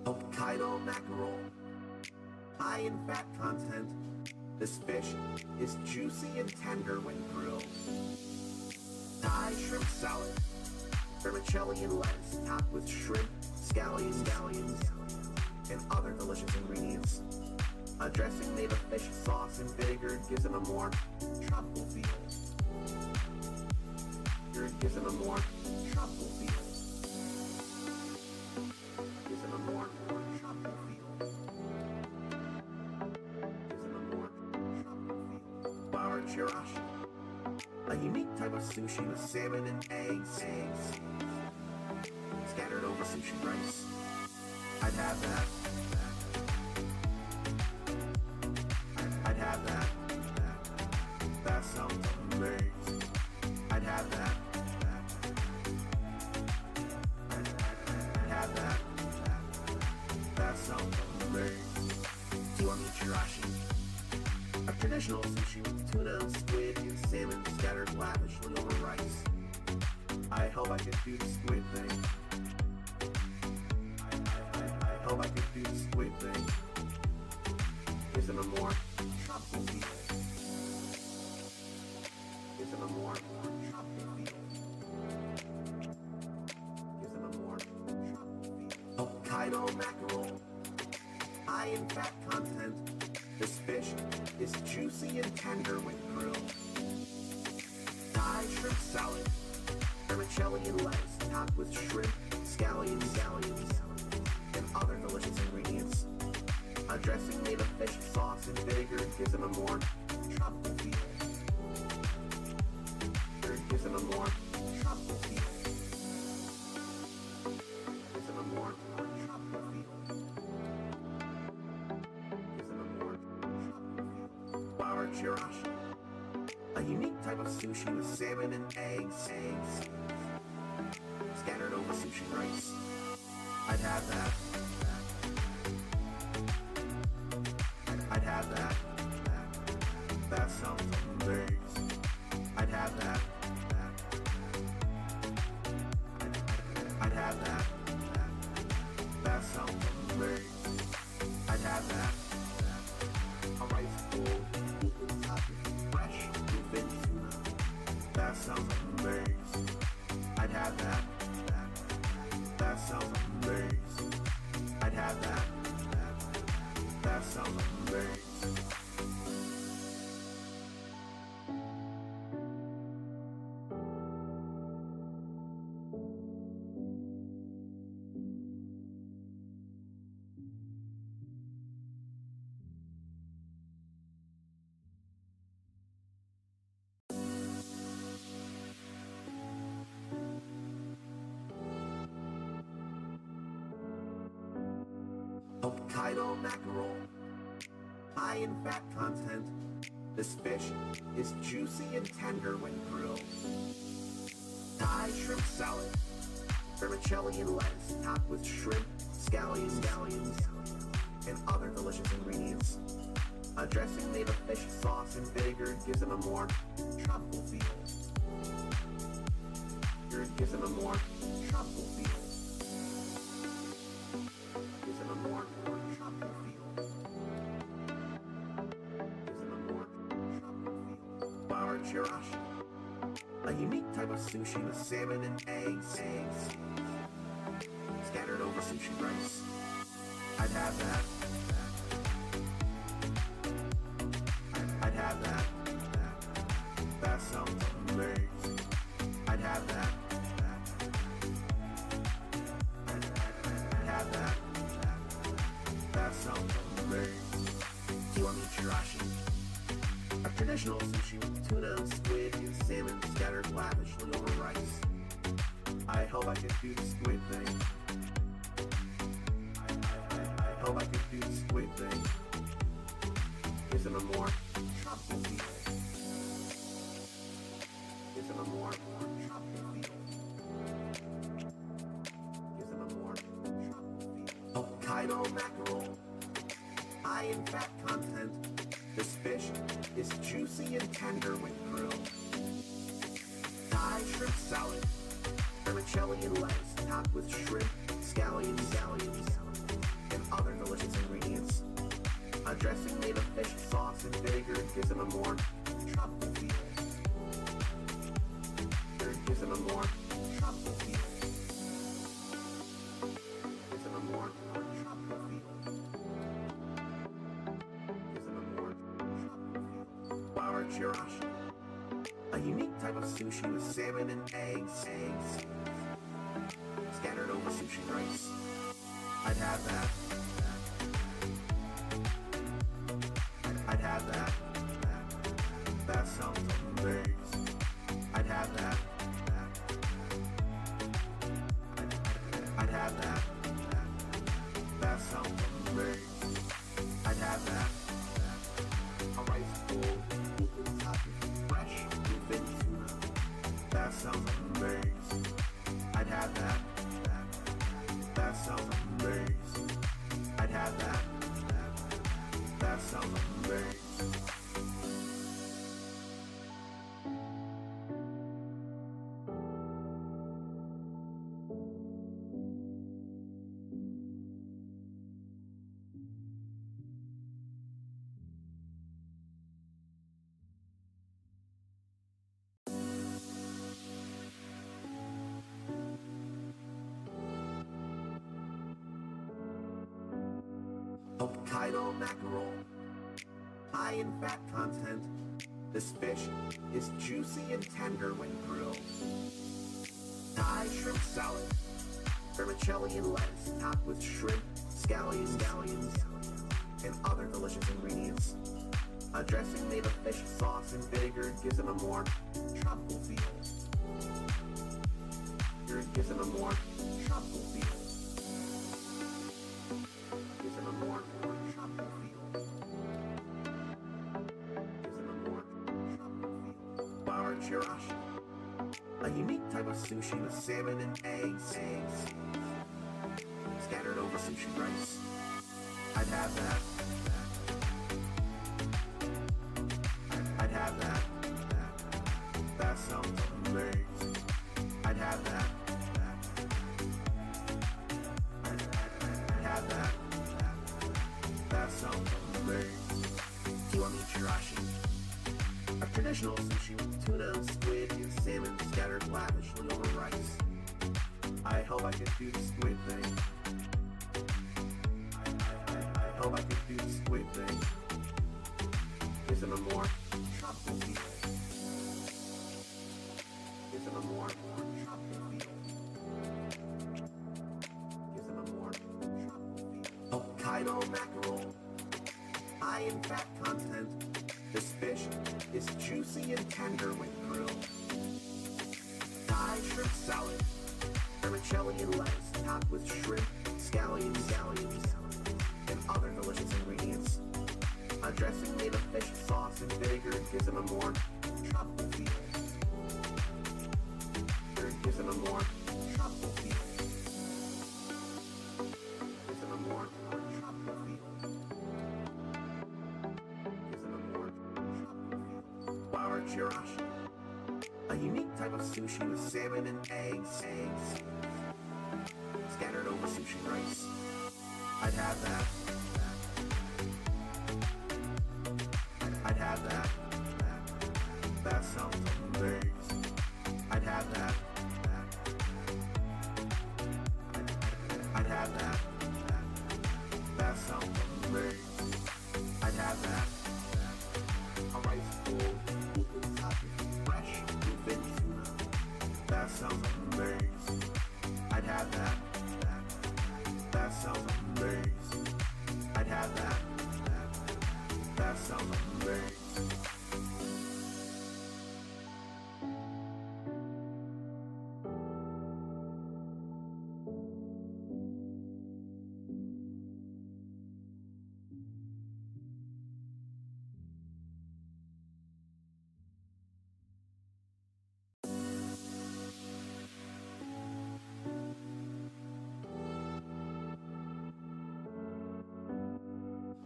Hokkaido mackerel, high in fat content. This fish is juicy and tender when grilled. Thai shrimp salad, vermicelli and lettuce topped with shrimp, scallions, and other delicious ingredients. A dressing made of fish sauce and vinegar gives it a more tropical feel. Gives it a more tropical feel. Gives it a more tropical feel. Gives it a more tropical feel. Bar chirashi, a unique type of sushi with salmon and eggs scattered over sushi rice. I'd have that. I'd have that. That sounds amazing. I'd have that. I'd have that. That sounds amazing. Kiwami chirashi, a traditional sushi with tuna, squid, and salmon scattered lavishly over rice. I hope I could do the squid thing. I hope I could do the squid thing. Gives it a more tropical feel. Gives it a more tropical feel. Gives it a more tropical feel. Hokkaido mackerel, high in fat content. This fish is juicy and tender when grilled. Thai shrimp salad, vermicelli and lettuce topped with shrimp, scallions, and other delicious ingredients. A dressing made of fish sauce and vinegar gives it a more tropical feel. Gives it a more tropical feel. Gives it a more tropical feel. Gives it a more tropical feel. Bar chirashi, a unique type of sushi with salmon and eggs scattered over sushi rice. I'd have that. I'd have that. That sounds amazing. I'd have that. I'd have that. That sounds amazing. I'd have that. A rice bowl equal topping fresh bluefin tuna. That sounds amazing. I'd have that. That sounds amazing. I'd have that. That sounds amazing. Hokkaido mackerel, high in fat content. This fish is juicy and tender when grilled. Thai shrimp salad, vermicelli and lettuce topped with shrimp, scallions, and other delicious ingredients. A dressing made of fish sauce and vinegar gives it a more tropical feel. Gives it a more tropical feel. Gives it a more tropical feel. Gives it a more tropical feel. Bar chirashi, a unique type of sushi with salmon and eggs scattered over sushi rice. I'd have that. I'd have that. That sounds amazing. I'd have that. I'd have that. That sounds amazing. Kiwami chirashi, a traditional sushi with tuna, squid, and salmon scattered lavishly over rice. I hope I could do the squid thing. I hope I could do the squid thing. Gives it a more tropical feel. Gives it a more tropical feel. Gives it a more tropical feel. Hokkaido mackerel, high in fat content. This fish is juicy and tender when grilled. Thai shrimp salad, vermicelli and lettuce topped with shrimp, scallions, and other delicious ingredients. A dressing made of fish sauce and vinegar gives them a more tropical feel. It gives them a more tropical feel. Gives them a more tropical feel. Gives them a more tropical feel. Flour chirashi, a unique type of sushi with salmon and eggs scattered over sushi rice. I'd have that. I'd have that. That sounds amazing. I'd have that. I'd have that. That sounds amazing. I'd have that. A rice bowl, fresh bluefin tuna. That sounds amazing. I'd have that. That sounds amazing. I'd have that. That sounds amazing. Hokkaido mackerel, high in fat content. This fish is juicy and tender when grilled. Thai shrimp salad, vermicelli and lettuce topped with shrimp, scallions, and other delicious ingredients. A dressing made of fish sauce and vinegar gives them a more tropical feel. It gives them a more tropical feel. Gives them a more tropical feel. Gives them a more tropical feel. Flour chirashi, a unique type of sushi with salmon and eggs scattered over sushi rice. I'd have that. I'd have that. That sounds amazing. I'd have that. I'd have that. That sounds amazing. Kiwami chirashi, a traditional sushi with tuna, squid, and salmon scattered lavishly over rice. I hope I could do the squid thing. I hope I could do the squid thing. Gives them a more tropical feel. Gives them a more tropical feel. Gives them a more tropical feel. Hokkaido mackerel, high in fat content. This fish is juicy and tender when grilled. Thai shrimp salad, vermicelli and lettuce topped with shrimp, scallions, and other delicious ingredients. A dressing made of fish sauce and vinegar gives them a more tropical feel. It gives them a more tropical feel. Gives them a more tropical feel. Gives them a more tropical feel. Flour chirashi, a unique type of sushi with salmon and eggs scattered over sushi rice. I'd have that. I'd have that. That sounds amazing. I'd have that. I'd have that. That sounds amazing. I'd have that. A rice bowl, fresh bluefin tuna. That sounds amazing. I'd have that. That sounds amazing. I'd have that. That sounds amazing.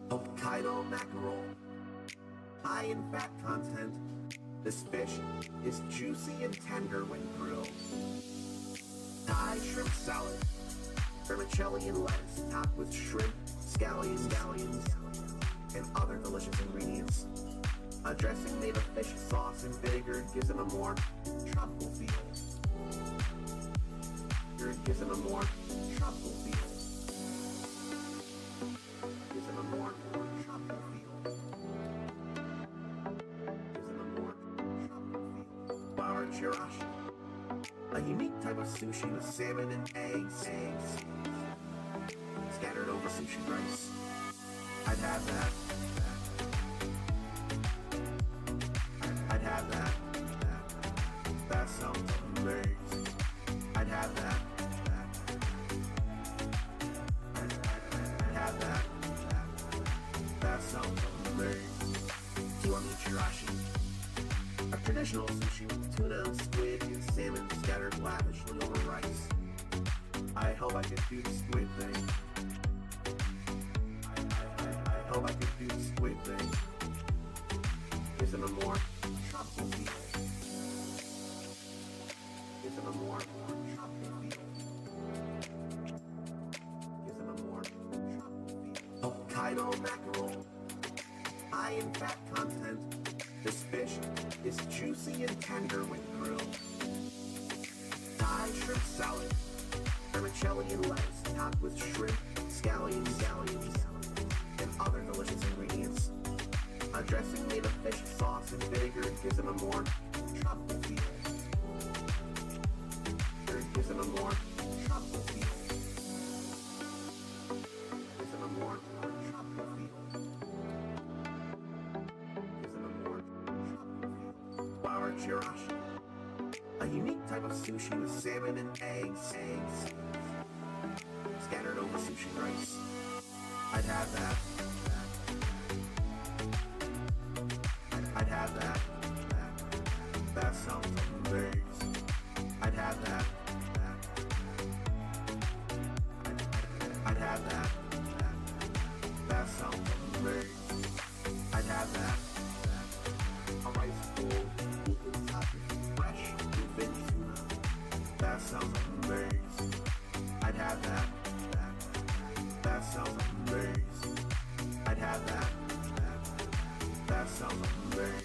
Hokkaido mackerel, high in fat content. This fish is juicy and tender when grilled. Thai shrimp salad, vermicelli and lettuce topped with shrimp, scallions, and other delicious ingredients. A dressing made of fish sauce and vinegar gives it a more tropical feel. Gives it a more tropical feel. Gives it a more tropical feel. Gives it a more tropical feel. Flour chirashi, a unique type of sushi with salmon and eggs scattered over sushi rice. I'd have that. I'd have that. That sounds amazing. I'd have that. I'd have that. That sounds amazing. Kiwami chirashi, a traditional sushi with tuna, squid, and salmon scattered lavishly over rice. I hope I could do the squid thing. I hope I could do the squid thing. Gives it a more tropical feel. Gives it a more tropical feel. Gives it a more tropical feel. Hokkaido mackerel, high in fat content. This fish is juicy and tender when grilled. Thai shrimp salad, vermicelli and lettuce topped with shrimp, scallions, and other delicious ingredients. A dressing made of fish sauce and vinegar gives it a more tropical feel. Gives it a more tropical feel. Gives it a more tropical feel. Gives it a more tropical feel. Flour chirashi, a unique type of sushi with salmon and eggs scattered over sushi rice. I'd have that. I'd have that. That sounds amazing. I'd have that. I'd have that. That sounds amazing. I'd have that. A rice bowl topped with fresh bluefin tuna. That sounds amazing. I'd have that. That sounds amazing. I'd have that. That sounds amazing.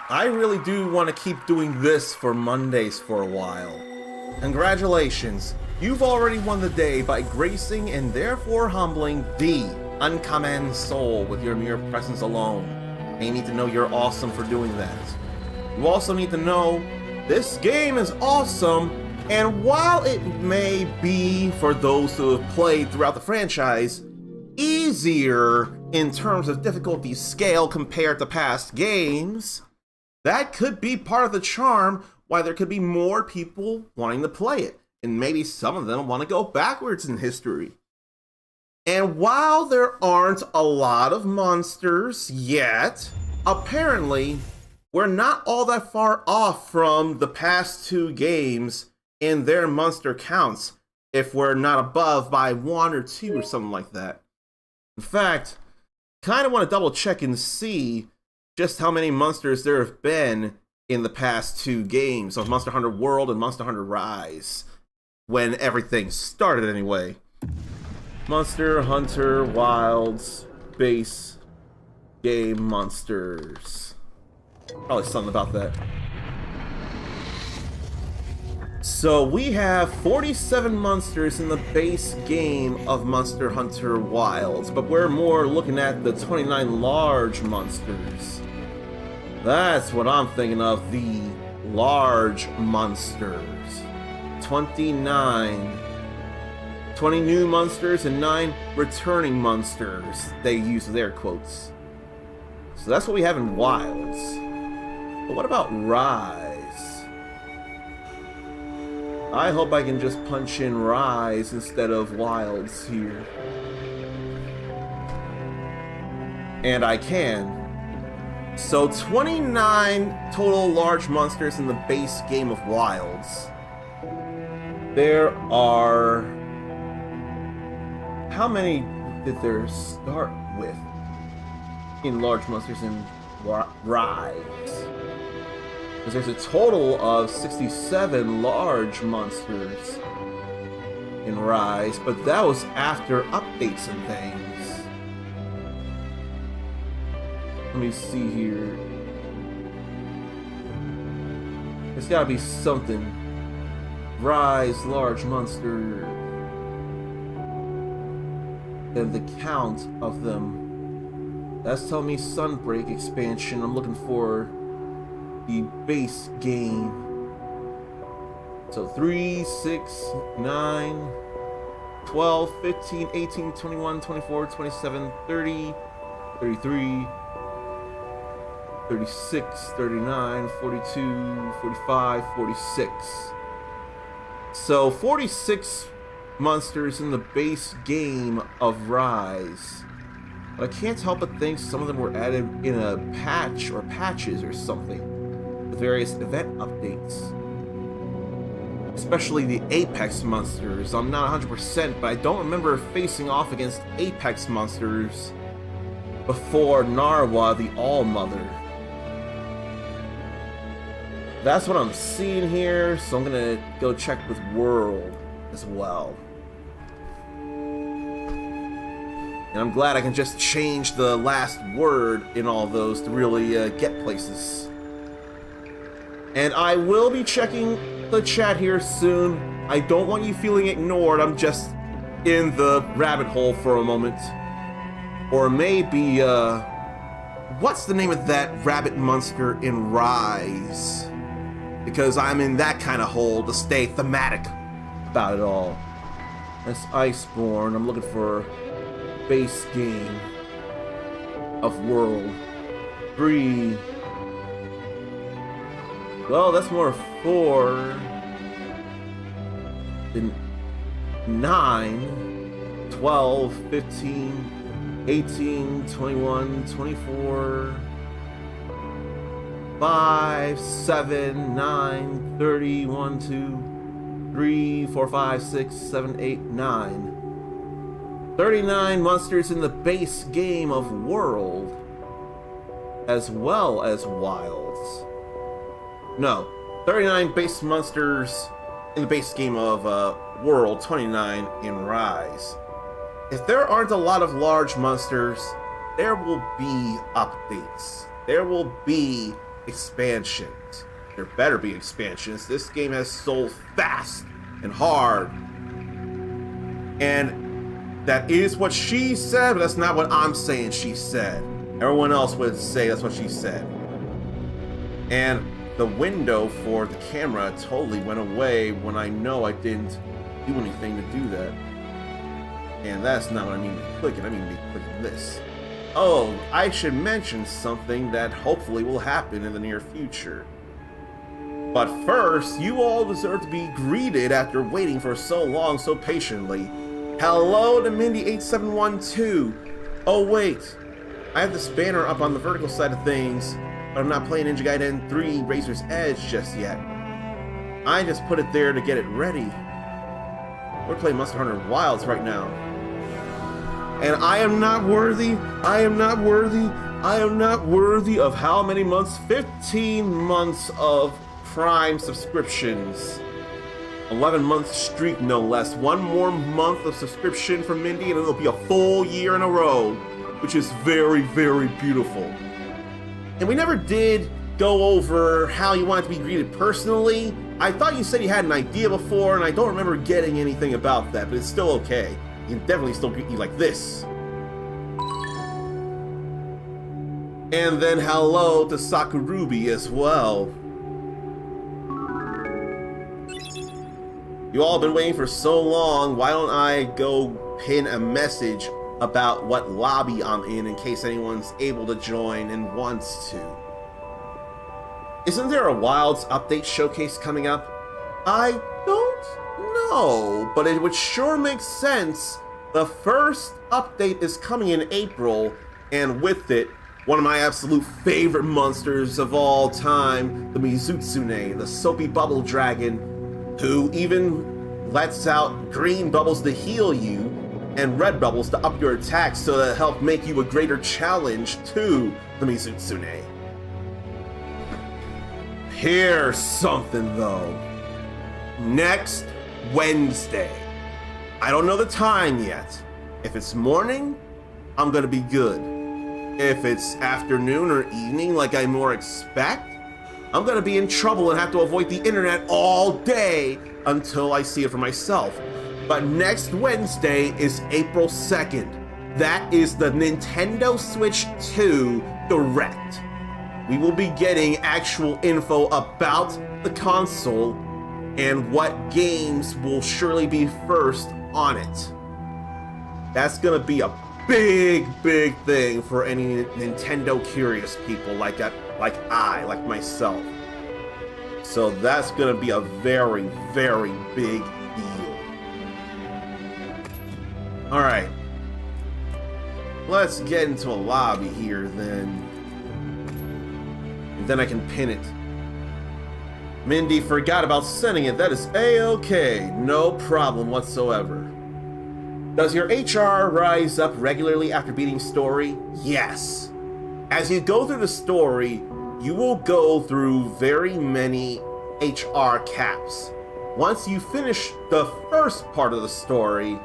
I really do want to keep doing this for Mondays for a while. Congratulations, you've already won the day by gracing and therefore humbling the uncommon soul with your mere presence alone. And you need to know you're awesome for doing that. You also need to know this game is awesome, and while it may be, for those who have played throughout the franchise, easier in terms of difficulty scale compared to past games, that could be part of the charm why there could be more people wanting to play it, and maybe some of them want to go backwards in history. And while there aren't a lot of monsters yet, apparently we're not all that far off from the past two games in their monster counts, if we're not above by 1 or 2 or something like that. In fact, kind of want to double check and see just how many monsters there have been in the past two games of Monster Hunter World and Monster Hunter Rise, when everything started anyway. Monster Hunter Wilds base game monsters. Probably something about that. So we have 47 monsters in the base game of Monster Hunter Wilds, but we're more looking at the 29 large monsters. That's what I'm thinking of, the large monsters. 29. 20 new monsters and 9 returning monsters. They use their quotes. So that's what we have in Wilds. But what about Rise? I hope I can just punch in Rise instead of Wilds here. And I can. So 29 total large monsters in the base game of Wilds. There are... How many did there start with in large monsters in Rise? Because there's a total of 67 large monsters in Rise, but that was after updates and things. Let me see here. There's gotta be something. Rise, large monster. And the count of them. That's telling me Sunbreak expansion. I'm looking for the base game. So 3, 6, 9, 12, 15, 18, 21, 24, 27, 30, 33, 36, 39, 42, 45, 46. So 46 monsters in the base game of Rise. But I can't help but think some of them were added in a patch or patches or something. With various event updates. Especially the Apex monsters. I'm not 100%, but I don't remember facing off against Apex monsters before Narwa the All-Mother. That's what I'm seeing here, so I'm gonna go check with World as well. And I'm glad I can just change the last word in all those to really get places. And I will be checking the chat here soon. I don't want you feeling ignored. I'm just in the rabbit hole for a moment. Or maybe, what's the name of that rabbit monster in Rise? Because I'm in that kind of hole to stay thematic about it all. That's Iceborne. I'm looking for base game of World 3. Well, that's more 4 than 9, 12, 15, 18, 21, 24, 5, 7, 9, 30, 1, 2, 3, 4, 5, 6, 7, 8, 9. 39 monsters in the base game of World, as well as Wilds. No, 39 base monsters in the base game of World, 29 in Rise. If there aren't a lot of large monsters, there will be updates. There will be expansions. There better be expansions. This game has sold fast and hard. And that is what she said, but that's not what I'm saying she said. Everyone else would say that's what she said. And the window for the camera totally went away when I know I didn't do anything to do that. And that's not what I mean by clicking. I mean by clicking this. Oh, I should mention something that hopefully will happen in the near future. But first, you all deserve to be greeted after waiting for so long, so patiently. Hello to Mindy8712. Oh wait, I have this banner up on the vertical side of things, but I'm not playing Ninja Gaiden 3 Razor's Edge just yet. I just put it there to get it ready. We're playing Monster Hunter Wilds right now. And I am not worthy, I am not worthy, I am not worthy of how many months? 15 months of Prime subscriptions. 11-month streak, no less. One more month of subscription from Mindy, and it'll be a full year in a row, which is very, very beautiful. And we never did go over how you want to be greeted personally. I thought you said you had an idea before, and I don't remember getting anything about that, but it's still okay. You can definitely still greet you like this. And then hello to Sakurubi as well. You all have been waiting for so long, why don't I go pin a message about what lobby I'm in case anyone's able to join and wants to. Isn't there a Wilds update showcase coming up? I don't No, but it would sure make sense. The first update is coming in April, and with it, one of my absolute favorite monsters of all time, the Mizutsune, the soapy bubble dragon, who even lets out green bubbles to heal you and red bubbles to up your attacks so that help make you a greater challenge to the Mizutsune. Here's something though. Next Wednesday. I don't know the time yet. If it's morning, I'm gonna be good. If it's afternoon or evening like I more expect, I'm gonna be in trouble and have to avoid the internet all day until I see it for myself. But next Wednesday is April 2nd. That is the Nintendo Switch 2 Direct. We will be getting actual info about the console and what games will surely be first on it. That's gonna be a big thing for any Nintendo curious people like myself. So that's gonna be a very big deal. Alright. Let's get into a lobby here then. And then I can pin it. Mindy forgot about sending it. That is A-okay. No problem whatsoever. Does your HR rise up regularly after beating story? Yes. As you go through the story, you will go through very many HR caps. Once you finish the first part of the story,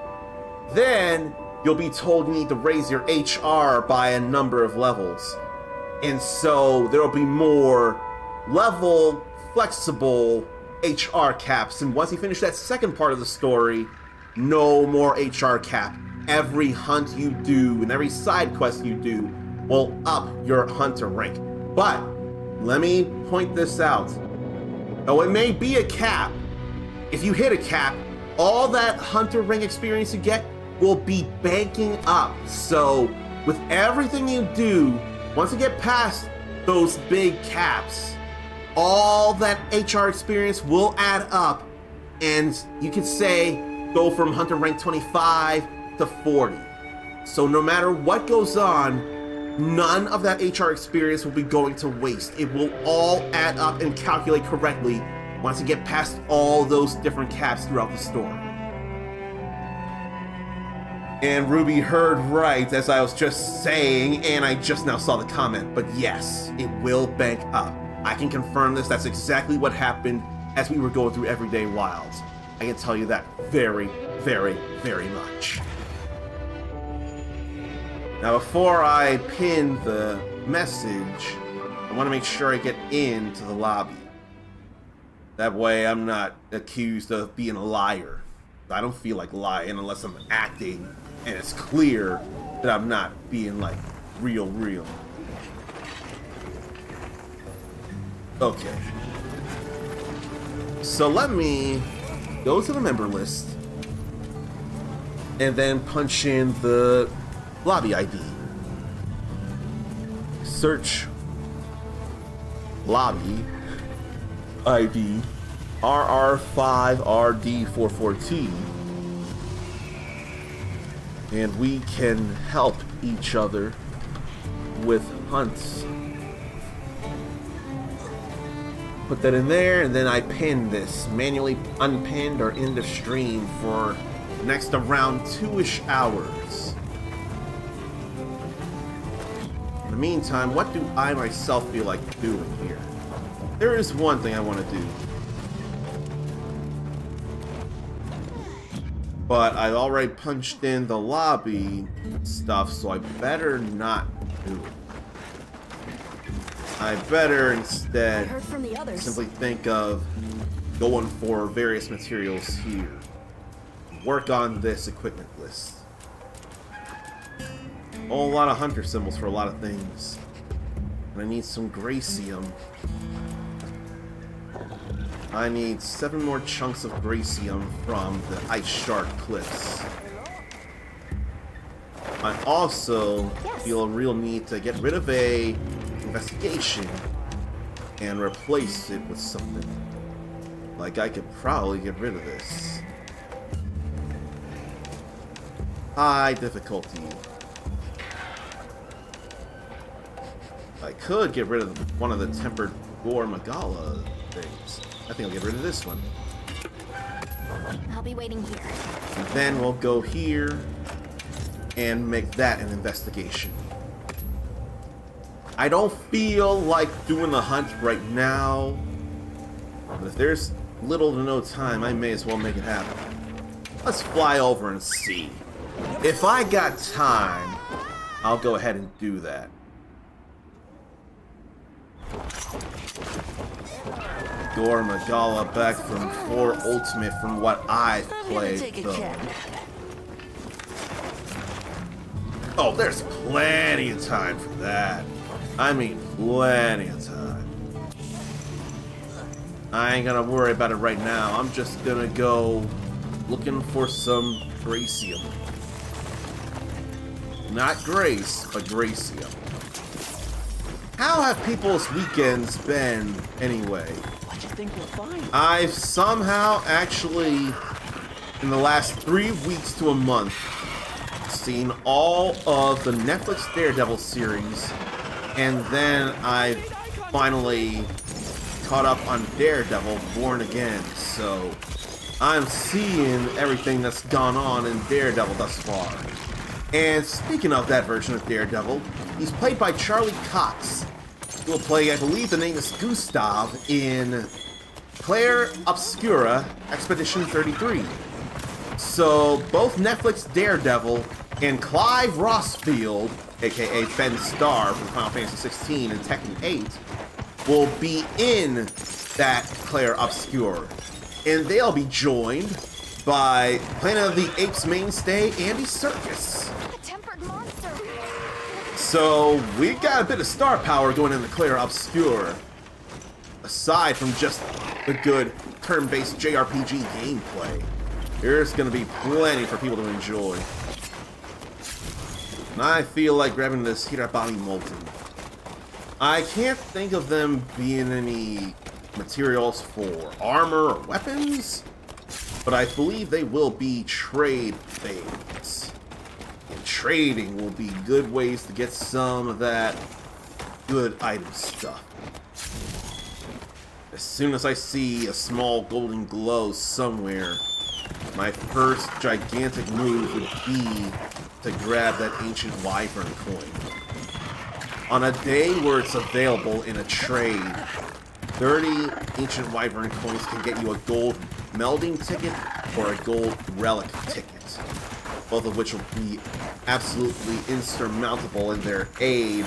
then you'll be told you need to raise your HR by a number of levels. And so there will be more level, flexible HR caps. And once you finish that second part of the story, no more HR cap. Every hunt you do and every side quest you do will up your hunter rank. But let me point this out. Though it may be a cap, if you hit a cap, all that hunter rank experience you get will be banking up. So with everything you do, once you get past those big caps, all that HR experience will add up, and you could say go from hunter rank 25 to 40. So no matter what goes on, none of that HR experience will be going to waste. It will all add up and calculate correctly once you get past all those different caps throughout the story. And Ruby heard right as I was just saying, and I just now saw the comment, but yes, it will bank up. I can confirm this. That's exactly what happened as we were going through Everyday Wilds. I can tell you that very much. Now, before I pin the message, I want to make sure I get into the lobby. That way I'm not accused of being a liar. I don't feel like lying unless I'm acting and it's clear that I'm not being like real. Okay. So let me go to the member list and then punch in the lobby ID. Search lobby ID RR5RD44T, and we can help each other with hunts. Put that in there, and then I pin this, manually unpinned or in the stream for the next around 2-ish hours. In the meantime, what do I myself feel like doing here? There is one thing I want to do, but I've already punched in the lobby stuff, so I better not do it. I better instead simply think of going for various materials here. Work on this equipment list. A whole lot of hunter symbols for a lot of things. And I need some Gracium. I need 7 more chunks of Gracium from the Ice Shard Cliffs. I also feel a real need to get rid of a investigation and replace it with something. Like I could probably get rid of this. high difficulty. I could get rid of one of the tempered Gore Magala things. I think I'll get rid of this one. I'll be waiting here. And then we'll go here and make that an investigation. I don't feel like doing the hunt right now, but if there's little to no time, I may as well make it happen. Let's fly over and see. If I got time, I'll go ahead and do that. Gore Magala back from 4 Ultimate from what I've played, though. Oh, there's plenty of time for that. I mean, plenty of time. I ain't gonna worry about it right now. I'm just gonna go looking for some Gracium. Not Grace, but Gracium. How have people's weekends been, anyway? What do you think we'll find? I've somehow actually, in the last 3 weeks to a month, seen all of the Netflix Daredevil series, and then I finally caught up on Daredevil Born Again, so I'm seeing everything that's gone on in Daredevil thus far. And speaking of that version of Daredevil, he's played by Charlie Cox, who will play, I believe the name is Gustav, in Claire Obscura Expedition 33. So both Netflix Daredevil and Clive Rossfield, aka Ben Starr from Final Fantasy 16 and Tekken 8, will be in that Claire Obscura. And they'll be joined by Planet of the Apes mainstay Andy Serkis. A tempered monster. So we've got a bit of star power going into Claire Obscura, aside from just the good turn-based JRPG gameplay. There's going to be plenty for people to enjoy. And I feel like grabbing this Hirabami Molten. I can't think of them being any materials for armor or weapons, but I believe they will be trade things. And trading will be good ways to get some of that good item stuff. As soon as I see a small golden glow somewhere, my first gigantic move would be to grab that ancient wyvern coin. On a day where it's available in a trade, 30 ancient wyvern coins can get you a gold melding ticket or a gold relic ticket, both of which will be absolutely insurmountable in their aid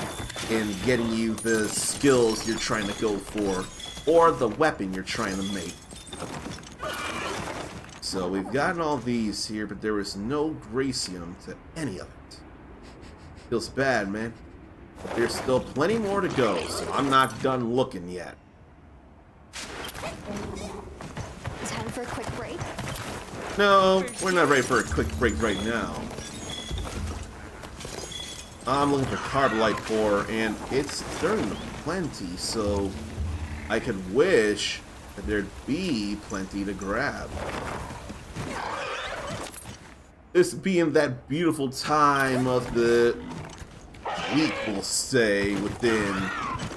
in getting you the skills you're trying to go for or the weapon you're trying to make. So we've gotten all these here, but there is no Gracium to any of it. Feels bad, man. But there's still plenty more to go, so I'm not done looking yet. Time for a quick break. No, we're not ready for a quick break right now. I'm looking for Carbonite ore, and it's certainly plenty, so I could wish that there'd be plenty to grab. This being that beautiful time of the week, we'll say, within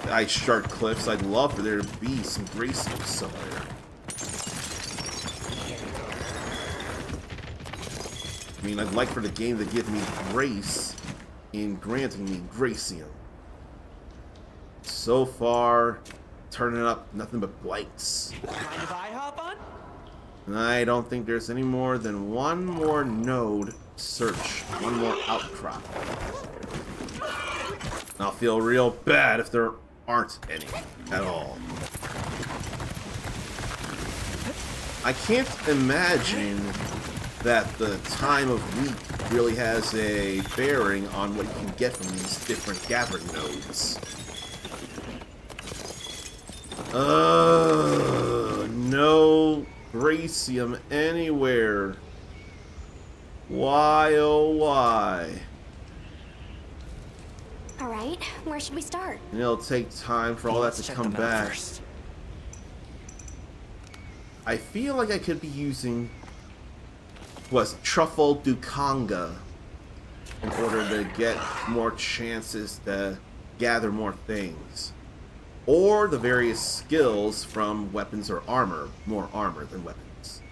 the Ice Shark Cliffs, I'd love for there to be some Gracium somewhere. I mean, I'd like for the game to give me grace in granting me Gracium. So far, turning up nothing but blanks. Mind if I hop on? And I don't think there's any more than one more node search, one more outcrop. And I'll feel real bad if there aren't any at all. I can't imagine that the time of week really has a bearing on what you can get from these different gathering nodes. No Gracium anywhere. Why, oh why? All right, where should we start? And it'll take time for all that to come back. First. I feel like I could be using, was Truffle Dukanga in order to get more chances to gather more things. Or the various skills from weapons or armor. More armor than weapons.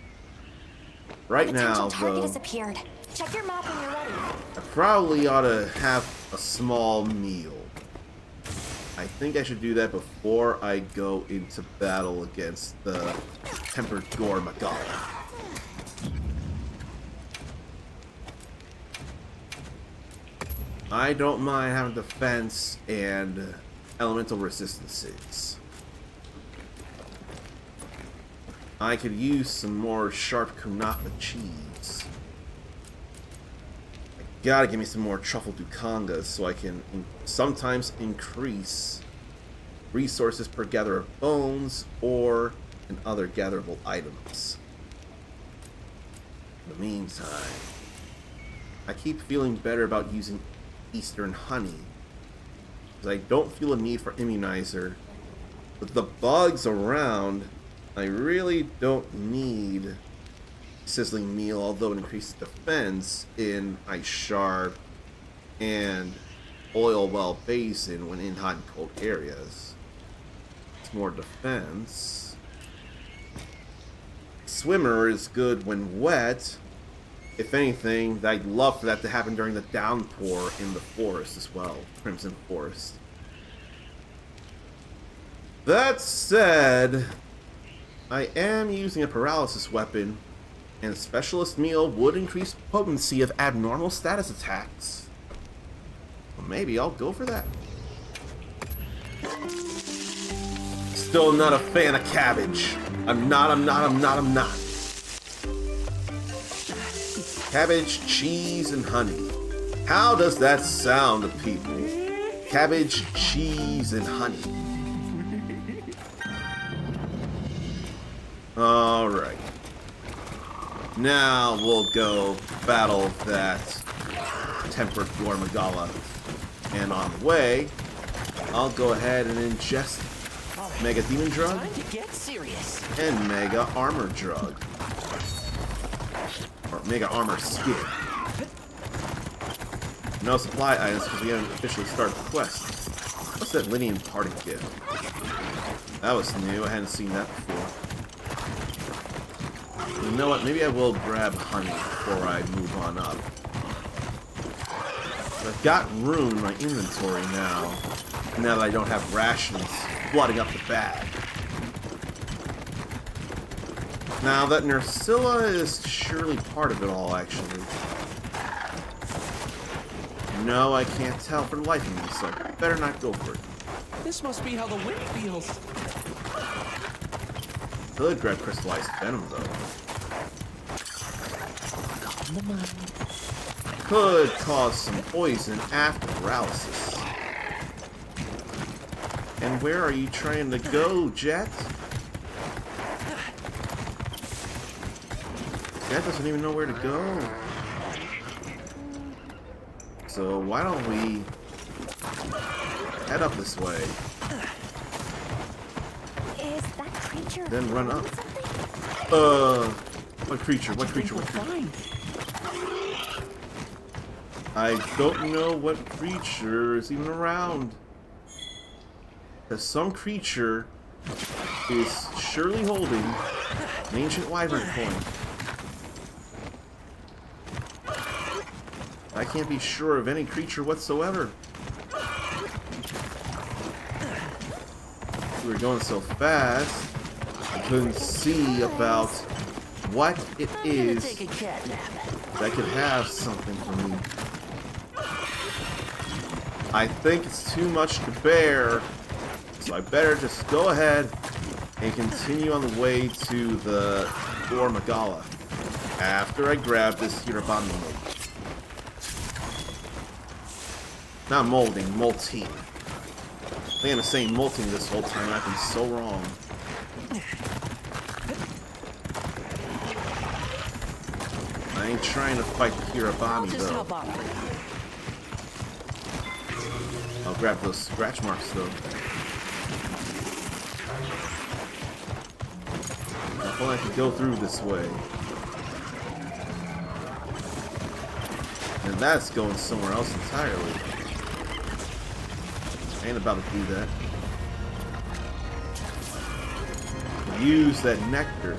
Right now, Potential target though, has appeared. Check your map when you're ready. I probably ought to have a small meal. I think I should do that before I go into battle against the Tempered Gore Magala. I don't mind having defense and elemental resistances. I could use some more sharp kunafa cheese. I gotta give me some more truffle dukangas so I can sometimes increase resources per gather of bones or in other gatherable items. In the meantime, I keep feeling better about using Eastern honey, because I don't feel a need for immunizer. With the bugs around, I really don't need sizzling meal, although it increases defense in Ice Shard and Oil Well Basin when in hot and cold areas. It's more defense. Swimmer is good when wet. If anything, I'd love for that to happen during the downpour in the forest as well. Crimson Forest. That said, I am using a paralysis weapon, and Specialist Meal would increase potency of abnormal status attacks. Well, maybe I'll go for that. Still not a fan of cabbage. I'm not. Cabbage, cheese, and honey. How does that sound to people? Cabbage, cheese, and honey. Alright. Now we'll go battle that Tempered Gore Magala. And on the way, I'll go ahead and ingest Mega Demon Drug Time to get serious. and Mega Armor Drug. Or Mega Armor Skin. No supply items because we haven't officially started the quest. What's that Lydian party gift? That was new. I hadn't seen that before. You know what? Maybe I will grab honey before I move on up. I've got room in my inventory now that I don't have rations flooding up the bag. Now that Nursilla is surely part of it all, actually. No, I can't tell for the life of me, so I better not go for it. This must be how the wind feels. Could grab crystallized venom, though. Calm the mind. Could cause some poison after paralysis. And where are you trying to go, Jet? Jet doesn't even know where to go. So why don't we head up this way, Is that creature then run up. something? What creature? What creature? We'll What creature? find. I don't know what creature is even around. Because some creature is surely holding an ancient wyvern coin. I can't be sure of any creature whatsoever. We were going so fast, I couldn't see about what it is Take a cat nap. that could have something for me. I think it's too much to bear, so I better just go ahead and continue on the way to the Gore Magala after I grab this Hirabami mold. Not molding, molting. I think I'm saying molting this whole time. I've been so wrong. I ain't trying to fight the Hirabami Just though. hop on. I'll grab those scratch marks though. If only I could go through this way. And that's going somewhere else entirely. I ain't about to do that. Use that nectar.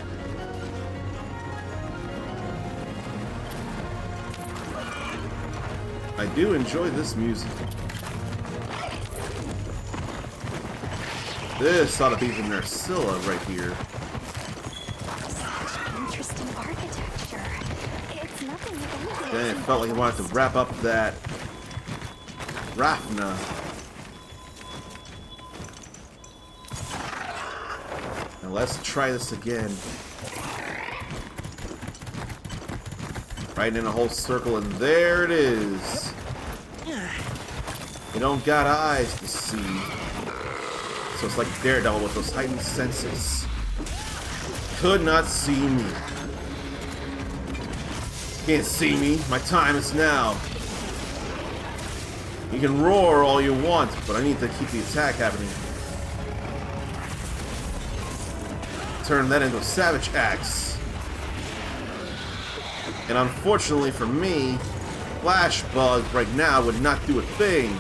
I do enjoy this music. This ought to be the Narcilla right here. Interesting architecture. It's nothing like anything. Then it felt like I wanted to wrap up that Rafna. Now let's try this again. Right in a whole circle, and there it is. You don't got eyes to see. So it's like Daredevil with those heightened senses. Could not see me. Can't see me. My time is now. You can roar all you want, but I need to keep the attack happening. Turn that into a Savage Axe. And unfortunately for me, Flash Bug right now would not do a thing,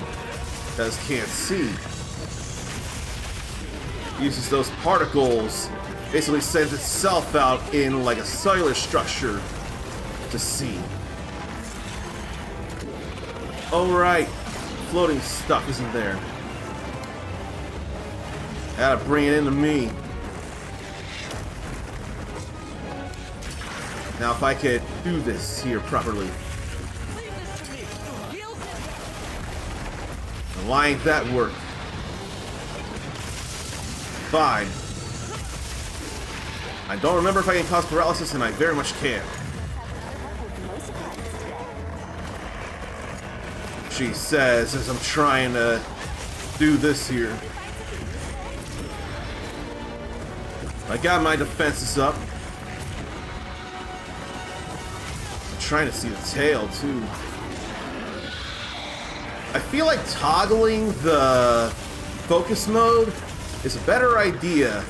because can't see. Uses those particles, basically sends itself out in like a cellular structure to see. Alright, floating stuff isn't there. Gotta bring it into me. Now if I could do this here properly. Why ain't that work? Fine. I don't remember if I can cause paralysis, and I very much can. She says as I'm trying to do this here. I got my defenses up. I'm trying to see the tail too. I feel like toggling the focus mode is a better idea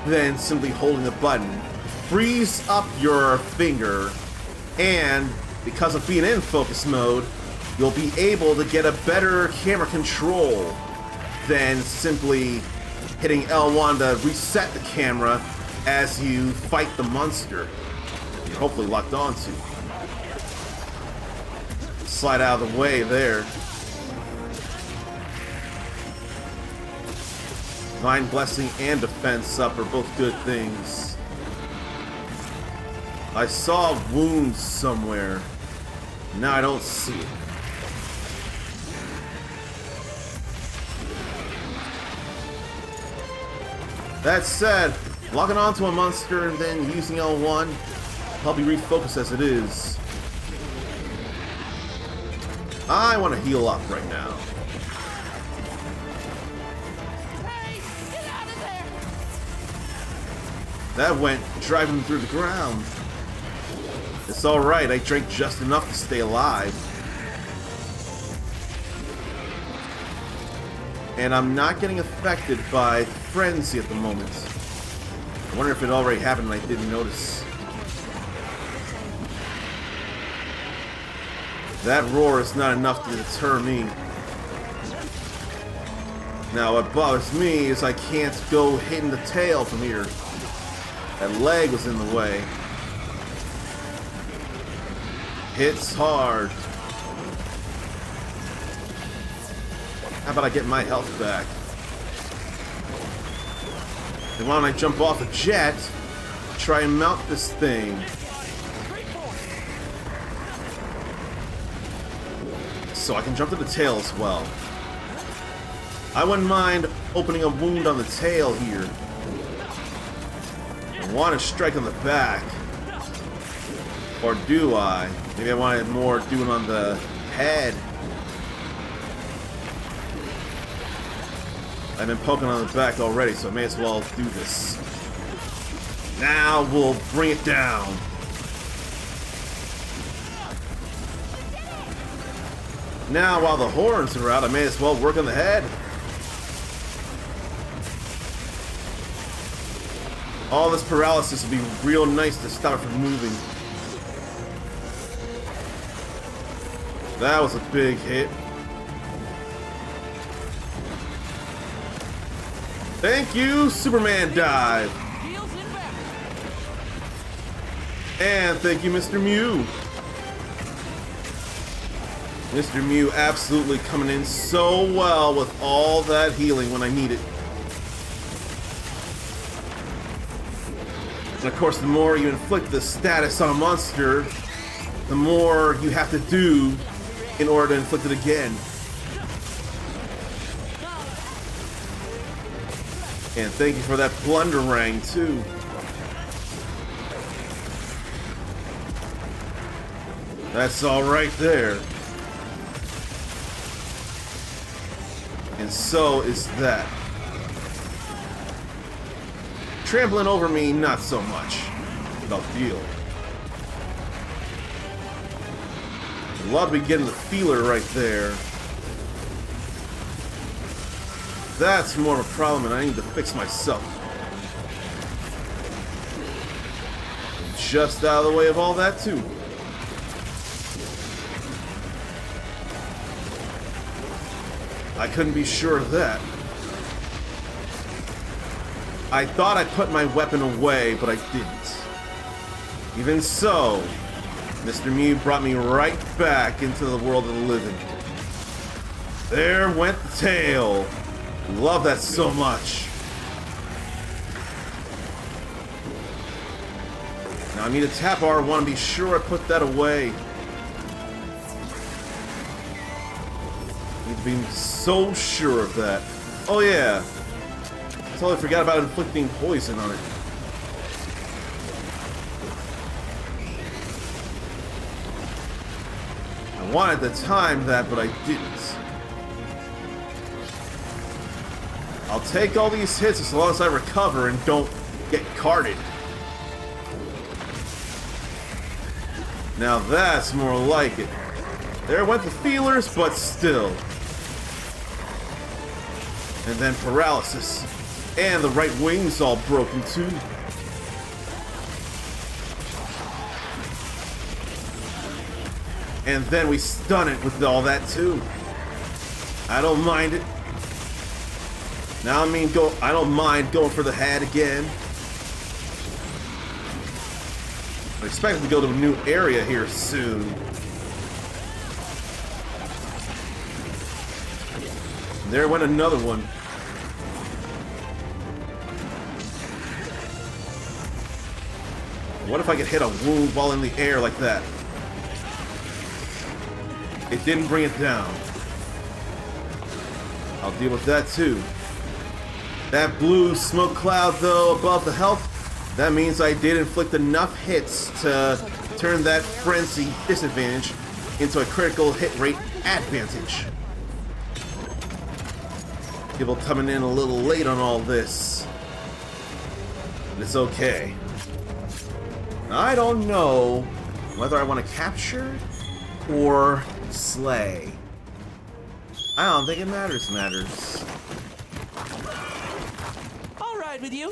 than simply holding the button. Frees up your finger, and because of being in focus mode, you'll be able to get a better camera control than simply hitting L1 to reset the camera as you fight the monster you're hopefully locked onto. Slide out of the way there. Divine Blessing and Defense up are both good things. I saw wounds somewhere. Now I don't see it. That said, locking onto a monster and then using L1 help you refocus as it is. I want to heal up right now. That went driving through the ground. It's alright, I drank just enough to stay alive. And I'm not getting affected by frenzy at the moment. I wonder if it already happened and I didn't notice. That roar is not enough to deter me. Now what bothers me is I can't go hitting the tail from here. That leg was in the way. Hits hard. How about I get my health back? And why don't I jump off a jet, try and mount this thing. So I can jump to the tail as well. I wouldn't mind opening a wound on the tail here. I want to strike on the back. Or do I? Maybe I wanted more doing on the head. I've been poking on the back already, so I may as well do this. Now we'll bring it down. Now, while the horns are out, I may as well work on the head. All this paralysis would be real nice to stop it from moving. That was a big hit. Thank you, Superman dive. Heels in back. And thank you, Mr. Mew. Mr. Mew absolutely coming in so well with all that healing when I need it. And of course, the more you inflict the status on a monster, the more you have to do in order to inflict it again. And thank you for that blunderang too. That's all right there. And so is that. Trampling over me, not so much. No deal. Love to be getting the feeler right there. That's more of a problem, and I need to fix myself. Just out of the way of all that, too. I couldn't be sure of that. I thought I put my weapon away, but I didn't. Even so, Mr. Mew brought me right back into the world of the living. There went the tail. Love that so much. Now I need to tap R1 and be sure I put that away. Need to be so sure of that. Oh yeah. I totally forgot about inflicting poison on it. I wanted to time that, but I didn't. I'll take all these hits as long as I recover and don't get carded. Now that's more like it. There went the feelers, but still. And then paralysis. And the right wing's all broken too. And then we stun it with all that too. I don't mind it. Now I don't mind going for the head again. I'm expecting to go to a new area here soon. And there went another one. What if I could hit a wound while in the air like that? It didn't bring it down. I'll deal with that too. That blue smoke cloud, though, above the health, that means I did inflict enough hits to turn that frenzy disadvantage into a critical hit rate advantage. People coming in a little late on all this. But it's okay. I don't know whether I want to capture or slay. I don't think it matters. With you?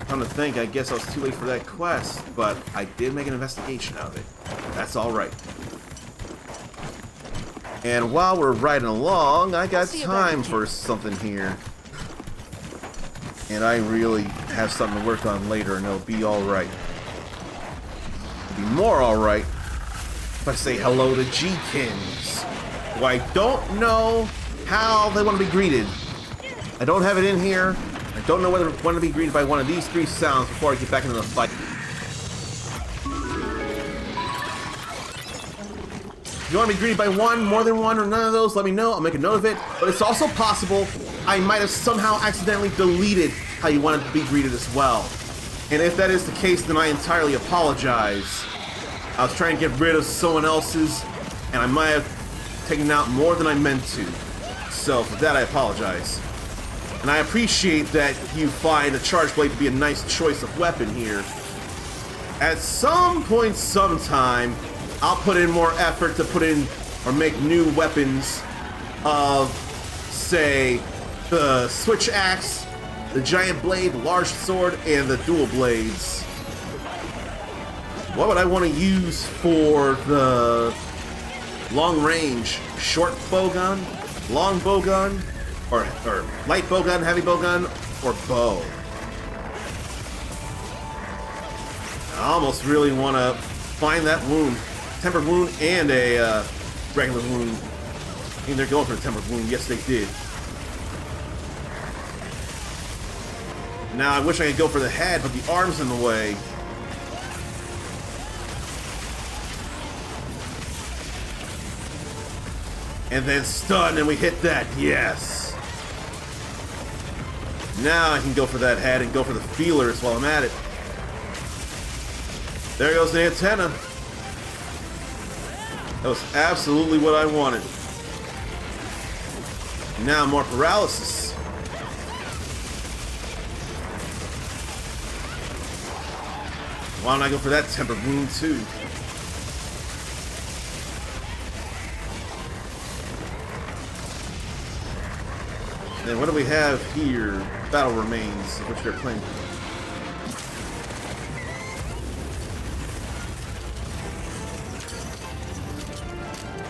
Come to think, I guess I was too late for that quest, but I did make an investigation out of it. That's alright. And while we're riding along, I got time for something here. And I really have something to work on later, and it'll be alright. It'll be more alright if I say hello to G-Kins, who I don't know how they want to be greeted. I don't have it in here. I don't know whether I want to be greeted by one of these three sounds before I get back into the fight. If you want to be greeted by one, more than one, or none of those, let me know. I'll make a note of it. But it's also possible I might have somehow accidentally deleted how you wanted to be greeted as well. And if that is the case, then I entirely apologize. I was trying to get rid of someone else's, and I might have taken out more than I meant to. So for that, I apologize. And I appreciate that you find a charge blade to be a nice choice of weapon here. At some point, sometime, I'll put in more effort to put in or make new weapons of, say, the switch axe, the giant blade, the large sword, and the dual blades. What would I want to use for the long range, short bowgun, long bowgun, or light bowgun, heavy bowgun, or bow. I almost really want to find that wound, tempered wound, and a regular wound. I mean, they're going for the tempered wound. Yes, they did. Now I wish I could go for the head, but the arm's in the way. And then stun, and we hit that. Yes. Now I can go for that head and go for the feelers while I'm at it. There goes the antenna. That was absolutely what I wanted. Now more paralysis. Why don't I go for that tempered wound too? Then what do we have here? Battle remains, which they're playing.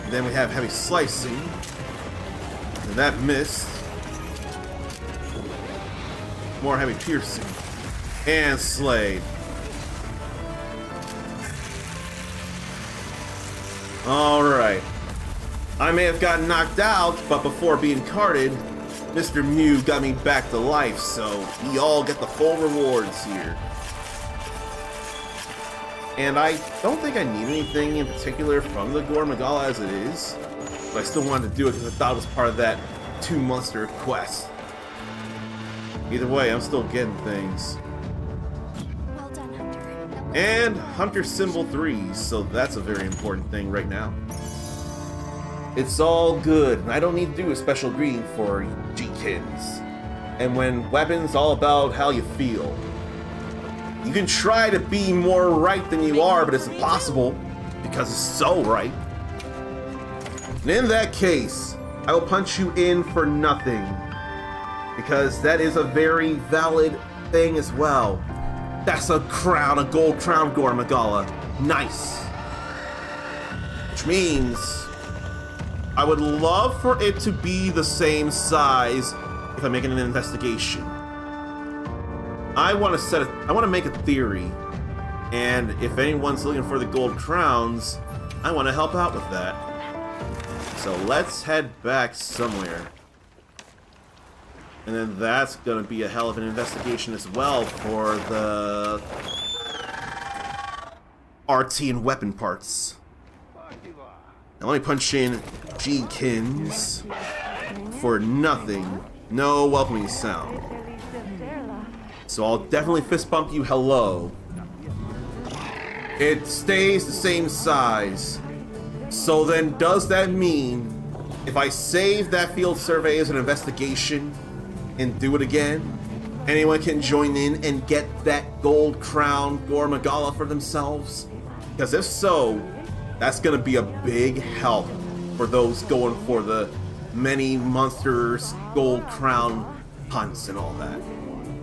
Then we have heavy slicing. And that missed. More heavy piercing. And Slade. Alright. I may have gotten knocked out, but before being carded, Mr. Mew got me back to life, so we all get the full rewards here. And I don't think I need anything in particular from the Gore Magala as it is, but I still wanted to do it because I thought it was part of that 2-monster quest. Either way, I'm still getting things. Well done, Hunter. And Hunter Symbol 3, so that's a very important thing right now. It's all good, and I don't need to do a special greeting for G-Kins. And when weapons, all about how you feel. You can try to be more right than you are, but it's impossible, because it's so right. And in that case, I will punch you in for nothing, because that is a very valid thing as well. That's a crown, a gold crown, Gore Magala. Nice. Which means I would love for it to be the same size if I'm making an investigation. I want to make a theory, and if anyone's looking for the gold crowns, I want to help out with that. So let's head back somewhere. And then that's going to be a hell of an investigation as well for the RT and weapon parts. Now let me punch in G-Kins for nothing. No welcoming sound. So I'll definitely fist bump you hello. It stays the same size. So then does that mean if I save that field survey as an investigation and do it again, anyone can join in and get that gold crown Gore Magala for themselves? Because if so, that's gonna be a big help for those going for the many monsters gold crown hunts and all that.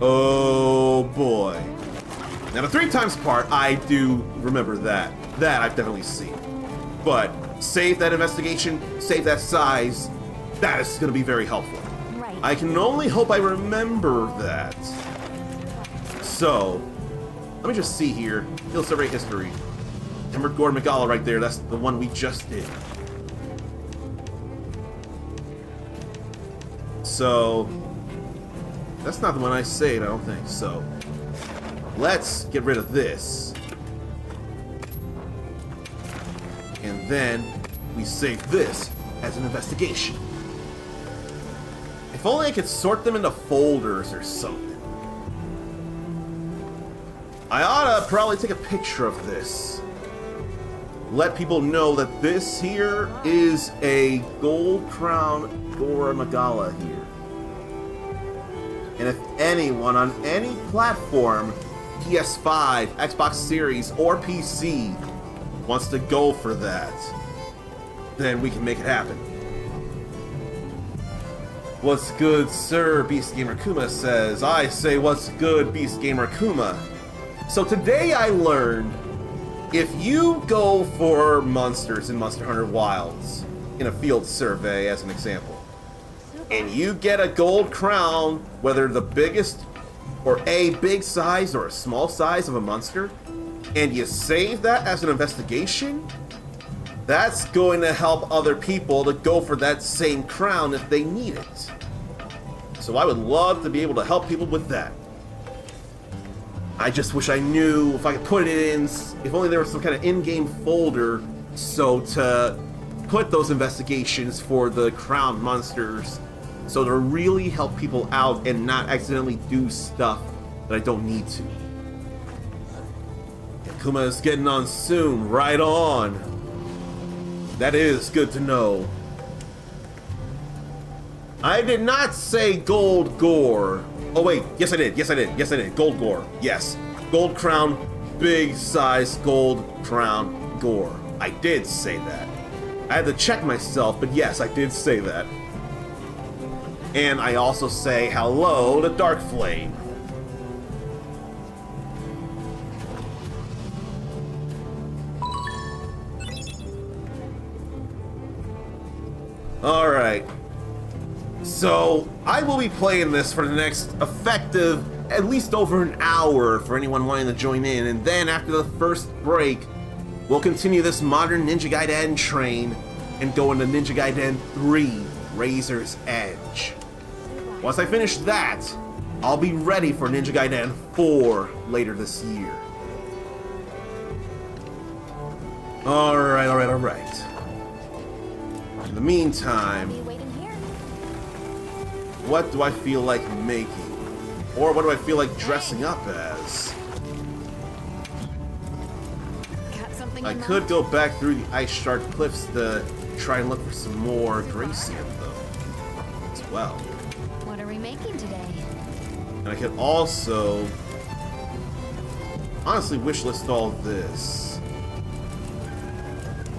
Oh boy. Now the 3 times part, I do remember that. That I've definitely seen. But save that investigation, save that size, that is gonna be very helpful. Right. I can only hope I remember that. So, let me just see here. Field survey history. Tempered Gore Magala right there, that's the one we just did. So, that's not the one I saved, I don't think. So, let's get rid of this. And then we save this as an investigation. If only I could sort them into folders or something. I ought to probably take a picture of this. Let people know that this here is a gold crown Gore Magala here. And if anyone on any platform, PS5, Xbox Series, or PC, wants to go for that, then we can make it happen. What's good, sir? Beast Gamer Kuma says. I say, what's good, Beast Gamer Kuma? So today I learned If you go for monsters in Monster Hunter Wilds, in a field survey as an example, and you get a gold crown, whether the biggest or a big size or a small size of a monster, and you save that as an investigation, that's going to help other people to go for that same crown if they need it. So I would love to be able to help people with that. I just wish I knew if I could put it in, if only there was some kind of in-game folder so to put those investigations for the crown monsters, so to really help people out and not accidentally do stuff that I don't need to. Kuma is getting on soon, right on. That is good to know. I did not say gold gore. Oh wait, yes I did, yes I did, yes I did. Gold gore, yes. Gold crown, big size gold crown gore. I did say that. I had to check myself, but yes, I did say that. And I also say hello to Dark Flame. Alright. So, I will be playing this for the next effective, at least over an hour for anyone wanting to join in, and then after the first break, we'll continue this modern Ninja Gaiden train and go into Ninja Gaiden 3, Razor's Edge. Once I finish that, I'll be ready for Ninja Gaiden 4 later this year. Alright. In the meantime, what do I feel like making? Or what do I feel like dressing up as? I could go back through the Ice Shard Cliffs to try and look for some more Gracian, though, as well. What are we making today? And I could also honestly wishlist all this.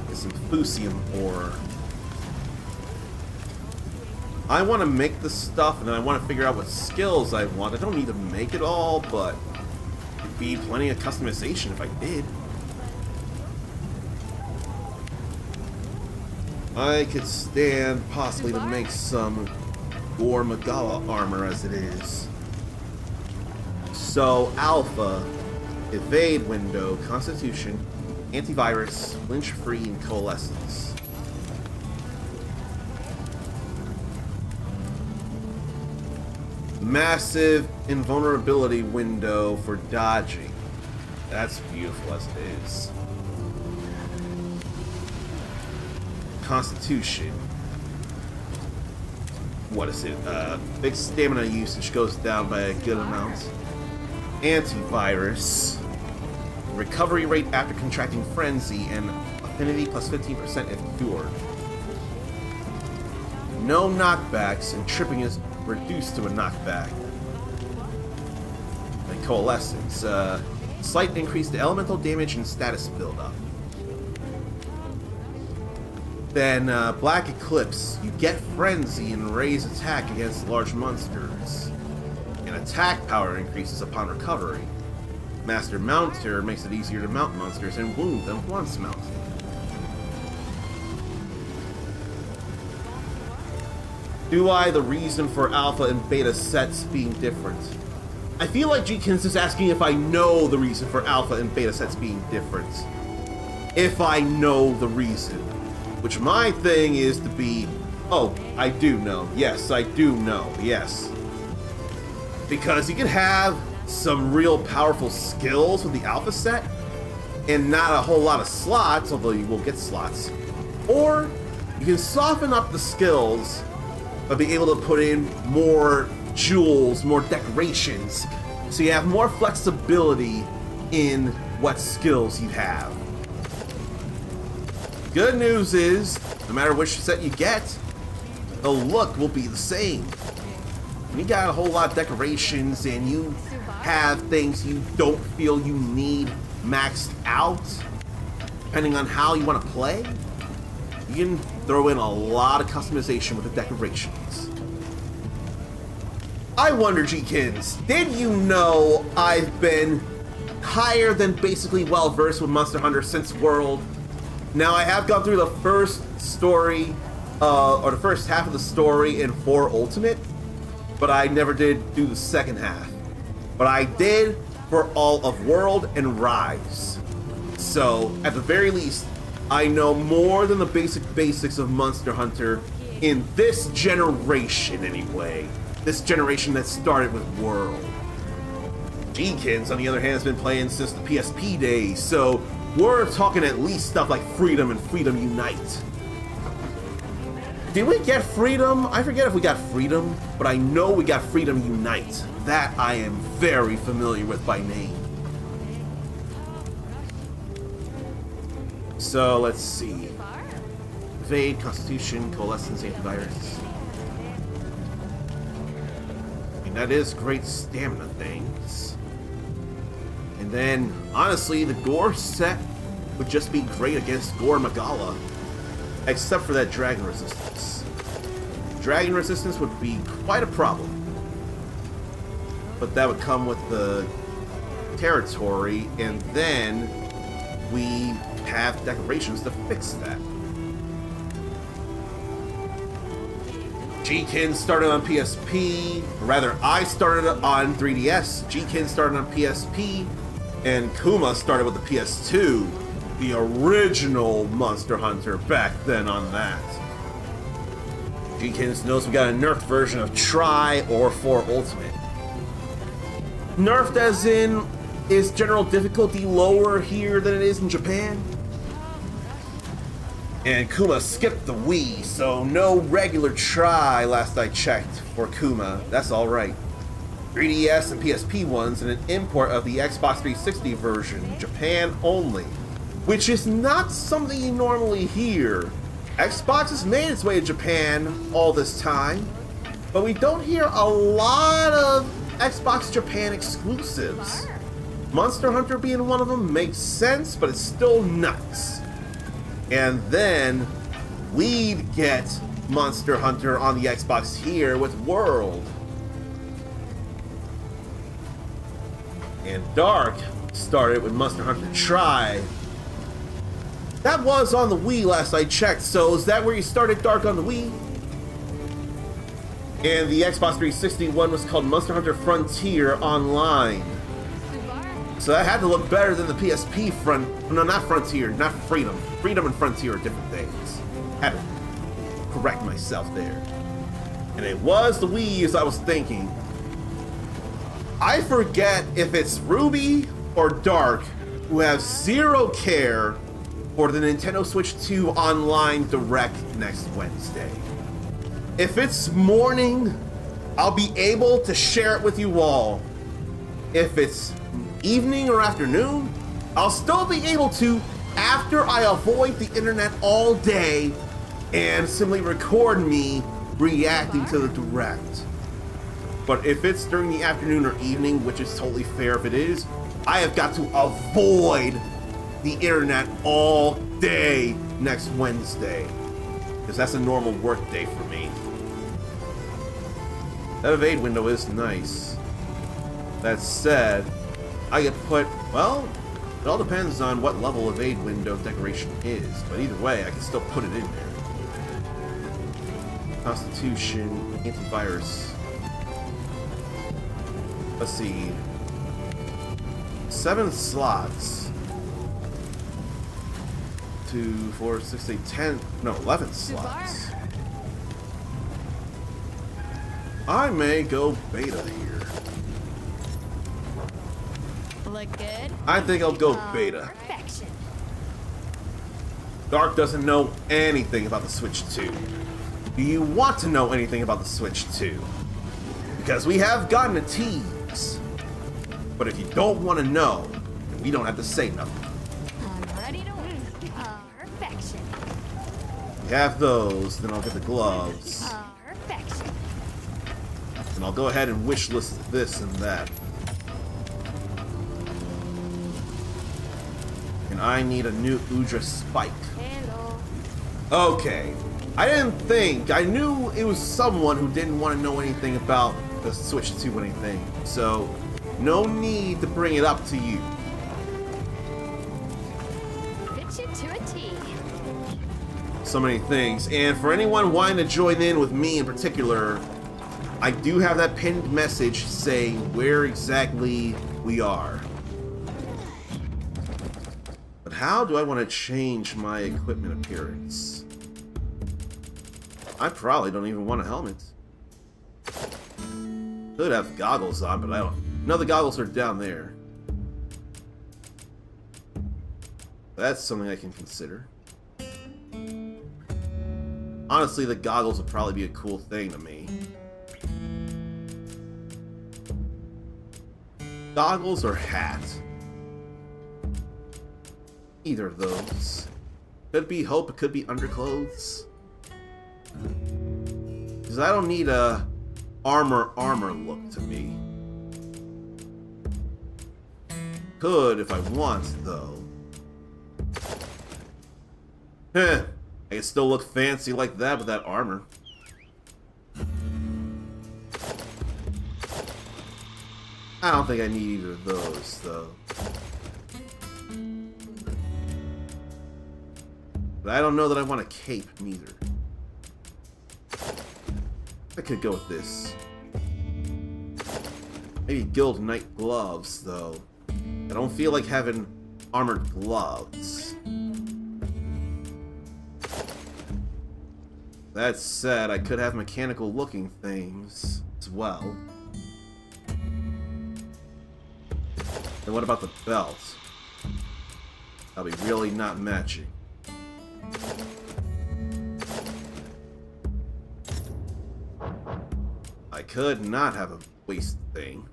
Get some Fusium ore. I want to make the stuff, and then I want to figure out what skills I want. I don't need to make it all, but it'd be plenty of customization if I did. I could stand possibly to make some Gore Magala armor as it is. So, Alpha, Evade Window, Constitution, Antivirus, Flinch Free, and Coalescence. Massive invulnerability window for dodging. That's beautiful as it is. Constitution. What is it? Big stamina usage goes down by a good amount. Antivirus. Recovery rate after contracting frenzy and affinity plus 15% if cured. No knockbacks, and tripping is reduced to a knockback. And Coalescence. Slight increase to elemental damage and status buildup. Then Black Eclipse. You get frenzy and raise attack against large monsters. And attack power increases upon recovery. Master Mounter makes it easier to mount monsters and wound them once mounted. Do I the reason for alpha and beta sets being different? I feel like G-Kins is asking if I know the reason for alpha and beta sets being different. If I know the reason. Which my thing is to be, oh, I do know. Yes, I do know. Yes. Because you can have some real powerful skills with the alpha set and not a whole lot of slots, although you will get slots. Or you can soften up the skills but be able to put in more jewels, more decorations, so you have more flexibility in what skills you have. Good news is, no matter which set you get, the look will be the same. When you got a whole lot of decorations and you have things you don't feel you need maxed out, depending on how you want to play, you can throw in a lot of customization with the decorations. I wonder, G-Kins, did you know I've been higher than basically well-versed with Monster Hunter since World. Now, I have gone through the first story, or the first half of the story in 4 Ultimate, but I never did do the second half. But I did for all of World and Rise. So, at the very least, I know more than the basics of Monster Hunter in this generation anyway. This generation that started with World. G-Kins, on the other hand, has been playing since the PSP days, so we're talking at least stuff like Freedom and Freedom Unite. Did we get Freedom? I forget if we got Freedom, but I know we got Freedom Unite. That I am very familiar with by name. So, let's see. Evade, Constitution, Coalescence, Antivirus. I mean, that is great stamina things. And then, honestly, the Gore set would just be great against Gore Magala. Except for that Dragon Resistance. Dragon Resistance would be quite a problem. But that would come with the territory, and then we have decorations to fix that. G-Kin started on PSP, or rather, I started on 3DS, G-Kin started on PSP, and Kuma started with the PS2, the original Monster Hunter back then on that. G-Kin knows we got a nerfed version of Tri or 4 Ultimate. Nerfed as in, is general difficulty lower here than it is in Japan? And Kuma skipped the Wii, so no regular Tri last I checked for Kuma. That's alright. 3DS and PSP ones and an import of the Xbox 360 version, Japan only. Which is not something you normally hear. Xbox has made its way to Japan all this time, but we don't hear a lot of Xbox Japan exclusives. Monster Hunter being one of them makes sense, but it's still nuts. And then we'd get Monster Hunter on the Xbox here with World. And Dark started with Monster Hunter Tri. That was on the Wii last I checked, so is that where you started Dark on the Wii? And the Xbox 360 one was called Monster Hunter Frontier Online. So that had to look better than the PSP no, not Frontier, not Freedom. Freedom and Frontier are different things. Had to correct myself there. And it was the Wii as I was thinking. I forget if it's Ruby or Dark who have zero care for the Nintendo Switch 2 Online Direct next Wednesday. If it's morning, I'll be able to share it with you all. If it's evening or afternoon, I'll still be able to after I avoid the internet all day and simply record me reacting to the Direct. But if it's during the afternoon or evening, which is totally fair if it is, I have got to avoid the internet all day next Wednesday, because that's a normal work day for me. That evade window is nice. That said, I get put, well, it all depends on what level evade window decoration is, but either way, I can still put it in there. Constitution, antivirus. Let's see. 7 slots. 2, 4, 6, 8, 10, no, 11 slots. I may go beta here. Look good. I think I'll go beta. Perfection. Dark doesn't know anything about the Switch 2. Do you want to know anything about the Switch 2? Because we have gotten a tease. But if you don't want to know, then we don't have to say nothing. I'm ready to win. Perfection. We have those, then I'll get the gloves. Perfection. And I'll go ahead and wish list this and that. And I need a new Udra Spike. Hello. Okay. I knew it was someone who didn't want to know anything about the Switch 2 anything. So, no need to bring it up to you. so many things. And for anyone wanting to join in with me in particular, I do have that pinned message saying where exactly we are. But how do I want to change my equipment appearance? I probably don't even want a helmet. Could have goggles on, but I don't. No, the goggles are down there. That's something I can consider. Honestly, the goggles would probably be a cool thing to me. Goggles or hat? Either of those. Could be hope, it could be underclothes. Because I don't need a armor look to me. Could if I want, though. Heh, I can still look fancy like that with that armor. I don't think I need either of those, though. But I don't know that I want a cape, neither. I could go with this. Maybe Guild Knight gloves, though. I don't feel like having armored gloves. That said, I could have mechanical looking things as well. And what about the belt? That'll be really not matching. I could not have a waist thing.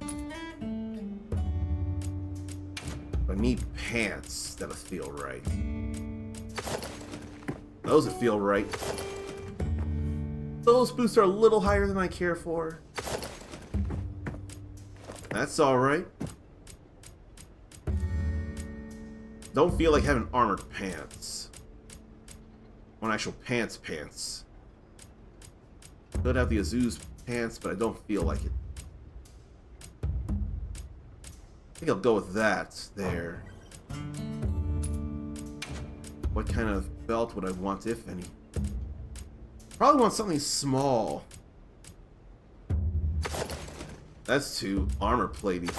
I need pants that'll feel right. Those that feel right. Those boots are a little higher than I care for. That's alright. Don't feel like having armored pants. Or actual pants. Could have the Azu's pants, but I don't feel like it. I think I'll go with that there. What kind of belt would I want, if any? Probably want something small. That's too armor plating.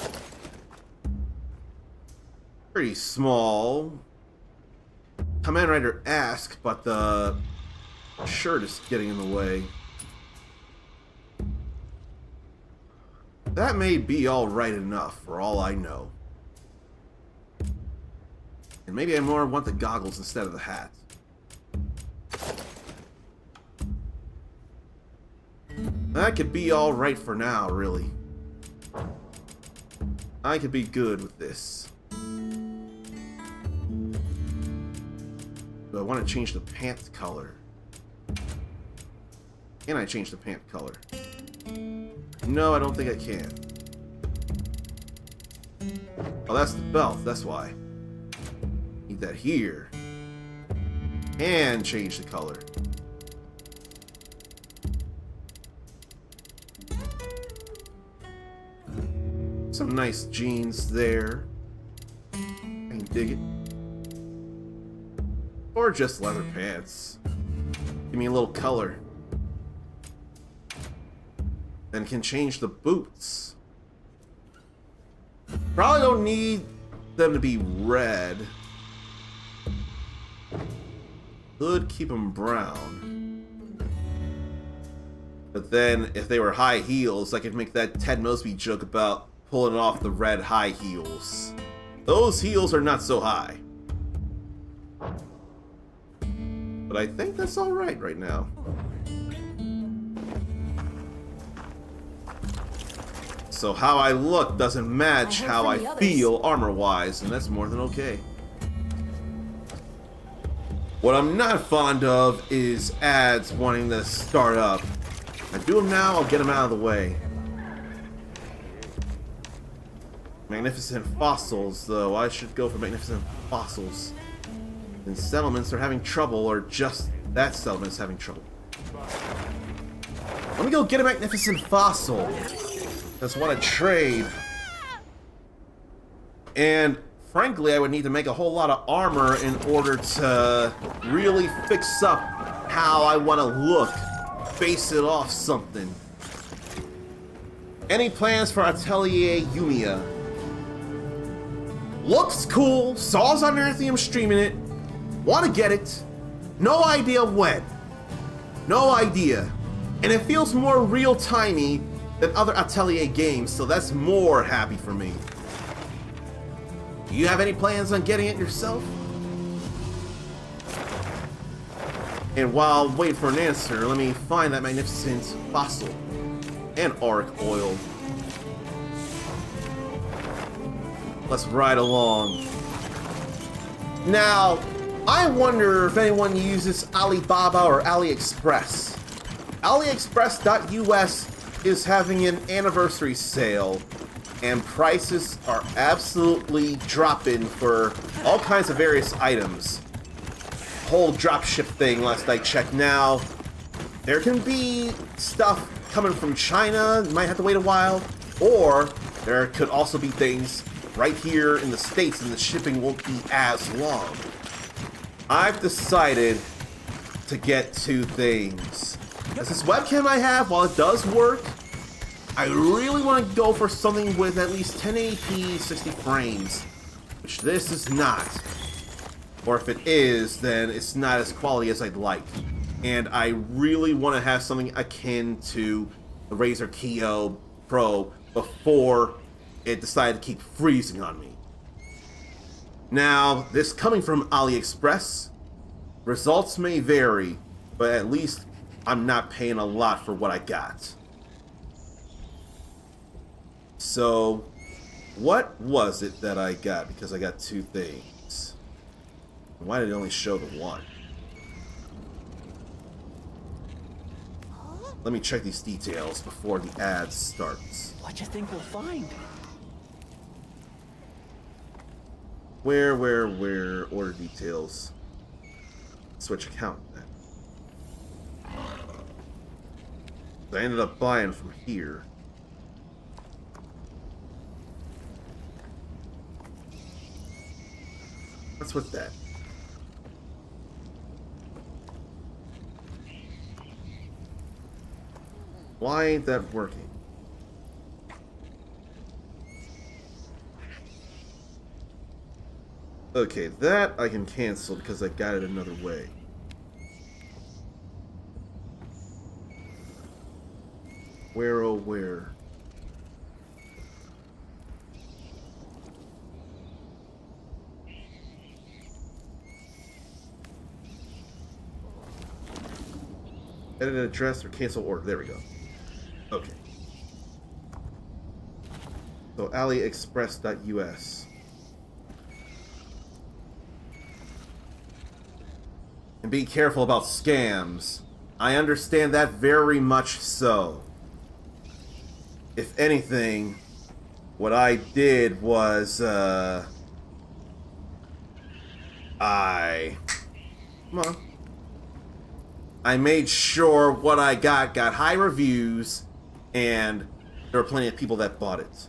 Pretty small. Kamen Rider asked, but the shirt is getting in the way. That may be alright enough, for all I know. And maybe I more want the goggles instead of the hat. That could be alright for now, really. I could be good with this. Do I want to change the pant color? Can I change the pant color? No, I don't think I can. Oh, that's the belt, that's why. Need that here. And change the color. Some nice jeans there. I can dig it. Or just leather pants. Give me a little color. Then can change the boots. Probably don't need them to be red. Could keep them brown. But then, if they were high heels, I could make that Ted Mosby joke about pulling off the red high heels. Those heels are not so high. But I think that's alright right now. So how I look doesn't match how I feel armor-wise, and that's more than okay. What I'm not fond of is ads wanting to start up. I do them now, I'll get them out of the way. Magnificent fossils, though. I should go for magnificent fossils. And settlements are having trouble, or just that settlement is having trouble. Let me go get a magnificent fossil. Just want to trade. And frankly, I would need to make a whole lot of armor in order to really fix up how I want to look. Face it off something. Any plans for Atelier Yumiya? Looks cool. Saw's on Earthium streaming it. Want to get it. No idea when. No idea. And it feels more real-timey than other Atelier games, so that's more happy for me. Do you have any plans on getting it yourself? And while waiting for an answer, let me find that magnificent fossil and auric oil. Let's ride along. Now, I wonder if anyone uses Alibaba or AliExpress. AliExpress.us is having an anniversary sale, and prices are absolutely dropping for all kinds of various items. Whole dropship thing last I checked. Now, there can be stuff coming from China, you might have to wait a while, or there could also be things right here in the States and the shipping won't be as long. I've decided to get two things. As this webcam I have, while it does work, I really want to go for something with at least 1080p 60 frames, which this is not. Or if it is, then it's not as quality as I'd like. And I really want to have something akin to the Razer Kiyo Pro before it decided to keep freezing on me. Now, this coming from AliExpress, results may vary, but at least I'm not paying a lot for what I got. So, what was it that I got? Because I got two things. Why did it only show the one? Let me check these details before the ad starts. What you think we'll find? Where? Order details. Switch account then. I ended up buying from here. What's with that? Why ain't that working? Okay, that I can cancel because I got it another way. Where, oh where? Edit address or cancel order. There we go. Okay. So AliExpress.us. And be careful about scams. I understand that very much so. If anything, what I did was, come on. I made sure what I got high reviews, and there were plenty of people that bought it.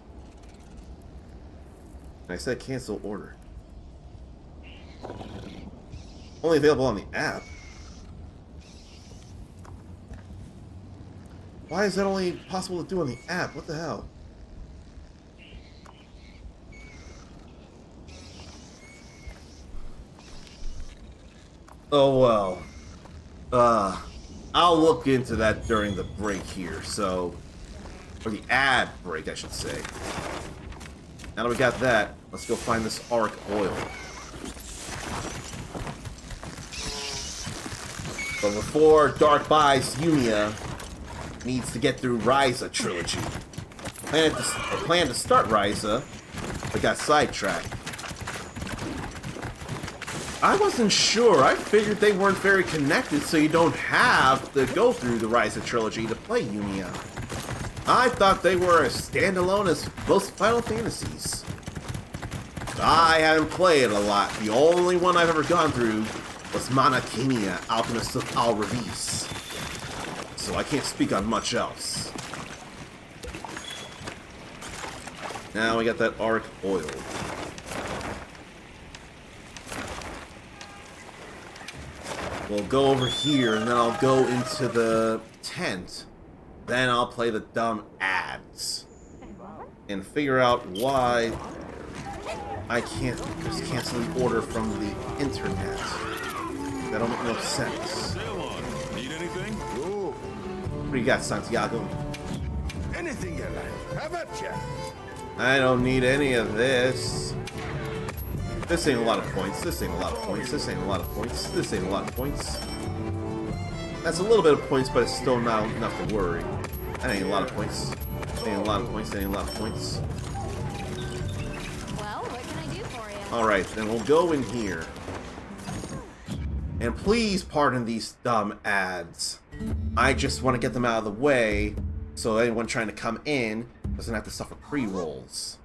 And I said cancel order. Only available on the app. Why is that only possible to do on the app? What the hell? Oh well. I'll look into that during the break here, so... Or the ad break, I should say. Now that we got that, let's go find this auric oil. But before Dark buys Yumiya, needs to get through Ryza trilogy. I planned to start Ryza, but got sidetracked. I wasn't sure. I figured they weren't very connected, so you don't have to go through the Ryza trilogy to play Yumiya. I thought they were as standalone as most Final Fantasies. I haven't played a lot. The only one I've ever gone through was Mana Khemia, Alchemist of Al-Ravis. So I can't speak on much else. Now we got that auric oil. we'll go over here, and then I'll go into the tent. Then I'll play the dumb ads. And figure out why I can't just cancel the order from the internet. That don't make no sense. Need anything? What do you got, Santiago? Anything you like. How about you? I don't need any of this. This ain't a lot of points. This ain't a lot of points. This ain't a lot of points. This ain't a lot of points. That's a little bit of points, but it's still not enough to worry. That ain't a lot of points. That ain't a lot of points. That ain't a lot of points. Well, what can I do for you? Alright, then we'll go in here. And please pardon these dumb ads. I just want to get them out of the way so anyone trying to come in doesn't have to suffer pre-rolls.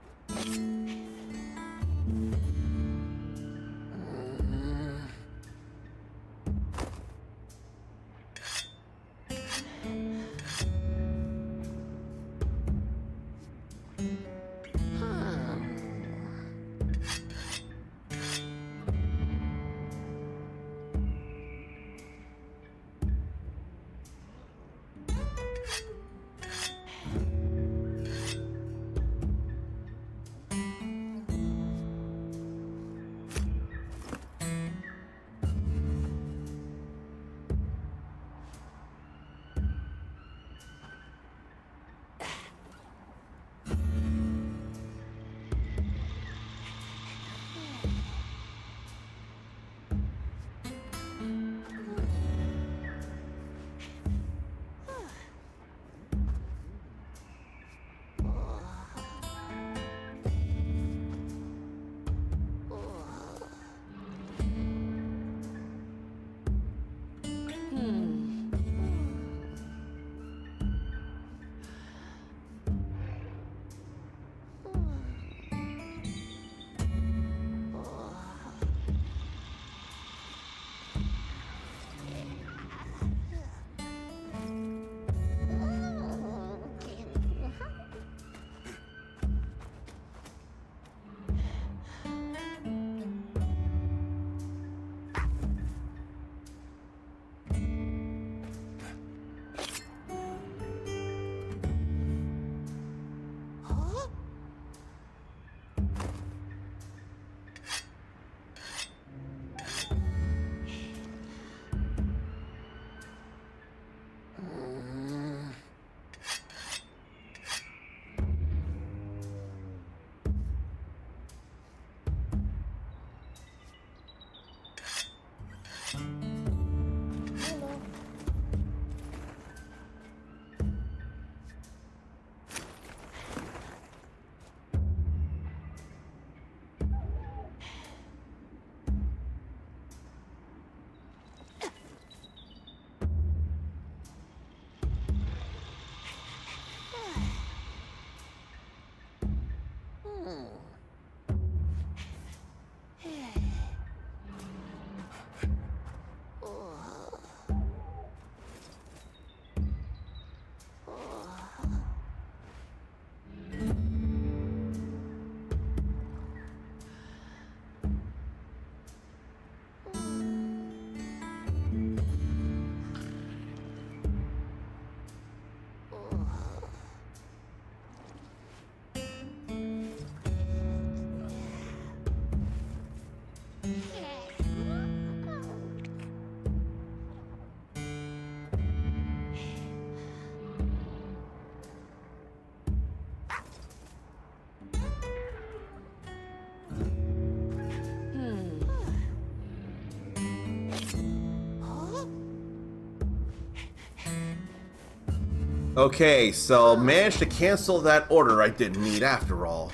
Okay, so managed to cancel that order I didn't need after all.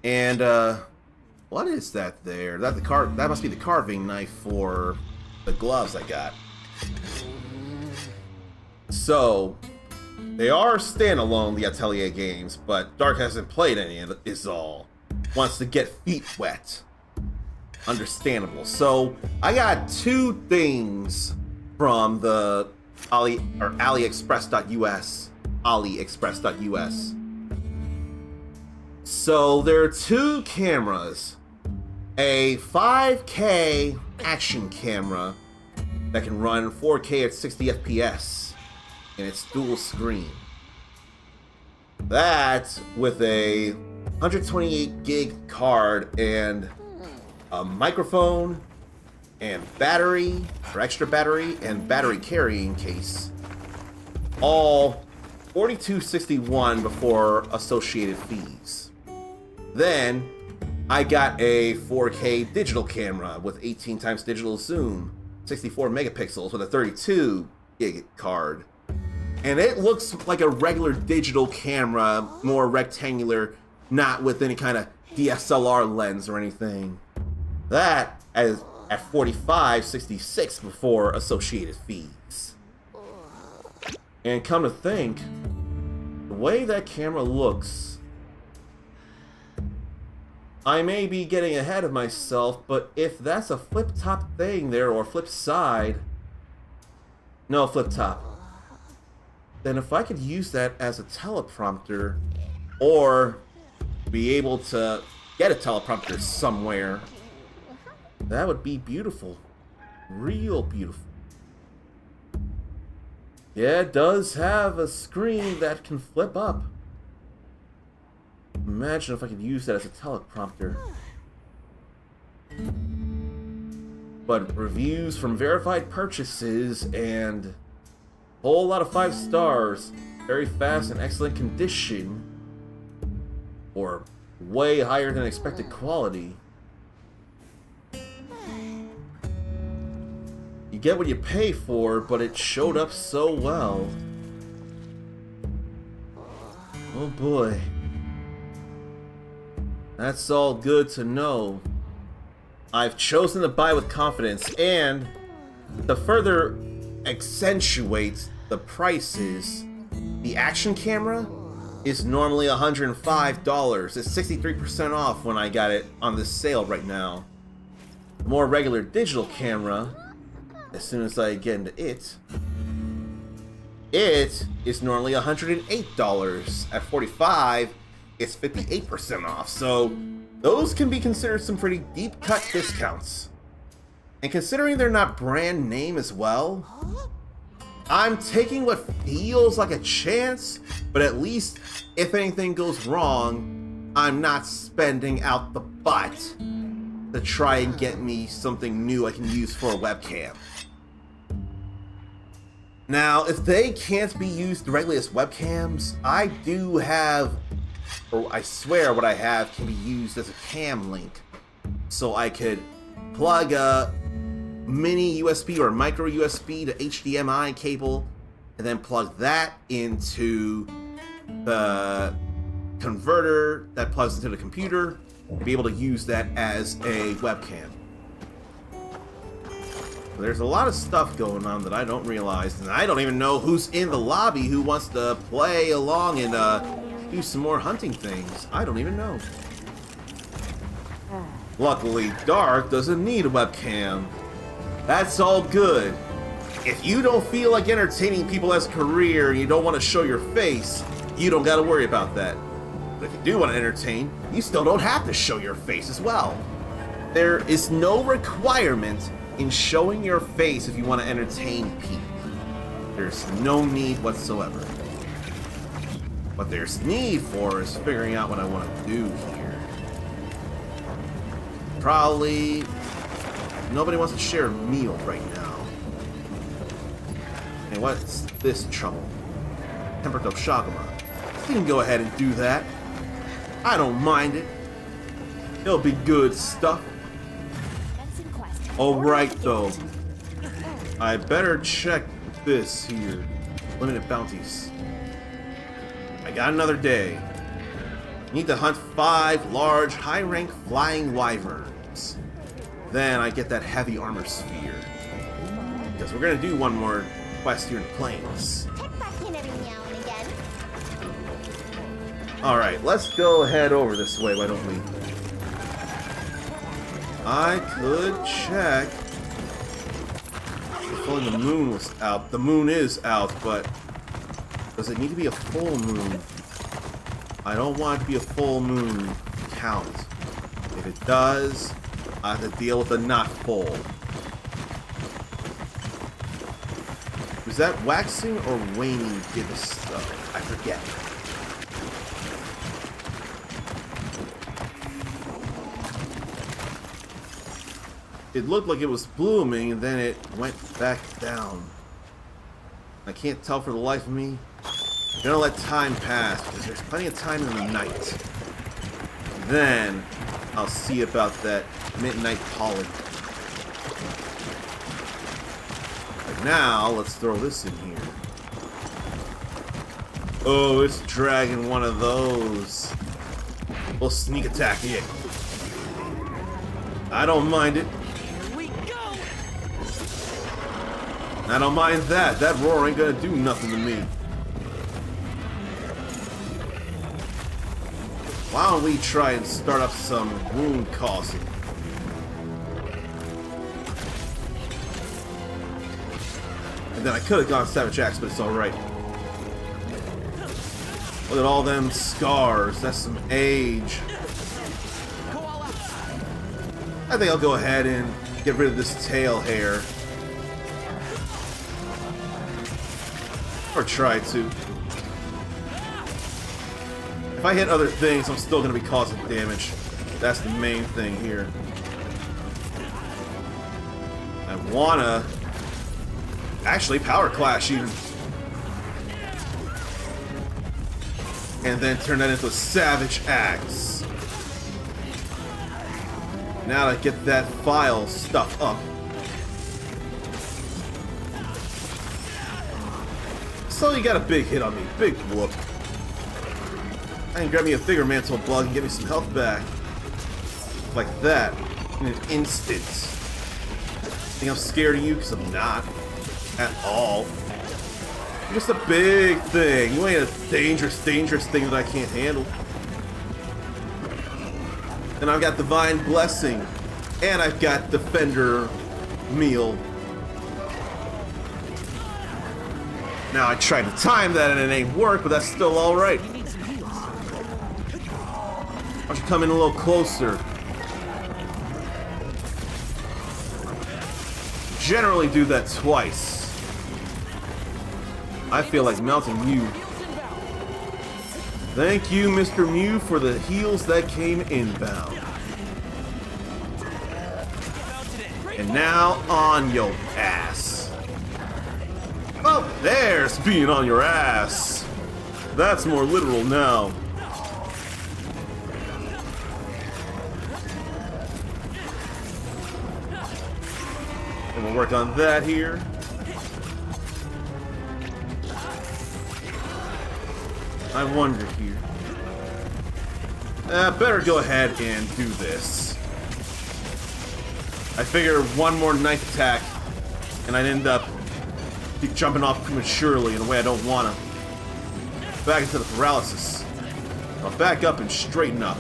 And what is that there? That must be the carving knife for the gloves I got. So they are standalone, the Atelier games, but Dark hasn't played any of it, is all. Wants to get feet wet. Understandable. So I got two things from the AliExpress.us. AliExpress.us. So there are two cameras. A 5K action camera that can run 4K at 60 FPS, and it's dual screen. That with a 128 gig card and a microphone and battery, or extra battery, and battery carrying case. All $42.61 before associated fees. Then I got a 4K digital camera with 18 times digital zoom, 64 megapixels with a 32 gig card. And it looks like a regular digital camera, more rectangular, not with any kind of DSLR lens or anything. That is at $45.66 before associated fees. And come to think, the way that camera looks, I may be getting ahead of myself, but if that's a flip top thing there, or flip side, no, flip top, then if I could use that as a teleprompter, or be able to get a teleprompter somewhere, that would be beautiful. Real beautiful. Yeah, it does have a screen that can flip up. Imagine if I could use that as a teleprompter. But reviews from verified purchases and a whole lot of 5 stars, very fast and excellent condition, or way higher than expected quality. You get what you pay for, but it showed up so well. Oh boy. That's all good to know. I've chosen to buy with confidence, and to further accentuate the prices, the action camera is normally $105. It's 63% off when I got it on this sale right now. The more regular digital camera, as soon as I get into it, it is normally $108. At $45, it's 58% off. So those can be considered some pretty deep cut discounts. And considering they're not brand name as well, I'm taking what feels like a chance, but at least if anything goes wrong, I'm not spending out the butt to try and get me something new I can use for a webcam. Now, if they can't be used directly as webcams, I do have, or I swear what I have can be used as a cam link. So I could plug a mini USB or micro USB to HDMI cable, and then plug that into the converter that plugs into the computer, and be able to use that as a webcam. There's a lot of stuff going on that I don't realize, and I don't even know who's in the lobby who wants to play along and do some more hunting things. I don't even know. Luckily, Dark doesn't need a webcam. That's all good. If you don't feel like entertaining people as a career and you don't want to show your face, you don't got to worry about that. But if you do want to entertain, you still don't have to show your face as well. There is no requirement in showing your face if you want to entertain people. There's no need whatsoever. What there's need for is figuring out what I want to do here. Probably nobody wants to share a meal right now. And what's this trouble? Tempered up Shagama. You can go ahead and do that. I don't mind it. It'll be good stuff. Alright though, I better check this here. Limited bounties. I got another day. Need to hunt 5 large, high-rank flying wyverns. Then I get that heavy armor sphere. Because we're gonna do one more quest here in the plains. Alright, let's go head over this way, why don't we? I could check if only the moon was out. The moon is out, but does it need to be a full moon? I don't want it to be a full moon count. If it does, I have to deal with the not full. Is that waxing or waning gibbous stuff? I forget. It looked like it was blooming, and then it went back down. I can't tell for the life of me. I'm gonna let time pass, because there's plenty of time in the night. Then, I'll see about that midnight pollen. But now, let's throw this in here. Oh, it's dragging one of those. We'll sneak attack it. I don't mind it. Here we go. I don't mind that. That roar ain't gonna do nothing to me. Why don't we try and start up some wound causing? And then I could have gone Savage Axe, but it's alright. Look at all them scars. That's some age. Go all out. I think I'll go ahead and get rid of this tail hair. Or try to. If I hit other things, I'm still going to be causing damage. That's the main thing here. I wanna actually power clash even. And then turn that into a Savage Axe. Now to get that file stuff up. So you got a big hit on me. Big whoop. I can grab me a bigger mantle bug and get me some health back. Like that. In an instant. Think I'm scared of you? Because I'm not. At all. You're just a big thing. You ain't a dangerous thing that I can't handle. And I've got Divine Blessing. And I've got Defender Meal. Now I tried to time that and it ain't work, but that's still alright. We need some heals. Why don't you come in a little closer? Generally do that twice. I feel like melting you. Heals inbound. Thank you, Mr. Mew, for the heals that came inbound. And now on your ass. Oh, there's being on your ass. That's more literal now. And we'll work on that here. I wonder here. Better go ahead and do this. I figure one more knife attack and I'd end up jumping off prematurely in a way I don't want to. Back into the paralysis. I'll back up and straighten up.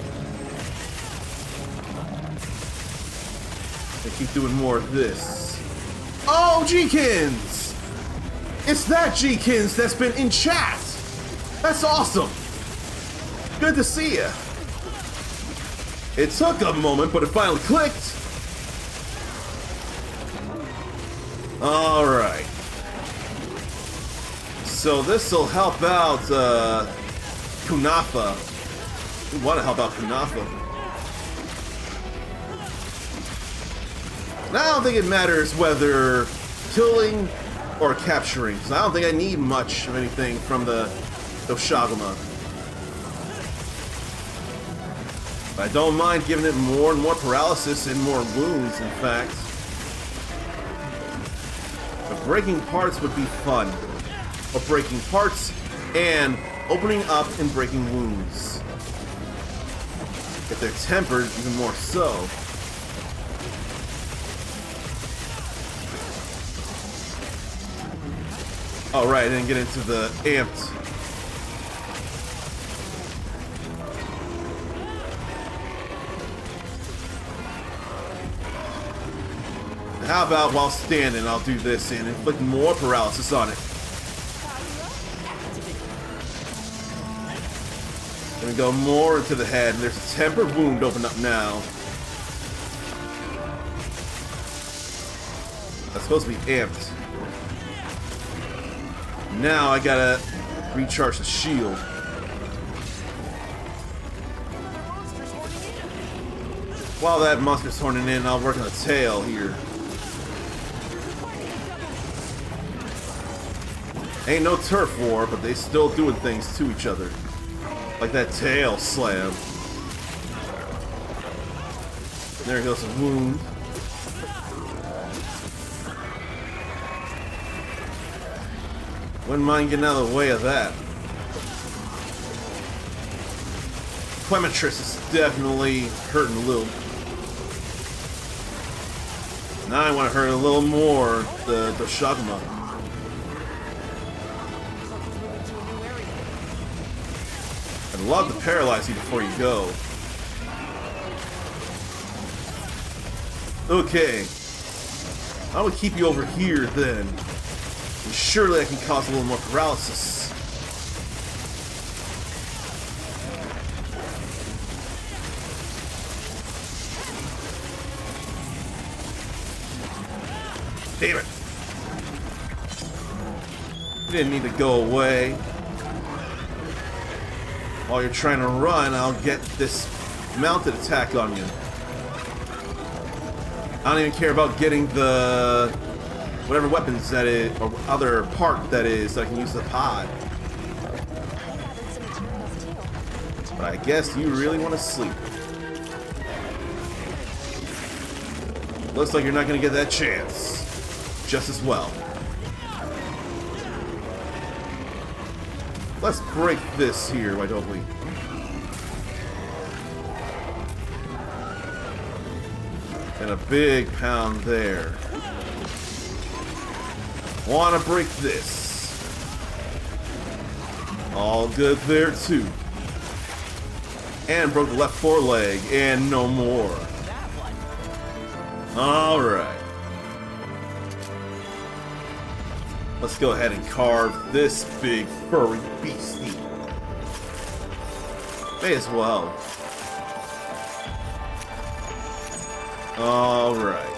And keep doing more of this. Oh, G-Kins! It's that G-Kins that's been in chat! That's awesome! Good to see ya. It took a moment, but it finally clicked. Alright. So this'll help out Kunafa. We want to help out Kunafa. Now I don't think it matters whether killing or capturing, because I don't think I need much of anything from the Oshaguma. But I don't mind giving it more and more paralysis and more wounds, in fact. But breaking parts would be fun. Or breaking parts and opening up and breaking wounds. If they're tempered, even more so. Alright, then get into the amped. How about while standing, I'll do this and inflict more paralysis on it. Gonna go more into the head, and there's a tempered wound open up now. That's supposed to be amped. Now I gotta recharge the shield. While that monster's horning in, I'll work on the tail here. Ain't no turf war, but they still doing things to each other. Like that tail slam. There goes a wound. Wouldn't mind getting out of the way of that. Clementris is definitely hurting a little. Now I want to hurt a little more the Shagma. I'd love to paralyze you before you go. Okay. I would keep you over here then. And surely I can cause a little more paralysis. Damn it. You didn't need to go away. While you're trying to run, I'll get this mounted attack on you. I don't even care about getting the whatever weapons that is, or other part that is, so I can use the pod. But I guess you really want to sleep. Looks like you're not going to get that chance. Just as well. Let's break this here, why don't we? And a big pound there. Wanna break this. All good there too. And broke the left foreleg, and no more. Alright. Let's go ahead and carve this big furry beastie. May as well. Alright.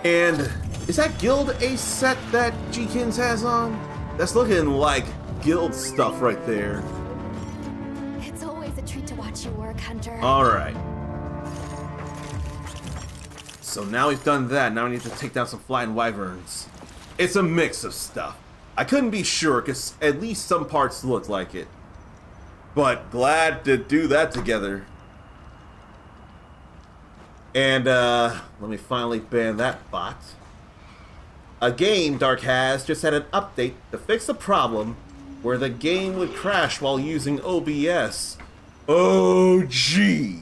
And is that Guild Ace set that G-Kins has on? That's looking like Guild stuff right there. It's always a treat to watch you work, Hunter. Alright. So now we've done that, now we need to take down some flying wyverns. It's a mix of stuff. I couldn't be sure, because at least some parts looked like it. But glad to do that together. And, let me finally ban that bot. A game Dark has just had an update to fix a problem where the game would crash while using OBS. Oh, gee.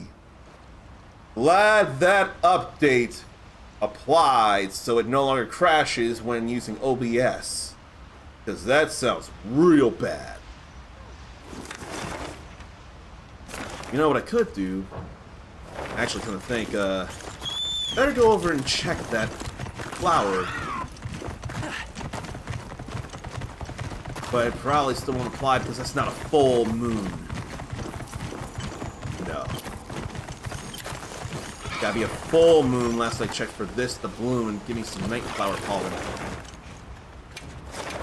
Glad that update applied so it no longer crashes when using OBS. Because that sounds real bad. You know what I could do? Actually, come to think, better go over and check that flower. But it probably still won't apply because that's not a full moon. No. Gotta be a full moon last I checked for this to bloom and give me some night flower pollen.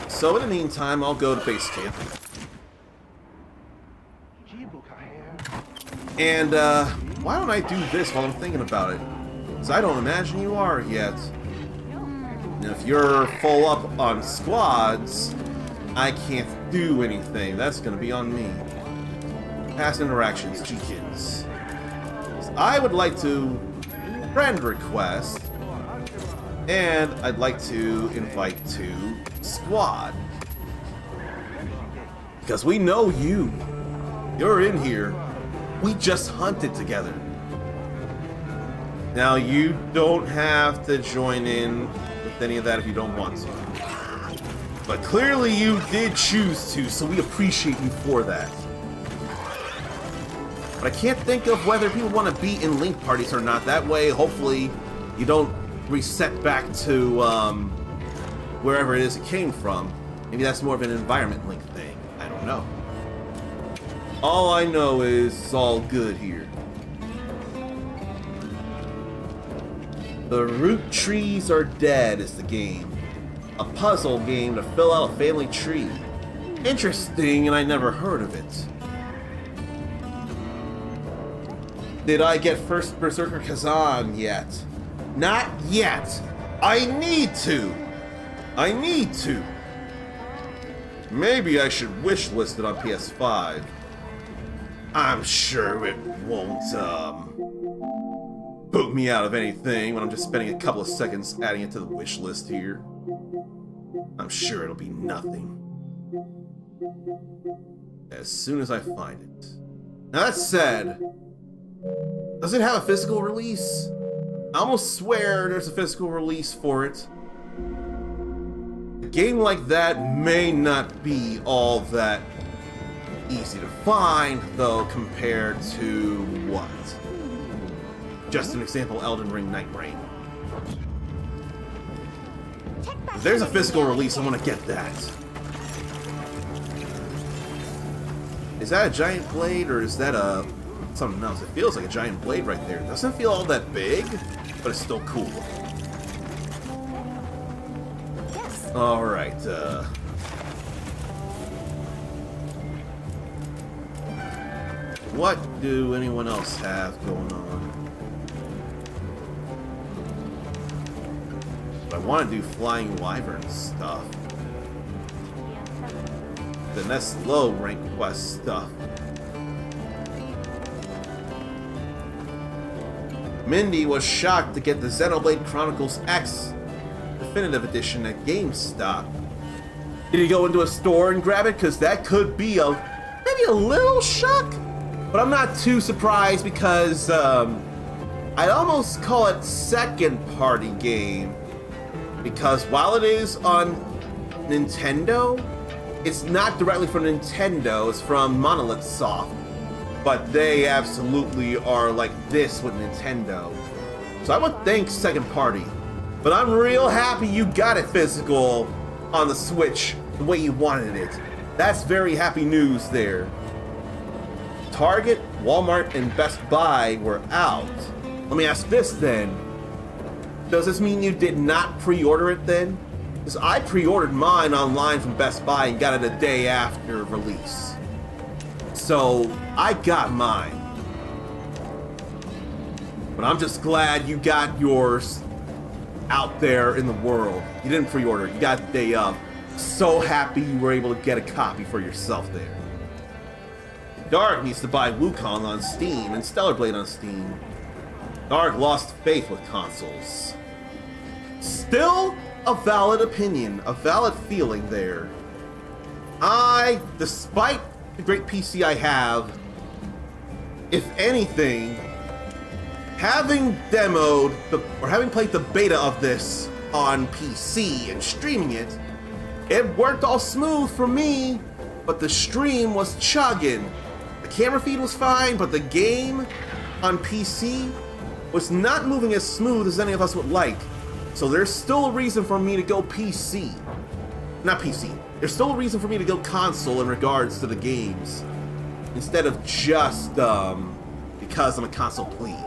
So in the meantime, I'll go to base camp. And why don't I do this while I'm thinking about it? Because I don't imagine you are yet. And if you're full up on squads, I can't do anything. That's gonna be on me. Past interactions, G-Kins. I would like to friend request, and I'd like to invite to squad. Because we know you. You're in here. We just hunted together. Now you don't have to join in with any of that if you don't want to. But clearly you did choose to, so we appreciate you for that. But I can't think of whether people want to be in link parties or not. That way, hopefully, you don't reset back to wherever it is it came from. Maybe that's more of an environment link thing. I don't know. All I know is it's all good here. The root trees are dead is the game. A puzzle game to fill out a family tree. Interesting, and I never heard of it. Did I get first Berserker Kazan yet? Not yet. I need to. I need to. Maybe I should wishlist it on PS5. I'm sure it won't, boot me out of anything when I'm just spending a couple of seconds adding it to the wish list here. I'm sure it'll be nothing. As soon as I find it. Now that said, does it have a physical release? I almost swear there's a physical release for it. A game like that may not be all that easy to find, though, compared to what? Just an example, Elden Ring Night Rain. If there's a physical release, I want to get that. Is that a giant blade, or is that a something else? It feels like a giant blade right there. It doesn't feel all that big, but it's still cool. Yes. Alright, what do anyone else have going on? I want to do Flying Wyvern stuff. Then that's low rank quest stuff. Mindy was shocked to get the Xenoblade Chronicles X Definitive Edition at GameStop. Did he go into a store and grab it? Because that could be maybe a little shock. But I'm not too surprised because I'd almost call it second party game. Because while it is on Nintendo, it's not directly from Nintendo, it's from Monolith Soft. But they absolutely are like this with Nintendo. So I would think second party. But I'm real happy you got it physical on the Switch the way you wanted it. That's very happy news there. Target, Walmart, and Best Buy were out. Let me ask this then. Does this mean you did not pre-order it then? Because I pre-ordered mine online from Best Buy and got it a day after release. So I got mine. But I'm just glad you got yours out there in the world. You didn't pre-order it, you got the day of. So happy you were able to get a copy for yourself there. Dark needs to buy Wukong on Steam and Stellar Blade on Steam. Dark lost faith with consoles. Still a valid opinion, a valid feeling there. Despite the great PC I have, if anything, having demoed or having played the beta of this on PC and streaming it, it worked all smooth for me, but the stream was chugging. The camera feed was fine, but the game on PC was not moving as smooth as any of us would like. So there's still a reason for me to go PC. Not PC. There's still a reason for me to go console in regards to the games. Instead of just, because I'm a console plebe.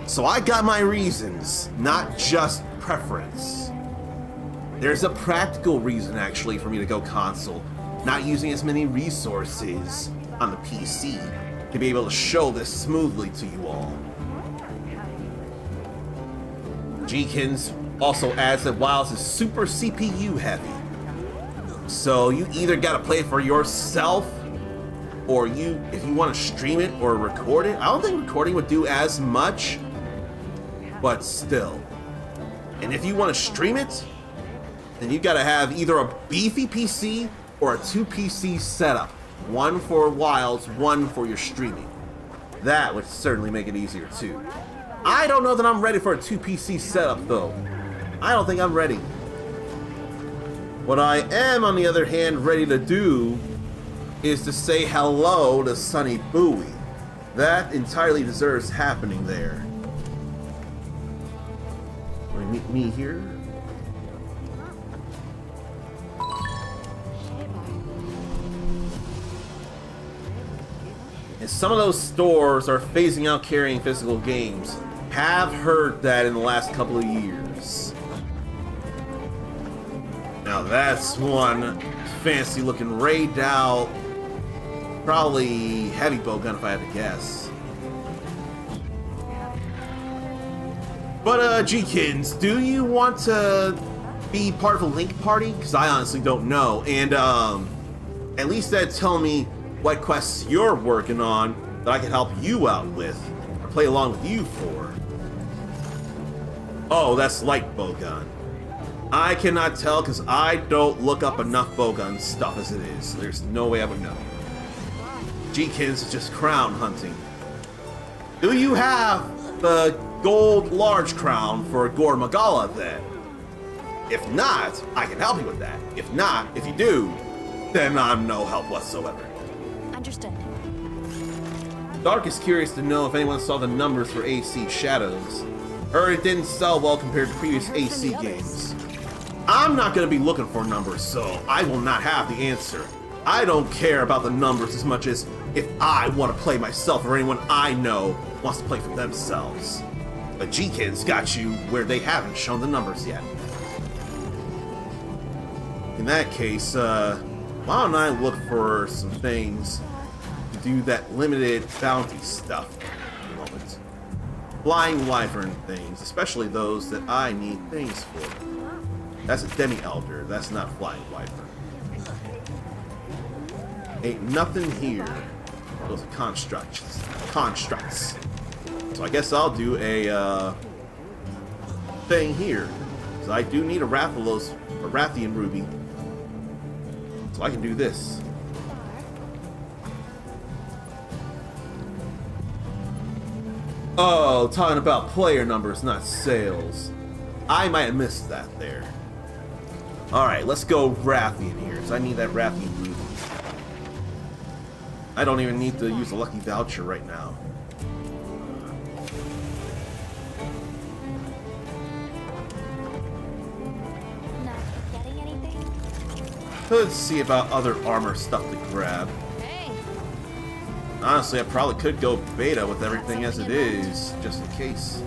So I got my reasons, not just preference. There's a practical reason, actually, for me to go console. Not using as many resources on the PC to be able to show this smoothly to you all. Jeekins also adds that Wilds is super CPU heavy. So you either gotta play it for yourself, or if you want to stream it or record it. I don't think recording would do as much, but still. And if you want to stream it, then you gotta have either a beefy PC or a 2 PC setup. One for Wilds, one for your streaming. That would certainly make it easier too. I don't know that I'm ready for a 2 PC setup though. I don't think I'm ready. What I am, on the other hand, ready to do is to say hello to Sunny Bowie. That entirely deserves happening there. Want to meet me here? And some of those stores are phasing out carrying physical games. Have heard that in the last couple of years. Now that's one fancy looking rayed out, probably heavy bowgun if I had to guess. But G-Kins, do you want to be part of a Link party? Because I honestly don't know. And at least that'd tell me what quests you're working on that I can help you out with, or play along with you for. Oh, that's light bowgun. I cannot tell because I don't look up enough bowgun stuff as it is. There's no way I would know. G-Kins is just crown hunting. Do you have the gold large crown for Gore Magala then? If not, I can help you with that. If not, if you do, then I'm no help whatsoever. Understood. Dark is curious to know if anyone saw the numbers for AC Shadows. Heard it didn't sell well compared to previous AC games. I'm not going to be looking for numbers, so I will not have the answer. I don't care about the numbers as much as if I want to play myself or anyone I know wants to play for themselves. But G-Kins got you where they haven't shown the numbers yet. In that case, why don't I look for some things to do that limited bounty stuff at the moment. Flying Wyvern things, especially those that I need things for. That's a Demi-Elder, that's not Flying Wyvern. Ain't nothing here. Those are constructs. So I guess I'll do a thing here. So I do need a Rathian Ruby. So I can do this. Oh, talking about player numbers, not sales. I might have missed that there. Alright, let's go Rathian here, so I need that Rathian Ruby. I don't even need to use a lucky voucher right now. Not getting anything? Could see about other armor stuff to grab. Hey. Honestly, I probably could go beta with everything as it is, just in case.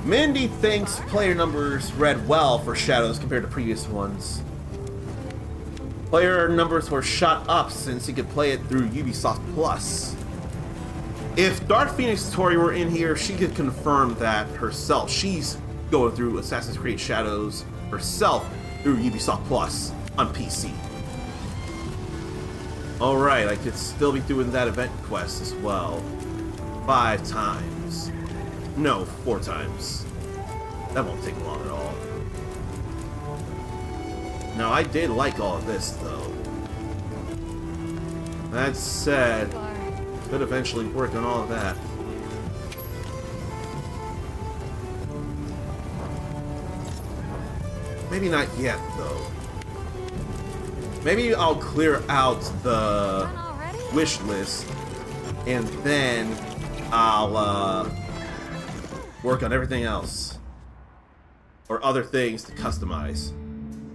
Mindy thinks player numbers read well for Shadows compared to previous ones. Player numbers were shot up since you could play it through Ubisoft Plus. If Dark Phoenix Tori were in here, she could confirm that herself. She's going through Assassin's Creed Shadows herself through Ubisoft Plus on PC. Alright, I could still be doing that event quest as well. 5 times. No, 4 times. That won't take long at all. Now, I did like all of this, though. That said, could eventually work on all of that. Maybe not yet, though. Maybe I'll clear out the wish list, and then I'll work on everything else. Or other things to customize.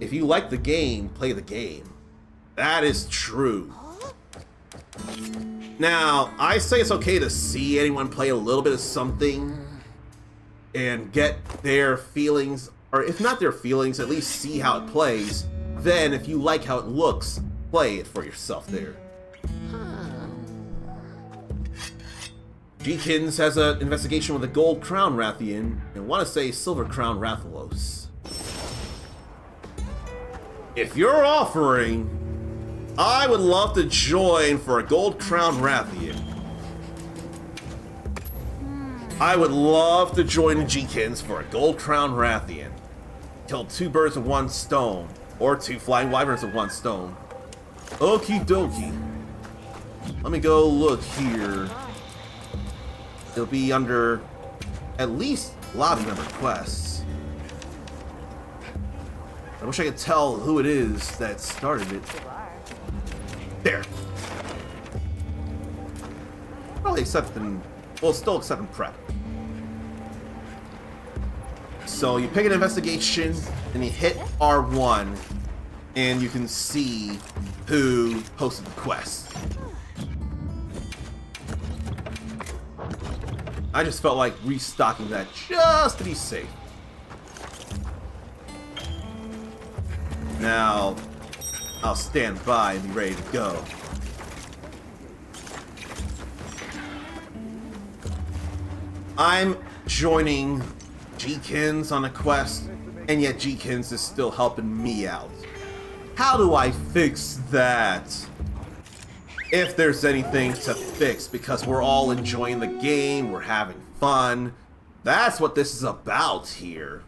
If you like the game, play the game. That is true. Now, I say it's okay to see anyone play a little bit of something and get their feelings, or if not their feelings, at least see how it plays. Then, if you like how it looks, play it for yourself there. G-Kins has an investigation with a Gold Crown Rathian, and want to say Silver Crown Rathalos. If you're offering, I would love to join for a Gold Crown Rathian. I would love to join G-Kins for a Gold Crown Rathian. Kill 2 birds with 1 stone, or 2 flying wyverns with 1 stone. Okie dokie. Let me go look here. It'll be under at least lobby member quests. I wish I could tell who it is that started it. There. Probably accepting, well, still accepting prep. So you pick an investigation and you hit R1 and you can see who posted the quest. I just felt like restocking that just to be safe. Now, I'll stand by and be ready to go. I'm joining Jeekins on a quest, and yet Jeekins is still helping me out. How do I fix that? If there's anything to fix, because we're all enjoying the game, we're having fun. That's what this is about here.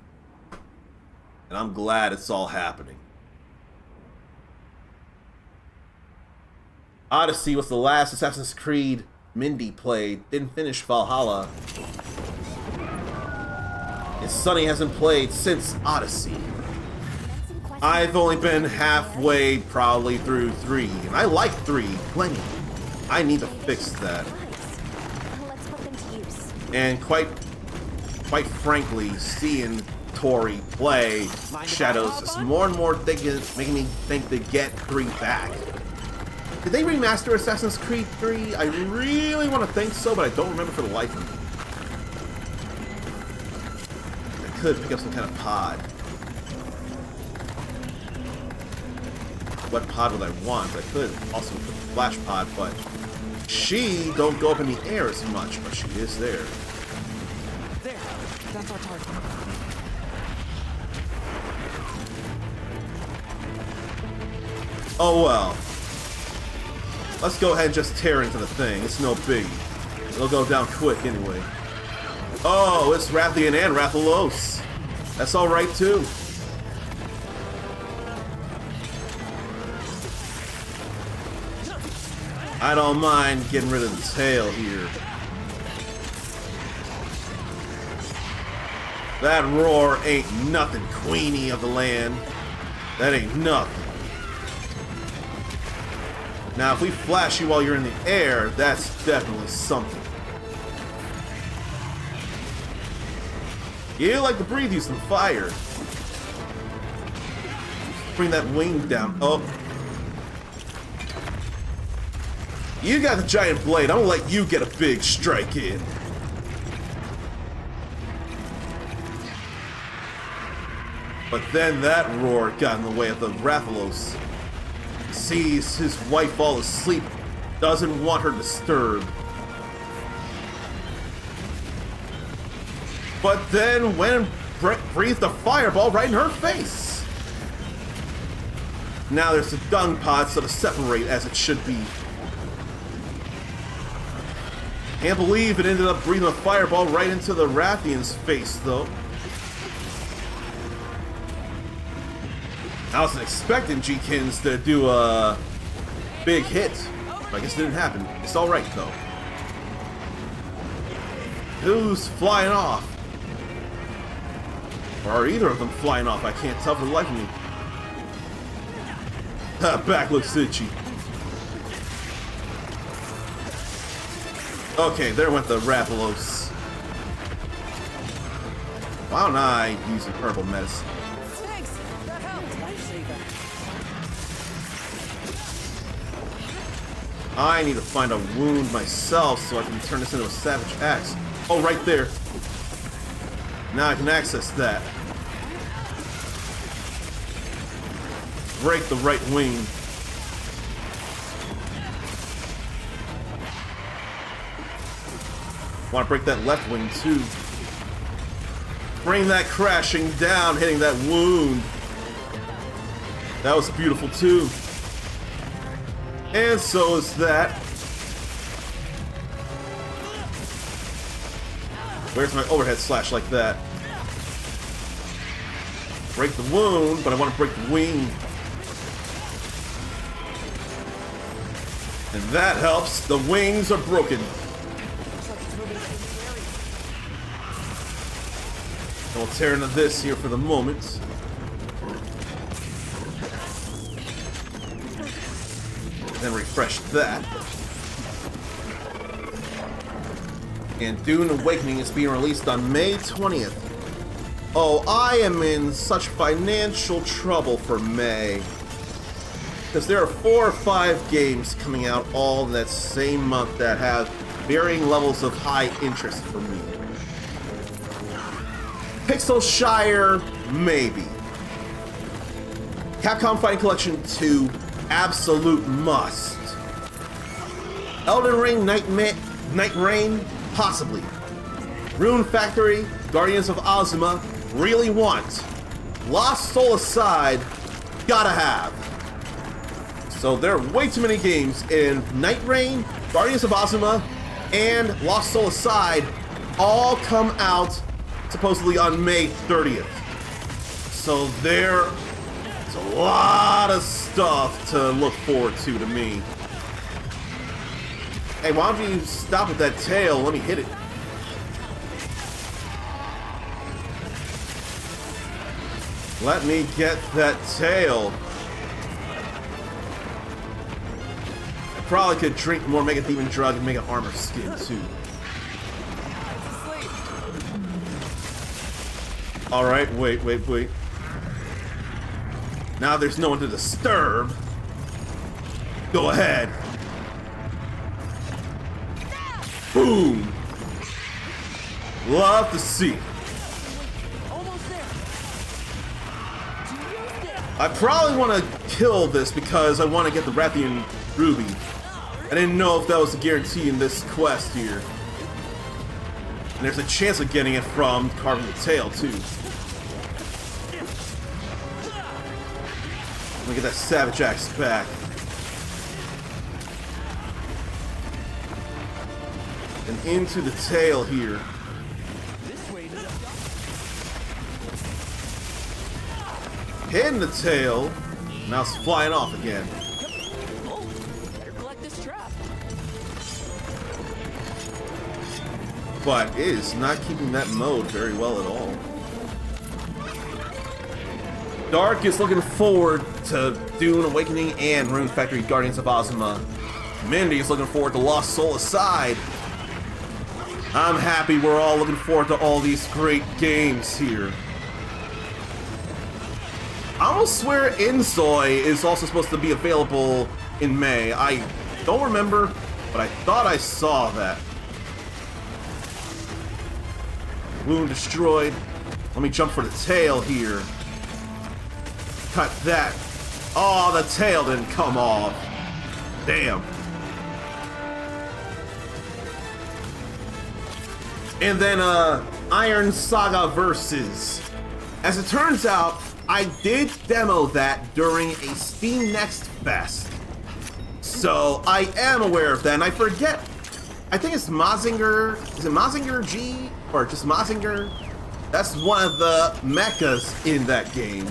And I'm glad it's all happening. Odyssey was the last Assassin's Creed Mindy played. Didn't finish Valhalla. And Sunny hasn't played since Odyssey. I've only been halfway probably through 3, and I like 3 plenty. I need to fix that. Let's put them to use. And quite frankly, seeing Tori play Shadows is more and more making me think to get 3 back. Did they remaster Assassin's Creed 3? I really want to think so, but I don't remember for the life of me. I could pick up some kind of pod. What pod would I want? I could also put the flash pod, but she don't go up in the air as much, but she is there. There. That's our target. Oh well. Let's go ahead and just tear into the thing. It's no biggie. It'll go down quick anyway. Oh, it's Rathian and Rathalos. That's alright too. I don't mind getting rid of the tail here. That roar ain't nothing, Queenie of the land. That ain't nothing. Now, if we flash you while you're in the air, that's definitely something. You like to breathe you some fire. Bring that wing down. Oh. You got the giant blade. I'm gonna let you get a big strike in. But then that roar got in the way of the Rathalos. Sees his wife fall asleep, doesn't want her disturbed. But then went and breathed a fireball right in her face. Now there's the dung pods that separate as it should be. Can't believe it ended up breathing a fireball right into the Rathian's face, though. I wasn't expecting Jeekins to do a big hit. I guess it didn't happen. It's alright, though. Who's flying off? Or are either of them flying off? I can't tell for the life of me. That back looks itchy. Okay, there went the Rathalos. Why don't I use the purple medicine? Thanks. That helped. Lifesaver. I need to find a wound myself so I can turn this into a savage axe. Oh, right there. Now I can access that. Break the right wing. Want to break that left wing too. Bring that crashing down, hitting that wound. That was beautiful too. And so is that. Where's my overhead slash like that? Break the wound, but I want to break the wing. And that helps. The wings are broken. And we'll tear into this here for the moment. Then refresh that. And Dune Awakening is being released on May 20th. Oh, I am in such financial trouble for May. Because there are 4 or 5 games coming out all in that same month that have varying levels of high interest for me. Pixelshire, maybe. Capcom Fighting Collection 2, absolute must. Elden Ring, Night Rain, possibly. Rune Factory, Guardians of Ozma, really want. Lost Soul aside, gotta have. So there are way too many games in Night Rain, Guardians of Ozma, and Lost Soul aside, all come out supposedly on May 30th. So there's a lot of stuff to look forward to me. Hey, why don't you stop with that tail? Let me hit it. Let me get that tail. I probably could drink more Mega Demon Drug and make an armor skin too. Alright, wait. Now there's no one to disturb. Go ahead. Boom! Love to see. Almost there. I probably want to kill this because I want to get the Rathian Ruby. I didn't know if that was a guarantee in this quest here. And there's a chance of getting it from carving the tail too. Let me get that Savage Axe back. And into the tail here. Hitting the tail. Now it's flying off again. Oh, better collect this trap. But it is not keeping that mode very well at all. Dark is looking forward to Dune Awakening and Rune Factory Guardians of Ozma. Mindy is looking forward to Lost Soul aside. I'm happy we're all looking forward to all these great games here. I almost swear Inzoi is also supposed to be available in May. I don't remember, but I thought I saw that. Wound destroyed. Let me jump for the tail here. Cut that. Oh, the tail didn't come off. Damn. And then, Iron Saga Versus. As it turns out, I did demo that during a Steam Next Fest. So, I am aware of that, and I forget. I think it's Mazinger. Is it Mazinger G? Or just Mazinger? That's one of the mechas in that game.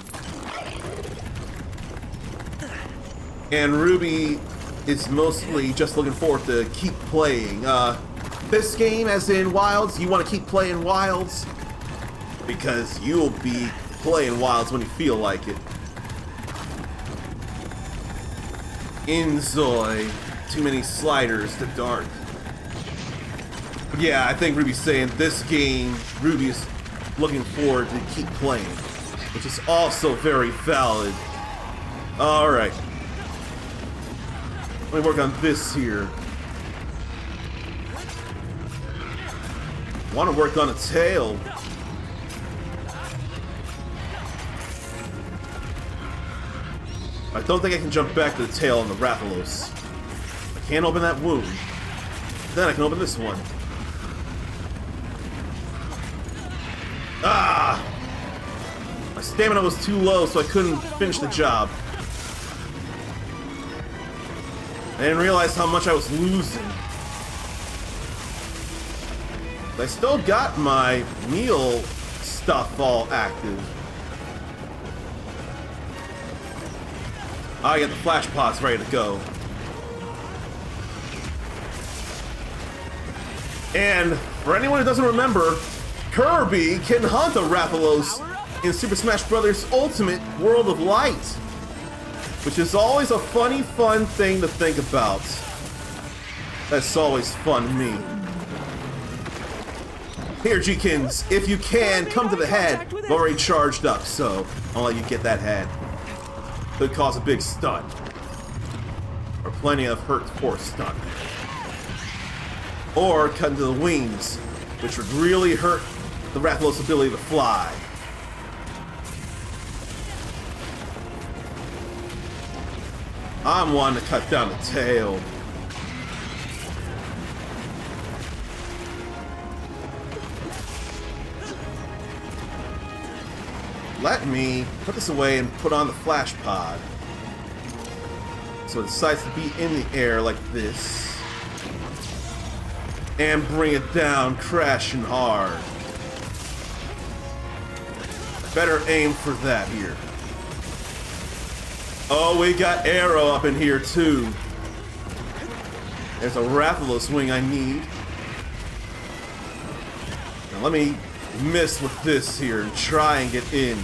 And Ruby is mostly just looking forward to keep playing. This game, as in Wilds, you want to keep playing Wilds because you'll be playing Wilds when you feel like it. Inzoi, too many sliders to dart. Yeah, I think Ruby's saying this game, Ruby is looking forward to keep playing, which is also very valid. Alright. Let me work on this here. Want to work on a tail. I don't think I can jump back to the tail on the Rathalos. I can't open that wound. Then I can open this one. Ah! My stamina was too low, so I couldn't finish the job. I didn't realize how much I was losing. I still got my meal stuff all active. I got the flash pods ready to go. And for anyone who doesn't remember, Kirby can hunt a Rathalos in Super Smash Bros. Ultimate World of Light, which is always a funny, fun thing to think about. That's always fun to me. Here, G-Kins, if you can, come to the head. I've already charged up, so I'll let you get that head. Could cause a big stun. Or plenty of hurt for stun. or cut into the wings, which would really hurt the Rathalos' ability to fly. I'm wanting to cut down the tail. Let me put this away and put on the flash pod. So it decides to be in the air like this. And bring it down crashing hard. Better aim for that here. Oh, we got arrow up in here too. There's a Rathalos wing I need. Now let me miss with this here and try and get in.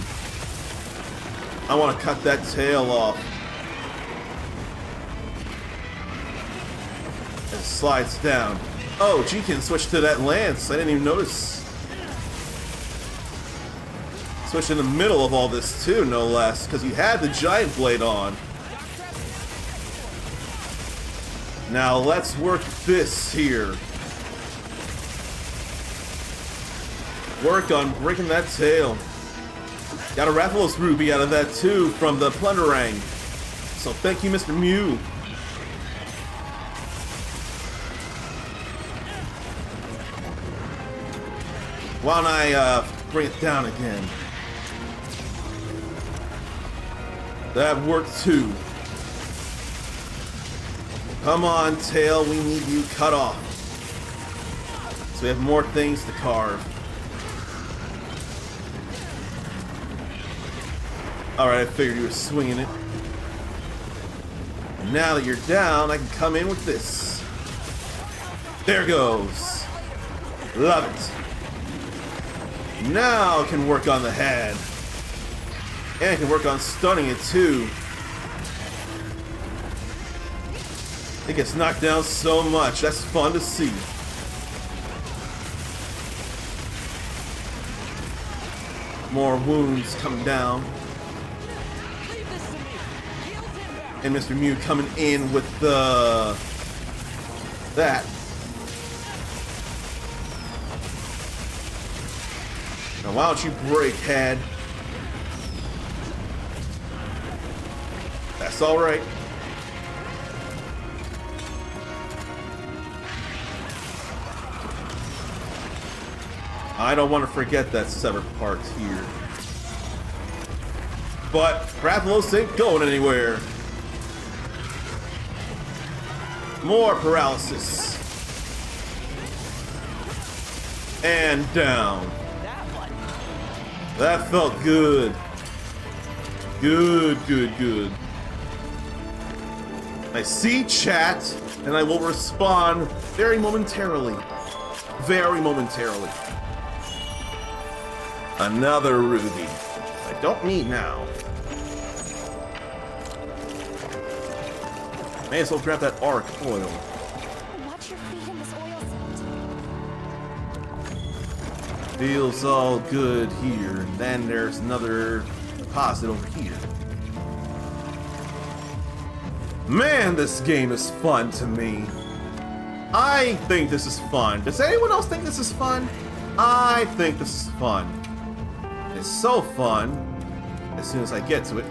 I want to cut that tail off. And it slides down. Oh, G can switch to that lance. I didn't even notice. Switch in the middle of all this too, no less, because you had the giant blade on. Now let's work this here. Work on breaking that tail. Got a Rathalos Ruby out of that too from the Plunderang. So thank you, Mr. Mew. Why don't I bring it down again? That worked too. Come on, tail, we need you cut off. So we have more things to carve. Alright, I figured you were swinging it. And now that you're down, I can come in with this. There goes. Love it. Now I can work on the head. And I can work on stunning it too. It gets knocked down so much. That's fun to see. More wounds coming down. And Mr. Mew coming in with the... that. Now why don't you break, head? That's alright. I don't want to forget that severed part here. But Rathalos ain't going anywhere. More paralysis. And down. That felt good. Good, good, good. I see chat, and I will respond very momentarily. Very momentarily. Another ruby. I don't need now. May as well grab that arc oil. Watch your feet in this oil silt. Feels all good here. And then there's another deposit over here. Man, this game is fun to me. I think this is fun. Does anyone else think this is fun? I think this is fun. It's so fun as soon as I get to it.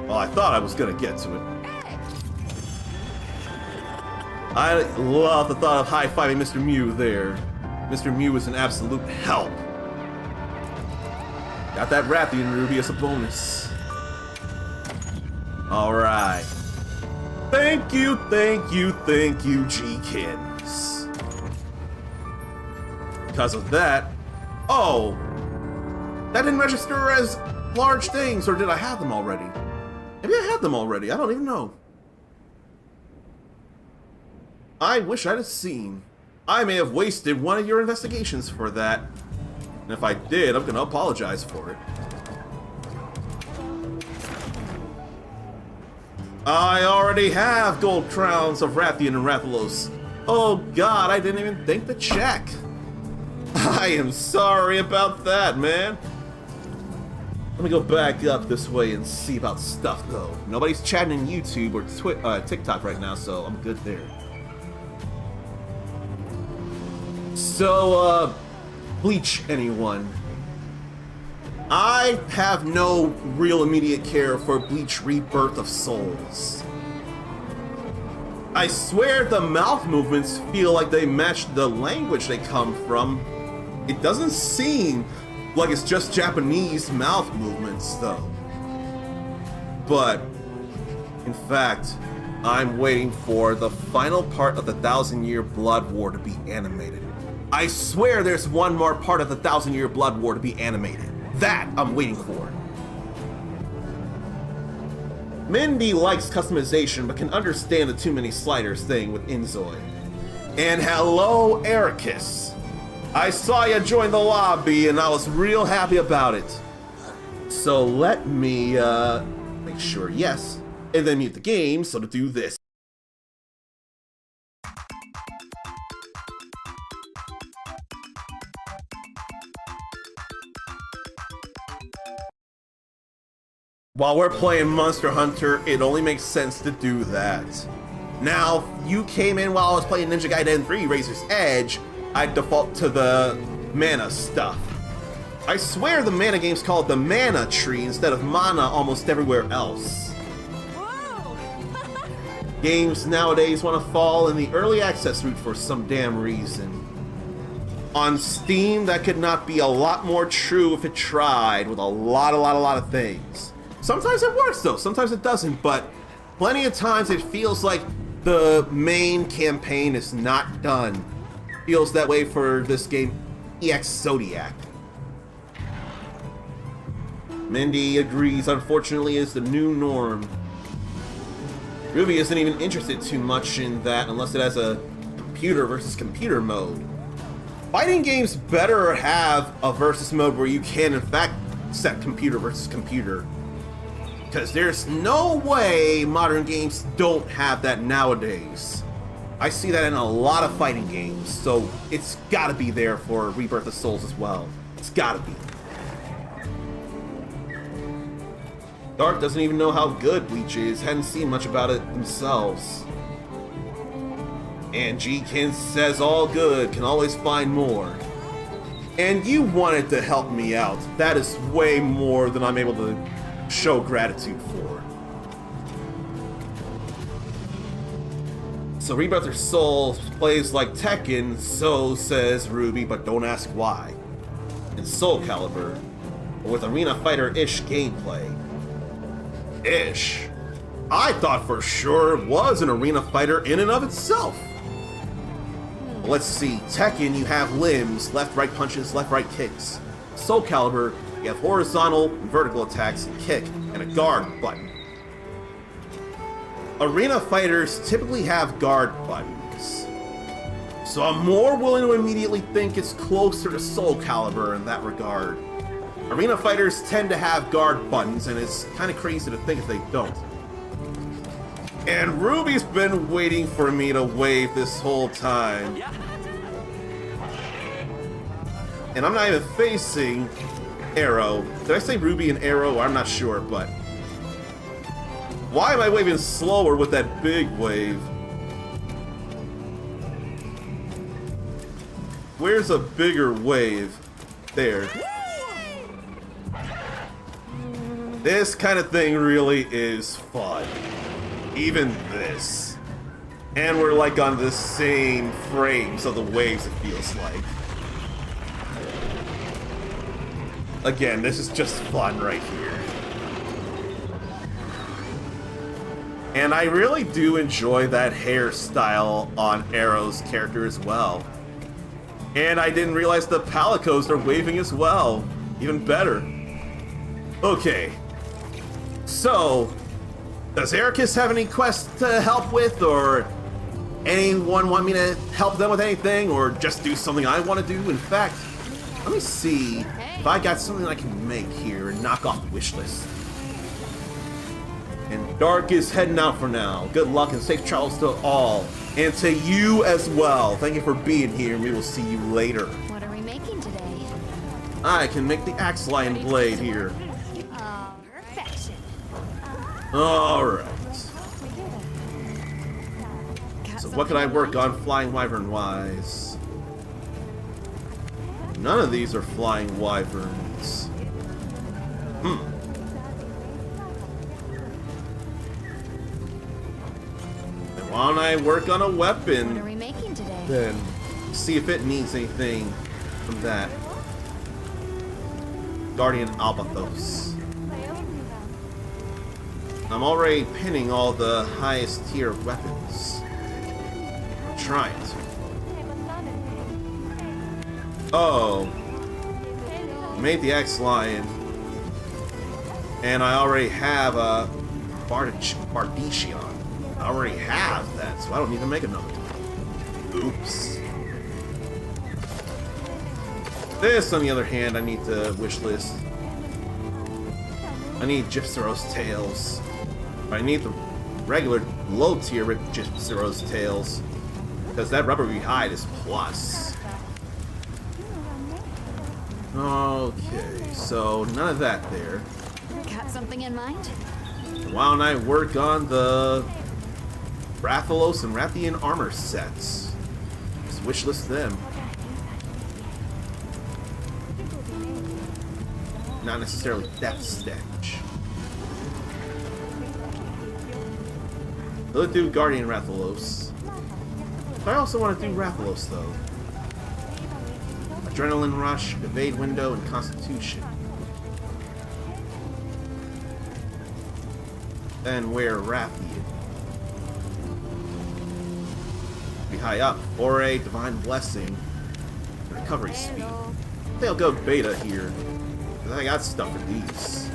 Well, I thought I was gonna get to it. I love the thought of high-fiving Mr. Mew there. Mr. Mew is an absolute help. Got that Rathian Ruby as a bonus. Alright. Thank you, thank you, thank you, G-Kins. Because of that... Oh! That didn't register as large things, or did I have them already? Maybe I had them already, I don't even know. I wish I'd have seen. I may have wasted one of your investigations for that. And if I did, I'm gonna apologize for it. I already have gold crowns of Rathian and Rathalos. Oh god, I didn't even think to check. I am sorry about that, man. Let me go back up this way and see about stuff, though. Nobody's chatting in YouTube or TikTok right now, so I'm good there. So, Bleach, anyone? I have no real immediate care for Bleach Rebirth of Souls. I swear the mouth movements feel like they match the language they come from. It doesn't seem like it's just Japanese mouth movements, though. But, in fact, I'm waiting for the final part of the 1,000-Year Blood War to be animated. I swear there's one more part of the 1,000-Year Blood War to be animated. That I'm waiting for. Mindy likes customization but can understand the too many sliders thing with Inzoi. And hello, Ericus. I saw you join the lobby and I was real happy about it. So let me make sure yes, and then mute the game so to do this. While we're playing Monster Hunter, it only makes sense to do that. Now, you came in while I was playing Ninja Gaiden 3 Razor's Edge, I default to the mana stuff. I swear the mana game's called the mana tree instead of mana almost everywhere else. Whoa! Games nowadays want to fall in the early access route for some damn reason. On Steam, that could not be a lot more true if it tried with a lot of things. Sometimes it works though, sometimes it doesn't, but plenty of times it feels like the main campaign is not done. Feels that way for this game, EX Zodiac. Mindy agrees, unfortunately, is the new norm. Ruby isn't even interested too much in that unless it has a computer versus computer mode. Fighting games better have a versus mode where you can in fact set computer versus computer. Because there's no way modern games don't have that nowadays. I see that in a lot of fighting games, so it's gotta be there for Rebirth of Souls as well. It's gotta be. Dark doesn't even know how good Bleach is, hadn't seen much about it themselves. And G-Kin says all good, can always find more. And you wanted to help me out. That is way more than I'm able to show gratitude for. So Rebirth of Souls plays like Tekken, so says Ruby, but don't ask why. And Soul Calibur, but with Arena Fighter-ish gameplay. Ish. I thought for sure it was an Arena Fighter in and of itself. Well, let's see, Tekken you have limbs, left-right punches, left-right kicks. Soul Calibur, you have horizontal and vertical attacks, kick, and a guard button. Arena fighters typically have guard buttons, so I'm more willing to immediately think it's closer to Soul Calibur in that regard. Arena fighters tend to have guard buttons, and it's kind of crazy to think if they don't. And Ruby's been waiting for me to wave this whole time. And I'm not even facing Arrow. Did I say Ruby and Arrow? I'm not sure, but why am I waving slower with that big wave? Where's a bigger wave? There. This kind of thing really is fun. Even this. And we're like on the same frames of the waves, it feels like. Again, this is just fun right here. And I really do enjoy that hairstyle on Arrow's character as well. And I didn't realize the Palicos are waving as well. Even better. Okay. So, does Ericus have any quests to help with, or anyone want me to help them with anything, or just do something I want to do? In fact, let me see if I got something I can make here and knock off the wish list. And Dark is heading out for now. Good luck and safe travels to all. And to you as well. Thank you for being here. We will see you later. What are we making today? I can make the axe lion blade here. Oh, perfection. Alright. So what can I work on flying wyvern wise? None of these are flying wyverns. And why don't I work on a What weapon? are we making today? Then see if it needs anything from that. Guardian Albathos. I'm already pinning all the highest tier weapons. Try it. Oh. Made the X-Lion. And I already have a Bardicion. I already have that, so I don't need to make another one. Oops. This, on the other hand, I need to wishlist. I need Gypsyros tails. I need the regular low tier Gypsyros tails. Because that rubbery hide is plus. Okay, so none of that there. Got something in mind? Why don't I work on the Rathalos and Rathian armor sets? Just wishlist them. Not necessarily Death Stench. Let's do Guardian Rathalos. I also want to do Rathalos though. Adrenaline Rush, Evade Window, and Constitution. Then wear Rathian. Be high up. Foray, Divine Blessing, Recovery Speed. I think I'll go beta here. I got stuff for these.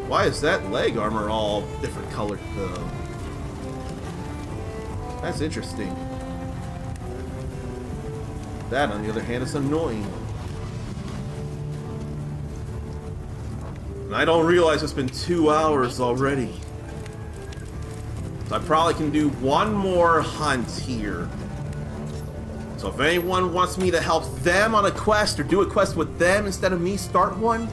Why is that leg armor all different colored though? That's interesting. That, on the other hand, is annoying. And I don't realize it's been 2 hours already. So I probably can do one more hunt here. So if anyone wants me to help them on a quest or do a quest with them instead of me start one,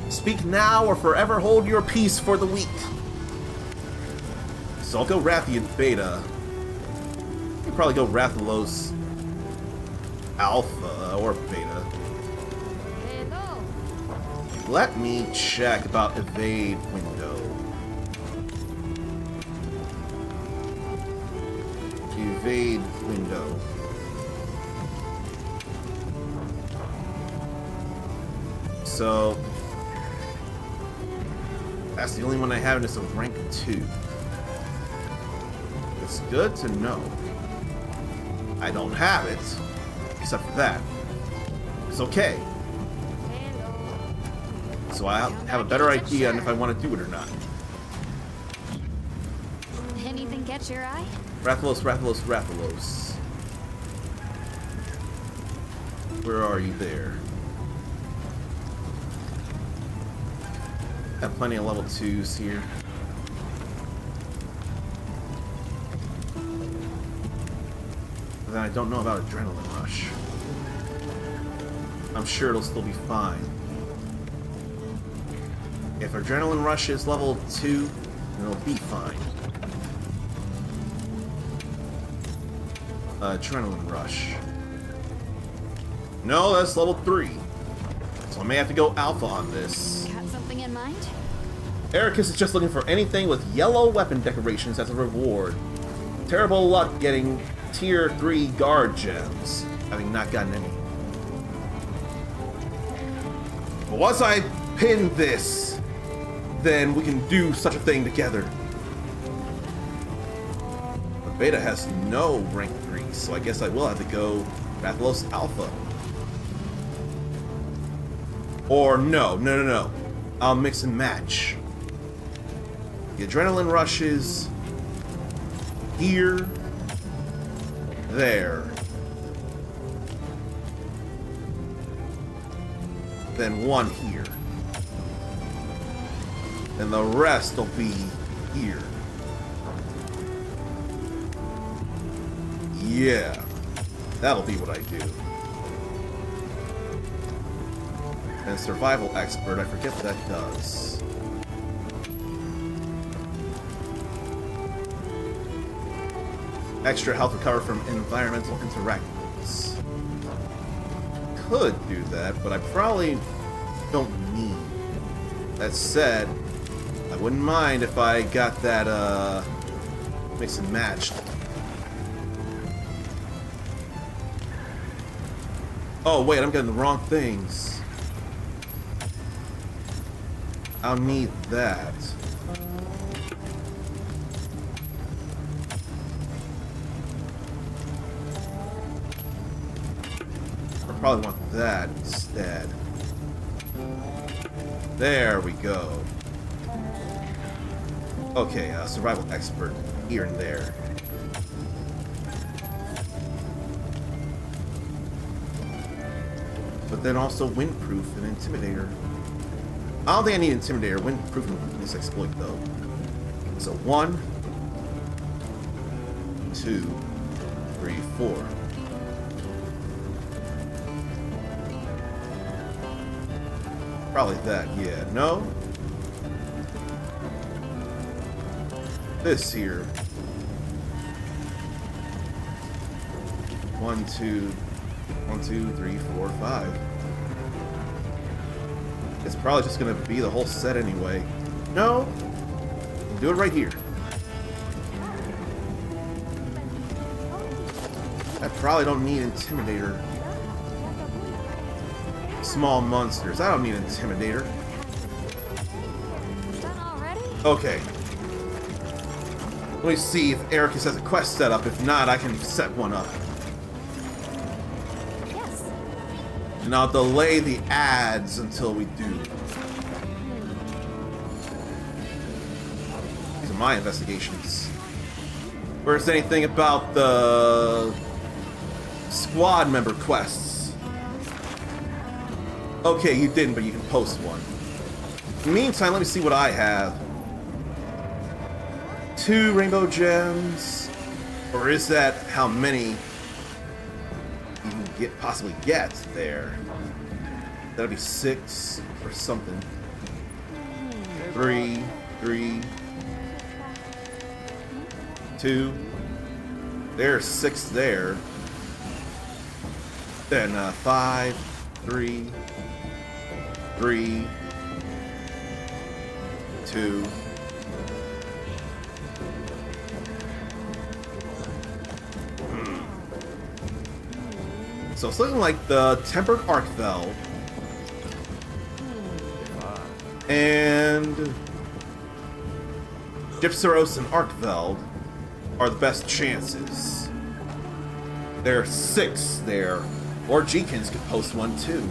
speak now or forever hold your peace for the week. So I'll go Rathian Beta. I'll probably go Rathalos Alpha or Beta. Let me check about Evade Window. Evade Window. So that's the only one I have, and it's a rank 2. It's good to know. I don't have it, except for that. It's okay. So I have a better idea on if I want to do it or not. Anything catch your eye? Rathalos, Rathalos, Rathalos. Where are you there? Got plenty of level 2s here. But then I don't know about Adrenaline Rush. I'm sure it'll still be fine. If Adrenaline Rush is level 2, then it'll be fine. Adrenaline Rush. No, that's level 3. So I may have to go Alpha on this. Got something in mind? Ericus is just looking for anything with yellow weapon decorations as a reward. Terrible luck getting tier 3 guard gems, having not gotten any. But once I pin this, then we can do such a thing together. The beta has no rank 3, so I guess I will have to go Rathalos Alpha. Or no. I'll mix and match. The Adrenaline Rushes here, there. Then one here. And the rest will be here. Yeah, that'll be what I do. And Survival Expert, I forget what that does. Extra health recover from environmental interactions. Could do that, but I probably don't need. That said, I wouldn't mind if I got that mix and matched. Oh wait, I'm getting the wrong things. I'll need that. I probably want that instead. There we go. Okay, survival expert here and there. But then also windproof and intimidator. I don't think I need intimidator. Windproof and weakness exploit though. So 1, 2, 3, 4. Probably that, yeah. No? This here. 1, 2, 1, 2, 3, 4, 5. It's probably just gonna be the whole set anyway. No? Do it right here. I probably don't need Intimidator. Small monsters. I don't need Intimidator. Done already? Okay. Let me see if Ericus has a quest set up. If not, I can set one up. Yes. And I'll delay the ads until we do. These are my investigations. Where's anything about the squad member quests? Okay, you didn't, but you can post one. In the meantime, let me see what I have. 2 rainbow gems, or is that how many you can possibly get there? That'll be 6 or something. 3, 2. There's 6 there. Then 5, 3, 2. So it's looking like the Tempered Arcvel and Gypsaros and Arcveld are the best chances. There are 6 there, or Jeekins could post one too.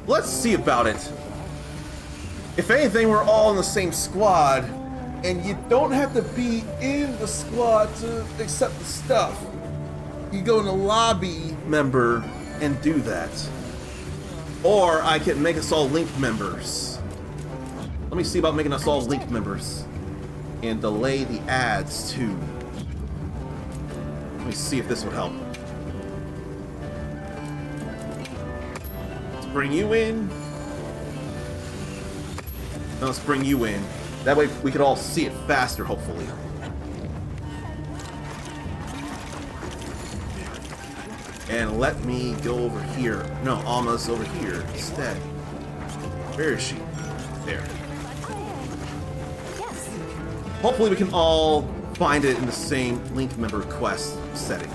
Let's see about it. If anything, we're all in the same squad, and you don't have to be in the squad to accept the stuff. You go in the lobby member and do that. Or I can make us all linked members. Let me see about making us all linked members. And delay the ads too. Let me see if this would help. Let's bring you in. Now let's bring you in. That way we could all see it faster, hopefully. And let me go over here. No, Alma's over here instead. Where is she? There. Yes. Hopefully we can all find it in the same link member quest setting.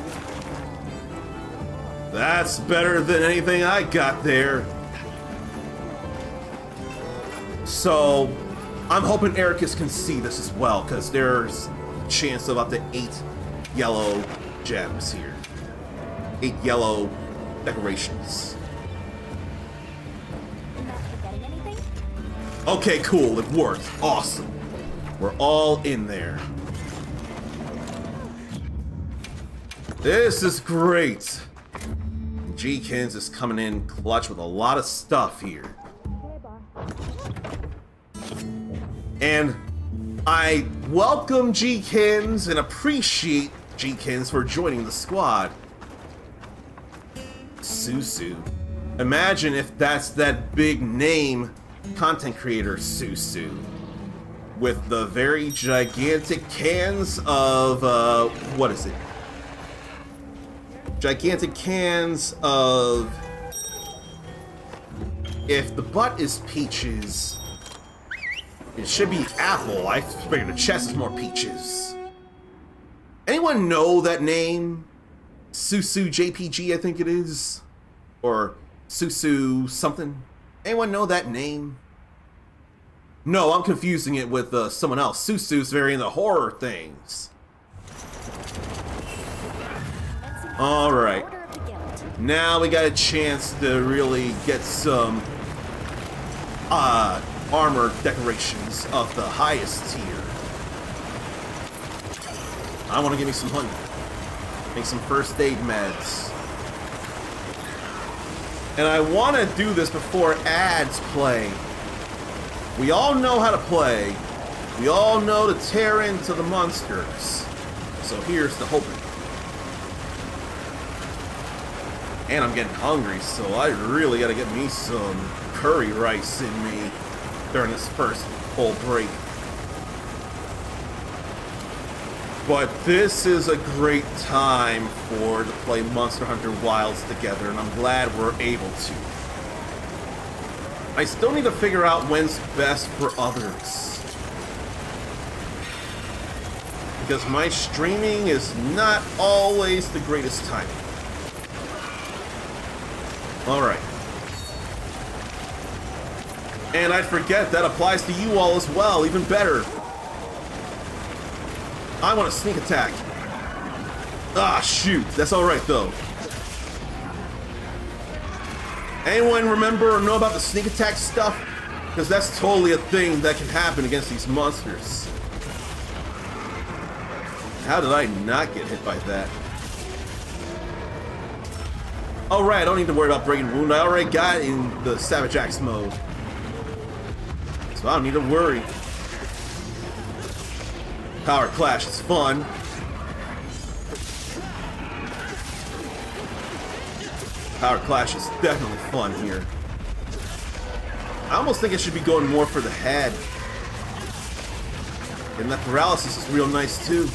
That's better than anything I got there. So, I'm hoping Ericus can see this as well, because there's a chance of up to 8 yellow gems here. 8 yellow decorations. Not forgetting anything? Okay, cool, it worked. Awesome. We're all in there. This is great. Jeekins is coming in clutch with a lot of stuff here. And I welcome Jeekins and appreciate Jeekins for joining the squad. Susu. Imagine if that's that big name content creator Susu. with the very gigantic cans of, what is it? Gigantic cans of... If the butt is peaches, it should be apple. I figured the chest is more peaches. Anyone know that name? Susu JPG, I think it is. Or Susu something. Anyone know that name? No, I'm confusing it with someone else. Susu's very into horror things. Alright. Now we got a chance to really get some armor decorations of the highest tier. I want to give me some honey. Make some first aid meds. And I want to do this before ads play. We all know how to play. We all know to tear into the monsters. So here's the hoping. And I'm getting hungry, so I really gotta get me some curry rice in me during this first full break. But this is a great time to play Monster Hunter Wilds together, and I'm glad we're able to. I still need to figure out when's best for others. Because my streaming is not always the greatest timing. Alright. And I forget that applies to you all as well, even better. I want a sneak attack. Ah, shoot. That's alright, though. Anyone remember or know about the sneak attack stuff? Because that's totally a thing that can happen against these monsters. How did I not get hit by that? Alright, I don't need to worry about breaking wound. I already got in the Savage Axe mode. So I don't need to worry. Power Clash is fun. Power Clash is definitely fun here. I almost think I should be going more for the head. And that paralysis is real nice too.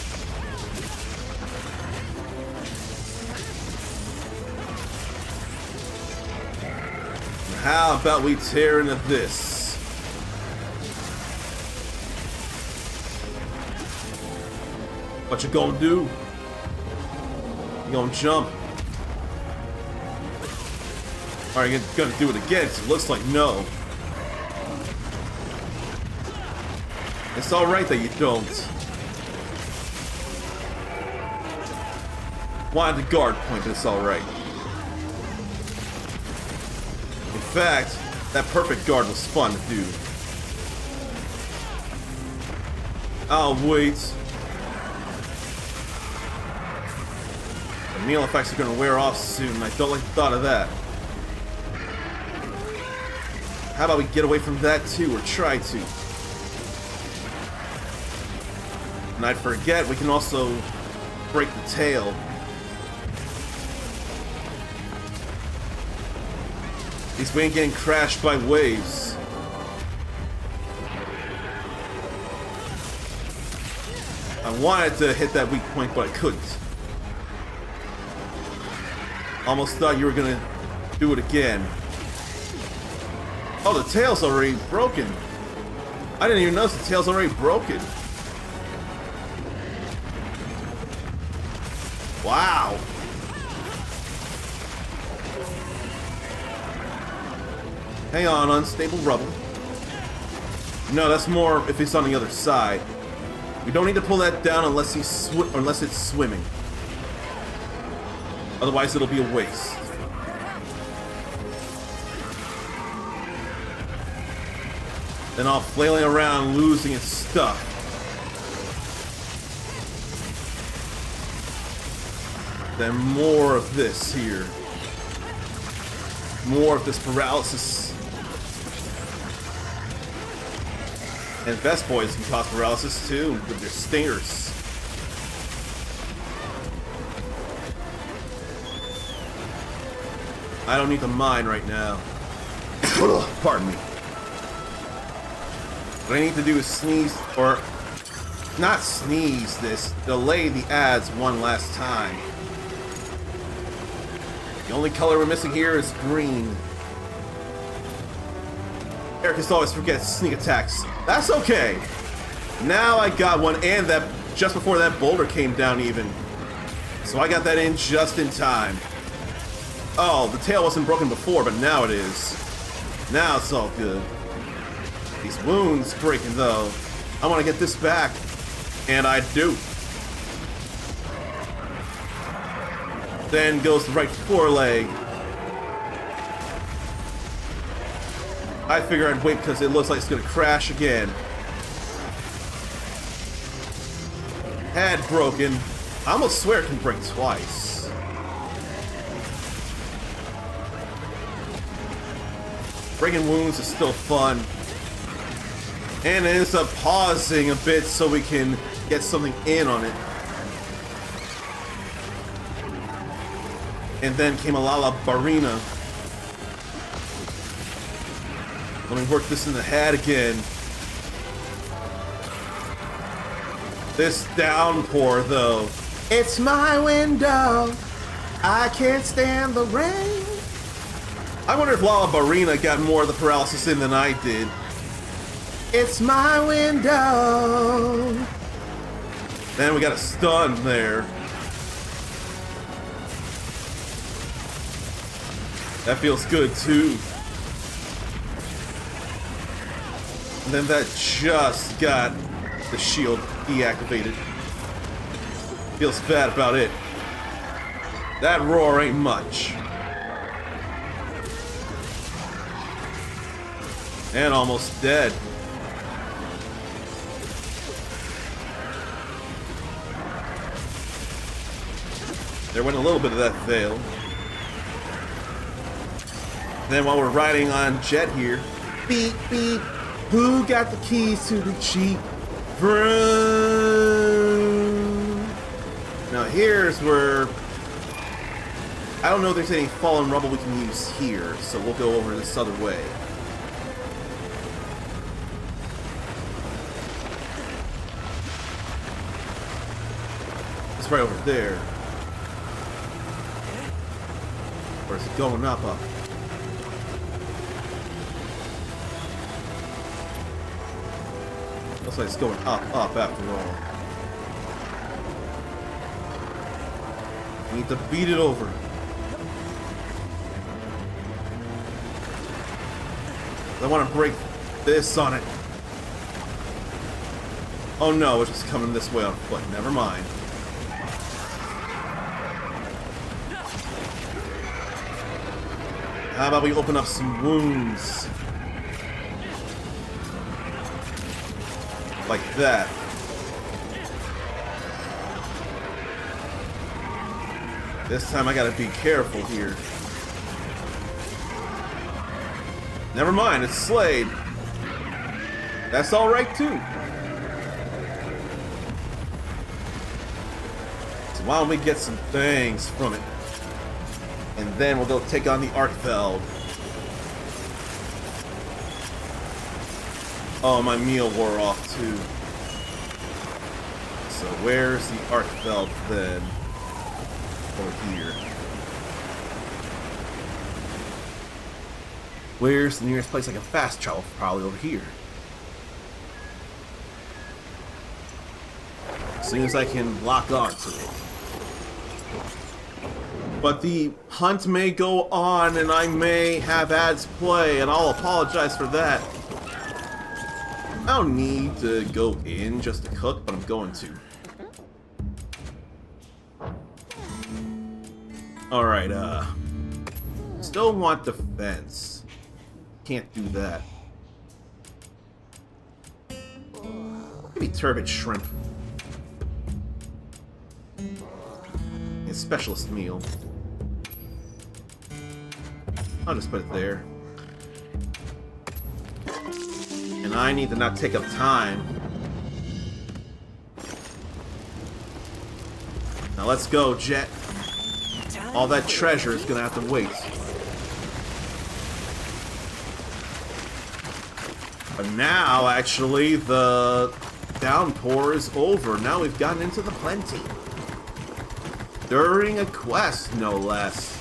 How about we tear into this? What you gonna do? You gonna jump? Are you gonna do it again? 'Cause it looks like no. It's alright that you don't. Wanted the guard point, but it's alright. In fact, that perfect guard was fun to do. I'll wait. The meal effects are gonna wear off soon, and I don't like the thought of that. How about we get away from that too, or try to? And I forget, we can also break the tail. At least we ain't getting crashed by waves. I wanted to hit that weak point, but I couldn't. Almost thought you were gonna do it again. Oh, the tail's already broken. I didn't even notice the tail's already broken. Wow. Hang on, unstable rubble. No, that's more if he's on the other side. We don't need to pull that down unless unless it's swimming. Otherwise, it'll be a waste. Then all flailing around, losing its stuff. Then more of this here. More of this paralysis. And Vest Boys can cause paralysis too, with their stingers. I don't need the mine right now. Pardon me. What I need to do is sneeze, or not sneeze this, delay the ads one last time. The only color we're missing here is green. Ericus always forgets sneak attacks. That's okay. Now I got one, and that just before that boulder came down even. So I got that in just in time. Oh, the tail wasn't broken before, but now it is. Now it's all good. These wounds breaking though. I want to get this back. And I do. Then goes the right foreleg. I figure I'd wait because it looks like it's going to crash again. Head broken. I almost swear it can break twice. Breaking wounds is still fun. And it ends up pausing a bit so we can get something in on it. And then came a Lala Barina. Let me work this in the head again. This downpour though. It's my window. I can't stand the rain. I wonder if Lala Barina got more of the paralysis in than I did. It's my window. Then we got a stun there. That feels good too. And then that just got the shield deactivated. Feels bad about it. That roar ain't much. And almost dead. There went a little bit of that veil. Then while we're riding on Jet here, beep beep, who got the keys to the Jeep? Vroom. Now here's where I don't know if there's any fallen rubble we can use here, so we'll go over this other way. It's right over there. Or is it going up? Looks like it's going up after all. We need to beat it over. I want to break this on it. Oh no, it's just coming this way on foot. Never mind. How about we open up some wounds? Like that. This time I gotta be careful here. Never mind, it's Slade. That's alright too. So why don't we get some things from it? And then we'll go take on the Arcveld. Oh, my meal wore off too. So where's the Arcveld then? Over here. Where's the nearest place I can fast travel? Probably over here. As soon as I can lock on to it. But the hunt may go on and I may have ads play, and I'll apologize for that. I don't need to go in just to cook, but I'm going to. Alright, still want defense. Can't do that. Maybe turbot shrimp. A specialist meal. I'll just put it there. And I need to not take up time. Now let's go, Jet. All that treasure is gonna have to wait. But now, actually, the downpour is over. Now we've gotten into the plenty. During a quest, no less.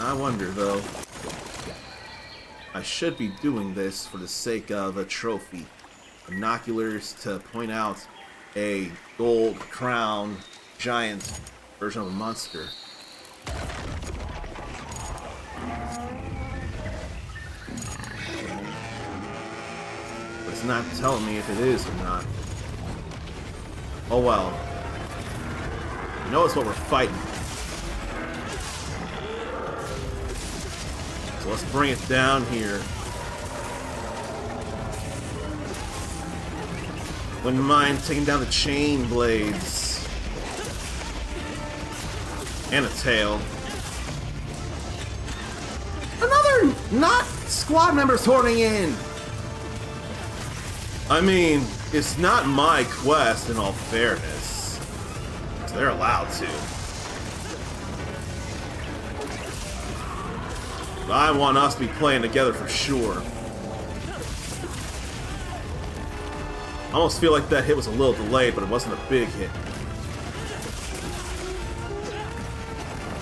I wonder, though. I should be doing this for the sake of a trophy. Binoculars to point out a gold crown giant version of a monster. But it's not telling me if it is or not. Oh well. You know it's what we're fighting. So let's bring it down here. Wouldn't mind taking down the chain blades. And a tail. Another not squad members horning in! I mean, it's not my quest in all fairness. So they're allowed to. But I want us to be playing together for sure. I almost feel like that hit was a little delayed, but it wasn't a big hit.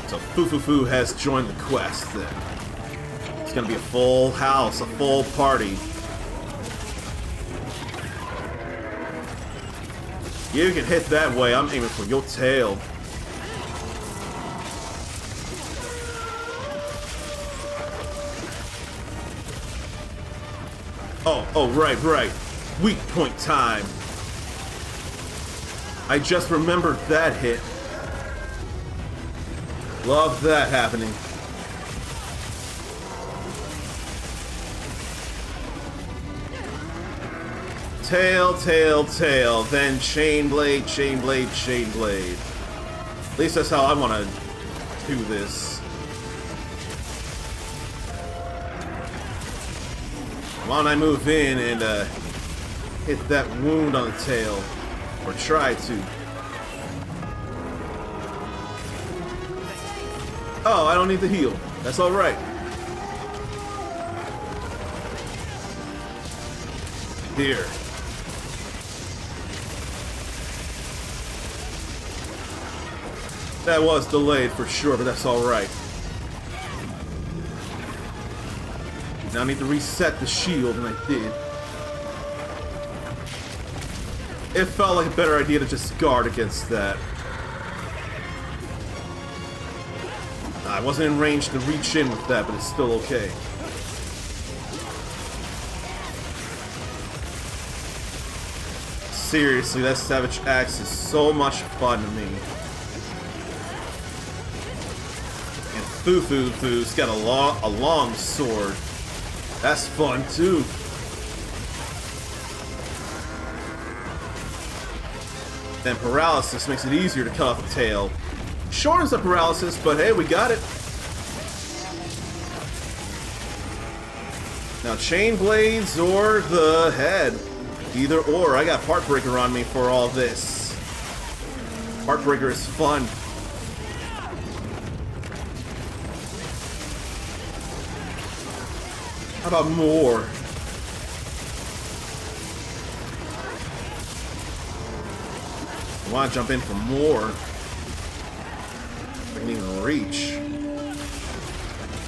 So Foo has joined the quest then. It's gonna be a full house, a full party. You can hit that way, I'm aiming for your tail. Oh, right. Weak point time. I just remembered that hit. Love that happening. Tail, then chain blade. At least that's how I want to do this. Why don't I move in and hit that wound on the tail, or try to. Oh, I don't need to heal. That's all right. Here. That was delayed for sure, but that's all right. Now I need to reset the shield, and I did. It felt like a better idea to just guard against that. I wasn't in range to reach in with that, but it's still okay. Seriously, that Savage Axe is so much fun to me. And Foo's got a long sword. That's fun too. Then paralysis makes it easier to cut off the tail. Shortens the paralysis, but hey, we got it. Now chain blades or the head. Either or. I got Heartbreaker on me for all this. Heartbreaker is fun. How about more? I want to jump in for more. I can even reach.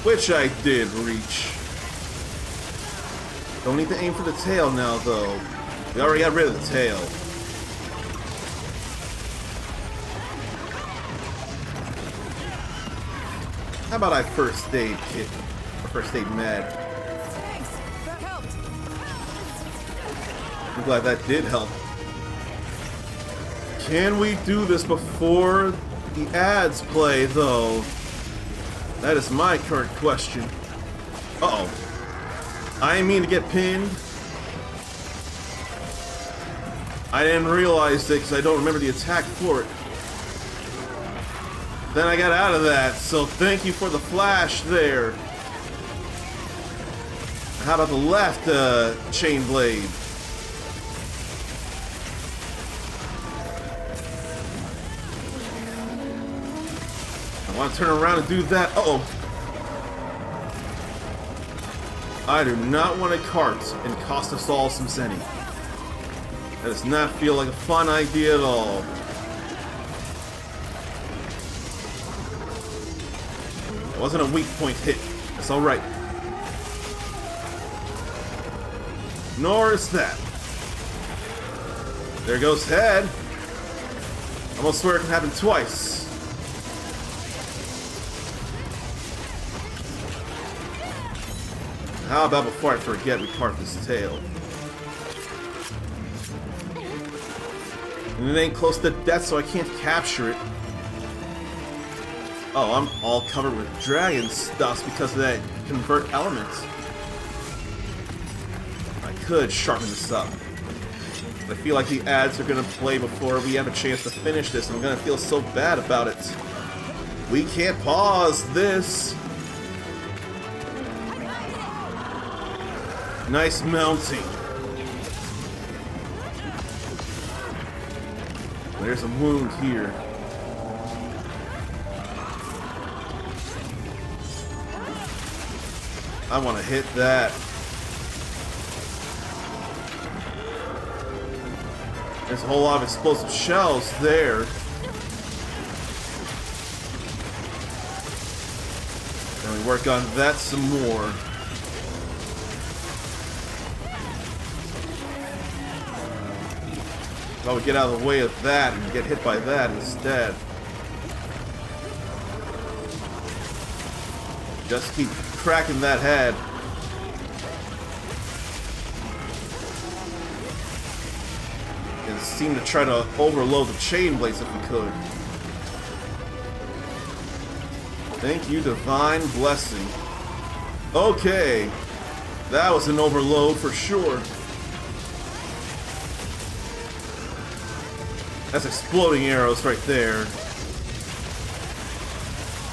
Which I did reach. Don't need to aim for the tail now, though. We already got rid of the tail. How about I first aid kit? Or first aid med? Thanks. That helped. I'm glad that did help. Can we do this before the ads play, though? That is my current question. Uh-oh. I didn't mean to get pinned. I didn't realize it because I don't remember the attack for it. Then I got out of that, so thank you for the flash there. How about the left chain blade? I want to turn around and do that. Uh-oh. I do not want a cart and cost us all some zenny. That does not feel like a fun idea at all. It wasn't a weak point hit. That's alright. Nor is that. There goes head. Almost swear it can happen twice. How about before I forget, we part this tail? And it ain't close to death, so I can't capture it. Oh, I'm all covered with dragon stuffs because of that convert element. I could sharpen this up. I feel like the ads are gonna play before we have a chance to finish this, and I'm gonna feel so bad about it. We can't pause this. Nice mounting. There's a wound here. I want to hit that. There's a whole lot of explosive shells there. And we work on that some more. I would get out of the way of that and get hit by that instead. Just keep cracking that head. And seem to try to overload the chain blades if we could. Thank you, Divine Blessing. Okay. That was an overload for sure. That's exploding arrows right there.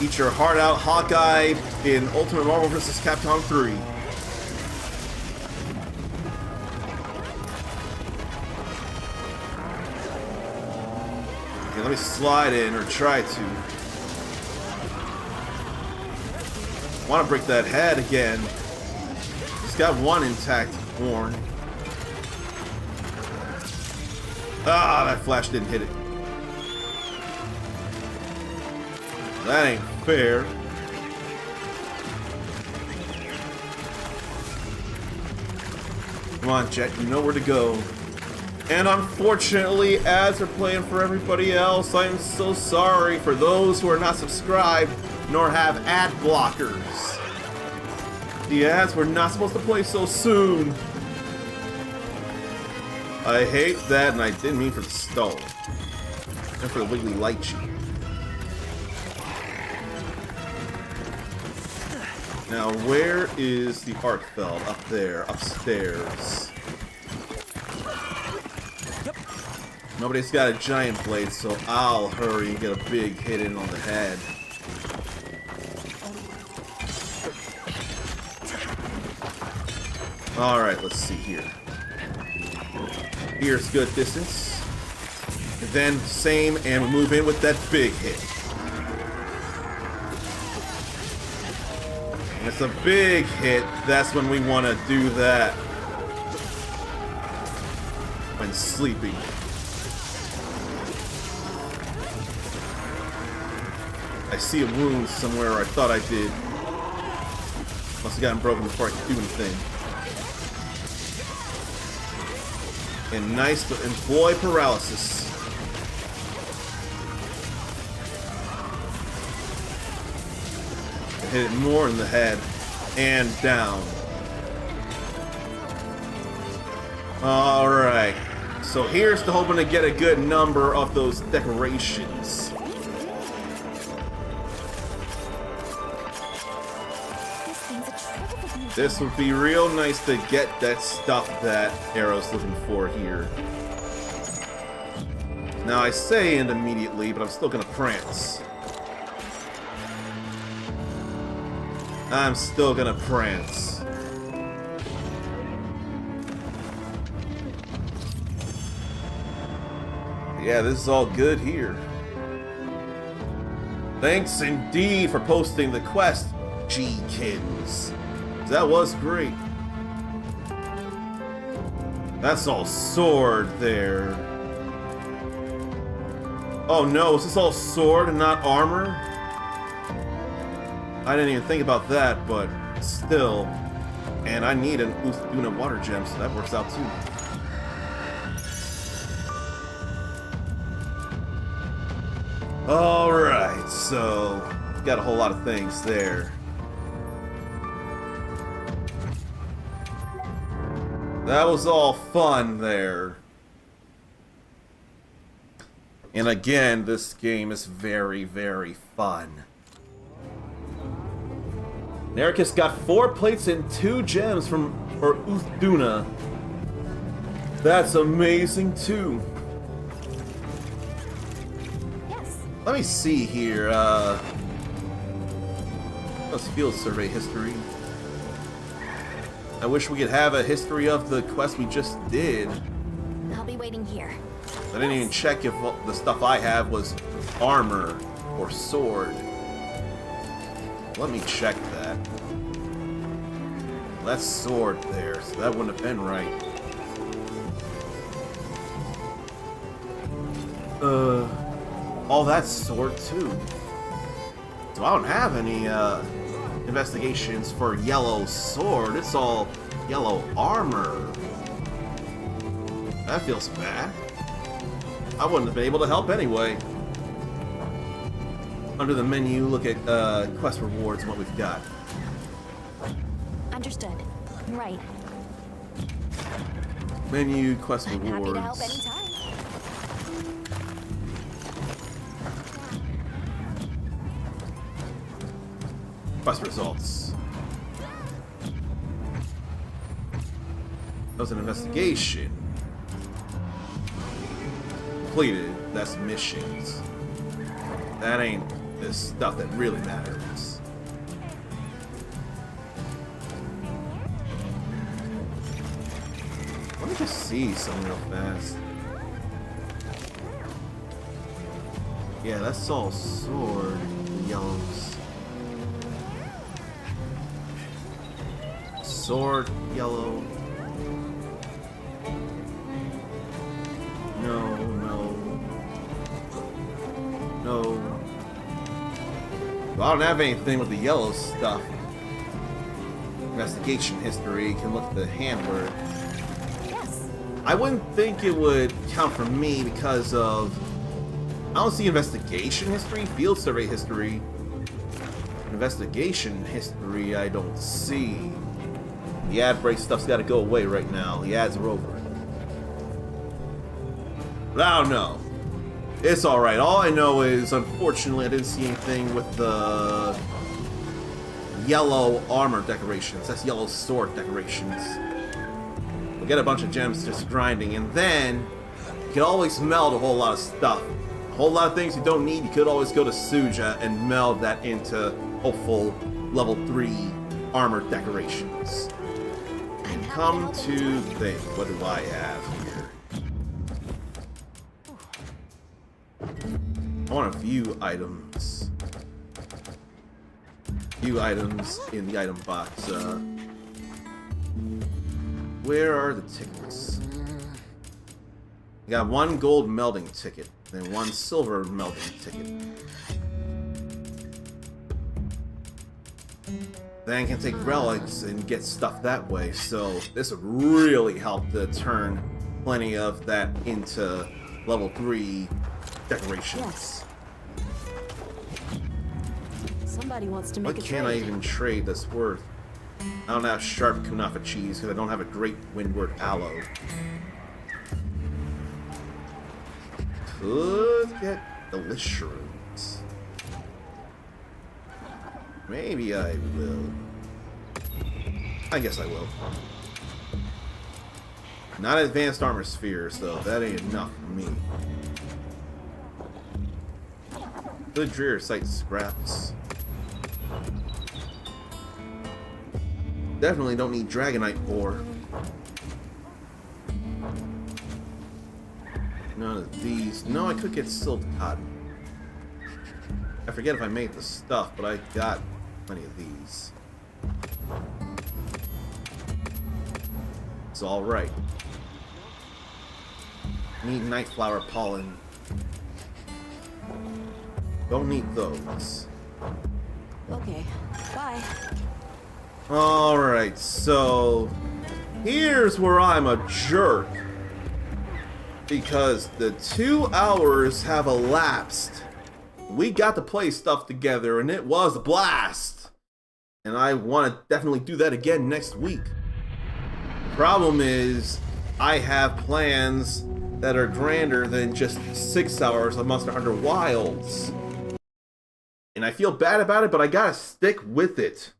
Eat your heart out, Hawkeye, in Ultimate Marvel vs. Capcom 3. Okay, let me slide in, or try to. I want to break that head again. It's got one intact horn. Ah, that flash didn't hit it. That ain't fair. Come on, Jet, you know where to go. And unfortunately, ads are playing for everybody else. I am so sorry for those who are not subscribed, nor have ad blockers. The ads were not supposed to play so soon. I hate that, and I didn't mean for the stall. And for the wiggly lychee. Now, where is the Arkfeld? Up there, upstairs. Nobody's got a giant blade, so I'll hurry and get a big hit in on the head. Alright, let's see here. Here's good distance. And then same, and we move in with that big hit. And it's a big hit, that's when we want to do that. When sleeping. I see a wound somewhere, I thought I did. Must have gotten broken before I could do anything. And nice to employ paralysis. And hit it more in the head and down. Alright. So here's to hoping to get a good number of those decorations. This would be real nice to get that stuff that Arrow's looking for here. Now I say end immediately, but I'm still gonna prance. I'm still gonna prance. Yeah, this is all good here. Thanks indeed for posting the quest, G-Kins. That was great. That's all sword there. Oh no, is this all sword and not armor? I didn't even think about that, but still. And I need an Uthuna water gem, so that works out too. Alright, so got a whole lot of things there. That was all fun there. And again, this game is very, very fun. Nericus got 4 plates and 2 gems from Uthuna. That's amazing too. Yes. Let me see here. Let's field survey history. I wish we could have a history of the quest we just did. I'll be waiting here. I didn't even check if the stuff I have was armor or sword. Let me check that. That's sword there, so that wouldn't have been right. Oh, that's sword too. So I don't have any investigations for yellow sword. It's all yellow armor. That feels bad. I wouldn't have been able to help anyway. Under the menu, look at quest rewards and what we've got. Understood. Right. Menu, quest I'm happy to help rewards. anytime. Quest results. That was an investigation. Completed. That's missions. That ain't the stuff that really matters. Let me just see something real fast. Yeah, that's all sword. Yellows. Sword, yellow. No, no. No. Well, I don't have anything with the yellow stuff. Investigation history. Can look at the handler. Yes. I wouldn't think it would count for me because of... I don't see investigation history, field survey history. Investigation history I don't see. The ad break stuff's got to go away right now. The ads are over. But I don't know. It's alright. All I know is, unfortunately, I didn't see anything with the yellow armor decorations. That's yellow sword decorations. We'll get a bunch of gems just grinding, and then you can always meld a whole lot of stuff. A whole lot of things you don't need, you could always go to Suja and meld that into hopeful level 3 armor decorations. I'm happy Come help to anytime. think, what do I have here? I want a few items. Few items in the item box. Where are the tickets? I got 1 gold melding ticket, and 1 silver melding ticket. Then I can take relics and get stuff that way, so this would really help to turn plenty of that into level 3 decorations. Yes. Somebody wants to make What a can I trade. even trade that's worth? I don't have sharp kunafa cheese because I don't have a great windward aloe. Could get delicious shrooms. Maybe I will. I guess I will. Not advanced armor spheres though, that ain't enough for me. Good drear site scraps. Definitely don't need Dragonite ore. None of these. No, I could get silk cotton. I forget if I made the stuff, but I got plenty of these. It's alright. Need night flower pollen. Don't need those. Okay, bye. Alright, so here's where I'm a jerk. Because the 2 hours have elapsed. We got to play stuff together and it was a blast. And I want to definitely do that again next week. The problem is, I have plans that are grander than just 6 hours of Monster Hunter Wilds. And I feel bad about it, but I gotta stick with it.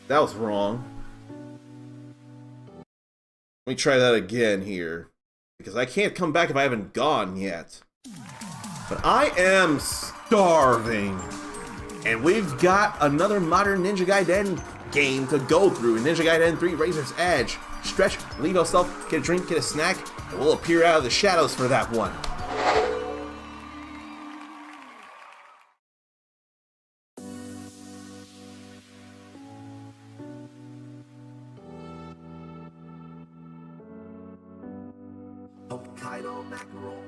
That was wrong. Let me try that again here. Because I can't come back if I haven't gone yet. But I am starving. And we've got another modern Ninja Gaiden game to go through. Ninja Gaiden 3 Razor's Edge. Stretch, leave yourself, get a drink, get a snack, and we'll appear out of the shadows for that one. Hokkaido mackerel.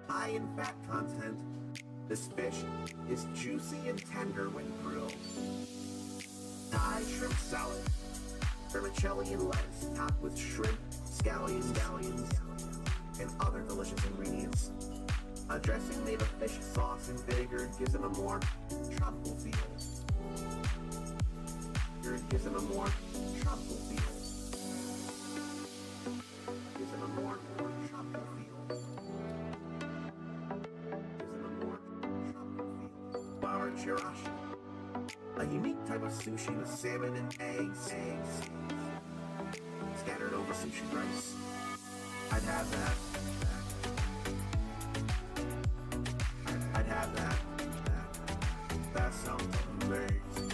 High in fat content, this fish is juicy and tender when grilled. Thai shrimp salad. Vermicelli and lettuce topped with shrimp, scallions, and other delicious ingredients. A dressing made of fish sauce and vinegar gives it a more tropical feel. Gives it a more tropical feel. Gives it a more tropical feel. Gives it a more tropical feel. Flour chirashi. A unique type of sushi with salmon and eggs scattered over sushi rice. I'd have that. I'd have that. That sounds amazing.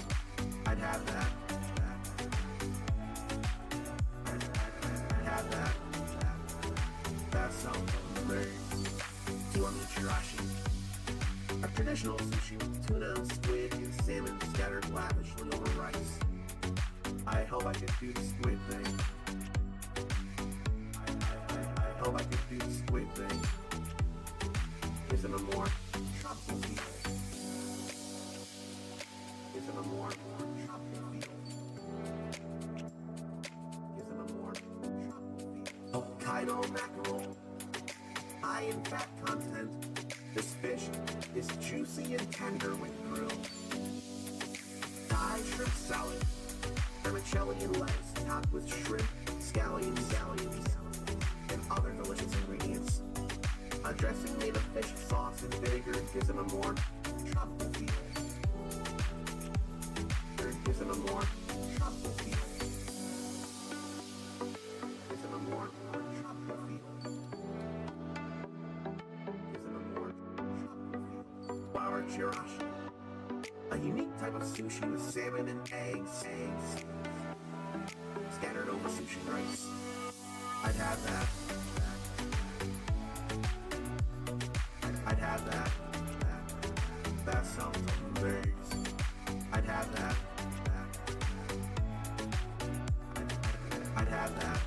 I'd have that. I'd have that. That sounds amazing. Tuami chirashi. A traditional sushi with tuna, squid, and salmon scattered lavishly over rice. I hope I could do the squid thing. I hope I could do the squid thing. Gives it a more tropical feel. Gives it a more tropical feel. Gives it a more tropical feel. Hokkaido mackerel. High in fat content. This fish is juicy and tender when grilled. Thai shrimp salad. Vermicelli and lettuce topped with shrimp, scallions, and other delicious ingredients. A dressing made of fish sauce and vinegar gives it a more tropical feel. Gives it a more tropical feel. Gives it a more tropical feel. Gives it a more tropical feel. Flour chirashi. A unique type of sushi with salmon and eggs scattered over sushi rice. I'd have that. I'd have that. That sounds amazing. I'd have that. I'd have that.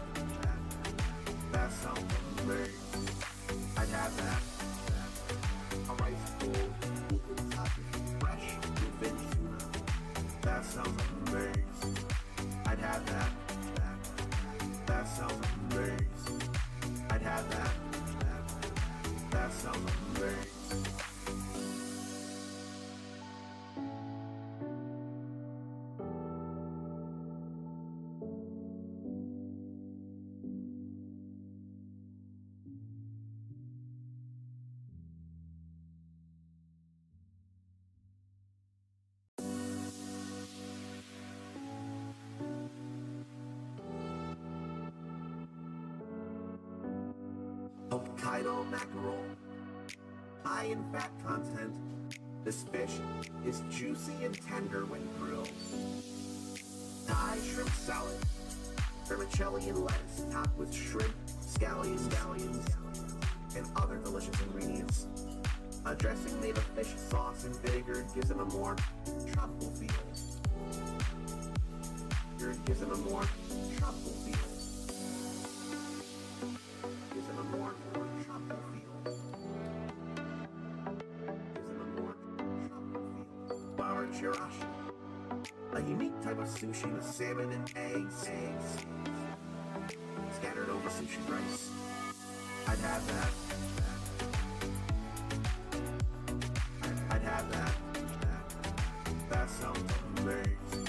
That sounds amazing. I'd have that. A rice bowl equal topping fresh bluefin tuna. That sounds amazing. I'd have that. That sounds amazing. I'd have that. That sounds amazing. Hokkaido mackerel. High in fat content, this fish is juicy and tender when grilled. Thai shrimp salad. Vermicelli and lettuce topped with shrimp, scallions, and other delicious ingredients. A dressing made of fish sauce and vinegar gives it a more tropical feel. Gives it a more tropical feel. chirashi, a unique type of sushi with salmon and eggs, scattered over sushi rice. I'd have that. I'd have that. That sounds amazing.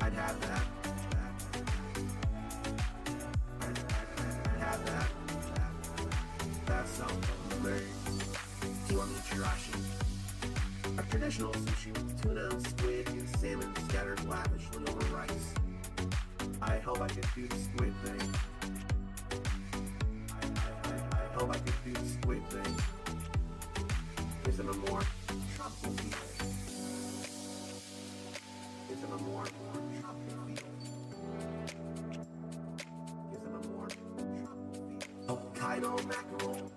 I'd have that. I'd have that. That sounds amazing. Kiwami chirashi, a traditional sushi with tuna, squid, and salmon scattered lavishly over rice. I hope I can do the squid thing. I hope I can do the squid thing. Isn't a more tropical feel? Isn't a more tropical feel? Isn't a more tropical feel? Hokkaido mackerel,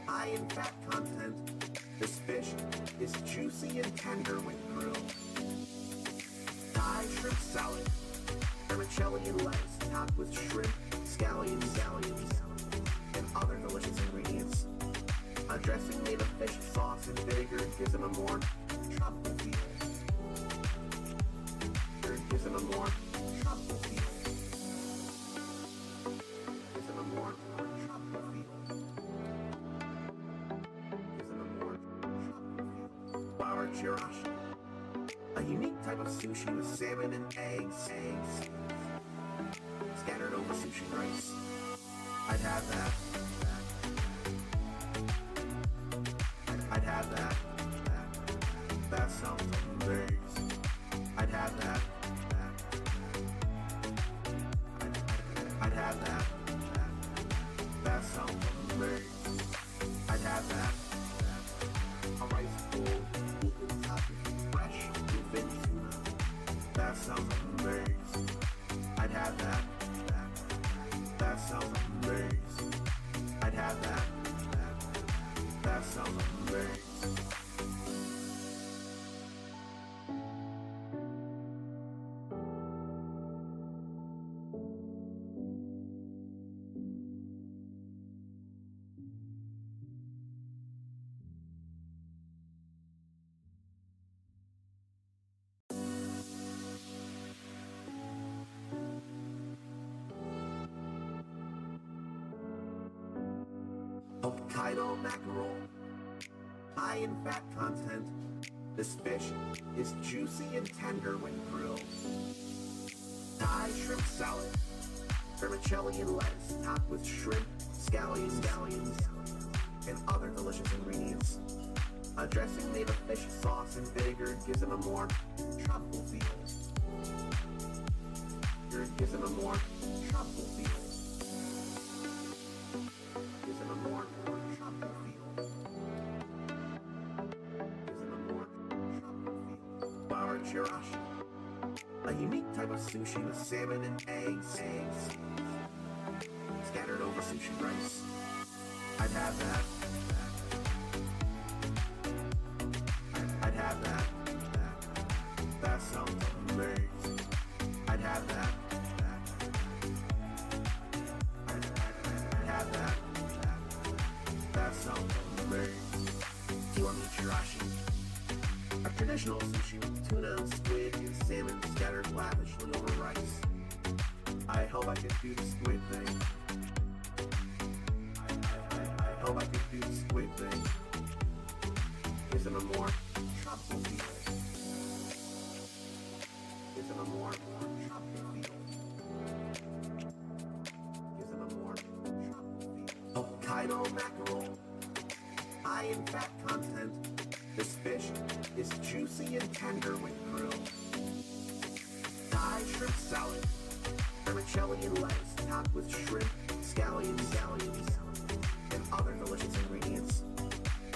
high in fat content. This fish is juicy and tender when grilled. Thai shrimp salad, vermicelli and lettuce topped with shrimp, scallions, and other delicious ingredients. A dressing made of fish sauce and vinegar gives them a more tropical feel. Gives them a more tropical feel. Gives them a more tropical feel. Gives them a more tropical feel. Flour chirashi, a unique type of sushi with salmon and eggs, scattered over sushi rice. I'd have that. I'd have that. That sounds amazing. I'd have that. I'd have that. That sounds amazing. I'd have that. A rice bowl, eaten topped with fresh bluefin tuna. That sounds amazing. I'd have that. That sounds amazing. I'd have that. That sounds amazing. Hokkaido mackerel, high in fat content. This fish is juicy and tender when grilled. Thai shrimp salad, vermicelli and lettuce topped with shrimp, scallions, and other delicious ingredients. A dressing made of fish sauce and vinegar gives them a more tropical feel. Gives them a more tropical feel. Gives them a more tropical feel. Gives them a more tropical feel. Flour chirashi, a unique type of sushi with salmon and eggs, scattered over sushi rice. I'd have that. I'd have that. That sounds amazing. I'd have that. I'd have that. That sounds amazing. Kiwami chirashi, a traditional sushi with tuna, squid, and salmon scattered lavishly over rice. I hope I can do the squid thing. I hope I can do the squid thing. Gives them a more tropical feel. Gives them a more tropical feel. Gives them a more tropical feel. Hokkaido mackerel, high in fat content. This fish is juicy and tender when grilled. Thai shrimp salad, vermicelli and lettuce topped with shrimp, scallions, and other delicious ingredients.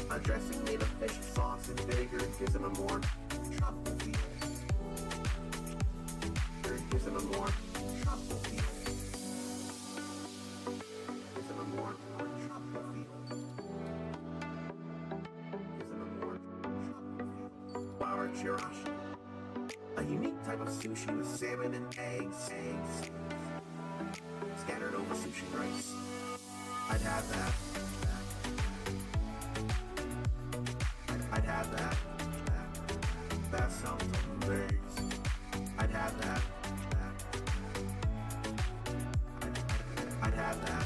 A dressing made of fish sauce and vinegar gives them a more tropical feel. Gives them a more tropical feel. Gives them a more tropical feel. Gives them a more tropical feel. Flour chirashi, a unique type of sushi with salmon and eggs, scattered over sushi rice. I'd have that. I'd have that. That sounds sounds amazing. I'd have that. I'd have that.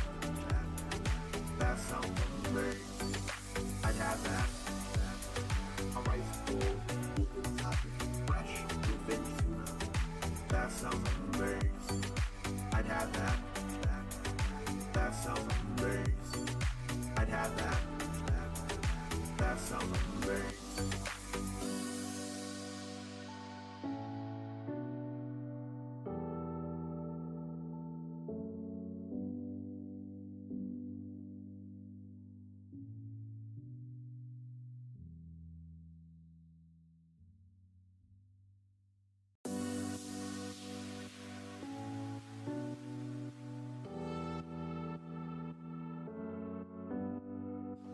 That sounds amazing. I'd have that. A rice bowl, open topic, fresh, open tuna. That sounds amazing. I'd have that. That sounds amazing. I'd have that. That sounds amazing.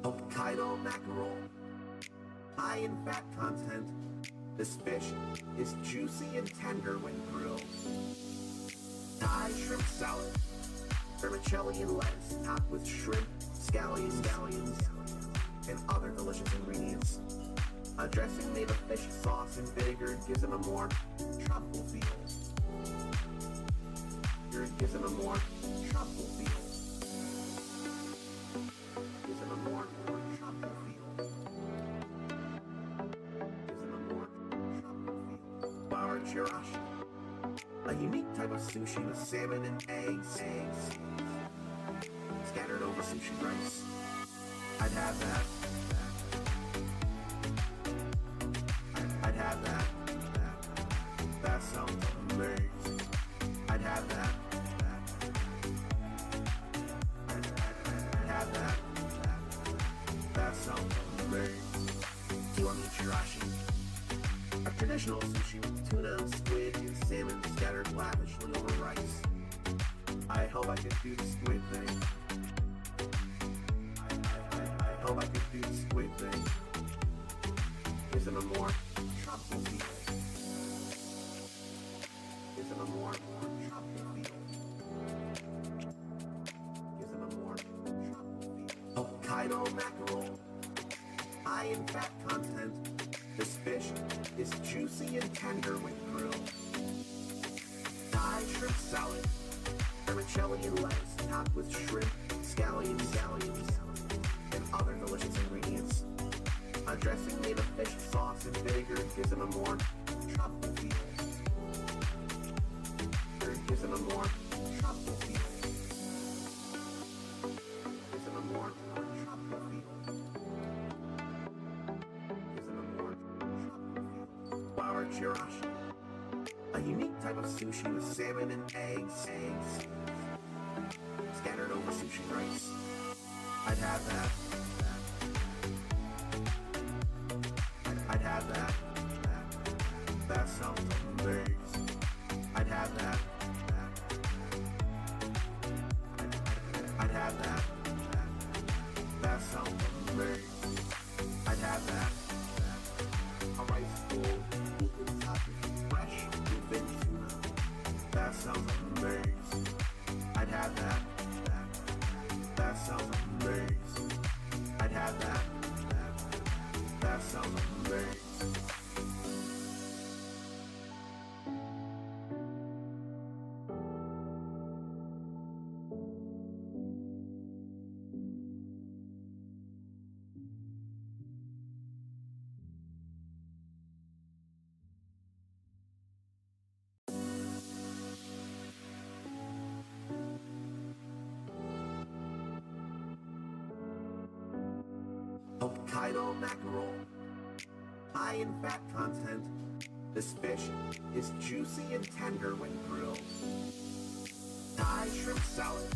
Hokkaido mackerel, high in fat content. This fish is juicy and tender when grilled. Thai shrimp salad, vermicelli and lettuce topped with shrimp, scallions, and other delicious ingredients. A dressing made of fish sauce and vinegar gives it a more tropical feel. Gives it a more tropical feel. Gives it a more tropical feel. Gives it a more tropical feel. Bar chirashi, a unique type of sushi with salmon and eggs scattered over sushi rice. I'd have that. I'd have that. That sounds amazing. I'd have that. I'd have that. That sounds amazing. Kiwami chirashi, a traditional sushi with tuna, squid, and salmon scattered lavishly over rice. I hope I could do the squid thing. I hope I could do the squid thing. Gives it a more tropical feel. Gives it a more tropical feel. Gives it a more tropical feel. Hokkaido mackerel, high in fat content. This fish is juicy and tender when grilled. Thai shrimp salad, vermicelli and lettuce topped with shrimp, scallions, and other delicious ingredients. A dressing made of fish sauce and vinegar gives it a more tropical feel. Gives it a more tropical feel. Gives it a more tropical feel. Gives it a more tropical feel. Bar chirashi, a unique type of sushi with salmon and eggs scattered over sushi rice. I'd have that. I'd have that. That sounds amazing. I'd have that. I'd have that. That sounds amazing. I'd have that. A rice bowl, open topic, fresh, open tuna. That sounds amazing. I'd have that. That sounds amazing. I'd have that. That sounds amazing. Hokkaido mackerel, high in fat content. This fish is juicy and tender when grilled. Thai shrimp salad,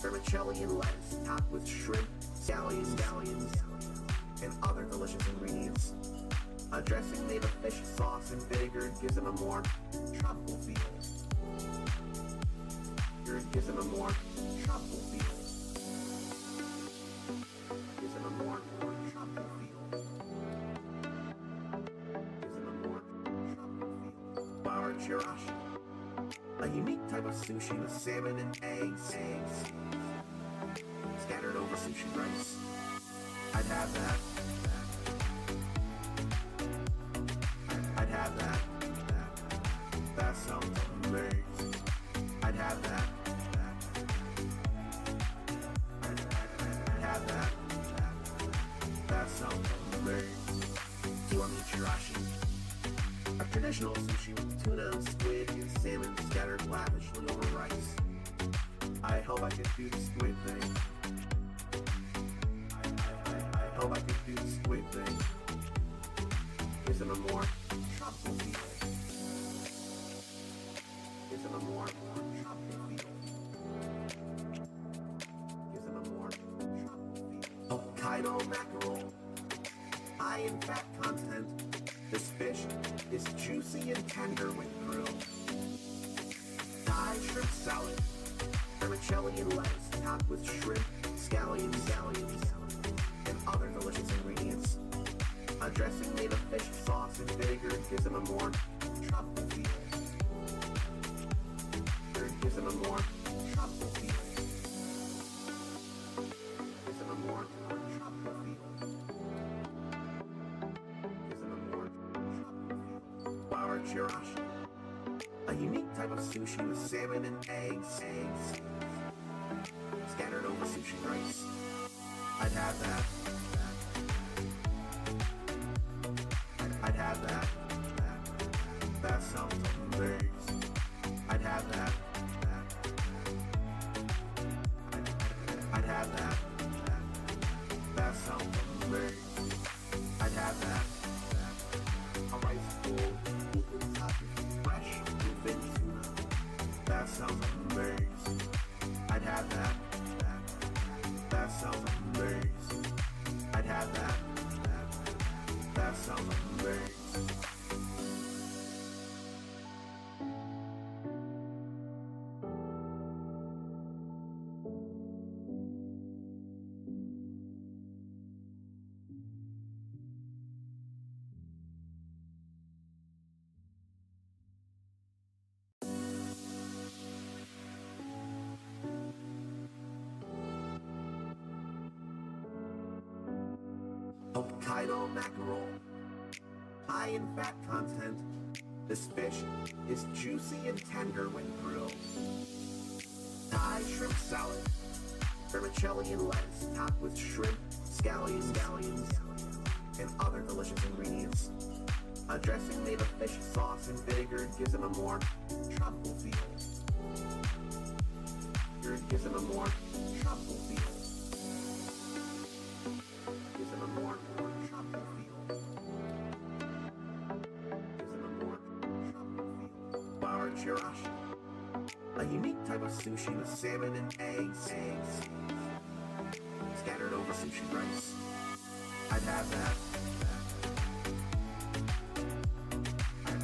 vermicelli and lettuce topped with shrimp, scallions, and other delicious ingredients. A dressing made of fish sauce and vinegar gives it a more tropical feel. Gives it a more tropical feel. Gives it a more tropical feel. Gives it a more tropical feel. Bar chirashi, a unique type of sushi with salmon and eggs scattered over sushi rice. I'd have that. I'd have want chirashi? A traditional sushi with tuna, squid, and salmon scattered lavishly over rice. I hope I could do the squid thing. I hope I could do the squid thing. Is it a more tropical feel? Is it a more tropical feel? Is it a more tropical feel? Hokkaido mackerel, high in fat content. This fish is juicy and tender when grilled. Thai shrimp salad, vermicelli and lettuce topped with shrimp, scallions, and other delicious ingredients. A dressing made of fish sauce and vinegar gives it a more tropical feel. Gives it a more tropical feel. Gives it a more tropical feel. Gives it a more tropical feel. Flour chirashi, a unique type of sushi with salmon and eggs scattered over sushi rice. I'd have that. I'd have that. That sounds amazing. I'd have that. I'd have that. That sounds amazing. I'd have that. A rice bowl with fresh bluefin tuna. That sounds amazing. I'd have that. That sounds amazing. I'd have that. That sounds amazing. Hokkaido mackerel, high in fat content. This fish is juicy and tender when grilled. Thai shrimp salad, vermicelli and lettuce topped with shrimp, scallions, and other delicious ingredients. A dressing made of fish sauce and vinegar gives it a more tropical feel. Gives it a more tropical feel. Gives it a more tropical feel. Gives it a more tropical feel. Flour chirashi, a unique type of sushi with salmon and eggs scattered over sushi rice. I'd have that.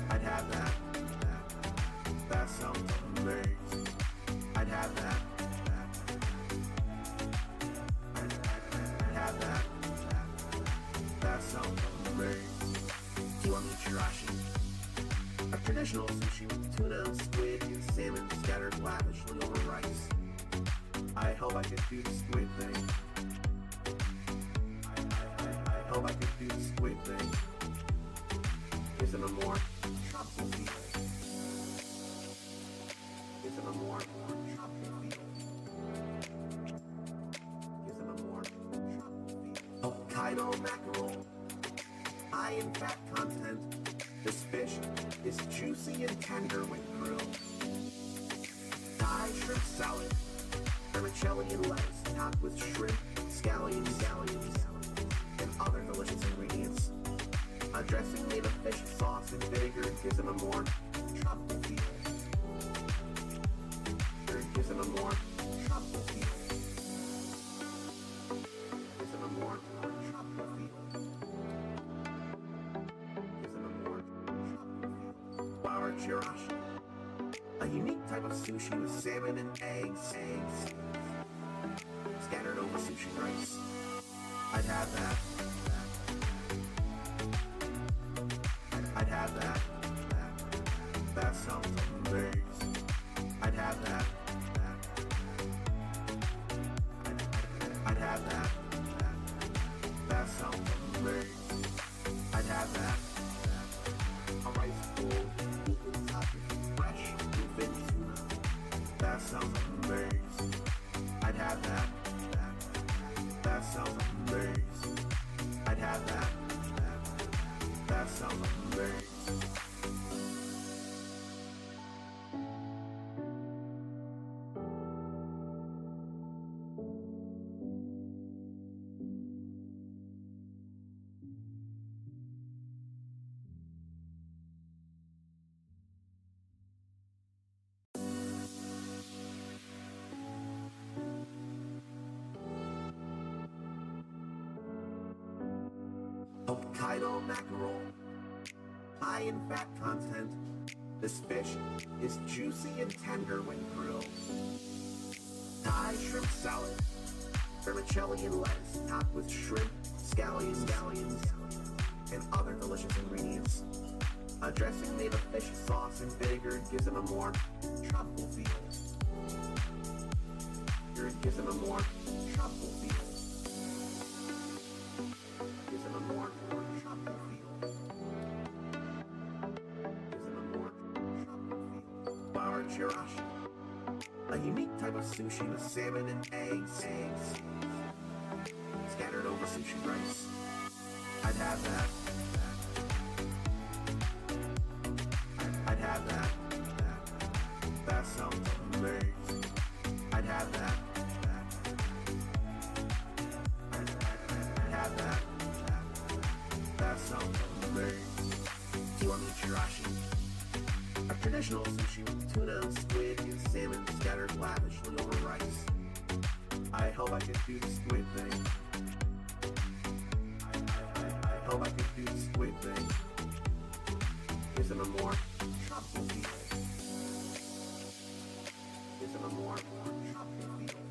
I'd have that. That sounds amazing. I'd have that. I'd have that. That sounds amazing. Do you want chirashi? A traditional sushi with tuna, squid, and salmon scattered lavishly over rice. I hope I could do the squid thing. I hope I could do the squid thing. Is it a more tropical feel? Is it a more tropical feel? Is it a more tropical feel? Hokkaido mackerel, high in fat content. This fish is juicy and tender when grilled. Thai shrimp salad, vermicelli and lettuce topped with shrimp, scallions, and other delicious ingredients. A dressing made of fish sauce and vinegar gives it a more tropical feel. Gives it a more tropical feel. Gives it a more tropical feel. Gives it a more tropical feel. Flour chirashi, a unique type of sushi with salmon and eggs scattered over sushi rice. I'd have that. I'd have that. That sounds amazing. I'd have that. I'd have that. That sounds amazing. I'd have that. A rice bowl with fresh bluefin tuna. That sounds amazing. I'd have that. That sounds amazing. sounds amazing. Hokkaido mackerel, high in fat content. This fish is juicy and tender when grilled. Thai shrimp salad, vermicelli and lettuce topped with shrimp, scallions, and other delicious ingredients. A dressing made of fish sauce and vinegar gives it a more tropical feel. Gives it a more tropical feel. Gives it a more tropical feel. Gives it a more tropical feel. Bar chirashi, a unique type of sushi with salmon and eggs scattered over sushi rice. I'd have that. I'd have that. That sounds amazing. I'd have that. I'd have that. That sounds amazing. Kiwami chirashi, a traditional sushi with tuna, squid, and salmon scattered lavishly over rice. I hope I could do the squid thing. I hope I could do the squid thing. Gives it a more tropical feel. Gives it a more tropical feel.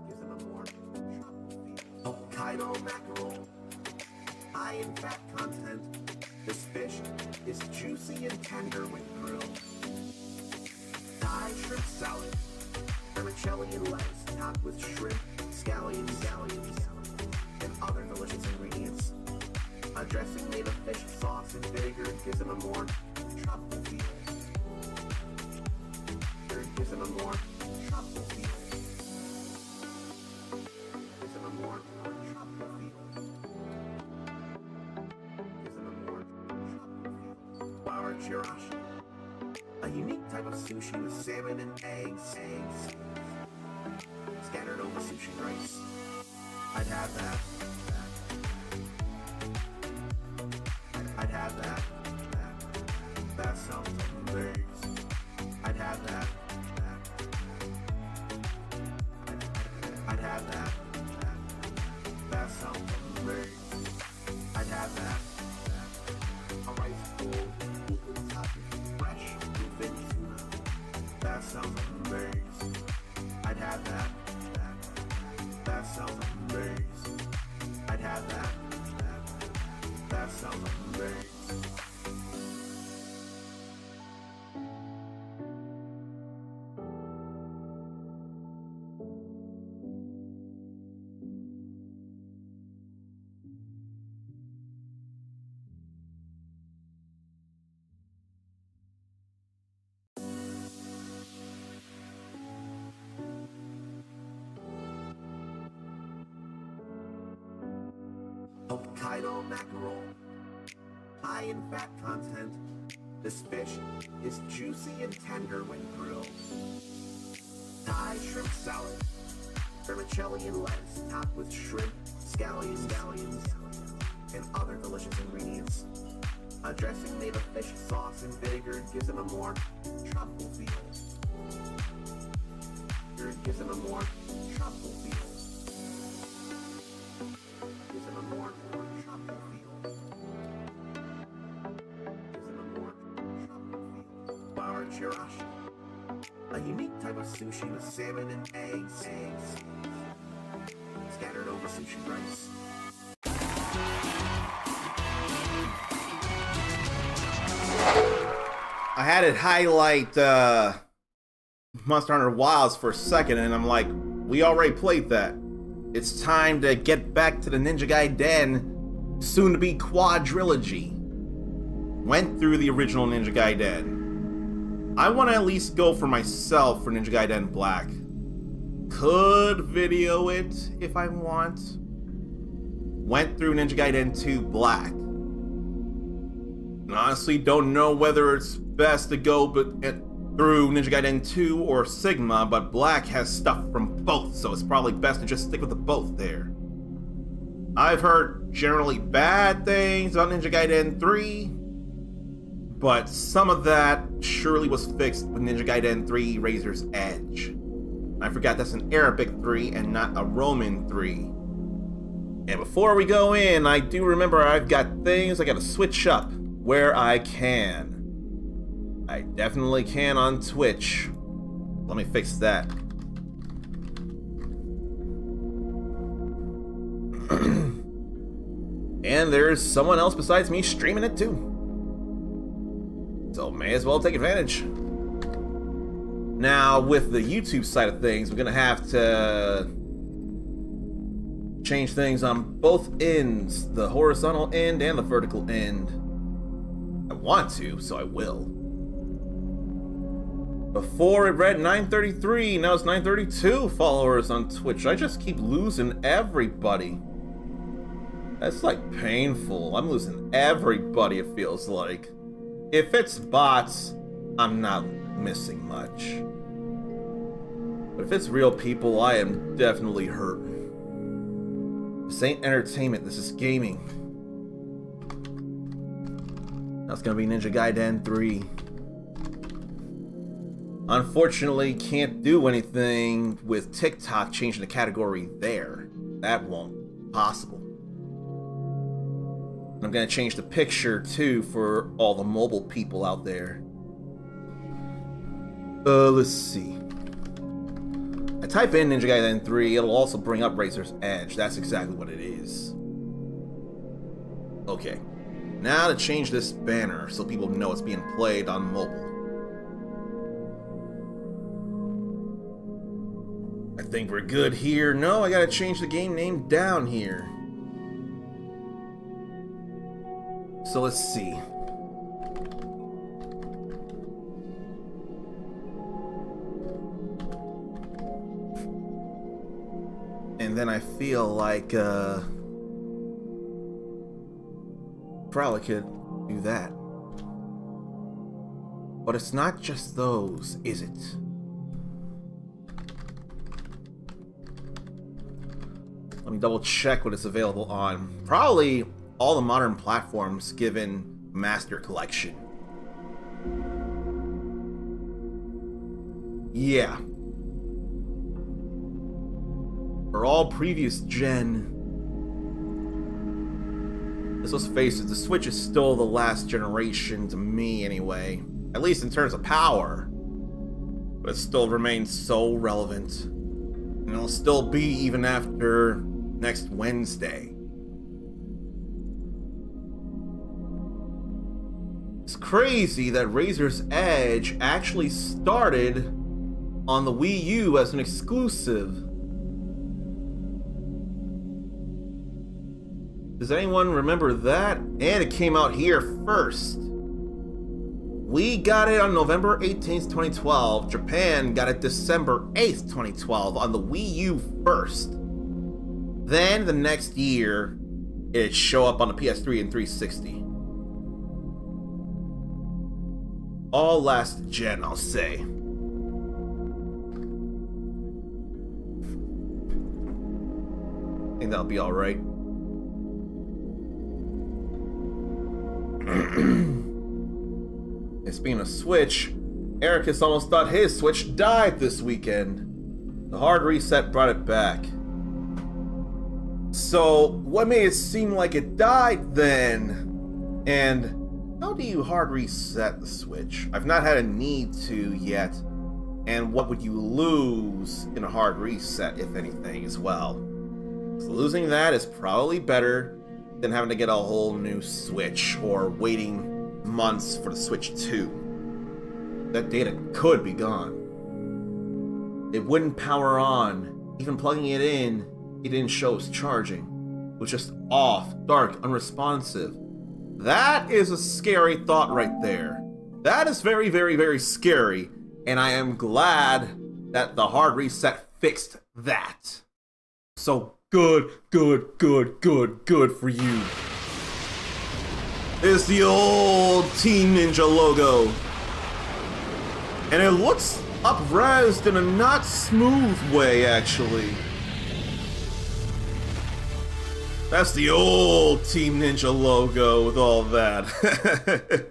Gives it a more tropical feel. Hokkaido mackerel, high in fat content. This fish is juicy and tender when grilled. Thai shrimp salad, vermicelli and lettuce topped with shrimp, scallions, and other delicious ingredients. A dressing made of fish sauce and vinegar gives it a more tropical feel. Gives it a more tropical feel. Gives it a more tropical feel. Gives it a more tropical feel. Bar chirashi, a unique type of sushi with salmon and eggs scattered over sushi rice. I'd have that. I'd have that. That sounds amazing. I'd have that. I'd have that. That sounds amazing. I'd have that. A rice bowl, equal topping, fresh, thin tuna. That sounds amazing. I'd have that. That sounds amazing. I'd have that. That sounds amazing. Hokkaido mackerel, high in fat content. This fish is juicy and tender when grilled. Thai shrimp salad, vermicelli and lettuce topped with shrimp, scallions, and other delicious ingredients. A dressing made of fish sauce and vinegar gives it a more tropical feel. Gives it a more tropical feel. Gives it a more tropical feel. Gives it a more tropical feel. Bar chirashi, a unique type of sushi with salmon and eggs scattered over sushi rice. I had it highlight Monster Hunter Wilds for a second, and I'm like, we already played that. It's time to get back to the Ninja Gaiden, soon to be quadrilogy. Went through the original Ninja Gaiden. I want to at least go for myself for Ninja Gaiden Black. Could video it if I want. went through Ninja Gaiden 2 Black. And honestly, don't know whether it's best to go through Ninja Gaiden 2 or Sigma, but Black has stuff from both, so it's probably best to just stick with the both there. I've heard generally bad things about Ninja Gaiden 3, but some of that surely was fixed with Ninja Gaiden 3 Razor's Edge. I forgot that's an Arabic 3 and not a Roman 3. And before we go in, I do remember I've got things I gotta switch up where I can. I definitely can on Twitch. Let me fix that. And there's someone else besides me streaming it too. So may as well take advantage. Now, with the YouTube side of things, we're gonna have to change things on both ends, the horizontal end and the vertical end. I want to, so I will. Before it read 933, now it's 932 followers on Twitch. I just keep losing everybody. That's like painful. I'm losing everybody, it feels like. If it's bots, I'm not missing much. But if it's real people, I am definitely hurting. This ain't entertainment, this is gaming. That's gonna be Ninja Gaiden 3. Unfortunately, can't do anything with TikTok changing the category there. That won't be possible. I'm gonna change the picture too for all the mobile people out there. Let's see. I type in Ninja Gaiden 3, it'll also bring up Razor's Edge. That's exactly what it is. Okay. Now to change this banner so people know it's being played on mobile. I think we're good here. No, I gotta change the game name down here. So let's see. And then I feel like probably could do that. But it's not just those, is it? Let me double check what it's available on. Probably all the modern platforms given Master Collection. Yeah. For all previous gen, let's face it, the Switch is still the last generation to me anyway. At least in terms of power. But it still remains so relevant. And it'll still be even after next Wednesday. It's crazy that Razor's Edge actually started on the Wii U as an exclusive. Does anyone remember that? And it came out here first. We got it on November 18th, 2012. Japan got it December 8th, 2012 on the Wii U first. Then the next year, it'd show up on the PS3 and 360. All last gen, I'll say. I think that'll be alright. And speaking of Switch, Ericus almost thought his Switch died this weekend. The hard reset brought it back. So, what made it seem like it died then? And how do you hard reset the Switch? I've not had a need to yet. And what would you lose in a hard reset, if anything, as well? So losing that is probably better than having to get a whole new Switch or waiting months for the Switch 2. That data could be gone. It wouldn't power on. Even plugging it in, it didn't show it's charging. It was just off, dark, unresponsive. That is a scary thought right there. That is very, very, very scary. And I am glad that the hard reset fixed that. So Good, good, good, good, good for you. It's the old Team Ninja logo. And it looks up-resed in a not smooth way, actually. That's the old Team Ninja logo with all that.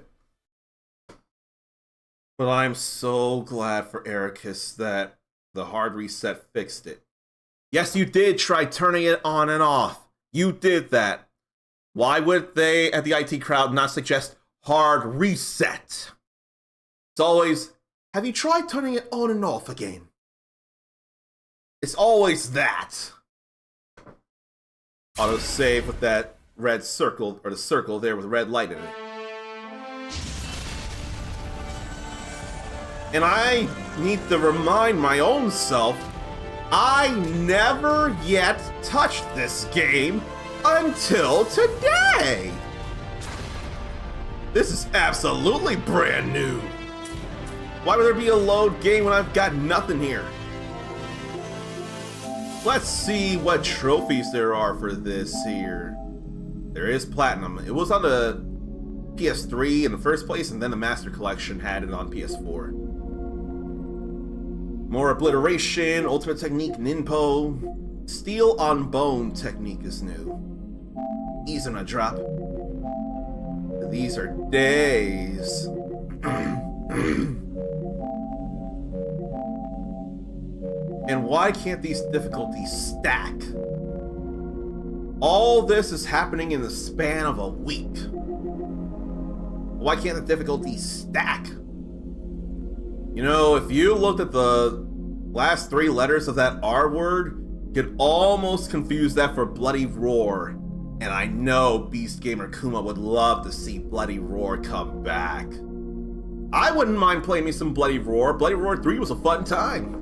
But I'm so glad for Ericus that the hard reset fixed it. Yes, you did try turning it on and off. You did that. Why would they at the IT crowd not suggest hard reset? It's always, have you tried turning it on and off again? It's always that. Auto save with that red circle, or the circle there with red light in it. And I need to remind my own self, I never yet touched this game until today. This is absolutely brand new. Why would there be a load game when I've got nothing here? Let's see what trophies there are for this here. There is Platinum. It was on the PS3 in the first place, and then the Master Collection had it on PS4. More Obliteration, Ultimate Technique, Ninpo. Steel on Bone technique is new. Ease on a drop. These are days. And why can't these difficulties stack? All this is happening in the span of a week. Why can't the difficulties stack? You know, if you looked at the last 3 letters of that R word, you could almost confuse that for Bloody Roar. And I know Beast Gamer Kuma would love to see Bloody Roar come back. I wouldn't mind playing me some Bloody Roar. Bloody Roar 3 was a fun time.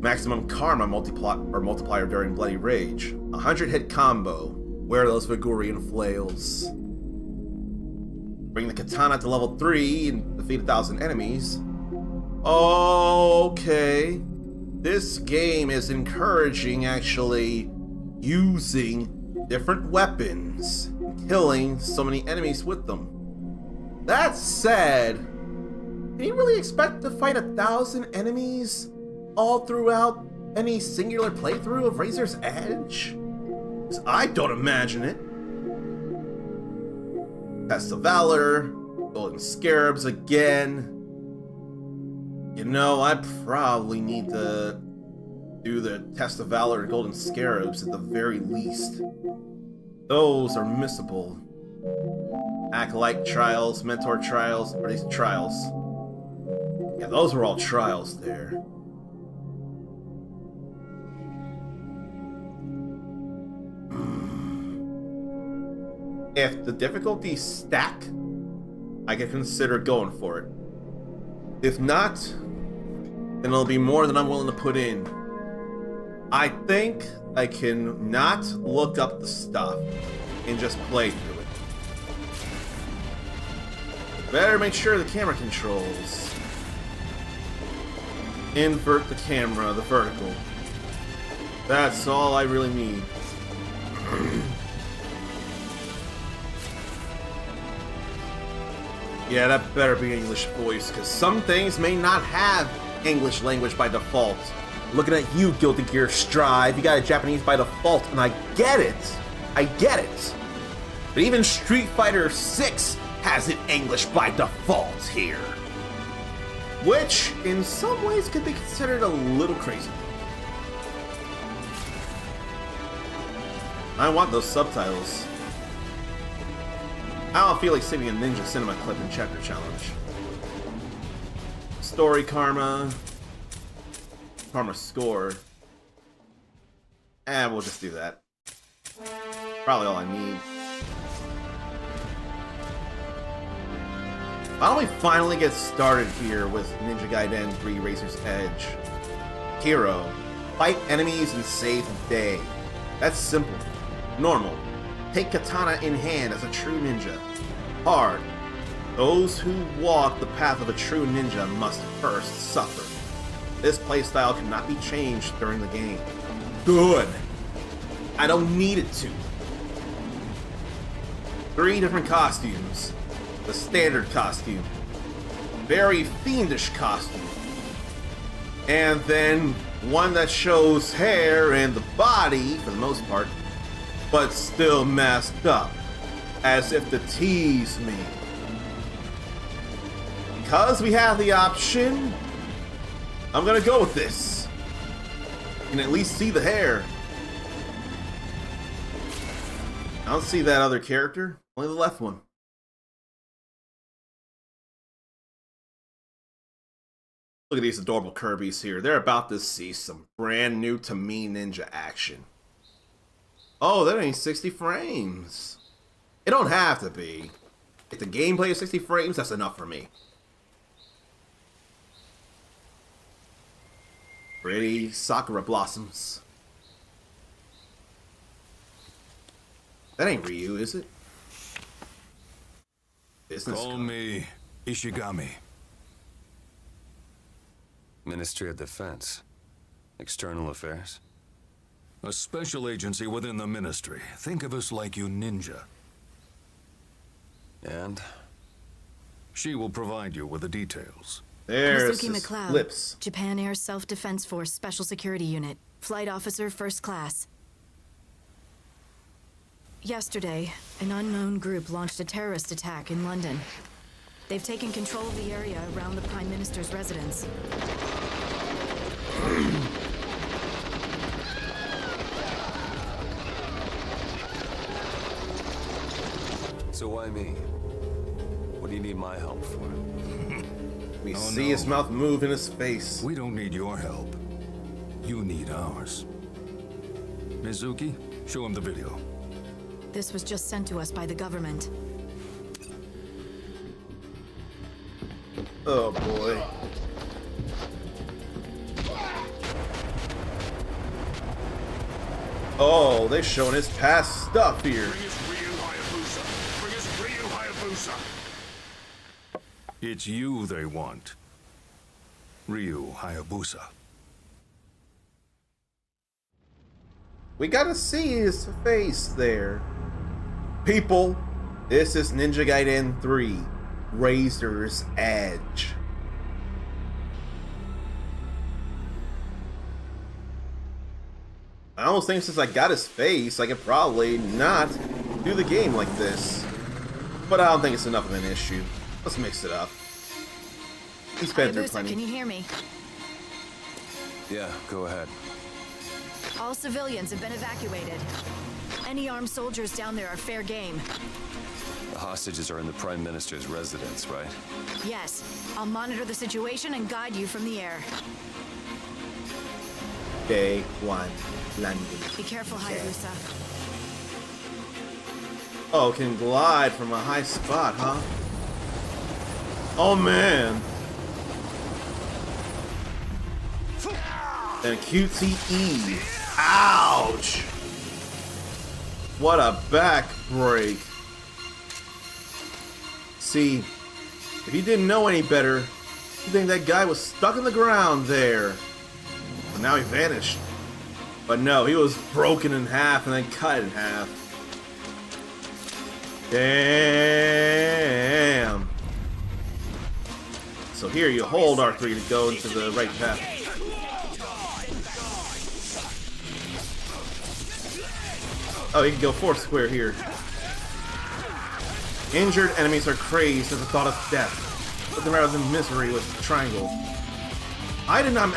Maximum Karma multiplier during Bloody Rage. 100 hit combo. Wear those Vigorian flails. Bring the katana to level 3 and defeat 1,000 enemies. Okay. This game is encouraging actually using different weapons and killing so many enemies with them. That said, can you really expect to fight 1,000 enemies all throughout any singular playthrough of Razor's Edge? 'Cause I don't imagine it. Test of Valor, Golden Scarabs again. You know, I probably need to do the Test of Valor and Golden Scarabs at the very least. Those are missable. Acolyte trials, Mentor trials, or these trials. Yeah, those were all trials there. If the difficulties stack, I can consider going for it. If not, then it'll be more than I'm willing to put in. I think I can not look up the stuff and just play through it. Better make sure the camera controls. Invert the camera, the vertical. That's all I really need. Yeah, that better be English voice, because some things may not have English language by default. Looking at you, Guilty Gear Strive, you got it Japanese by default, and I get it. I get it. But even Street Fighter 6 has it English by default here. Which, in some ways, could be considered a little crazy. I want those subtitles. I don't feel like saving a Ninja Cinema clip in Chapter Challenge. Story Karma. Karma score. We'll just do that. Probably all I need. Why don't we finally get started here with Ninja Gaiden 3 Razor's Edge? Hero. Fight enemies and save the day. That's simple. Normal. Take katana in hand as a true ninja. Hard. Those who walk the path of a true ninja must first suffer. This playstyle cannot be changed during the game. good. I don't need it to. 3 different costumes. The standard costume. Very fiendish costume. And then one that shows hair and the body, for the most part, but still masked up. As if to tease me. Because we have the option, I'm gonna go with this. You can at least see the hair. I don't see that other character, only the left one. Look at these adorable Kirby's here. They're about to see some brand new to me ninja action. Oh, that ain't 60 frames. It don't have to be. If the gameplay is 60 frames, that's enough for me. Pretty Sakura blossoms. That ain't Ryu, is it? Business Call card. me Ishigami. Ministry of Defense. External Affairs. A special agency within the ministry. Think of us like you ninja. And? She will provide you with the details. There's Mizuki his McLeod, lips. Japan Air Self-Defense Force Special Security Unit. Flight Officer, First Class. Yesterday, an unknown group launched a terrorist attack in London. They've taken control of the area around the Prime Minister's residence. So why me? What do you need my help for? We Oh, see no. his mouth move in his face. We don't need your help. You need ours. Mizuki, show him the video. This was just sent to us by the government. Oh boy. Oh, they're showing his past stuff here. It's you they want. Ryu Hayabusa. We gotta see his face there. People, this is Ninja Gaiden 3, Razor's Edge. I almost think since I got his face, I could probably not do the game like this. But I don't think it's enough of an issue. Let's mix it up. He's been through Hayabusa, plenty. can you hear me? Yeah, go ahead. All civilians have been evacuated. Any armed soldiers down there are fair game. The hostages are in the Prime Minister's residence, right? Yes, I'll monitor the situation and guide you from the air. Day 1, London. Be careful, Hayabusa. Oh, can glide from a high spot, huh? Oh man. And QTE. Ouch! What a back break. See, if you didn't know any better, you think that guy was stuck in the ground there. But now he vanished. But no, he was broken in half and then cut in half. Damn. So here you hold R3 to go into the right path. Oh, you can go 4 square here. Injured enemies are crazed at the thought of death. Put them out of the misery with triangle. I did not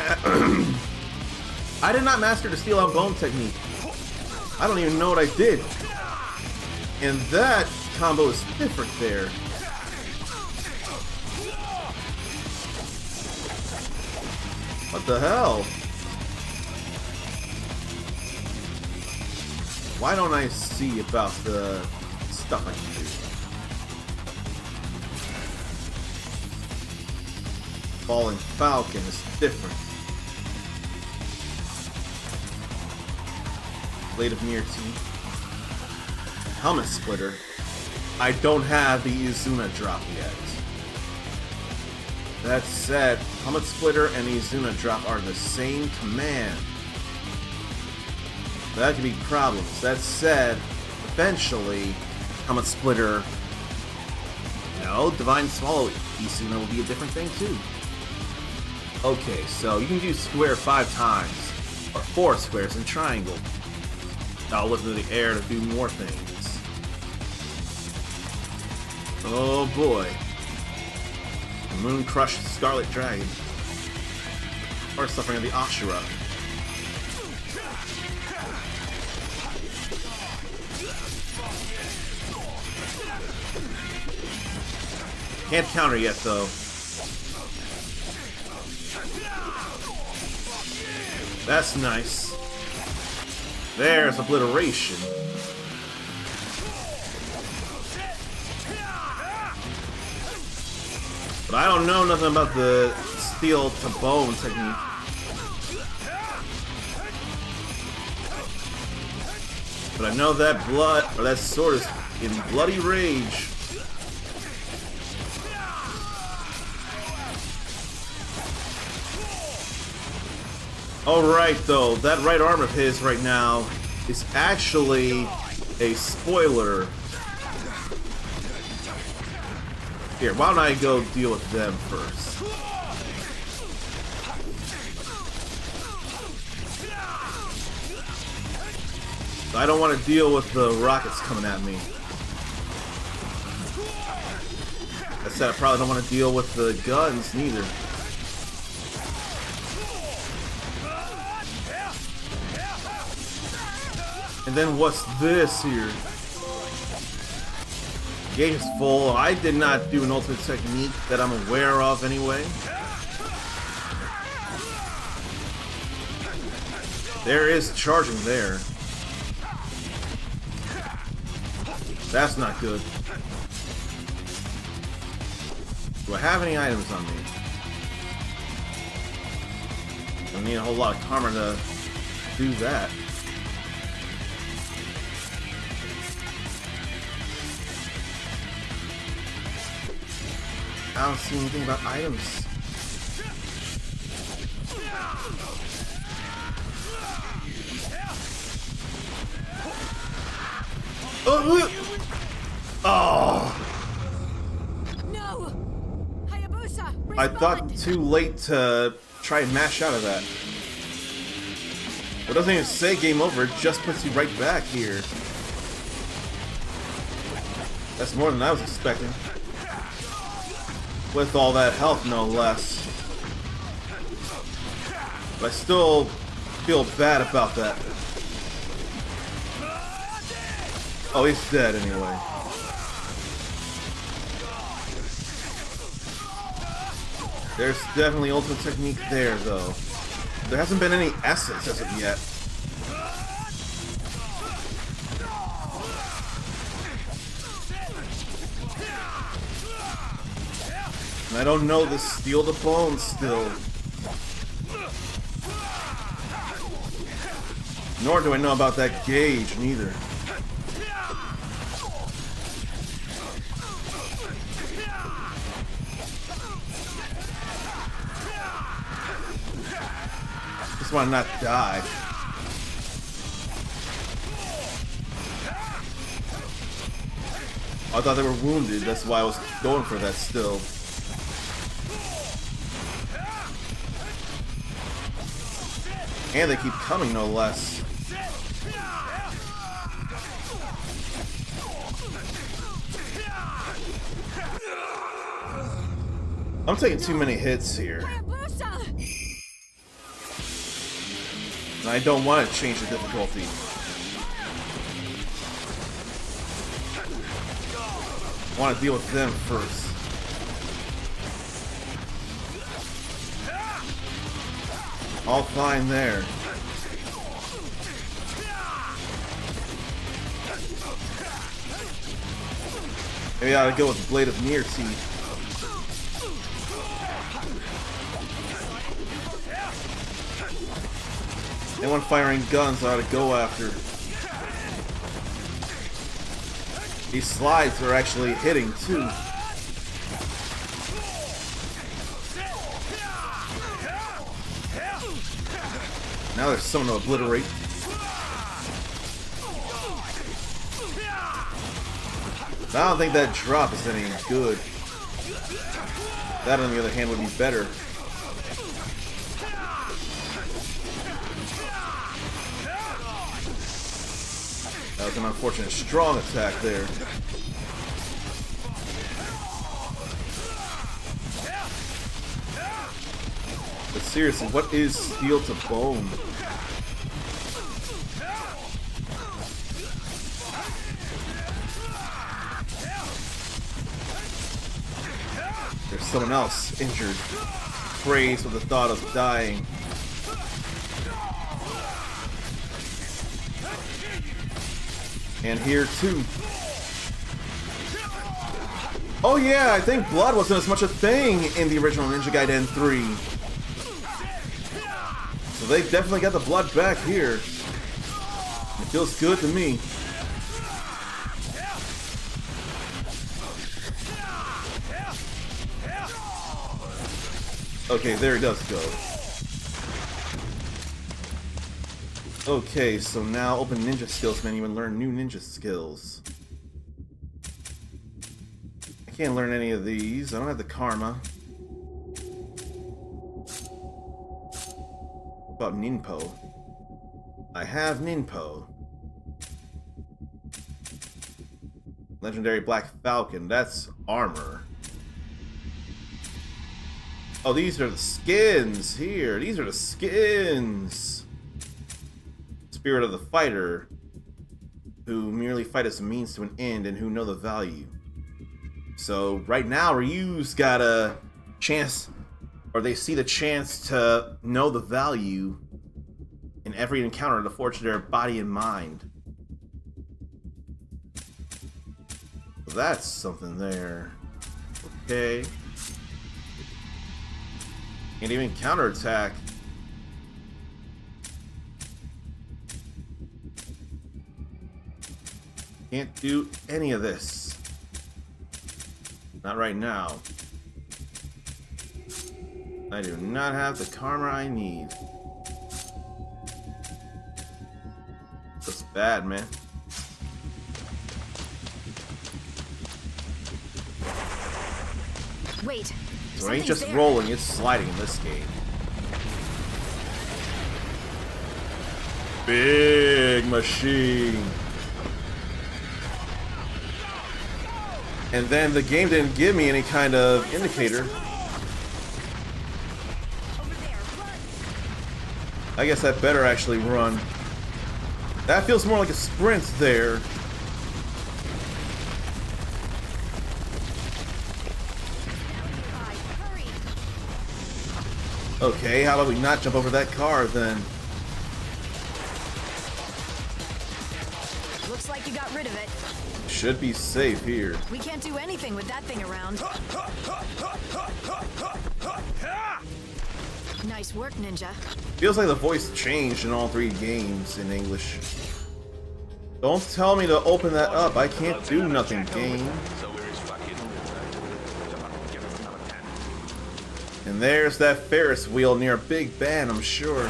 master the steel on bone technique. I don't even know what I did. And that combo is different there. What the hell? Why don't I see about the stuff I can do? Falling Falcon is different. Blade of Near Teeth. Helmet Splitter. I don't have the Izuna drop yet. That said, Helmet Splitter and Izuna drop are the same command. That could be problems. That said, eventually, Helmet Splitter... No, Divine Swallow Isuna will be a different thing too. Okay, so you can do square 5 times, or 4 squares and triangle. I'll lift into the air to do more things. Oh boy. The Moon Crushed Scarlet Dragon. Or Suffering of the Ashura. Can't counter yet, though. That's nice. There's obliteration. But I don't know nothing about the steel to bone technique. But I know that blood, or that sword is in bloody rage. Alright though, that right arm of his right now is actually a spoiler. Here, why don't I go deal with them first? I don't want to deal with the rockets coming at me. I said I probably don't want to deal with the guns neither. And then what's this here? Gauge is full. I did not do an ultimate technique that I'm aware of anyway. There is charging there. That's not good. Do I have any items on me? I need a whole lot of karma to do that. I don't see anything about items. Oh! No! Hayabusa! I thought too late to try and mash out of that. It doesn't even say game over, it just puts you right back here. That's more than I was expecting. With all that health, no less. But I still feel bad about that. Oh, he's dead anyway. There's definitely ultimate technique there, though. There hasn't been any S's as of yet. And I don't know the steel to bone still. Nor do I know about that gauge, neither. Just want to not die. I thought they were wounded, that's why I was going for that still. And they keep coming, no less. I'm taking too many hits here. And I don't want to change the difficulty. I want to deal with them first. All fine there. Maybe I ought to go with the Blade of Near Teeth. Anyone firing guns I ought to go after. These slides are actually hitting too. Now there's someone to obliterate. I don't think that drop is any good. That, on the other hand, would be better. That was an unfortunate strong attack there. But seriously, what is steel to bone? There's someone else injured, crazed with the thought of dying. And here too. Oh yeah, I think blood wasn't as much a thing in the original Ninja Gaiden 3. So they definitely got the blood back here. It feels good to me. Okay, there it does go. Okay, so now open ninja skills menu and learn new ninja skills. I can't learn any of these. I don't have the karma. What about Ninpo? I have Ninpo. Legendary Black Falcon, that's armor. Oh, these are the skins here. These are the skins. Spirit of the fighter, who merely fight as a means to an end and who know the value. So right now Ryu's got a chance, or they see the chance to know the value in every encounter to forge their body and mind. So that's something there. Okay. Can't even counterattack. Can't do any of this. Not right now. I do not have the karma I need. That's bad, man. Wait. So it ain't just rolling, it's sliding in this game. Big machine. And then the game didn't give me any kind of indicator. I guess I better actually run. That feels more like a sprint there. Okay, how about we not jump over that car then? Looks like you got rid of it. Should be safe here. We can't do anything with that thing around. Nice work, Ninja. Feels like the voice changed in all three games in English. Don't tell me to open that up. I can't do nothing, game. And there's that Ferris wheel near Big Ben, I'm sure.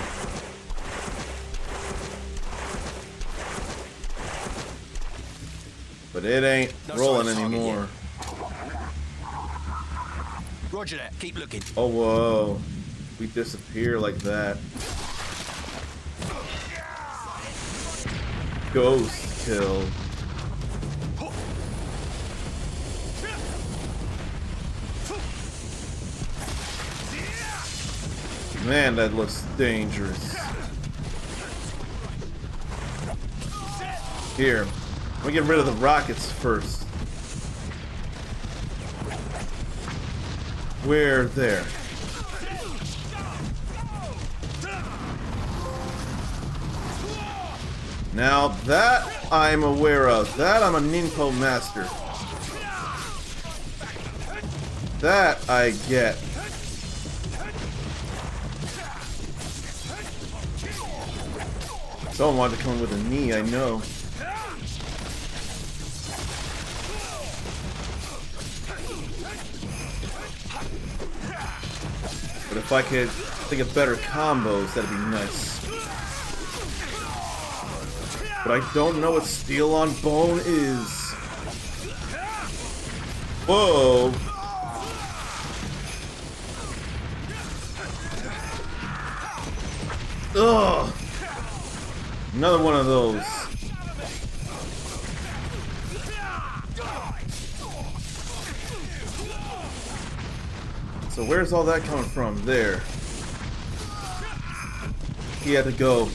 But it ain't rolling anymore. Roger that. Keep looking. Oh, whoa. We disappear like that. Ghost kill. Man, that looks dangerous. Here, let me get rid of the rockets first. Where there? Now that I'm aware of. That I'm a Ninpo master. That I get. Someone wanted to come in with a knee, I know. But if I could think of better combos, that'd be nice. But I don't know what steel on bone is. Whoa. Ugh. Another one of those. So where's all that coming from? There. He had to go.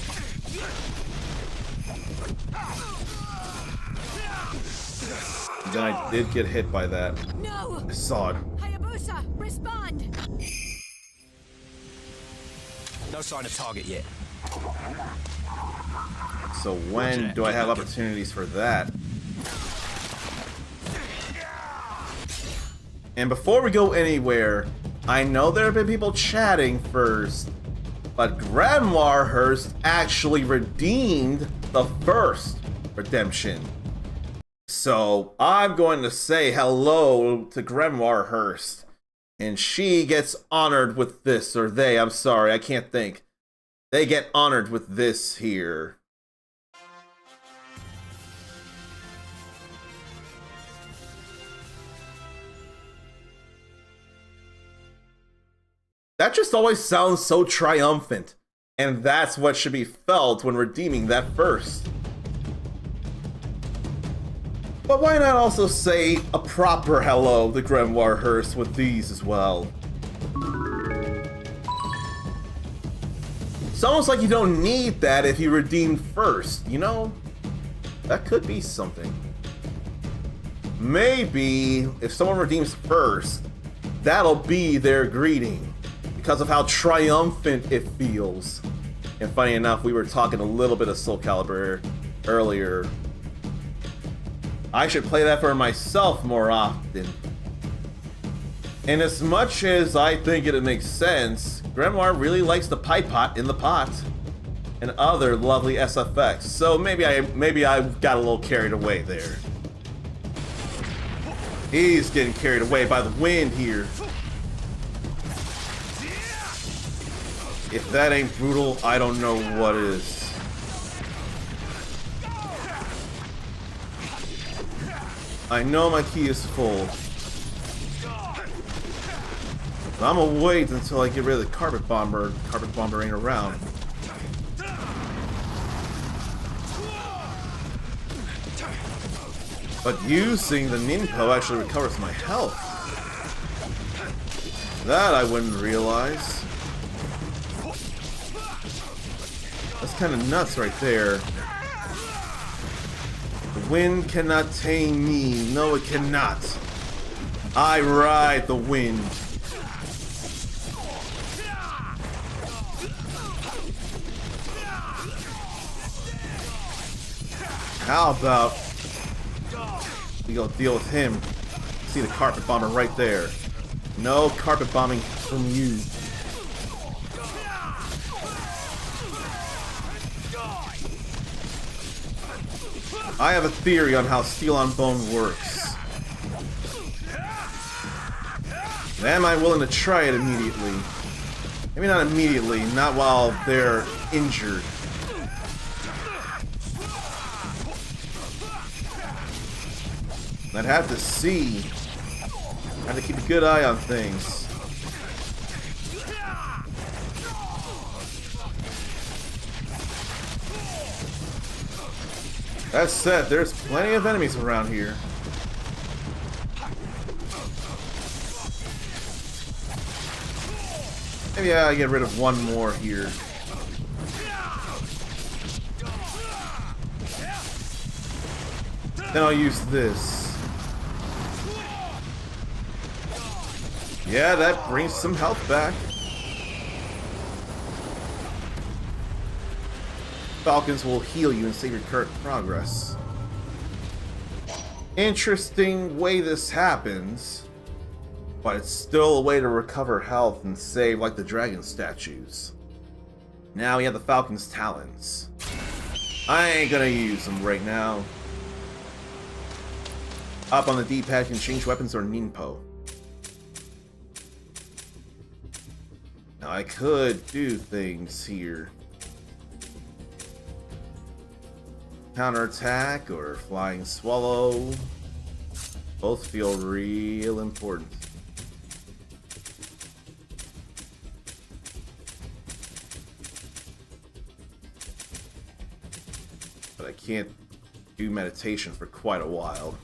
Then I did get hit by that. No! I saw it. Hayabusa, respond! No sign of target yet. So when do I have opportunities for that? And before we go anywhere, I know there have been people chatting first, but Grimoire Hearst actually redeemed the first redemption. So I'm going to say hello to Grimoire Hearst, and she gets honored with this, or they, I'm sorry, I can't think. They get honored with this here. That just always sounds so triumphant, and that's what should be felt when redeeming that first. But why not also say a proper hello to Grimoire Hearst with these as well? It's almost like you don't need that if you redeem first, you know? That could be something. Maybe if someone redeems first, that'll be their greeting because of how triumphant it feels. And funny enough, we were talking a little bit of Soul Calibur earlier. I should play that for myself more often. And as much as I think it makes sense, Grimoire really likes the pipe pot in the pot and other lovely SFX. So maybe I got a little carried away there. He's getting carried away by the wind here. If that ain't brutal, I don't know what is. I know my key is full. But I'm gonna wait until I get rid of the carpet bomber. Carpet bomber ain't around. But using the Ninpo actually recovers my health. That I wouldn't realize. That's kind of nuts right there. The wind cannot tame me. No, it cannot. I ride the wind. How about we go deal with him? See the carpet bomber right there. No carpet bombing from you. I have a theory on how Steel on Bone works. Am I willing to try it immediately? Maybe not immediately, not while they're injured. I'd have to see. I have to keep a good eye on things. That said, there's plenty of enemies around here. Maybe I get rid of one more here. Then I'll use this. Yeah, that brings some health back. Falcons will heal you and save your current progress. Interesting way this happens, but it's still a way to recover health and save like the dragon statues. Now we have the Falcon's talons. I ain't gonna use them right now. Up on the D-pad can change weapons or Ninpo. Now I could do things here. Counterattack or Flying Swallow. Both feel real important. But I can't do meditation for quite a while.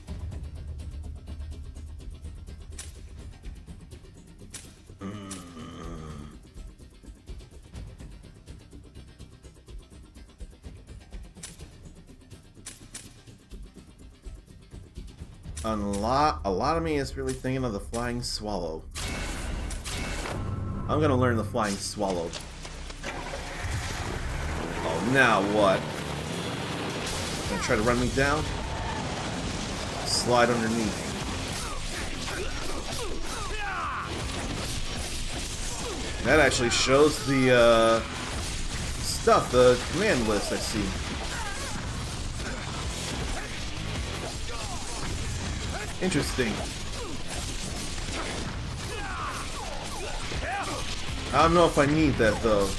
A lot of me is really thinking of the flying swallow. I'm gonna learn the flying swallow. Oh, now what? Gonna try to run me down? Slide underneath. That actually shows the stuff, the command list I see. Interesting. I don't know if I need that though.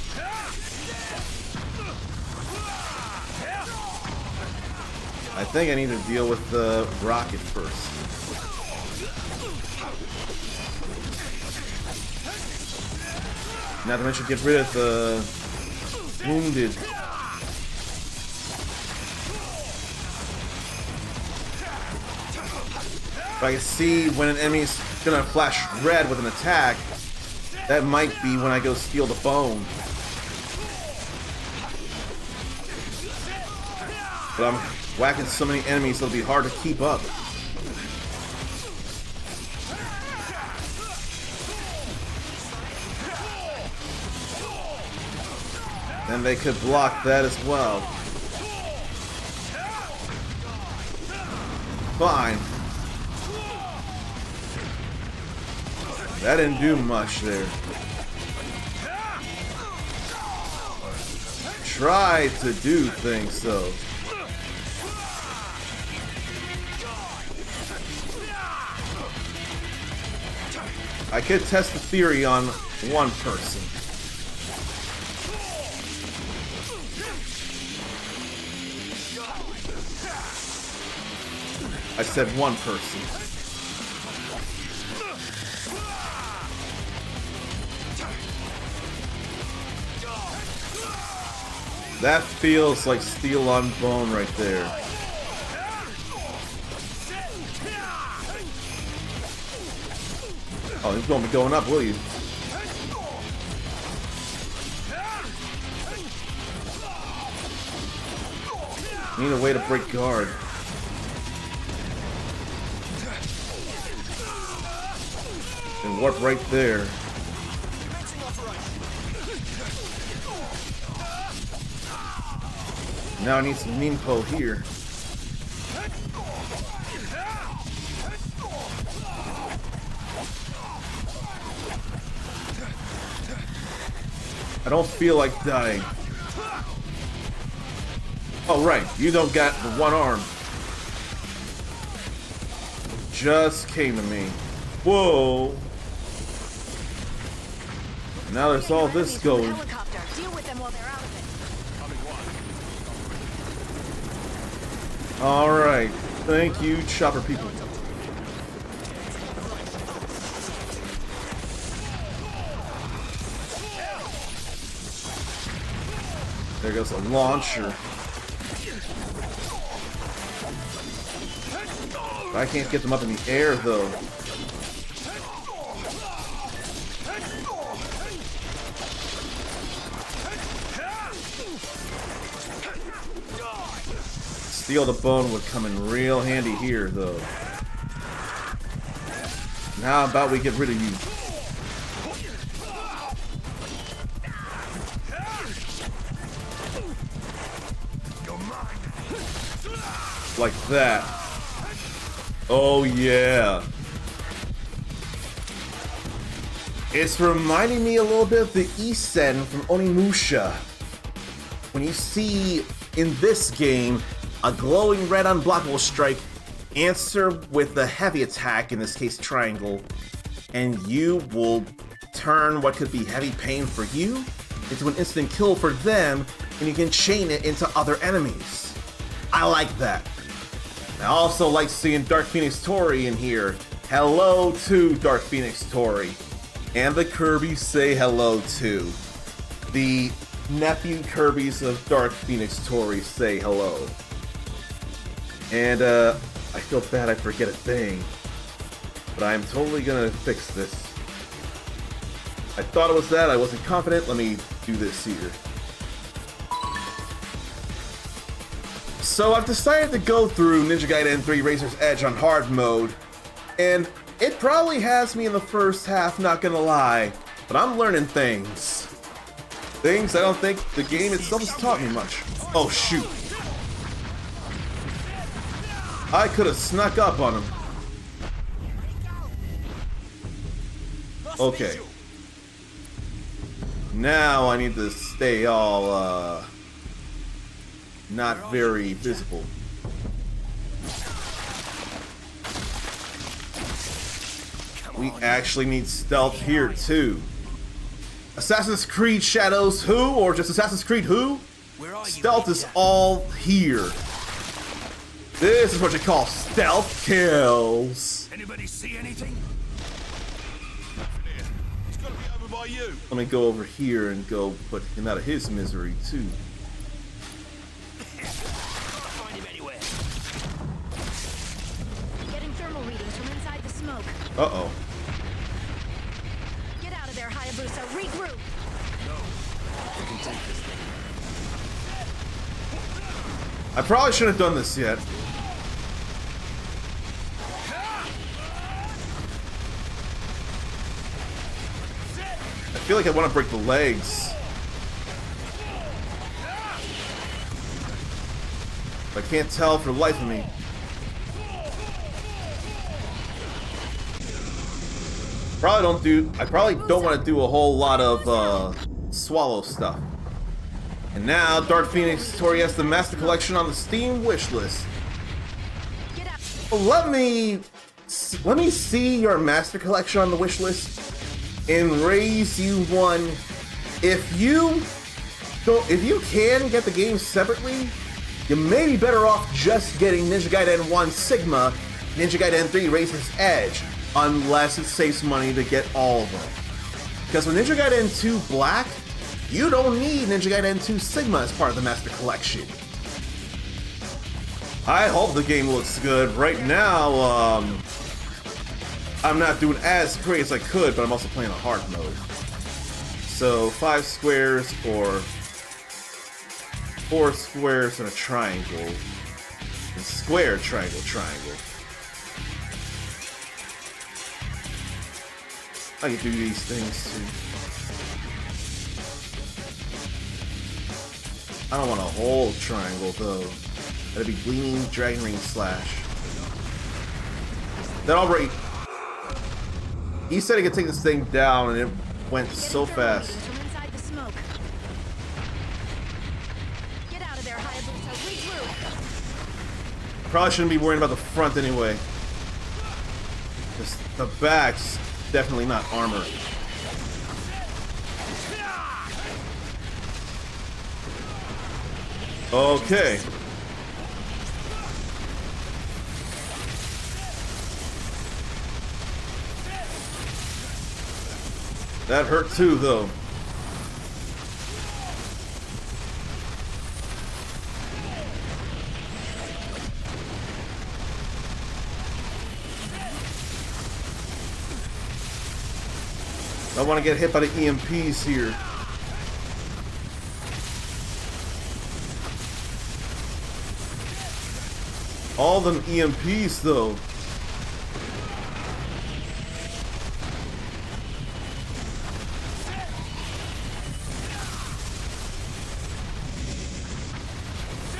I think I need to deal with the rocket first. Not to mention get rid of the wounded. If I can see when an enemy's gonna flash red with an attack, that might be when I go steal the bone. But I'm whacking so many enemies it'll be hard to keep up. Then they could block that as well. Fine. That didn't do much there. Tried to do things though. I could test the theory on one person. I said one person. That feels like steel on bone right there. Oh, he's gonna be going up, will you? Need a way to break guard. And warp right there. Now I need some Ninpo here. I don't feel like dying. Oh right, you don't got the one arm. Just came to me. Whoa. Now there's all this going. Alright, thank you, chopper people. There goes a launcher. I can't get them up in the air though. Steal the bone would come in real handy here, though. And how about we get rid of you? Like that. Oh yeah. It's reminding me a little bit of the Isen from Onimusha. When you see in this game a glowing red unblockable strike, answer with a heavy attack, in this case triangle, and you will turn what could be heavy pain for you into an instant kill for them, and you can chain it into other enemies. I like that. I also like seeing Dark Phoenix Tori in here. Hello to Dark Phoenix Tori. And the Kirby's say hello too. The nephew Kirby's of Dark Phoenix Tori say hello. And I feel bad I forget a thing. But I'm totally gonna fix this. I thought it was that, I wasn't confident. Let me do this here. So I've decided to go through Ninja Gaiden 3 Razor's Edge on hard mode, and it probably has me in the first half, not gonna lie, but I'm learning things. Things I don't think the game itself has taught me much. Oh shoot. I could have snuck up on him. Okay. Now I need to stay all, not very visible. We actually need stealth here too. Assassin's Creed Shadows who? Or just Assassin's Creed who? Stealth is all here. This is what you call stealth kills. Anybody see anything? It's gotta be over by you. Let me go over here and go put him out of his misery too. Find him anywhere. Getting thermal readings from inside the smoke. Uh-oh. Get out of there, Hayabusa. Regroup. I probably shouldn't have done this yet. I feel like I want to break the legs. I can't tell for the life of me. I probably don't want to do a whole lot of swallow stuff. And now Dark Phoenix Tori has the Master Collection on the Steam wishlist. Let me see your Master Collection on the wishlist and raise you one. If you can get the game separately, you may be better off just getting Ninja Gaiden 1 Sigma, Ninja Gaiden 3 Razor's Edge, unless it saves money to get all of them. Because with Ninja Gaiden 2 Black, you don't need Ninja Gaiden 2 Sigma as part of the Master Collection. I hope the game looks good. Right now, I'm not doing as great as I could, but I'm also playing on hard mode. So 5 squares or 4 squares and a triangle. And square, triangle, triangle. I can do these things too. I don't want a whole triangle though. That'd be gleaming dragon ring slash. That already. He said he could take this thing down, and it went so fast. Get out of there, Hayabusa. Regroup. Probably shouldn't be worrying about the front anyway. The back's definitely not armor. Okay. That hurt too, though. I want to get hit by the EMPs here. All them EMPs, though.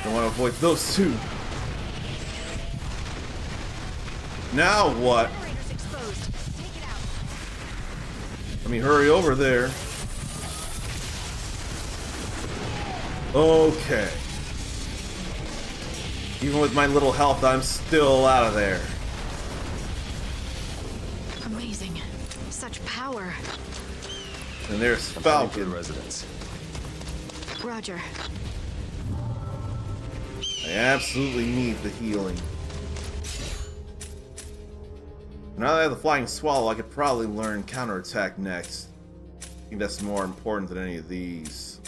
I want to avoid those two. Now what? Let me hurry over there. Okay. Even with my little health, I'm still out of there. Amazing. Such power. And there's Falcon. Residence. Roger. I absolutely need the healing. Now that I have the Flying Swallow, I could probably learn Counterattack next. I think that's more important than any of these.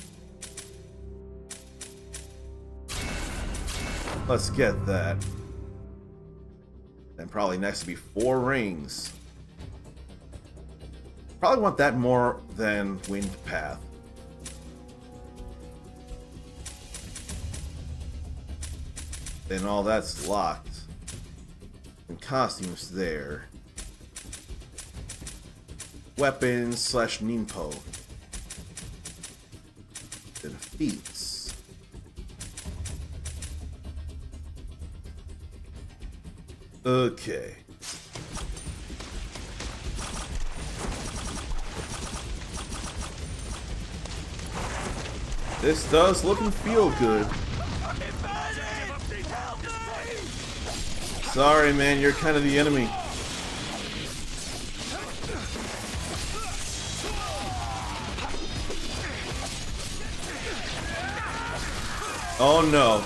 Let's get that. And probably next to be 4 rings. Probably want that more than Wind Path. Then all that's locked. And costumes there. Weapons / Ninpo. Then feats. Okay. This does look and feel good. Sorry, man, you're kind of the enemy. Oh no.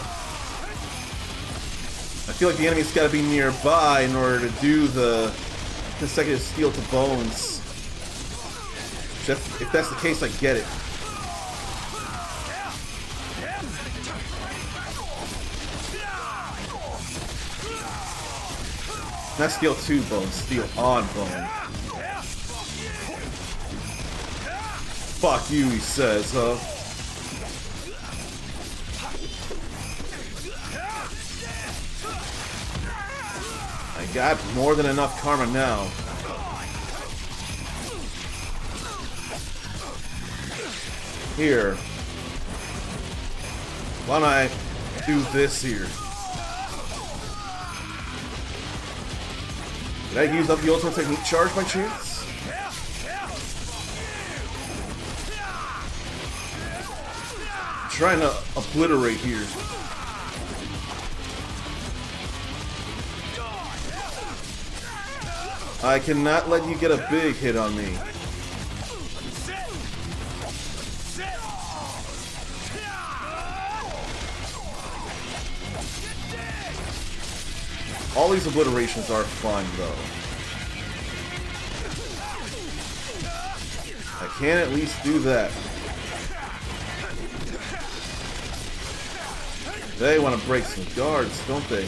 I feel like the enemy's gotta be nearby in order to do the consecutive steel to bones. If that's the case, I get it. Not steel to bone, steel on bone. Fuck you, he says, huh? I got more than enough karma now. Here. Why don't I do this here? Did I use up the ultimate technique charge by chance? I'm trying to obliterate here. I cannot let you get a big hit on me. All these obliterations are fun, though. I can at least do that. They want to break some guards, don't they?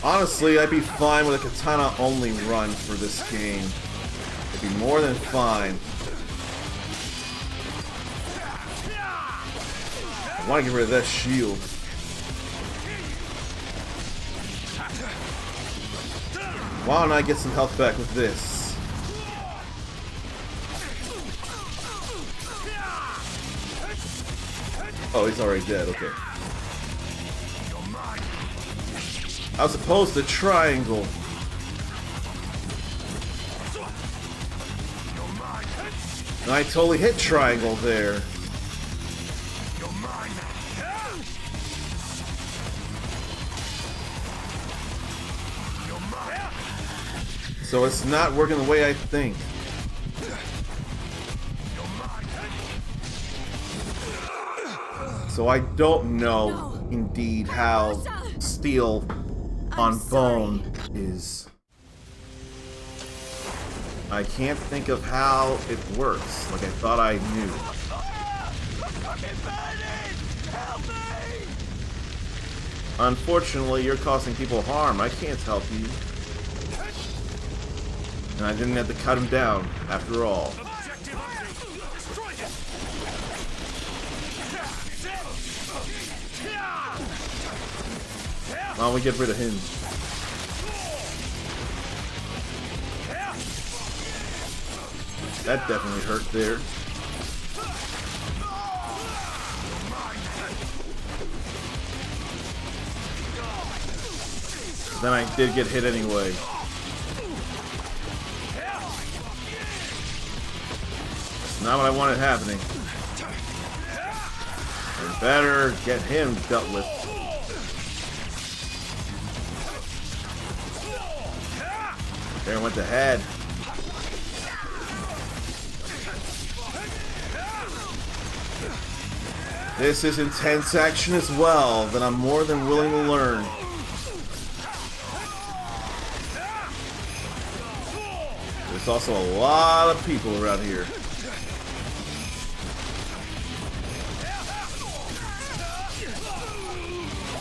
Honestly, I'd be fine with a katana-only run for this game. It'd be more than fine. I want to get rid of that shield. Why don't I get some health back with this? Oh, he's already dead, okay. I was opposed to triangle. And I totally hit triangle there. So it's not working the way I think. So I don't know, indeed, how steel on bone is. I can't think of how it works, like I thought I knew. Unfortunately, you're causing people harm. I can't help you. And I didn't have to cut him down, after all. Why don't we get rid of him? That definitely hurt there. Then I did get hit anyway. Not what I wanted happening. I better get him dealt with. There went the head. This is intense action as well, that I'm more than willing to learn. There's also a lot of people around here.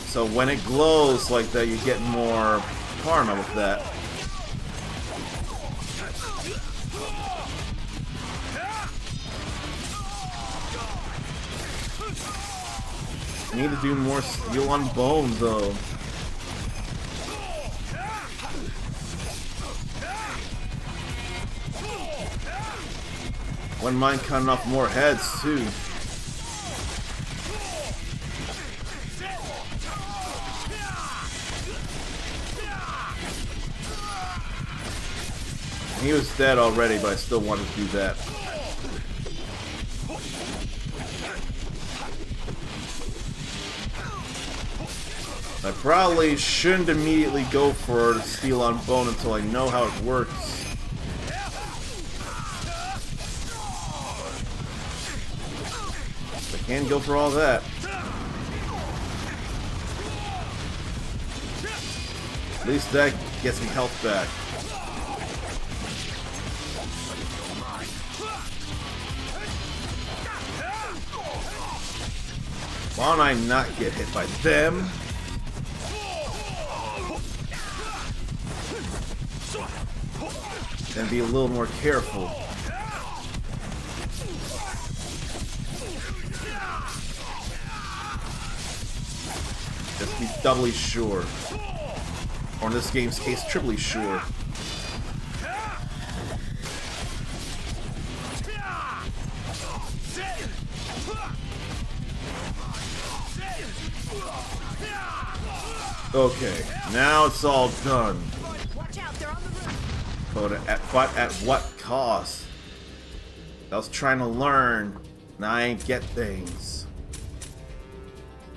So when it glows like that, you get more karma with that. I need to do more steel on bone though. Wouldn't mind cutting off more heads too. He was dead already, but I still wanted to do that. I probably shouldn't immediately go for steel on bone until I know how it works. I can't go for all that. At least that gets me health back. Why don't I not get hit by them? And be a little more careful. Just be doubly sure. Or in this game's case, triply sure. Okay, now it's all done. But at what cost? I was trying to learn, and I ain't get things.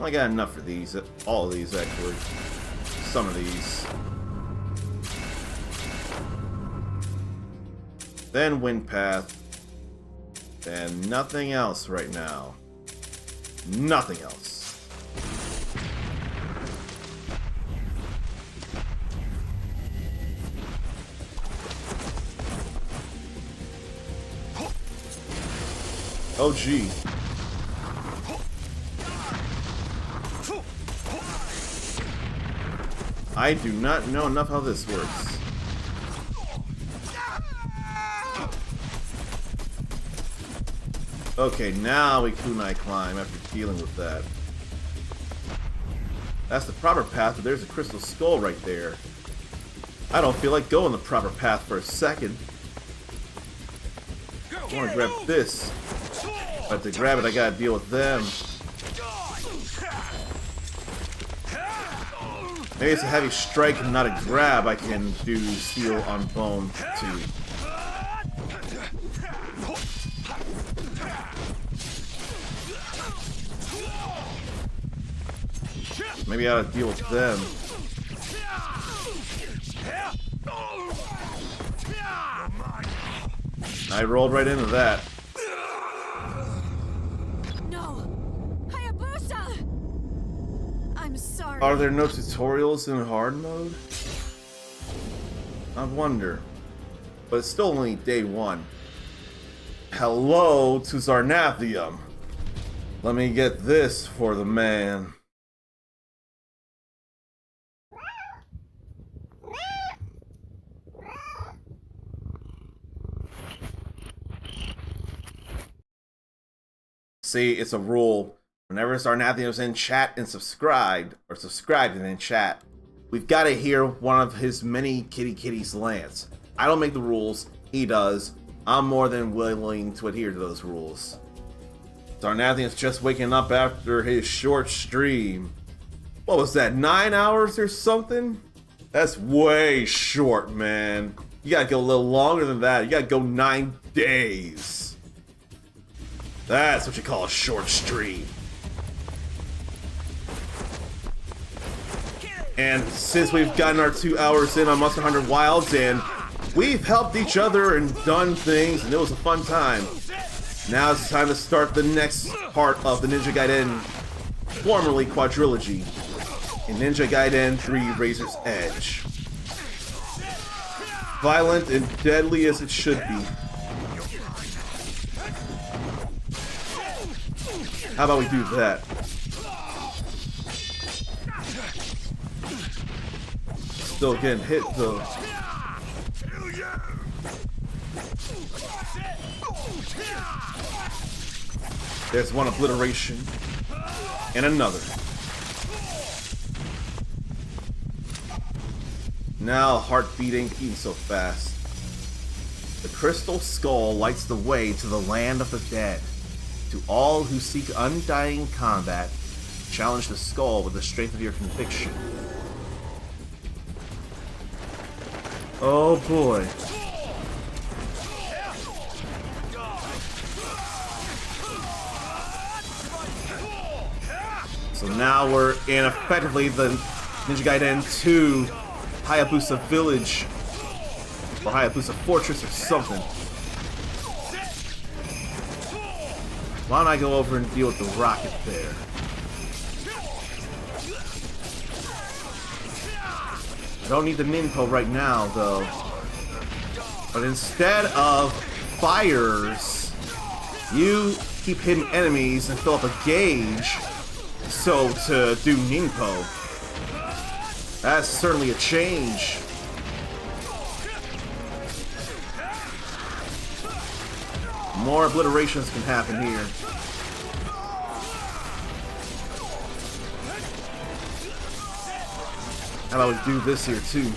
I got enough for these, all of these actually. Some of these. Then wind path. And nothing else right now. Nothing else. Oh gee. I do not know enough how this works. Okay, now we kunai climb after dealing with that. That's the proper path, but there's a crystal skull right there. I don't feel like going the proper path for a second. I want to grab this. But to grab it, I gotta deal with them. Maybe it's a heavy strike and not a grab. I can do steel on bone too. Maybe I ought to deal with them. I rolled right into that. Are there no tutorials in hard mode? I wonder. But it's still only day 1. Hello to Zarnathium. Let me get this for the man. See, it's a rule. Whenever Zarnathium's in chat and subscribed and in chat, we've got to hear one of his many kitties lance. I don't make the rules, he does. I'm more than willing to adhere to those rules. Zarnathium's just waking up after his short stream. What was that, 9 hours or something? That's way short, man. You gotta go a little longer than that. You gotta go 9 days. That's what you call a short stream. And since we've gotten our 2 hours in on Monster Hunter Wilds, and we've helped each other and done things, and it was a fun time. Now it's time to start the next part of the Ninja Gaiden, formerly Quadrilogy, in Ninja Gaiden 3 Razor's Edge. Violent and deadly as it should be. How about we do that? Still getting hit though. There's one obliteration. And another. Now heart beating so fast. The crystal skull lights the way to the land of the dead. To all who seek undying combat, challenge the skull with the strength of your conviction. Oh boy. So now we're in effectively the Ninja Gaiden 2 Hayabusa Village or Hayabusa Fortress or something. Why don't I go over and deal with the rocket there? I don't need the Ninpo right now, though. But instead of fires, you keep hitting enemies and fill up a gauge. So to do Ninpo, that's certainly a change. More obliterations can happen here. How about we do this here too?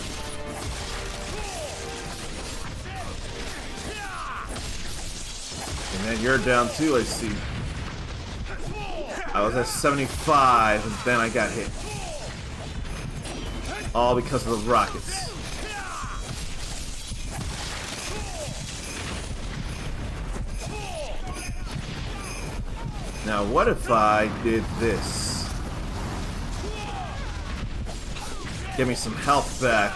And then you're down too, I see. I was at 75 and then I got hit. All because of the rockets. Now what if I did this? Give me some health back.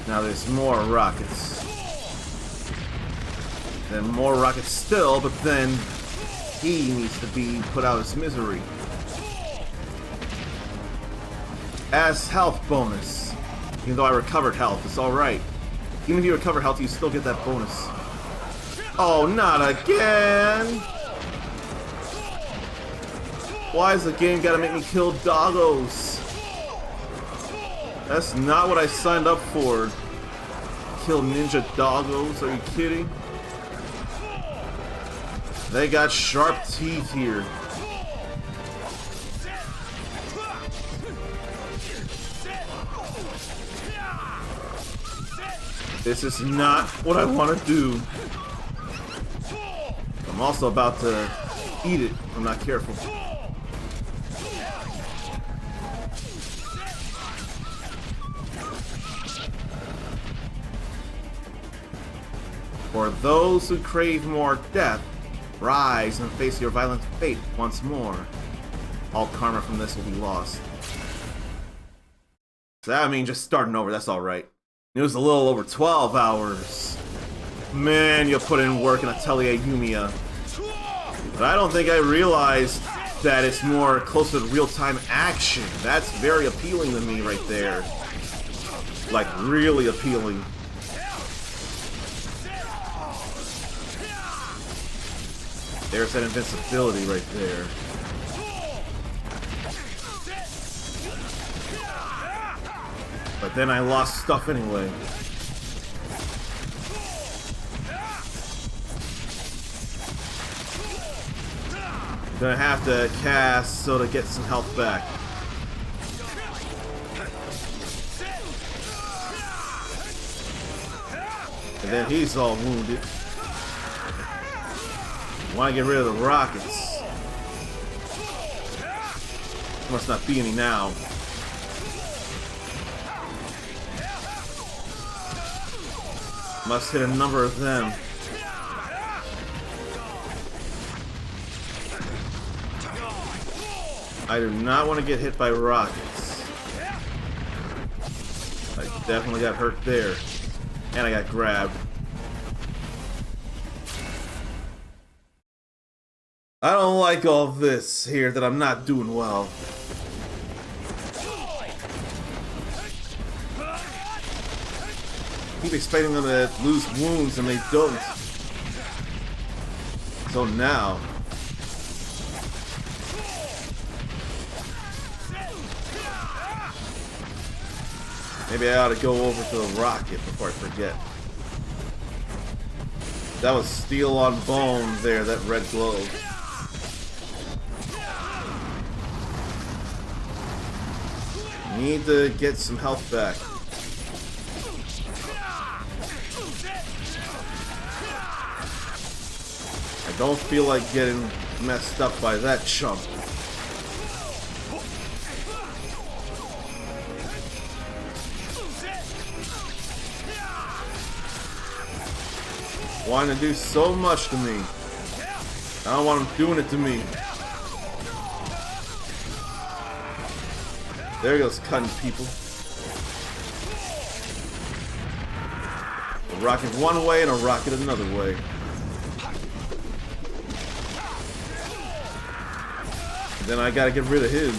Now there's more rockets. Then more rockets still, but then he needs to be put out of his misery. As health bonus. Even though I recovered health, it's alright. Even if you recover health, you still get that bonus. Oh, not again! Why has the game gotta make me kill doggos? That's not what I signed up for. Kill ninja doggos, are you kidding? They got sharp teeth here. This is not what I want to do. I'm also about to eat it if I'm not careful. For those who crave more death, rise and face your violent fate once more. All karma from this will be lost. So that means just starting over, that's alright. It was a little over 12 hours. Man, you put in work in Atelier Yumiya. But I don't think I realized that it's more closer to real-time action. That's very appealing to me right there. Like, really appealing. There's that invincibility right there. But then I lost stuff anyway. I'm gonna have to cast so to get some health back. And then he's all wounded. Want to get rid of the rockets. Must not be any now. Must hit a number of them. I do not want to get hit by rockets. I Definitely got hurt there. And I got grabbed. I don't like all this here that I'm not doing well. Keep expecting them to lose wounds and they don't. So now. Maybe I ought to go over to the rocket before I forget. That was steel on bone there, that red glove. Need to get some health back. I don't feel like getting messed up by that chump. Wanting to do so much to me. I don't want him doing it to me. There goes cutting people. A rocket one way and a rocket another way. And then I gotta get rid of him.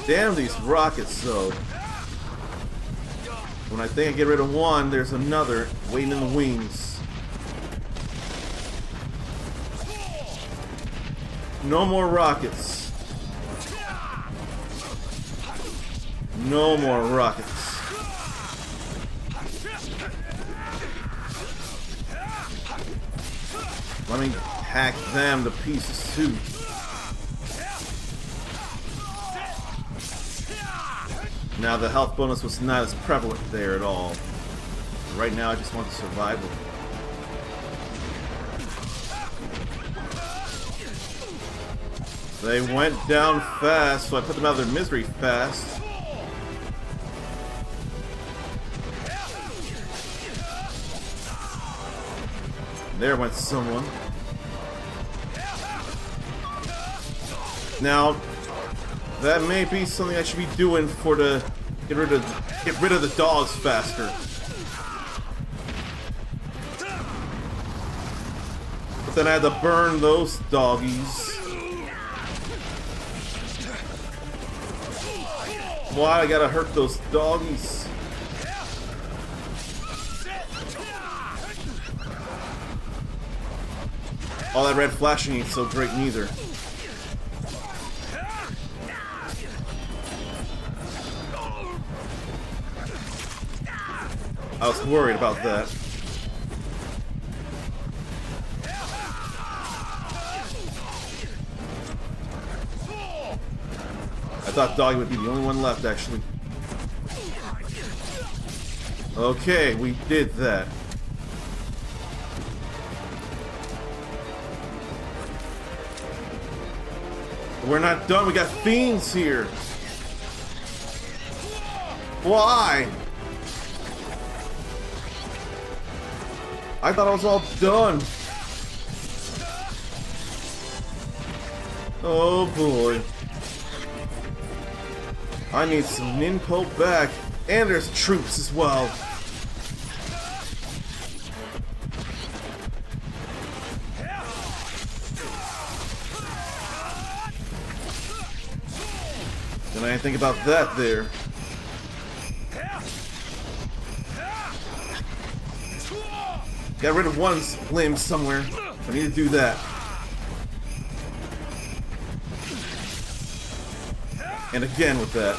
Damn these rockets though. When I think I get rid of one, there's another waiting in the wings. No more rockets. No more rockets. Let me hack them to pieces too. Now the health bonus was not as prevalent there at all. Right now I just want the survival. They went down fast, so I put them out of their misery fast. There went someone. Now, that may be something I should be doing for the get rid of the dogs faster. But then I had to burn those doggies. Why I gotta hurt those doggies? All that red flashing ain't so great neither. I was worried about that. I thought Doggy would be the only one left, actually. Okay, we did that. We're not done, we got fiends here. Why? I thought I was all done. Oh boy. I need some Ninpo back. And there's troops as well. Then I didn't think about that there. Got rid of one limb somewhere. I need to do that. And again with that.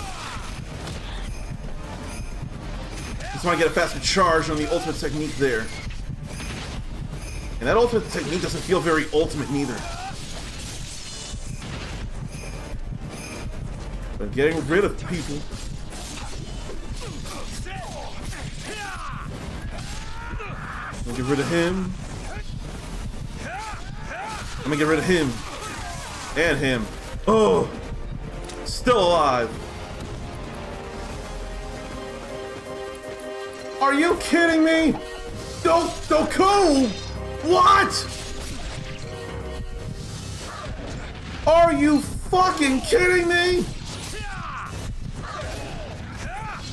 Just want to get a faster charge on the ultimate technique there. And that ultimate technique doesn't feel very ultimate neither. But getting rid of people. Let me get rid of him. Let me get rid of him. And him. Oh! Still alive. Are you kidding me? Doku! What? Are you fucking kidding me?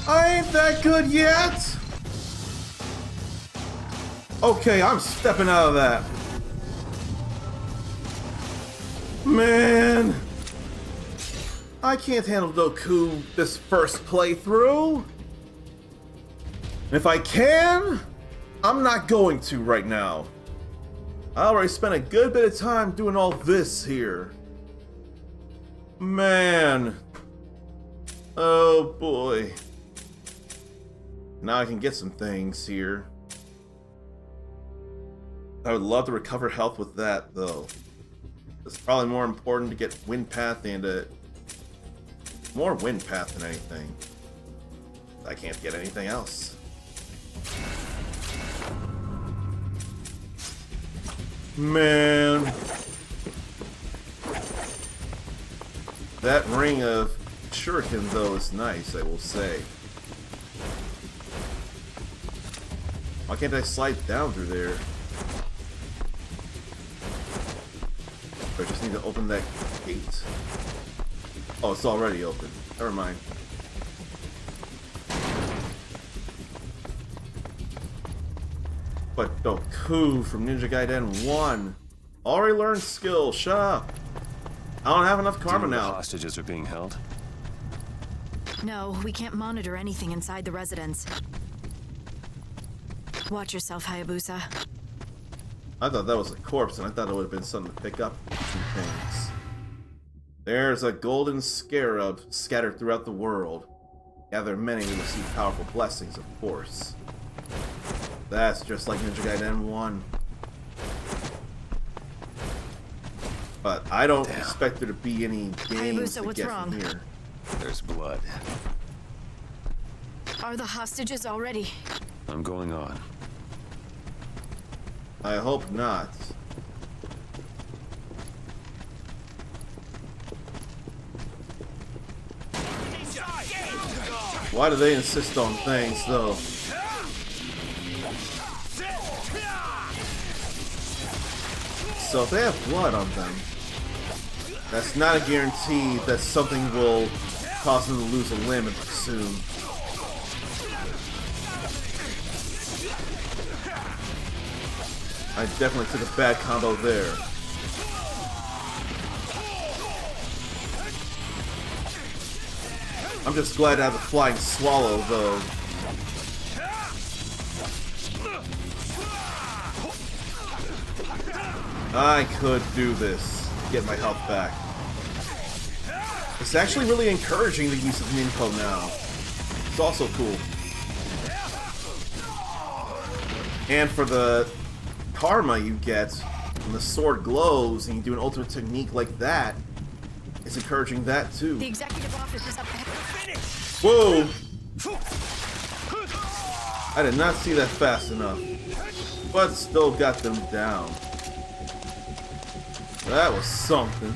I ain't that good yet! Okay, I'm stepping out of that. Man! I can't handle Doku this first playthrough. And if I can, I'm not going to right now. I already spent a good bit of time doing all this here. Man. Oh boy. Now I can get some things here. I would love to recover health with that, though. It's probably more important to get Wind Path and more Wind Path than anything. I can't get anything else. Man. That ring of shuriken, though, is nice, I will say. Why can't I slide down through there? I just need to open that gate. Oh, it's already open. Never mind. But Doku from Ninja Gaiden 1. Already learned skill. Shut up. I don't have enough karma now. The hostages are being held. No, we can't monitor anything inside the residence. Watch yourself, Hayabusa. I thought that was a corpse, and I thought it would have been something to pick up some things. There's a golden scarab scattered throughout the world. Gather many to receive powerful blessings, of course. That's just like Ninja Gaiden 1. But I don't expect there to be any games Hayabusa, to what's get wrong? from here. There's blood. Are the hostages already? I'm going on. I hope not. Why do they insist on things, though? So if they have blood on them, that's not a guarantee that something will cause them to lose a limb soon. I definitely took a bad combo there. I'm just glad I have a flying swallow, though. I could do this. Get my health back. It's actually really encouraging the use of Ninpo now. It's also cool. And for the karma you get when the sword glows and you do an ultimate technique like that, it's encouraging that too. The executive office is up ahead. Whoa! I did not see that fast enough, but still got them down. That was something.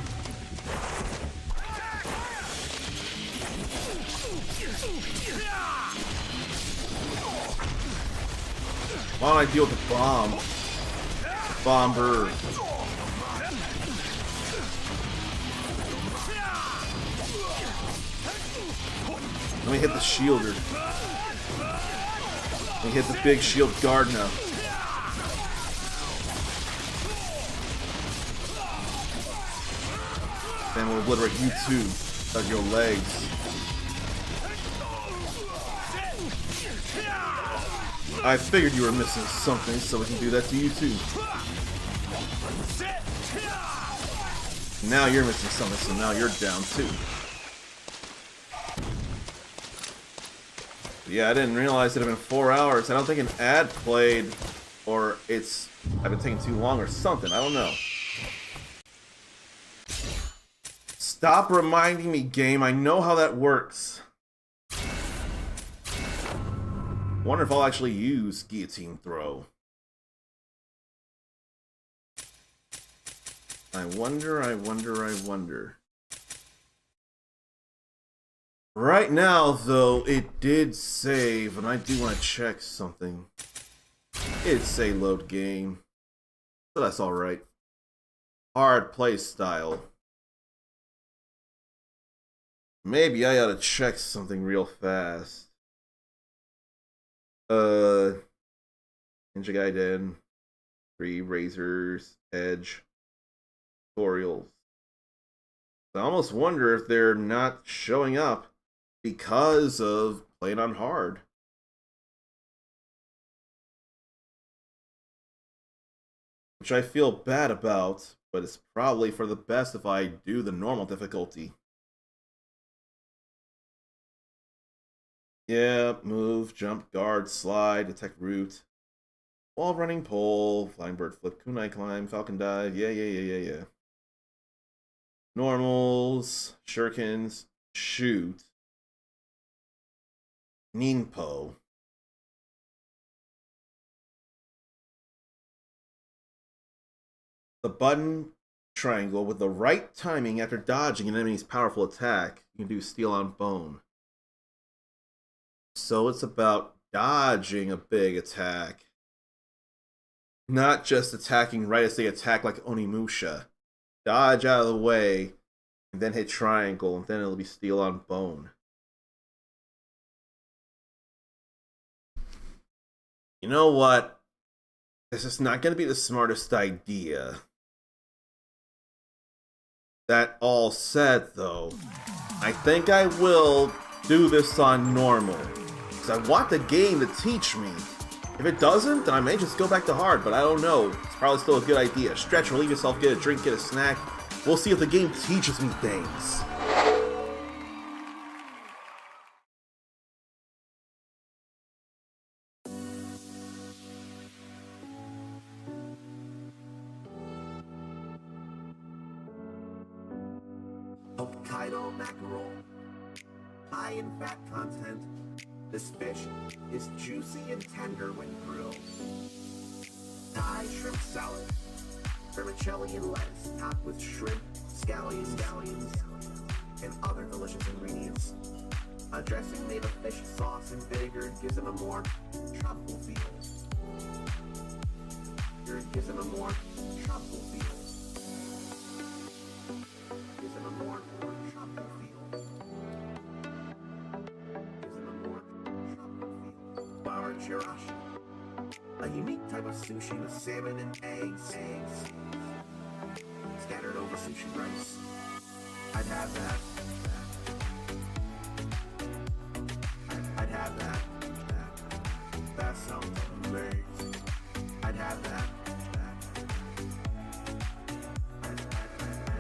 Why don't I deal with the bomb? Bomber. Let me hit the shielder. Let me hit the big shield guard now. Then we'll obliterate you too. Out your legs. I figured you were missing something, so we can do that to you too. Now you're missing something, so now you're down too. Yeah, I didn't realize it had been 4 hours. I don't think an ad played, or I've been taking too long or something. I don't know. Stop reminding me, game. I know how that works. Wonder if I'll actually use guillotine throw. I wonder. Right now, though, it did save, and I do want to check something. It did say load game, so that's alright. Hard play style. Maybe I ought to check something real fast. Ninja Gaiden, 3 Razor's Edge tutorials. I almost wonder if they're not showing up because of playing on hard. Which I feel bad about, but it's probably for the best if I do the normal difficulty. Yeah, move, jump, guard, slide, detect route, wall running, pole, flying bird flip, kunai climb, falcon dive, yeah. Normals, shurikens, shoot, ninpo. The button triangle with the right timing after dodging an enemy's powerful attack, you can do steel on bone. So it's about dodging a big attack. Not just attacking right as they attack like Onimusha. Dodge out of the way, and then hit triangle, and then it'll be steel on bone. You know what? This is not going to be the smartest idea. That all said, though, I think I will do this on normal. Because I want the game to teach me. If it doesn't, then I may just go back to hard, but I don't know. It's probably still a good idea. Stretch, relieve yourself, get a drink, get a snack. We'll see if the game teaches me things. Hokkaido mackerel. High in fat content. This fish is juicy and tender when grilled. Thai shrimp salad. Vermicelli and lettuce topped with shrimp, scallions, and other delicious ingredients. A dressing made of fish sauce and vinegar gives it a more tropical feel. Gives it a more tropical feel. Gives it a more tropical feel. Gives it a more tropical feel. Flour chirashi. A unique type of sushi with salmon and eggs scattered over sushi rice. I'd have that. I'd have that. That sounds amazing. I'd have that. I'd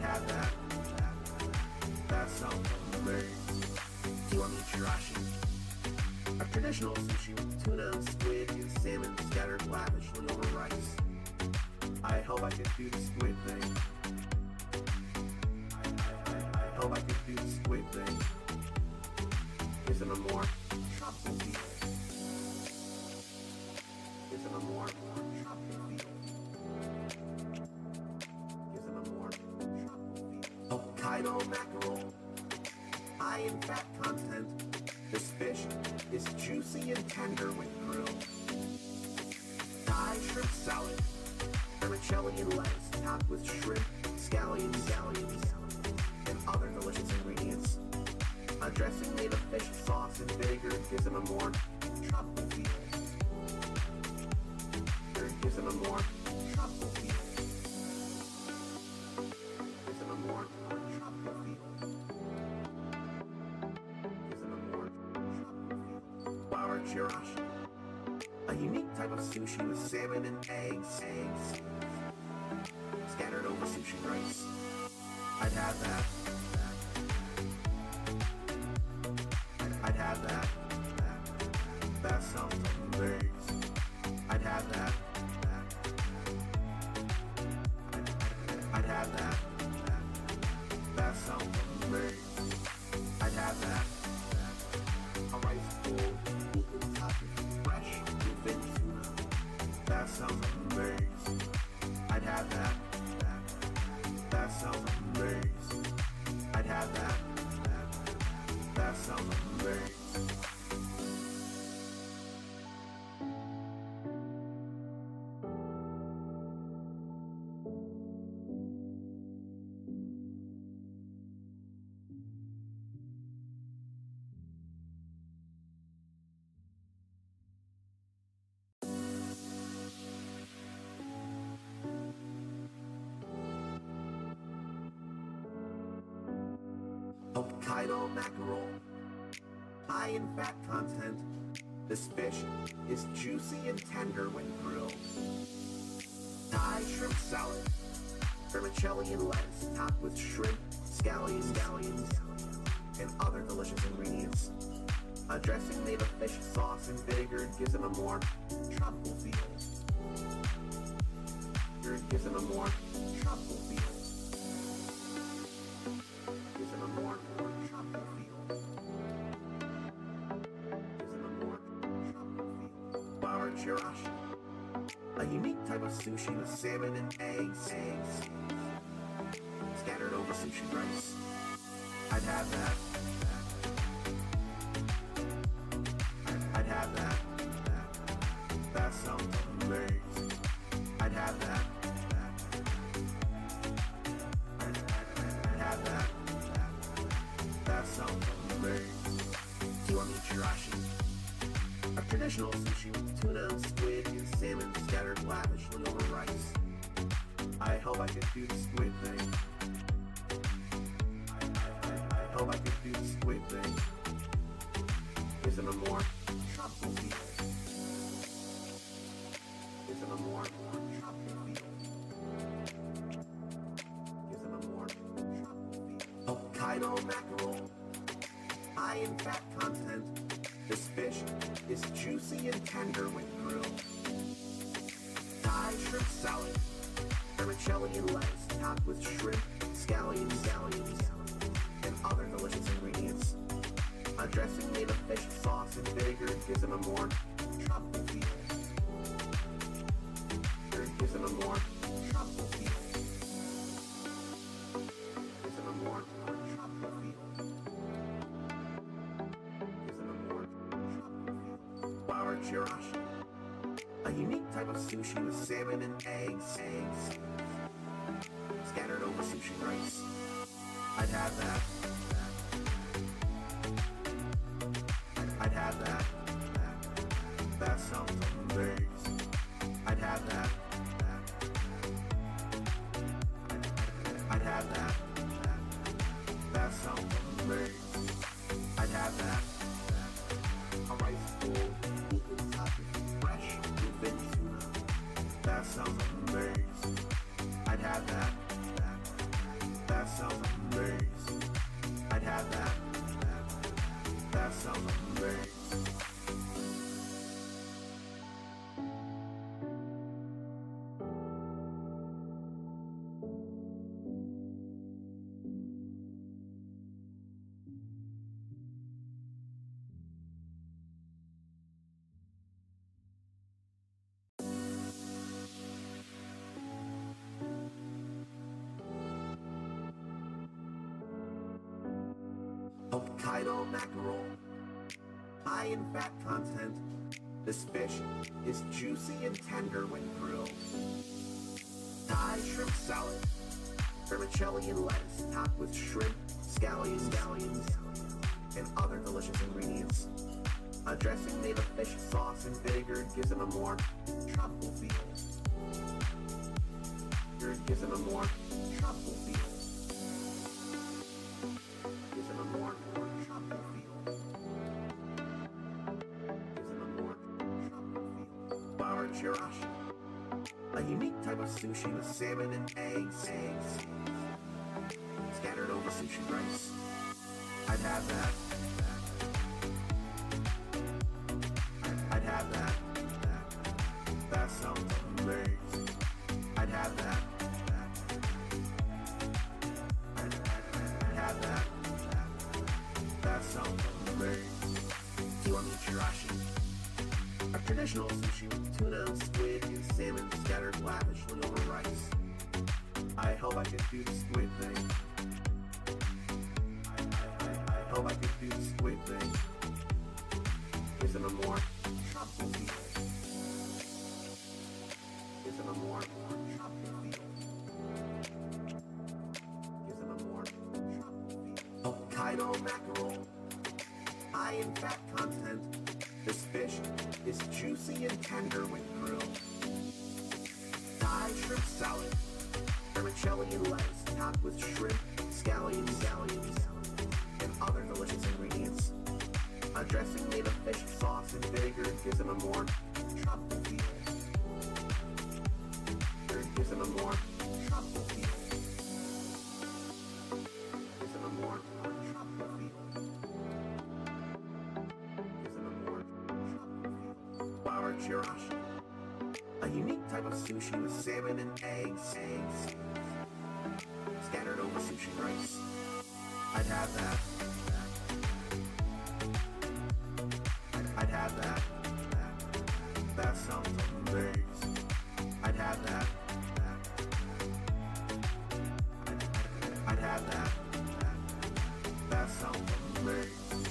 have that. That sounds amazing. Kiwami chirashi. A traditional sushi with tuna, squid, and salmon scattered lavishly over rice. I hope I can do the squid thing. I hope I can do the squid thing. Gives it a more tropical feel. Gives it a more tropical feel. Gives it a more tropical feel. Hokkaido mackerel. High in fat content. This fish is juicy and tender when grilled. Thai shrimp salad. Vermicelli and lettuce topped with shrimp, scallions, and other delicious ingredients. A dressing made of fish sauce and vinegar gives it a more tropical feel. Gives it a more tropical feel. Gives it a more tropical feel. Gives it a more tropical feel. Flour chirashi. A unique type of sushi with salmon and eggs scattered over sushi rice. I'd have that. I'd have that. That sounds amazing. I'd have that. I'd have that. That sounds amazing. I'd have that. A rice bowl, equal topping, fresh, thin tuna. That sounds amazing. I'd have that. That sounds amazing. I'd have that. That sounds amazing. Hokkaido mackerel, high in fat content. This fish is juicy and tender when grilled. Thai shrimp salad, vermicelli and lettuce topped with shrimp, scallions, and other delicious ingredients. A dressing made of fish sauce and vinegar gives it a more tropical feel. Gives it a more tropical feel. Gives it a more tropical feel. Gives it a more tropical feel. Bar chirashi, a unique type of sushi with salmon and eggs scattered over sushi rice. I'd have that. I'd have that. That sounds amazing. I'd have that. I'd have that. That sounds amazing. Kiwami chirashi, a traditional sushi with tuna, squid, and salmon scattered lavishly over rice. I hope I could do the squid thing. I hope I could do the squid thing. Gives it a more tropical feel. Gives it a more tropical feel. Gives it a more tropical feel. Hokkaido mackerel, high in fat content. This fish is juicy and tender when grilled. Thai shrimp salad, vermicelli and lettuce topped with shrimp, scallions, and other delicious ingredients. A dressing made of fish sauce and vinegar gives it a more tropical feel. Gives it a more tropical feel. Gives it a more tropical feel. Gives it a more tropical feel. Bar chirashi, a unique type of sushi with salmon and eggs scattered over sushi rice. I'd have that. I'd have that. That sounds amazing. I'd have that. I'd have that. That sounds amazing. I'd have that. A rice bowl, equal topped with fresh bluefin tuna. That sounds amazing. I'd have that. That sounds amazing. I'd have that. That sounds amazing. Hokkaido mackerel, high in fat content. This fish is juicy and tender when grilled. Thai shrimp salad, vermicelli and lettuce topped with shrimp, scallions, and other delicious ingredients. A dressing made of fish sauce and vinegar gives it a more tropical feel. Gives it a more tropical feel. Gives it a more tropical feel. Gives it a more tropical feel. Bar chirashi, a unique type of sushi with salmon and eggs scattered over sushi rice. I'd have that. I'd have that. That sounds amazing. I'd have that. I'd have that. That sounds amazing. Kiwami chirashi, a traditional sushi with tuna, squid, and salmon scattered lavishly over rice. I hope I could do the squid thing. I hope I could do the squid thing. Gives it a more tropical feel. Gives it a more tropical feel. Gives it a more tropical feel. Hokkaido mackerel, high in fat content. This fish is juicy and tender when grilled. Thai shrimp salad, vermicelli and lettuce topped with shrimp, scallions, and other delicious ingredients. A dressing made of fish sauce and vinegar gives them a more tropical feel. It gives them a more tropical feel. Gives them a more tropical feel. Gives them a more tropical feel. Flour chirashi. A unique type of sushi with salmon and eggs scattered over sushi rice. I'd have that. I'd have that. That sounds amazing. I'd have that. I'd have that. That sounds amazing.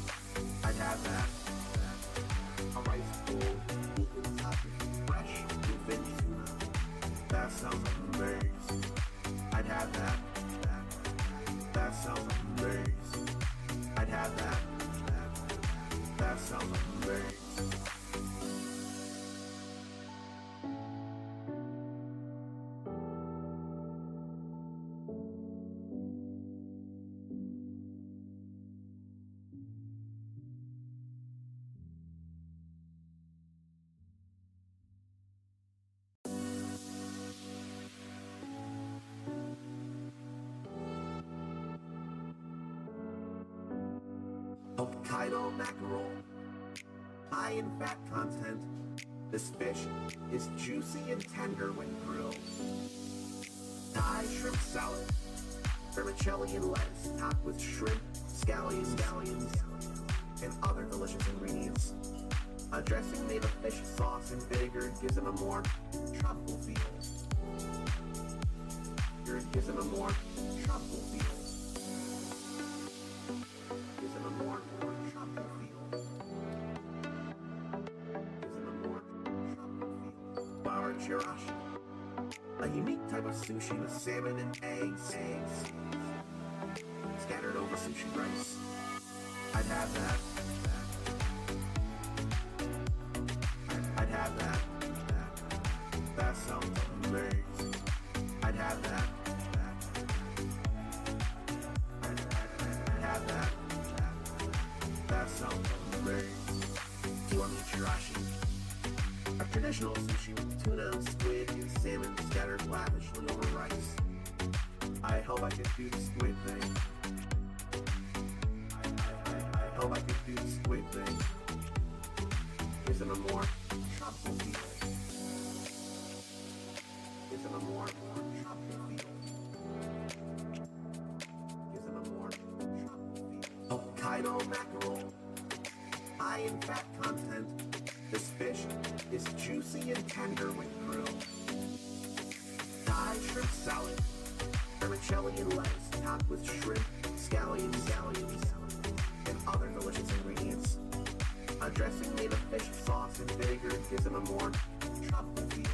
I'd have that. A rice bowl, fresh bluefin tuna. That sounds amazing. I'd have that. That sounds amazing. I'd have that. That sounds amazing. Hokkaido mackerel, high in fat content. This fish is juicy and tender when grilled. Thai shrimp salad, vermicelli and lettuce topped with shrimp, scallions, and other delicious ingredients. A dressing made of fish sauce and vinegar gives them a more tropical feel. It gives them a more tropical feel. Gives them a more tropical feel. Gives them a more tropical feel. Flour chirashi. A unique type of sushi with salmon and eggs scattered over sushi rice. I'd have that. I'd have that. That sounds amazing. I'd have that. I'd have that. That sounds amazing. Kiwami chirashi. A traditional sushi with tuna, squid, and salmon scattered lavishly over rice. I hope I could do the squid thing. I hope I could do the squid thing. Gives them a more tropical feel. Gives them a more tropical feel. Gives them a more tropical feel. Hokkaido mackerel, high in fat content. This fish is juicy and tender when grilled. Thai shrimp salad, vermicelli and lettuce topped with shrimp, scallions, and other delicious ingredients. A dressing made of fish sauce and vinegar gives them a more tropical feel.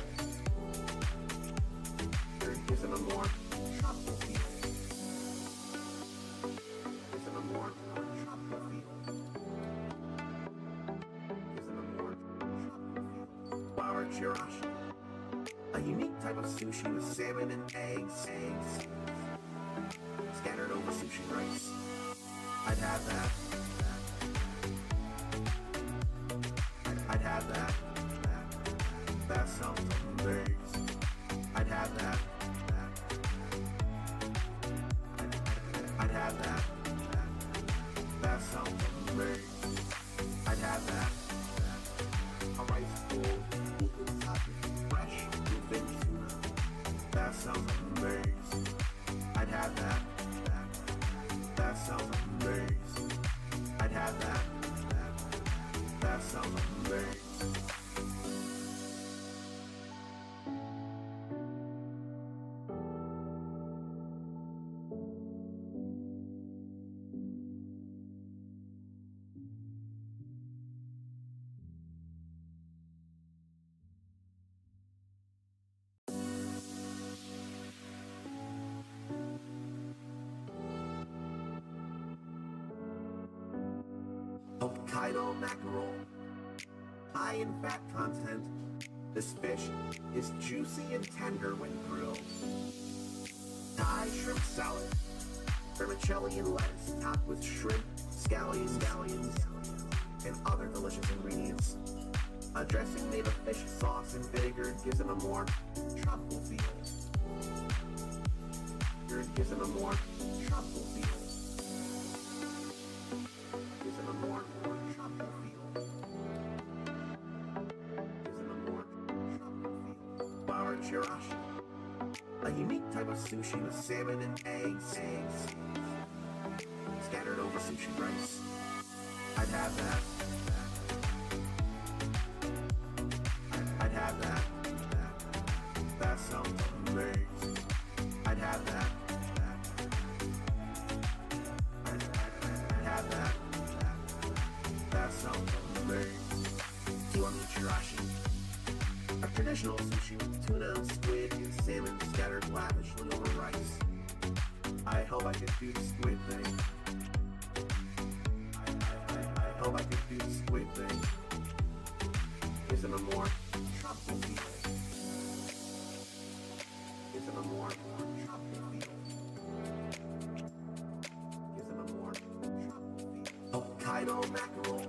It gives them a more tropical feel. Gives them a more tropical feel. Gives them a more tropical feel. Flour chirashi. A unique type of sushi with salmon and eggs scattered over sushi rice. I'd have that. I'd have that. That sounds amazing. I'd have that. I'd have that. That sounds amazing. I'd have that. A rice bowl, fresh bluefin tuna. That sounds amazing. I'd have that. That sounds amazing. I'd have that. That sounds amazing. Hokkaido mackerel, high in fat content. This fish is juicy and tender when grilled. Thai shrimp salad, vermicelli and lettuce topped with shrimp, scallions, and other delicious ingredients. A dressing made of fish sauce and vinegar gives it a more tropical feel. Gives it a more tropical feel. Gives it a more tropical feel. Gives it a more tropical feel. Bar chirashi, a unique type of sushi with salmon and eggs scattered over sushi rice. I'd have that. I'd have that. That sounds amazing. I'd have that. I'd have that. That sounds amazing. Kiwami chirashi, a traditional sushi with tuna, squid, and salmon scattered lavishly over rice. I hope I could do the squid thing. I hope I could do the squid thing. Isn't a more tropical feel? Isn't a more tropical feel? Isn't a more tropical feel? Hokkaido mackerel,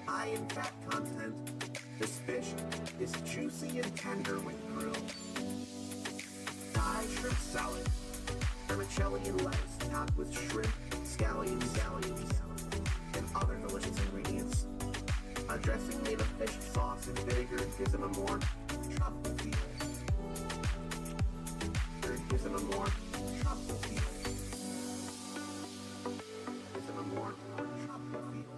high in fat content. This fish is juicy and tender when grilled. Thai shrimp salad, vermicelli and lettuce topped with shrimp, scallions, and other delicious ingredients. A dressing made of fish sauce and vinegar gives it a more tropical feel. Gives it a more tropical feel. Gives it a more tropical feel.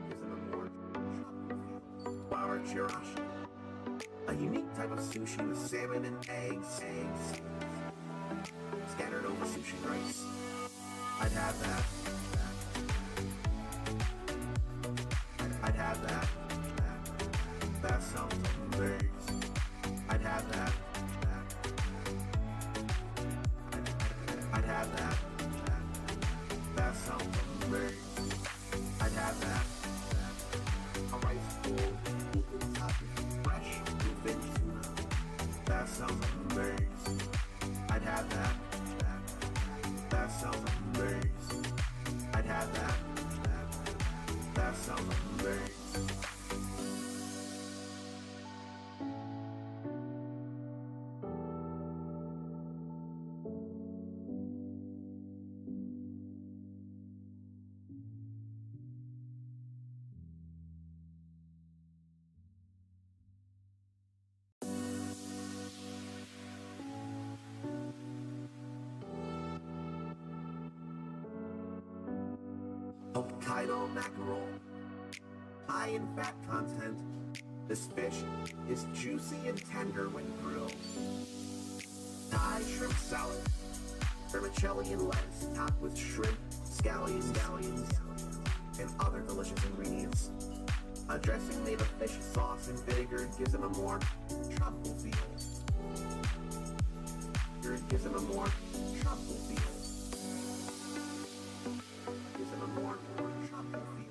Gives it a more tropical feel. Bar chirashi, a unique type of sushi with salmon and eggs scattered over sushi rice. I'd have that. I'd have that. That sounds amazing. I'd have that. I'd have that. That sounds amazing. I'd have that. A rice bowl equal topping fresh bluefin tuna. That sounds amazing. I'd have that. That sounds amazing. I'd have that. That sounds amazing. Hokkaido mackerel, high in fat content. This fish is juicy and tender when grilled. Thai shrimp salad, vermicelli and lettuce topped with shrimp, scallions, and other delicious ingredients. A dressing made of fish sauce and vinegar gives it a more tropical feel. Gives it a more tropical feel. Gives it a more tropical feel.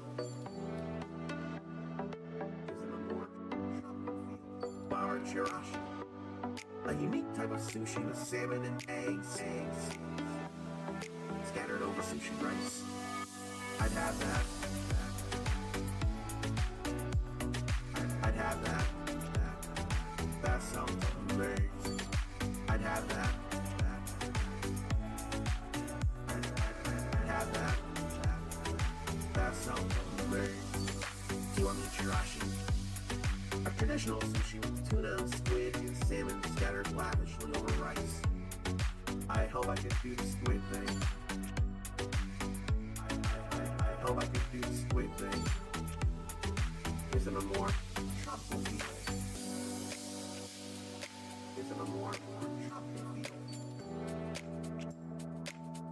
Gives it a more tropical feel. Bar chirashi, a unique type of sushi with salmon and eggs scattered over sushi rice. I'd have that. I'd have that. That sounds amazing. I'd have that. I'd have that. That sounds amazing. Kiwami chirashi, a traditional sushi with tuna, squid, and salmon scattered lavishly over rice. I hope I could do the squid thing. I hope I could do the squid thing. Isn't a more tropical feel? Isn't a more tropical feel?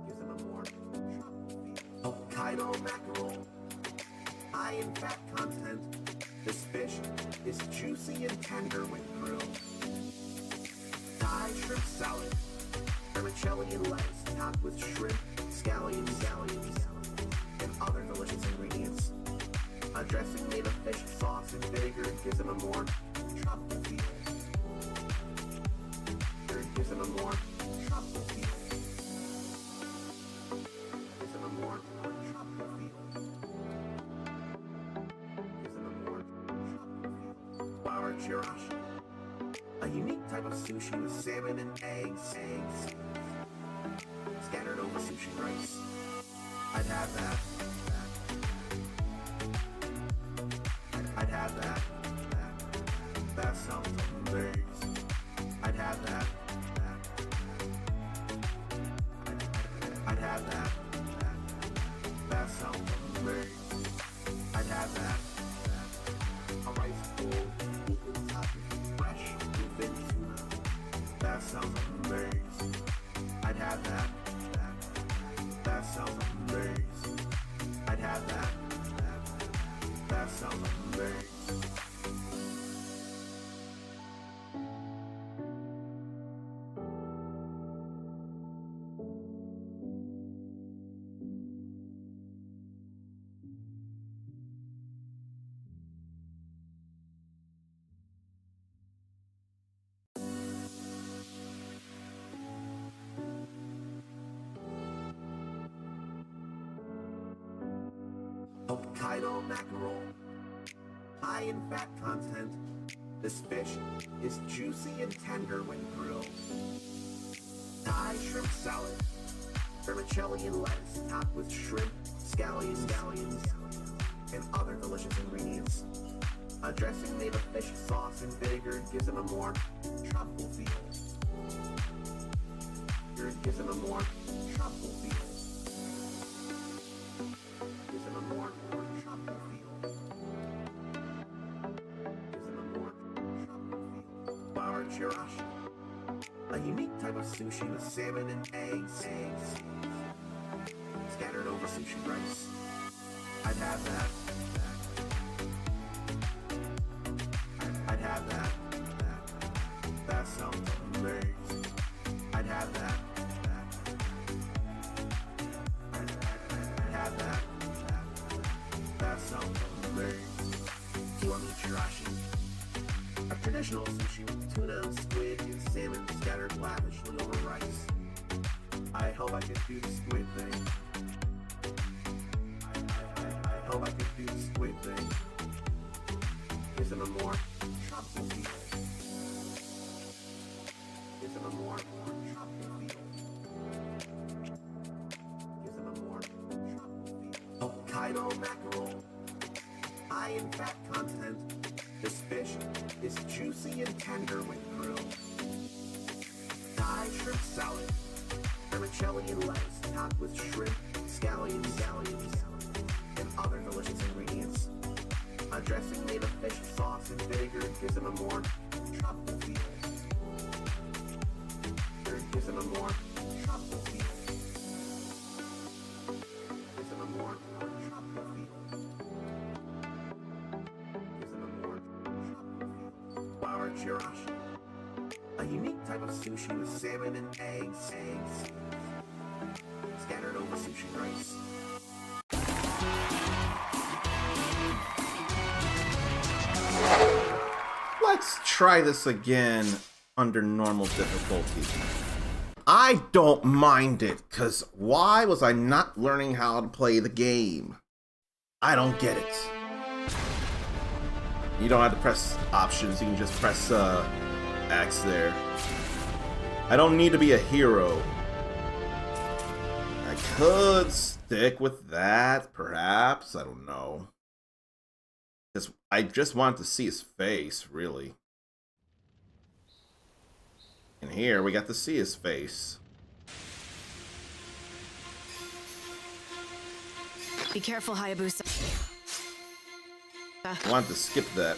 Isn't a more tropical feel? Hokkaido mackerel, high in fat content. This fish is juicy and tender when grilled. Thai shrimp salad, vermicelli and lettuce topped with shrimp, scallions, and other delicious ingredients. A dressing made of fish sauce and vinegar gives it a more tropical feel. Gives it a more tropical feel. Bar chirashi. A unique type of sushi with salmon and eggs scattered over sushi rice. I'd have that. I'd have that. That sounds amazing. I'd have that. I'd have that. That sounds amazing. I'd have that. A rice bowl, fresh bluefin tuna. That sounds amazing. I'd have that. That sounds amazing. I'd have that. That sounds amazing. Hokkaido mackerel, high in fat content. This fish is juicy and tender when grilled. Thai shrimp salad, vermicelli and lettuce topped with shrimp, scallions, and other delicious ingredients. A dressing made of fish sauce and vinegar gives it a more tropical feel. Gives it a more tropical feel. Gives it a more tropical feel. Gives it a more tropical feel. Bar chirashi. A unique type of sushi with salmon and eggs scattered over sushi rice. I'd have that. I'd have that. That sounds amazing. I'd have that. I'd have that. That sounds amazing. Kiwami chirashi. A traditional sushi with tuna, squid, and salmon scattered lavishly over rice. I hope I could do the squid thing. I hope I could do the squid thing. Gives it a more tropical feel. Gives it a more tropical feel. Gives it a more tropical feel. Hokkaido mackerel, high in fat content. This fish is juicy and tender when grilled. Thai shrimp salad, vermicelli and lettuce topped with shrimp, scallions, and other delicious ingredients. A dressing made of fish sauce and vinegar gives it a more tropical feel. Gives it a more tropical feel. Gives it a more tropical feel. Gives it a more tropical feel. Bar chirashi. A unique type of sushi with salmon and eggs scattered over sushi rice. Let's try this again under normal difficulty. I don't mind it, cause why was I not learning how to play the game? I don't get it. You don't have to press options, you can just press X there. I don't need to be a hero. I could stick with that, perhaps, I don't know. I just wanted to see his face, really. And here we got to see his face. Be careful, Hayabusa. I wanted to skip that.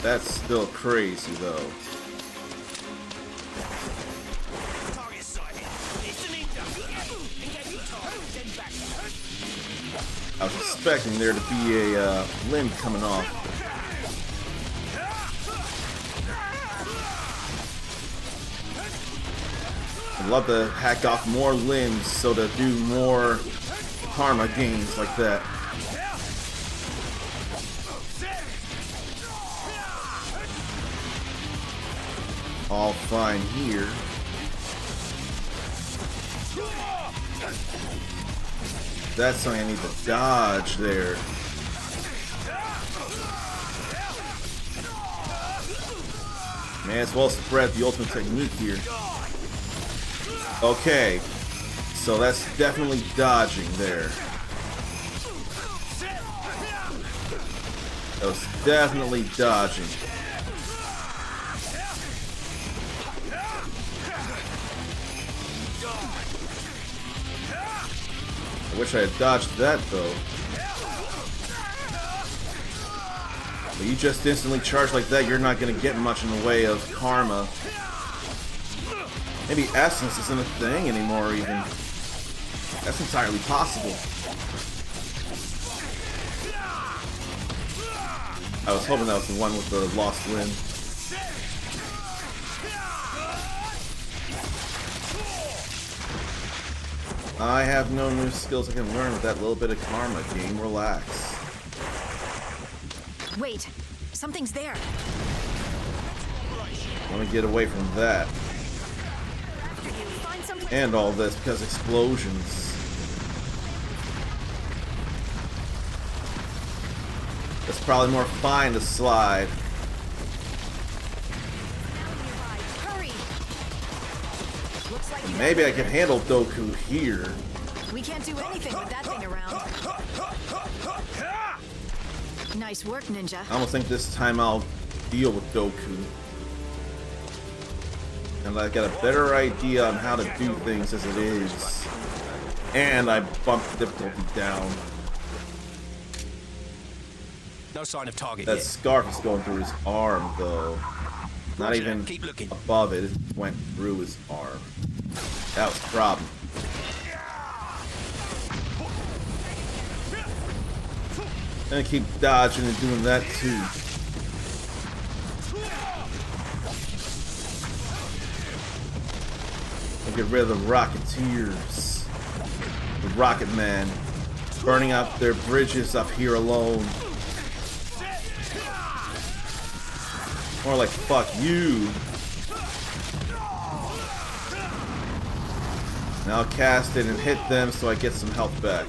That's still crazy, though. I was expecting there to be a limb coming off. I'd love to hack off more limbs so to do more karma gains like that. All fine here. That's something I need to dodge there. May as well spread the ultimate technique here. Okay, so that's definitely dodging there. That was definitely dodging. I wish I had dodged that though. But you just instantly charge like that, you're not gonna get much in the way of karma. Maybe essence isn't a thing anymore even. That's entirely possible. I was hoping that was the one with the lost limb. I have no new skills I can learn with that little bit of karma. Game, relax. Wait, something's there. Let me get away from that. Find someplace. And all this because explosions. It's probably more fine to slide. Hurry! Looks like you Maybe I can handle Doku here. We can't do anything with that thing around. Nice work, Ninja. I almost think this time I'll deal with Doku. And I got a better idea on how to do things as it is. And I bumped the difficulty down. No sign of target That yet. scarf is going through his arm, though. Not Roger, even keep looking. above it. It went through his arm. That was the problem. And I keep dodging and doing that too. I'll get rid of the Rocketeers. The Rocket Man. Burning up their bridges up here alone. More like fuck you. Now I'll cast it and hit them so I get some health back.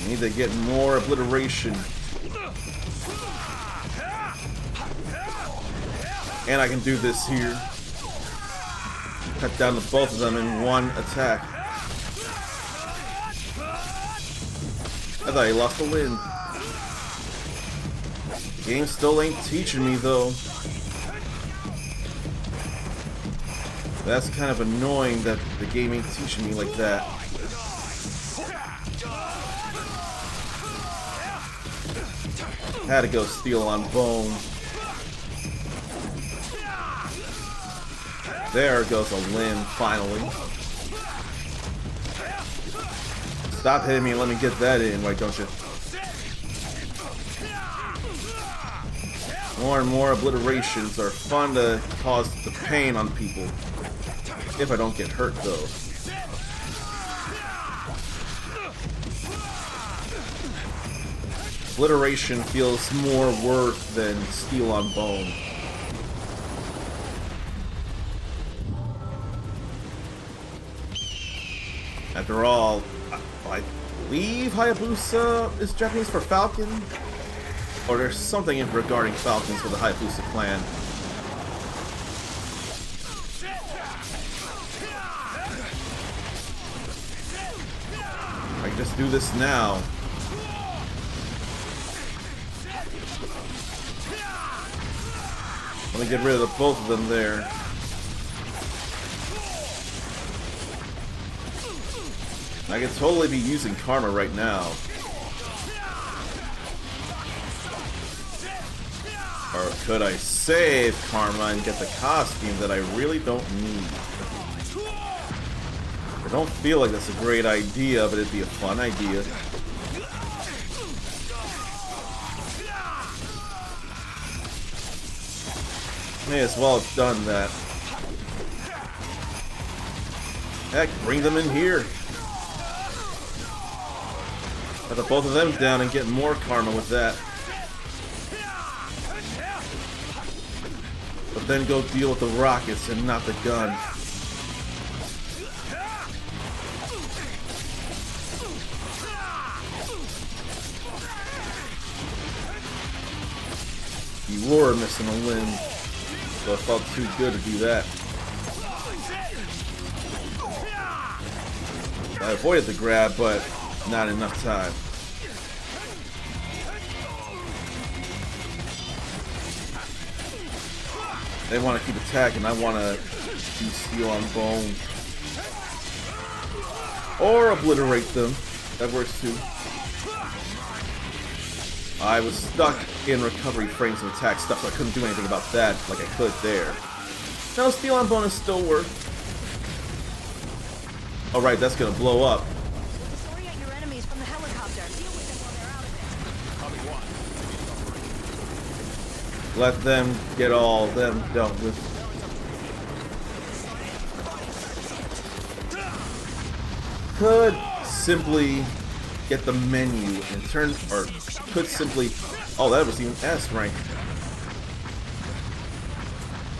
I need to get more obliteration. And I can do this here. Cut down to both of them in one attack. I thought he lost the wind. The game still ain't teaching me though. That's kind of annoying that the game ain't teaching me like that. Had to go Steel on Bone. There goes a limb, finally. Stop hitting me and let me get that in, why don't you? More and more obliterations are fun to cause the pain on people. If I don't get hurt, though. Obliteration feels more worth than Steel on Bone. After all, I believe Hayabusa is Japanese for Falcon? Or there's something regarding Falcons for the Hayabusa clan. I can just do this now. Let me get rid of the both of them there. I could totally be using karma right now. Or could I save karma and get the costume that I really don't need? I don't feel like that's a great idea, but it'd be a fun idea. May as well have done that. Heck, bring them in here. Got the both of them down and get more karma with that. But then go deal with the rockets and not the gun. score missing a limb, so it felt too good to do that. I avoided the grab, but not enough time. They want to keep attacking. I want to do steel on bone. Or obliterate them. That works too. I was stuck in recovery frames of attack stuff, so I couldn't do anything about that like I could there. No, steel on bonus still worked. Alright, that's gonna blow up. Disorient your enemies from the helicopter. Deal with them while they're out of it. Let them get all them dealt with. Could simply get the menu and turn, or could simply, oh, that was even S rank.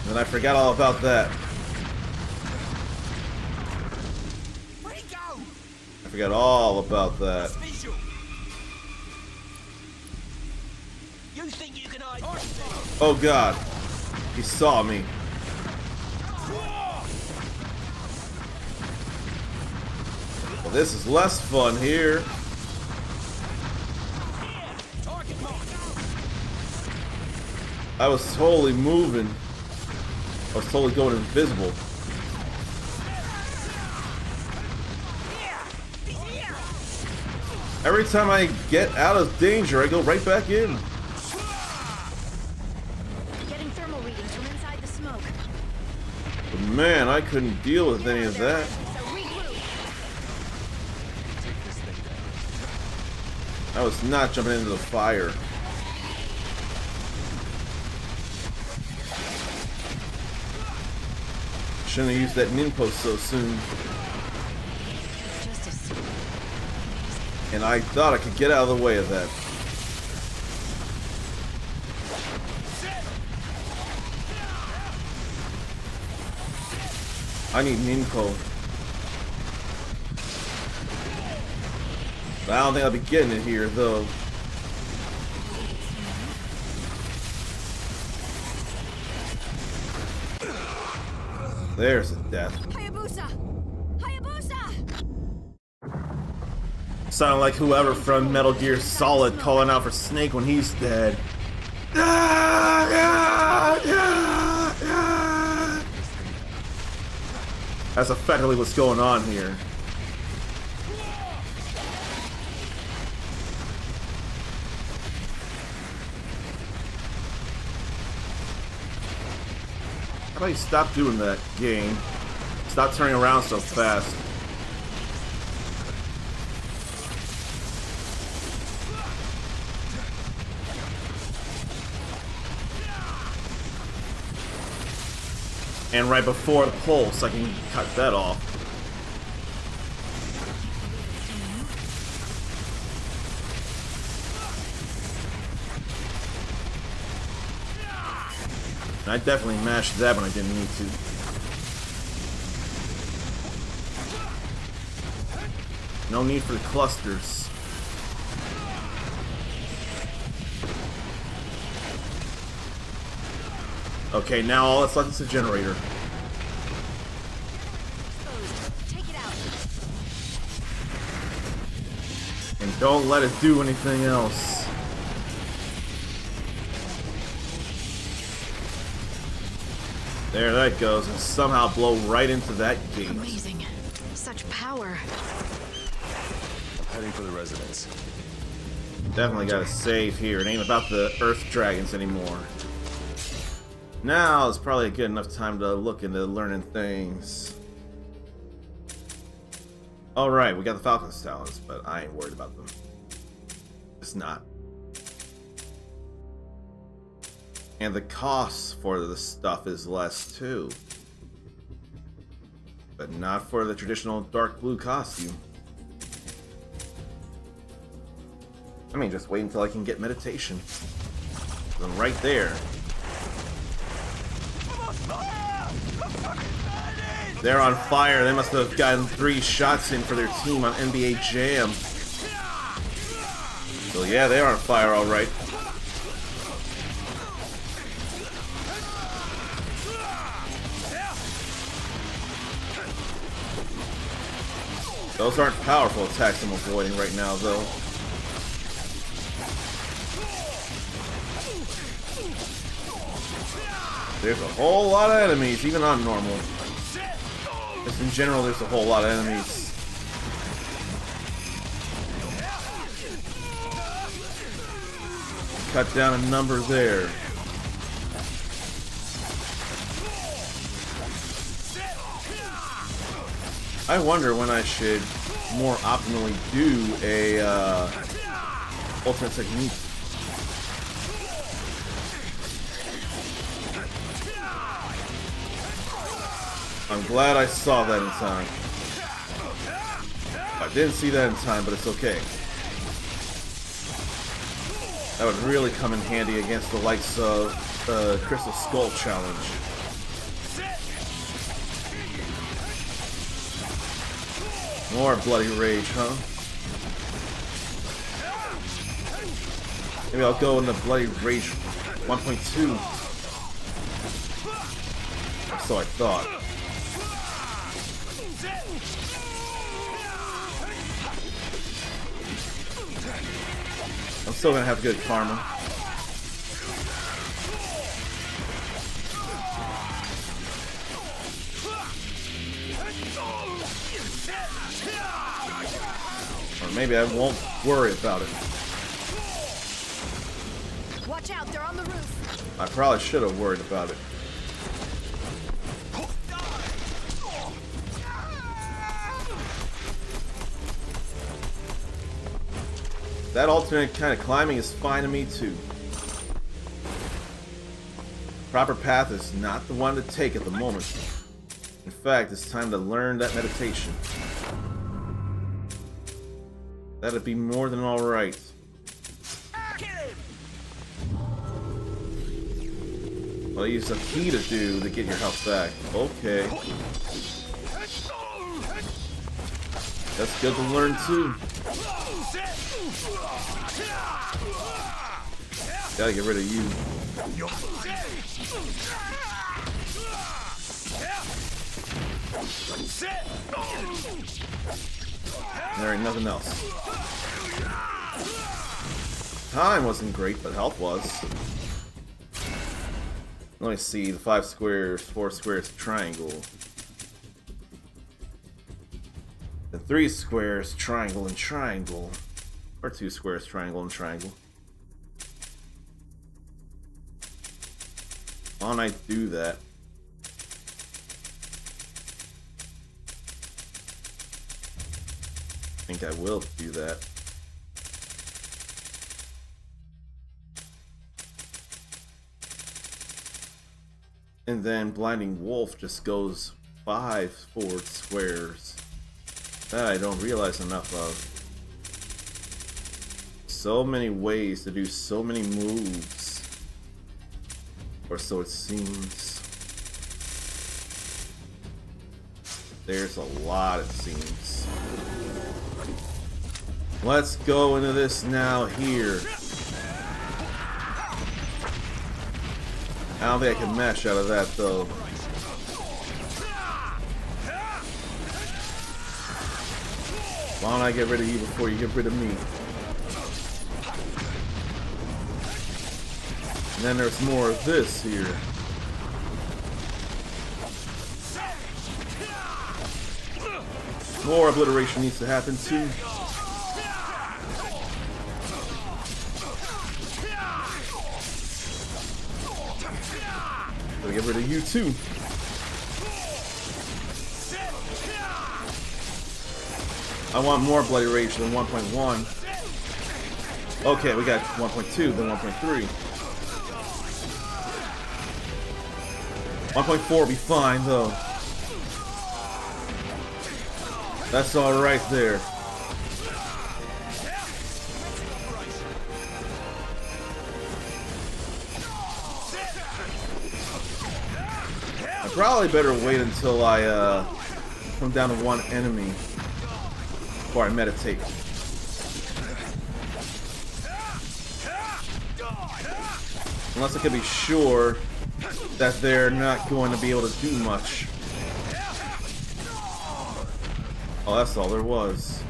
And I forgot all about that. Where'd he go? I forgot all about that. Visual. You think you can hide? Oh god, he saw me. Well, this is less fun here. I was totally moving. I was totally going invisible. Every time I get out of danger, I go right back in. Getting thermal readings from inside the smoke. But man, I couldn't deal with any of that. So regroup. I was not jumping into the fire. Shouldn't have used that ninpo so soon. Justice. And I thought I could get out of the way of that. I need ninpo. I don't think I'll be getting it here, though. There's a death. Hayabusa! Hayabusa! Sound like whoever from Metal Gear Solid calling out for Snake when he's dead. That's effectively what's going on here. How about you stop doing that, game? Stop turning around so fast. And right before the pulse, I can cut that off. And I definitely mashed that when I didn't need to. No need for the clusters. Okay, now all that's left is the generator. Take it out. And don't let it do anything else. There that goes, and somehow blow right into that gate. Amazing. Such power. Heading for the residence. Definitely gotta save here. It ain't about the Earth Dragons anymore. Now is probably a good enough time to look into learning things. Alright, we got the Falcon's talents, but I ain't worried about them. It's not. And the cost for the stuff is less too. But not for the traditional dark blue costume. I mean, just wait until I can get meditation. Then right there. They're on fire. They must have gotten 3 shots in for their team on NBA Jam. So yeah, they are on fire all right. Those aren't powerful attacks I'm avoiding right now, though. There's a whole lot of enemies, even on normal. Just in general, there's a whole lot of enemies. Cut down a number there. I wonder when I should more optimally do a ultimate technique. I'm glad I saw that in time. I didn't see that in time, but it's okay. That would really come in handy against the likes of the Crystal Skull challenge. More Bloody Rage, huh? Maybe I'll go into Bloody Rage 1.2. So I thought. I'm still gonna have good karma. Or maybe I won't worry about it. Watch out, they're on the roof. I probably should have worried about it. That alternate kind of climbing is fine to me too. Proper path is not the one to take at the moment. In fact, it's time to learn that meditation. That'd be more than alright. Well, use a key to do to get your health back. Okay. That's good to learn too. Gotta get rid of you. There ain't nothing else. Time wasn't great, but health was. Let me see, the 5 squares, 4 squares, triangle. The 3 squares, triangle and triangle. Or 2 squares, triangle and triangle. Why don't I do that? I think I will do that. And then Blinding Wolf just goes 5 forward squares. That I don't realize enough of. So many ways to do so many moves. Or so it seems. There's a lot, it seems. Let's go into this now here. I don't think I can mesh out of that though. Why don't I get rid of you before you get rid of me? And then there's more of this here. More obliteration needs to happen too. Gotta get rid of you too. I want more Bloody Rage than 1.1. Okay, we got 1.2, then 1.3. 1.4 will be fine though. That's alright there. I probably better wait until I come down to one enemy before I meditate. Unless I can be sure that they're not going to be able to do much. Oh, that's all there was.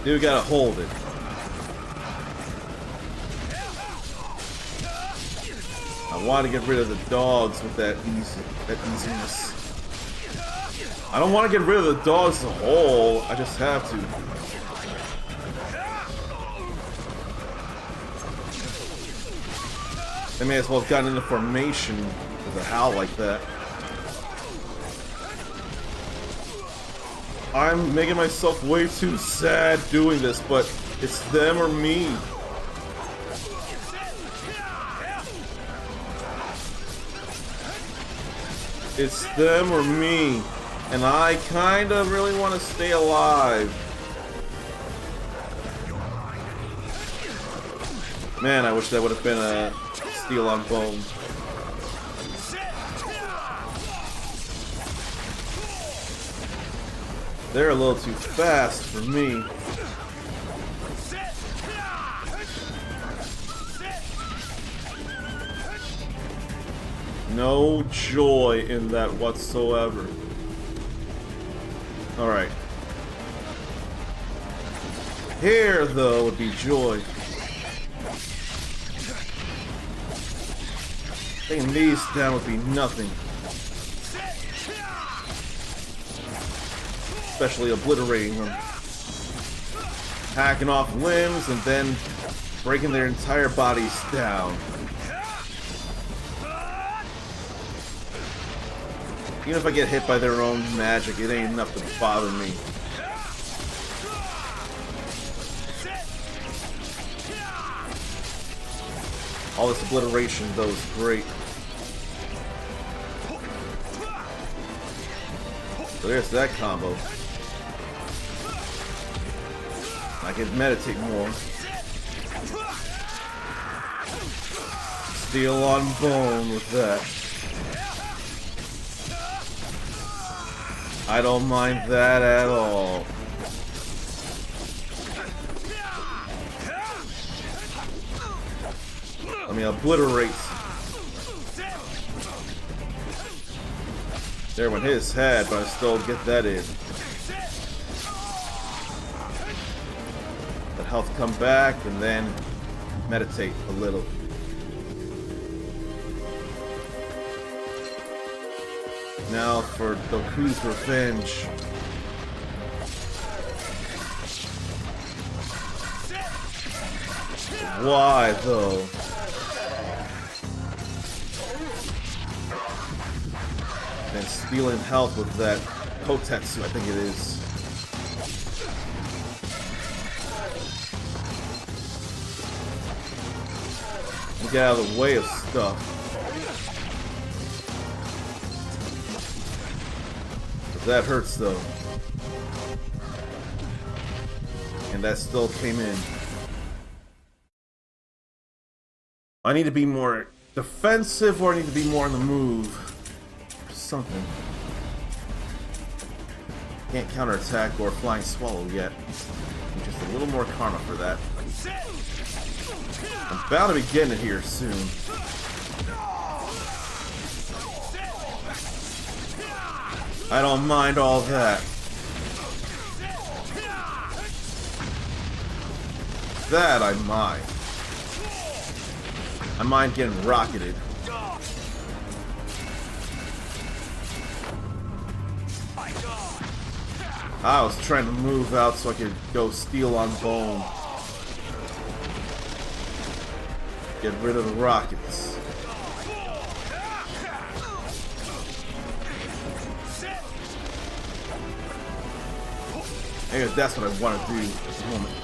Dude, gotta hold it. I want to get rid of the dogs with that easiness. I don't want to get rid of the dogs as a whole. I just have to. They may as well have gotten into formation with a howl like that. I'm making myself way too sad doing this, but it's them or me. It's them or me. And I kind of really want to stay alive. Man, I wish that would have been a steel on bone. They're a little too fast for me. No joy in that whatsoever. Alright. Here, though, would be joy. Taking these down would be nothing. Especially obliterating them. Hacking off limbs and then breaking their entire bodies down. Even if I get hit by their own magic, it ain't enough to bother me. All this obliteration, though, is great. So there's that combo. I can meditate more. Steel on bone with that. I don't mind that at all. Let me obliterate. There went his head, but I still get that in. Let health come back and then meditate a little. Now for Doku's revenge. Why though? And stealing health with that Kotetsu, I think it is. Get out of the way of stuff. That hurts though. And that still came in. I need to be more defensive or I need to be more on the move. Something. Can't counterattack or flying swallow yet. Just a little more karma for that. I'm bound to be getting it here soon. I don't mind all that. That I mind. I mind getting rocketed. I was trying to move out so I could go steel on bone. Get rid of the rockets. Maybe that's what I want to do at the moment.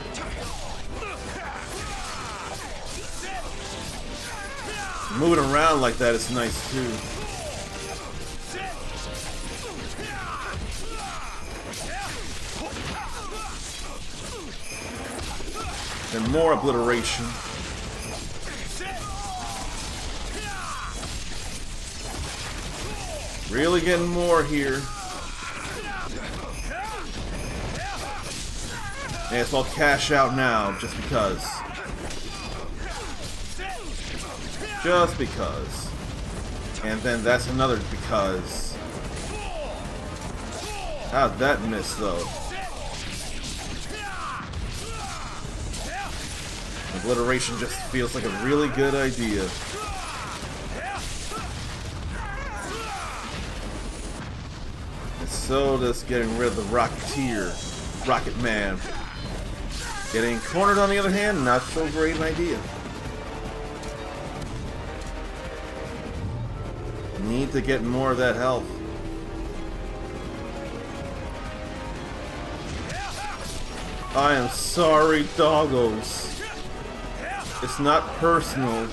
Moving around like that is nice too. And more obliteration. Really getting more here. May as well cash out now, just because. Just because. And then that's another because. How'd that miss though? Obliteration just feels like a really good idea. And so does getting rid of the Rocketeer, Rocket Man. Getting cornered on the other hand, not so great an idea. Need to get more of that health. I am sorry, doggos. It's not personal.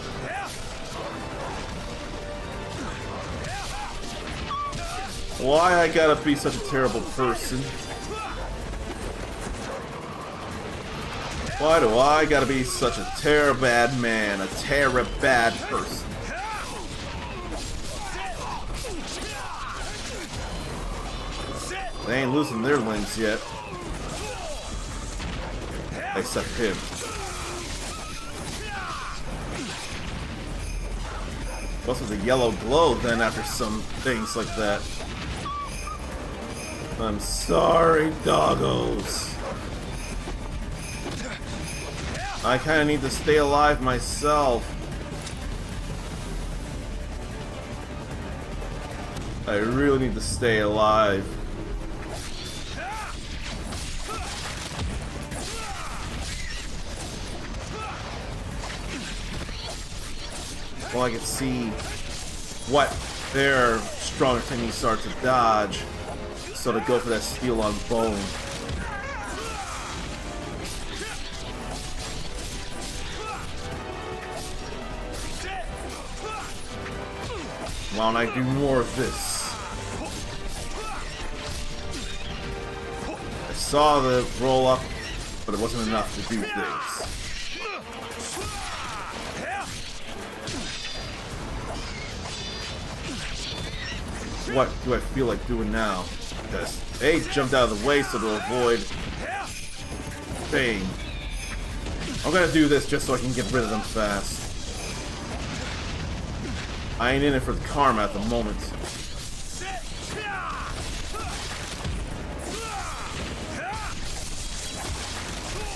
Why I gotta be such a terrible person? Why do I gotta be such a bad man, a bad person? They ain't losing their limbs yet. Except him. What's with the yellow glow then after some things like that? I'm sorry, doggos. I kinda need to stay alive myself. I really need to stay alive. Well, I can see what their stronger techniques are to dodge, so to go for that steel on bone. Why don't I do more of this? I saw the roll up, but it wasn't enough to do things. What do I feel like doing now? Because A jumped out of the way so to avoid Bane. I'm gonna do this just so I can get rid of them fast. I ain't in it for the karma at the moment.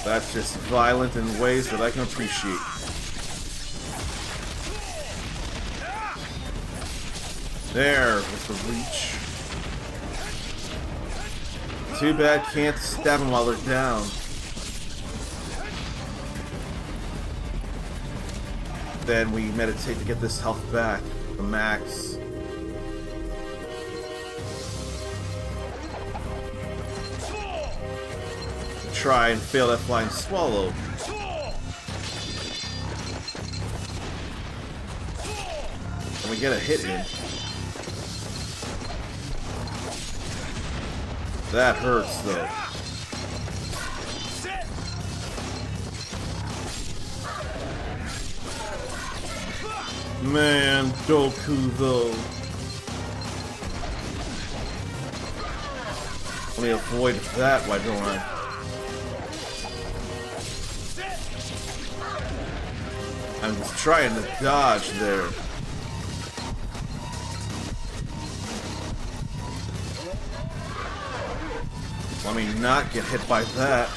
That's just violent in ways that I can appreciate. There was the reach. Too bad can't stab them while they're down. Then we meditate to get this health back. The max. Try and fail that flying swallow. And we get a hit in. That hurts though. Man, Doku though. Let me avoid that, why don't I? I'm just trying to dodge there. Let me not get hit by that.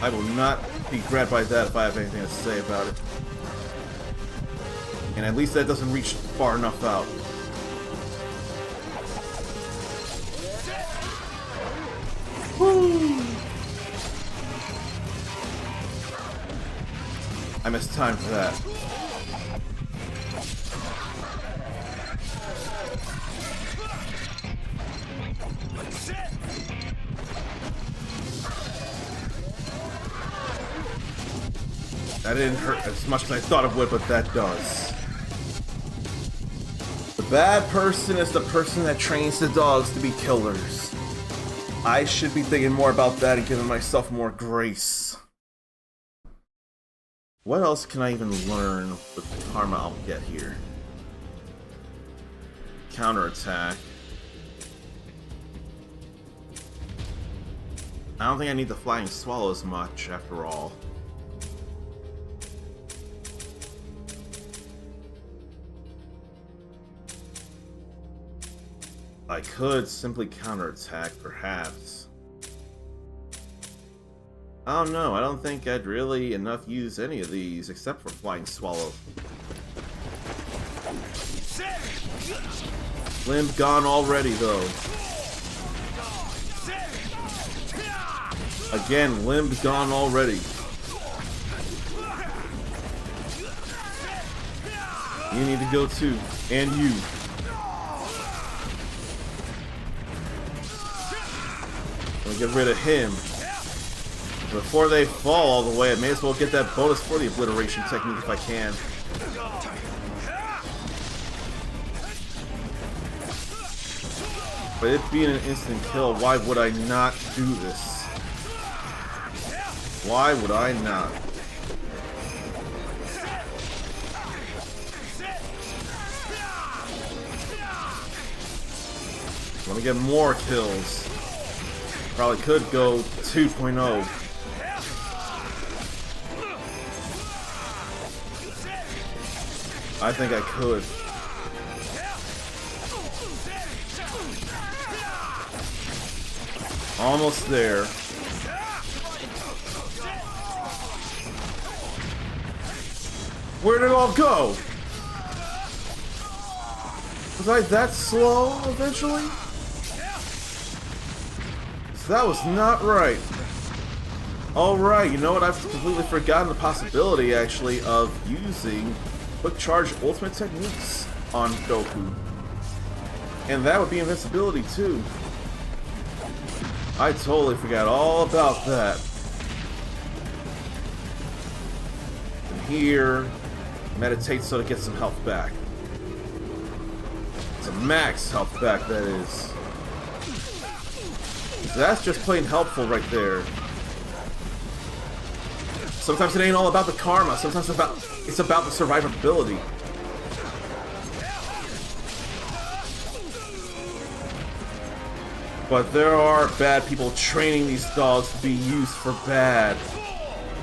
I will not be grabbed by that if I have anything to say about it. And at least that doesn't reach far enough out. Woo! I missed time for that. That didn't hurt as much as I thought it would, but that does. The bad person is the person that trains the dogs to be killers. I should be thinking more about that and giving myself more grace. What else can I even learn with the karma I'll get here? Counterattack. I don't think I need the flying swallow as much, after all. I could simply counterattack, perhaps. I don't know, I don't think I'd really enough use any of these, except for flying swallow. Limb gone already, though. Again, limb gone already. You need to go too, and you. I'll get rid of him. Before they fall all the way, I may as well get that bonus for the obliteration technique if I can. But it being an instant kill, why would I not do this? Why would I not? Let me get more kills. Probably could go 2.0. I think I could. Almost there. Where did it all go? Was I that slow eventually? So that was not right. Alright, you know what? I've completely forgotten the possibility, actually, of using quick charge ultimate techniques on Goku. And that would be invincibility, too. I totally forgot all about that. And here, meditate so to get some health back. Some max health back, that is. So that's just plain helpful right there. Sometimes it ain't all about the karma, sometimes it's about the survivability. But there are bad people training these dogs to be used for bad.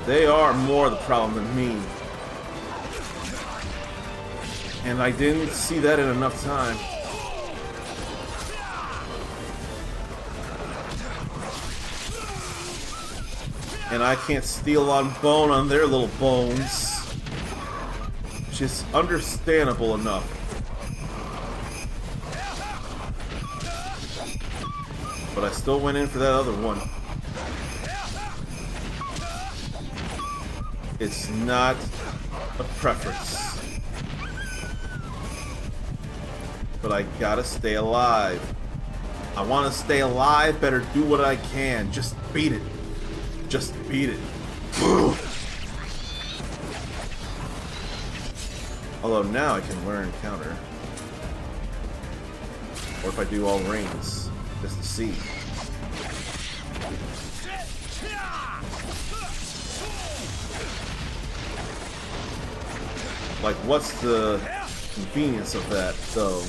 They are more the problem than me. And I didn't see that in enough time. And I can't steal on bone on their little bones. Which is understandable enough. But I still went in for that other one. It's not a preference. But I gotta stay alive. I want to stay alive, better do what I can. Just beat it. Just beat it. Although now I can learn counter. Or if I do all rings. Just to see. Like, what's the convenience of that, though?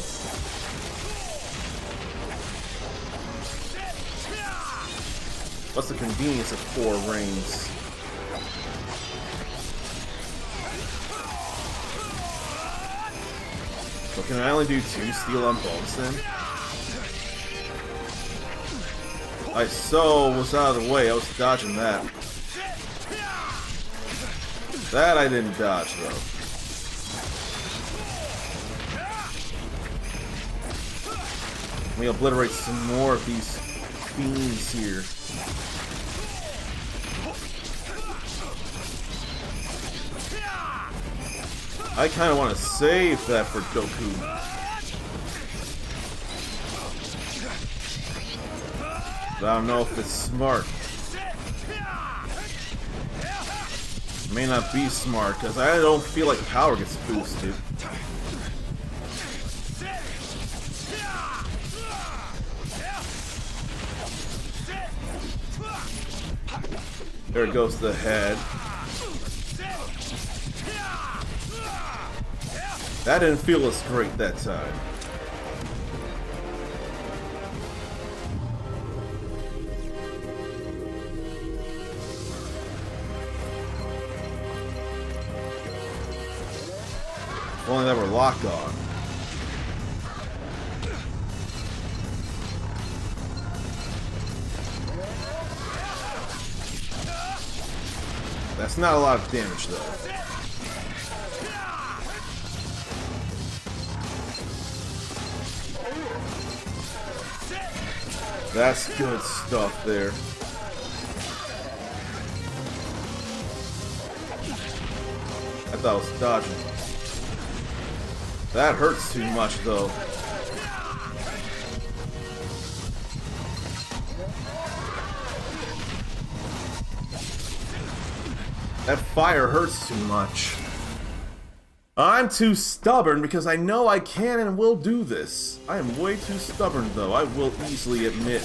What's the convenience of 4 rings? So can I only do 2 steel on bones then? I so was out of the way, I was dodging that. That I didn't dodge though. Let me obliterate some more of these fiends here. I kind of want to save that for Goku. But I don't know if it's smart. It may not be smart, because I don't feel like power gets boosted. There goes the head. That didn't feel as great that time. Only that we're locked on. That's not a lot of damage, though. That's good stuff there. I thought I was dodging. That hurts too much, though. That fire hurts too much. I'm too stubborn because I know I can and will do this. I am way too stubborn, though, I will easily admit.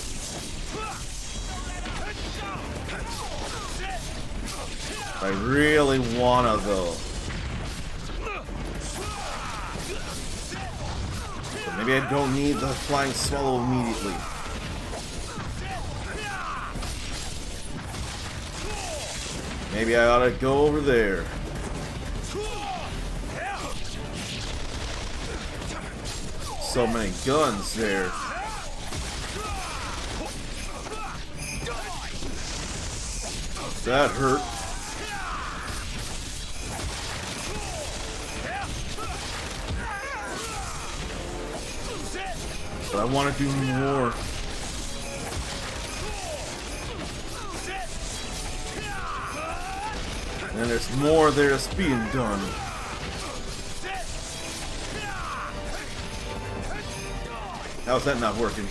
I really wanna, though. But maybe I don't need the flying swallow immediately. Maybe I ought to go over there. So many guns there. That hurt. But I want to do more. And there's more there that's being done. How's that not working?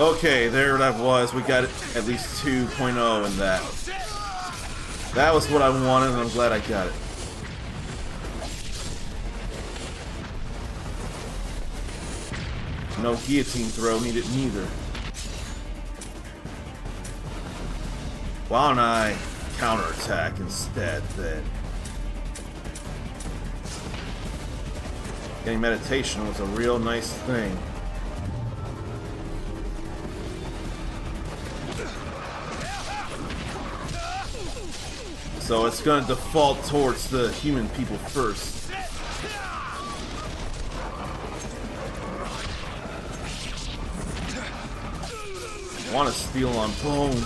Okay, there that was. We got it at least 2.0 in that. That was what I wanted, and I'm glad I got it. No guillotine throw needed neither. Why don't I counterattack instead then? Getting meditation was a real nice thing. So it's gonna default towards the human people first. I want to steal on bone.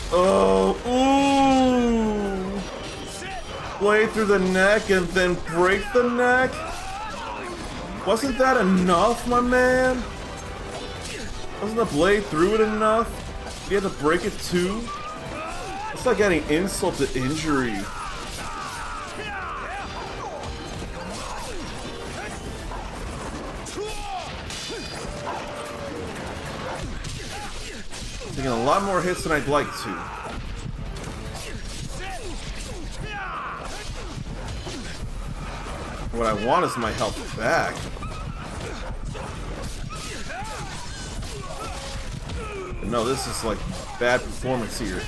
Oh, ooh! Blade through the neck and then break the neck? Wasn't that enough, my man? Wasn't the blade through it enough? You had to break it too? It's like adding insult to injury. Taking a lot more hits than I'd like to. What I want is my health back. But no, this is like bad performance here.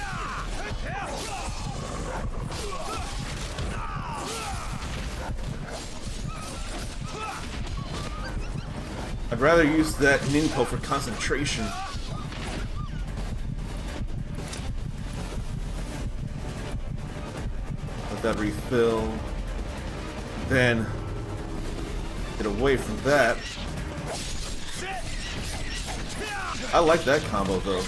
I'd rather use that Ninko for concentration. Let that refill. Then get away from that. I like that combo though.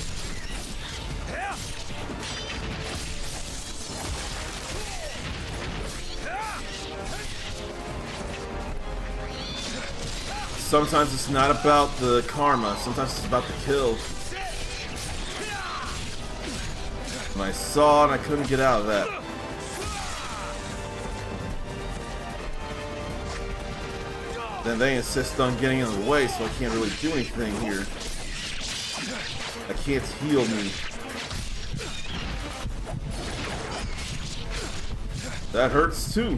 Sometimes it's not about the karma, sometimes it's about the kill. And I saw and I couldn't get out of that. Then they insist on getting in the way, so I can't really do anything here. I can't heal me. That hurts too.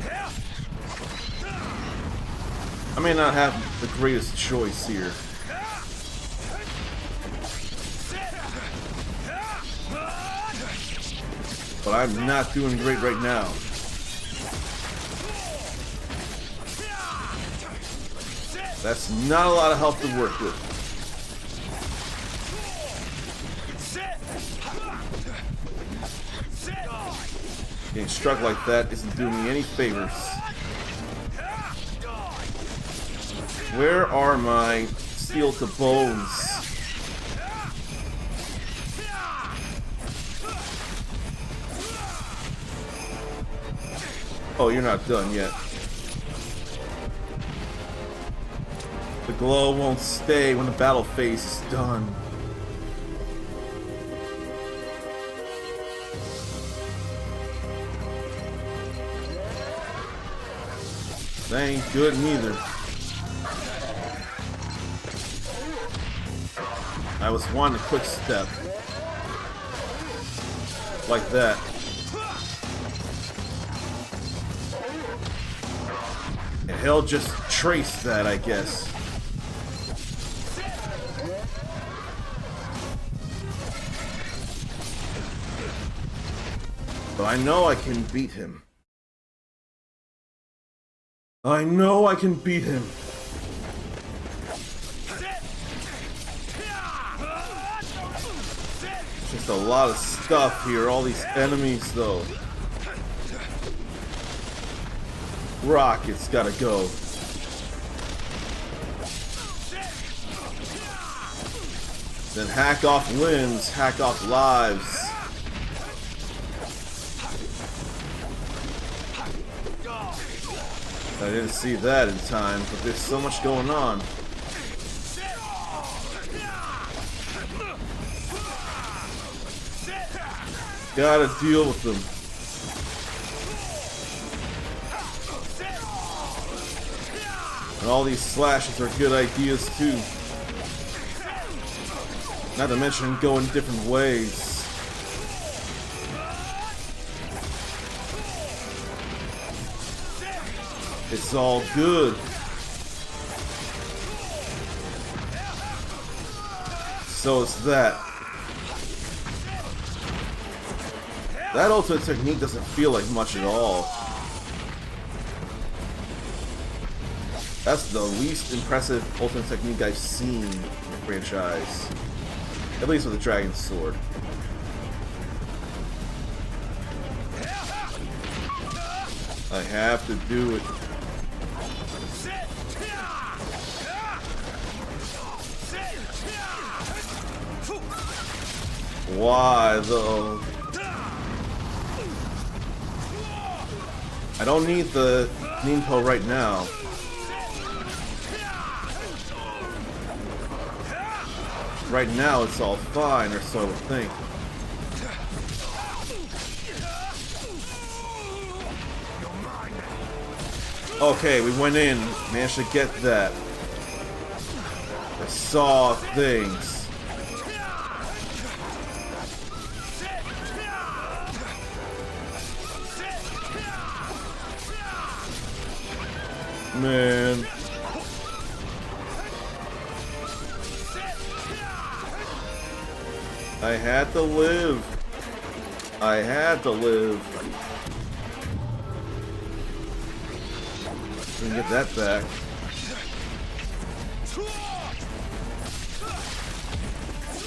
I may not have the greatest choice here. But I'm not doing great right now. That's not a lot of health to work with. Getting struck like that isn't doing me any favors. Where are my steel to bones? Oh, you're not done yet. The glow won't stay when the battle phase is done. That ain't good neither. I was wanting a quick step. Like that. And he'll just trace that, I guess. But I know I can beat him. I know I can beat him. Just a lot of stuff here, all these enemies though. Rocket's gotta go. Then hack off limbs, hack off lives. I didn't see that in time, but there's so much going on. Gotta deal with them. And all these slashes are good ideas too. Not to mention going different ways. It's all good. So it's that. That ultimate technique doesn't feel like much at all. That's the least impressive ultimate technique I've seen in the franchise. At least with the Dragon Sword. I have to do it. Why though? I don't need the Ninpo right now. Right now it's all fine, or so I would think. Okay, we went in, managed to get that. I saw things. Man. I had to live. I had to live. Didn't get that back.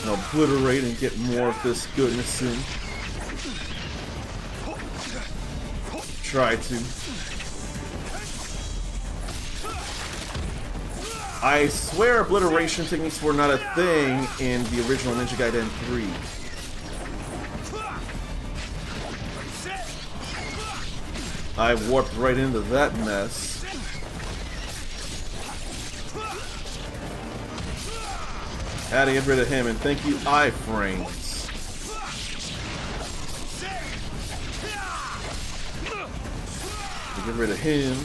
And obliterate and get more of this goodness soon. Try to. I swear obliteration techniques were not a thing in the original Ninja Gaiden 3. I warped right into that mess. Had to get rid of him, and thank you, iframes. Get rid of him.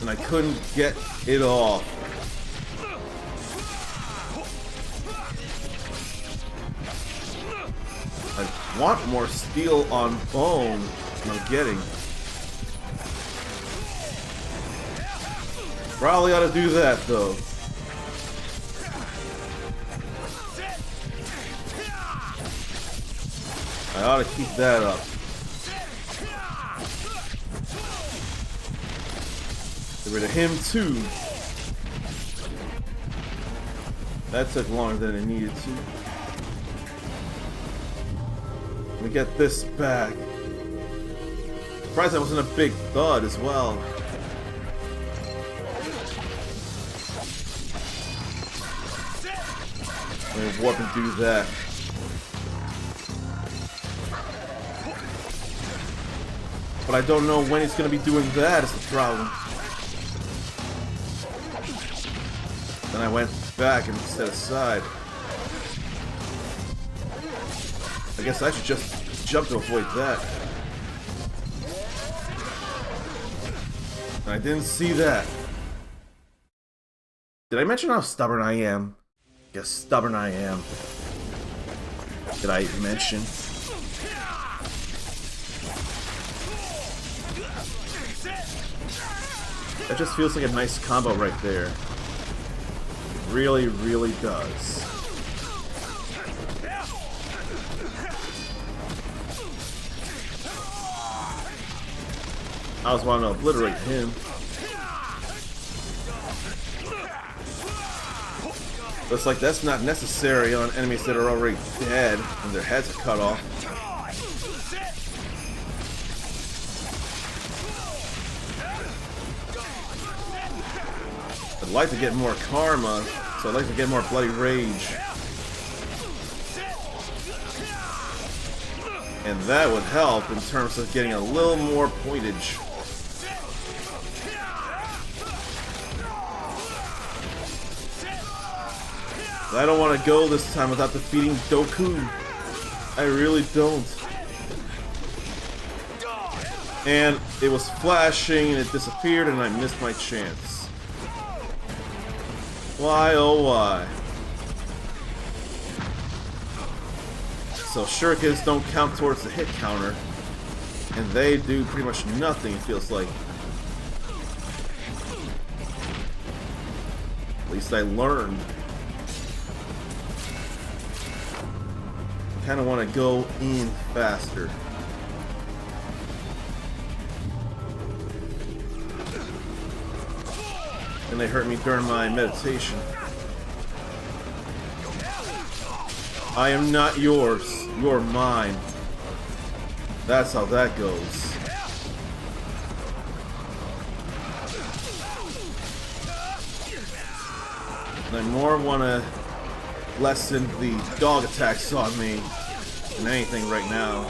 And I couldn't get it off. I want more steel on bone than I'm getting. Probably ought to do that though. I ought to keep that up. Get rid of him too. That took longer than it needed to. me get this back. Surprised that wasn't a big thud as well. Let me warp and do that. But I don't know when he's going to be doing that is the problem. Then I went back and set aside. I guess I should just jump to avoid that. And I didn't see that. Did I mention how stubborn I am? Guess stubborn I am. Did I mention? That just feels like a nice combo right there. It really, really does. I was wanting to obliterate him. Looks like that's not necessary on enemies that are already dead and their heads are cut off. I'd like to get more karma, so I'd like to get more bloody rage. And that would help in terms of getting a little more pointage. I don't want to go this time without defeating Doku. I really don't. And it was flashing and it disappeared and I missed my chance. Why oh why? So shurikens don't count towards the hit counter. And they do pretty much nothing, it feels like. At least I learned. I kind of want to go in faster. And they hurt me during my meditation. I am not yours, you're mine. That's how that goes. And I more want to lessen the dog attacks on me than anything right now.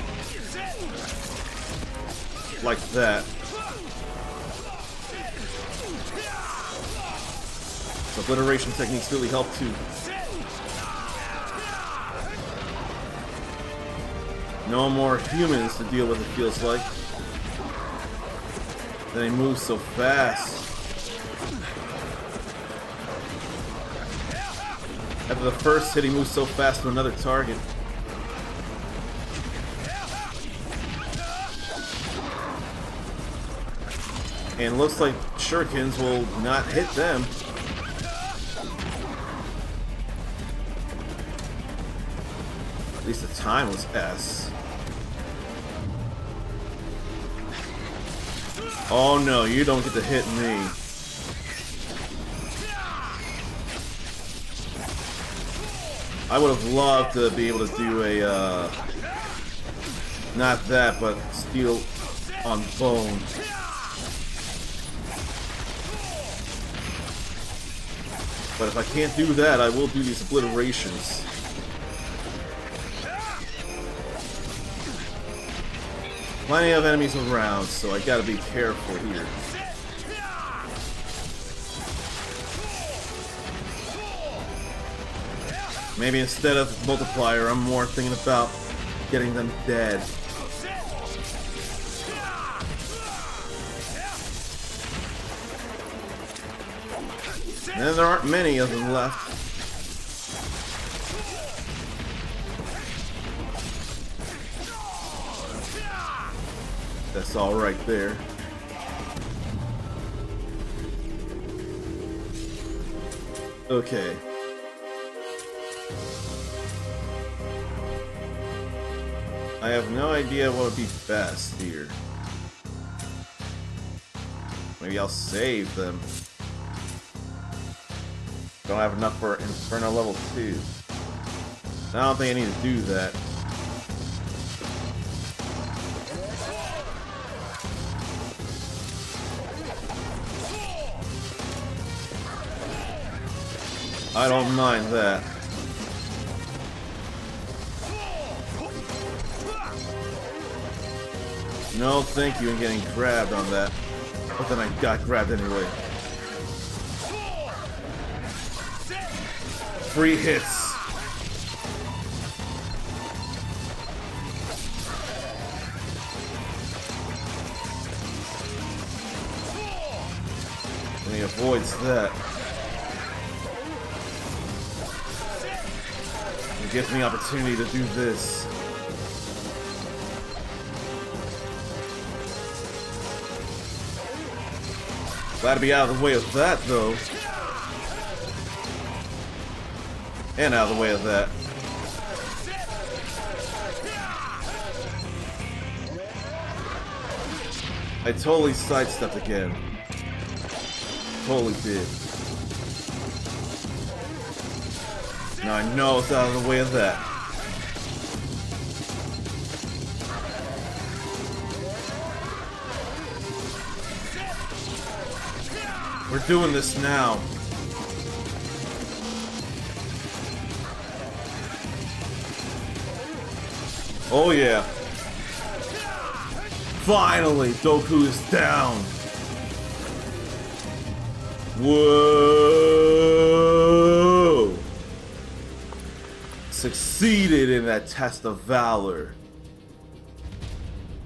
Like that. So obliteration techniques really help too. No more humans to deal with, it feels like. They move so fast. After the first hit, he moves so fast to another target. And it looks like shurikens will not hit them. At least the time was S. Oh no, you don't get to hit me. I would have loved to be able to do a, not that, but steel on bone. But if I can't do that, I will do these obliterations. Plenty of enemies around, so I gotta be careful here. Maybe instead of multiplier, I'm more thinking about getting them dead. And there aren't many of them left. That's all right there. Okay. I have no idea what would be best here. Maybe I'll save them. Don't have enough for Inferno level 2. I don't think I need to do that. I don't mind that. No, thank you, and getting grabbed on that. But then I got grabbed anyway. Free hits. And he avoids that. It gives me opportunity to do this. Glad to be out of the way of that, though. And out of the way of that. I totally sidestepped again. Totally did. Now I know it's out of the way of that. We're doing this now. Oh yeah. Finally, Doku is down. Whoa! Succeeded in that test of valor.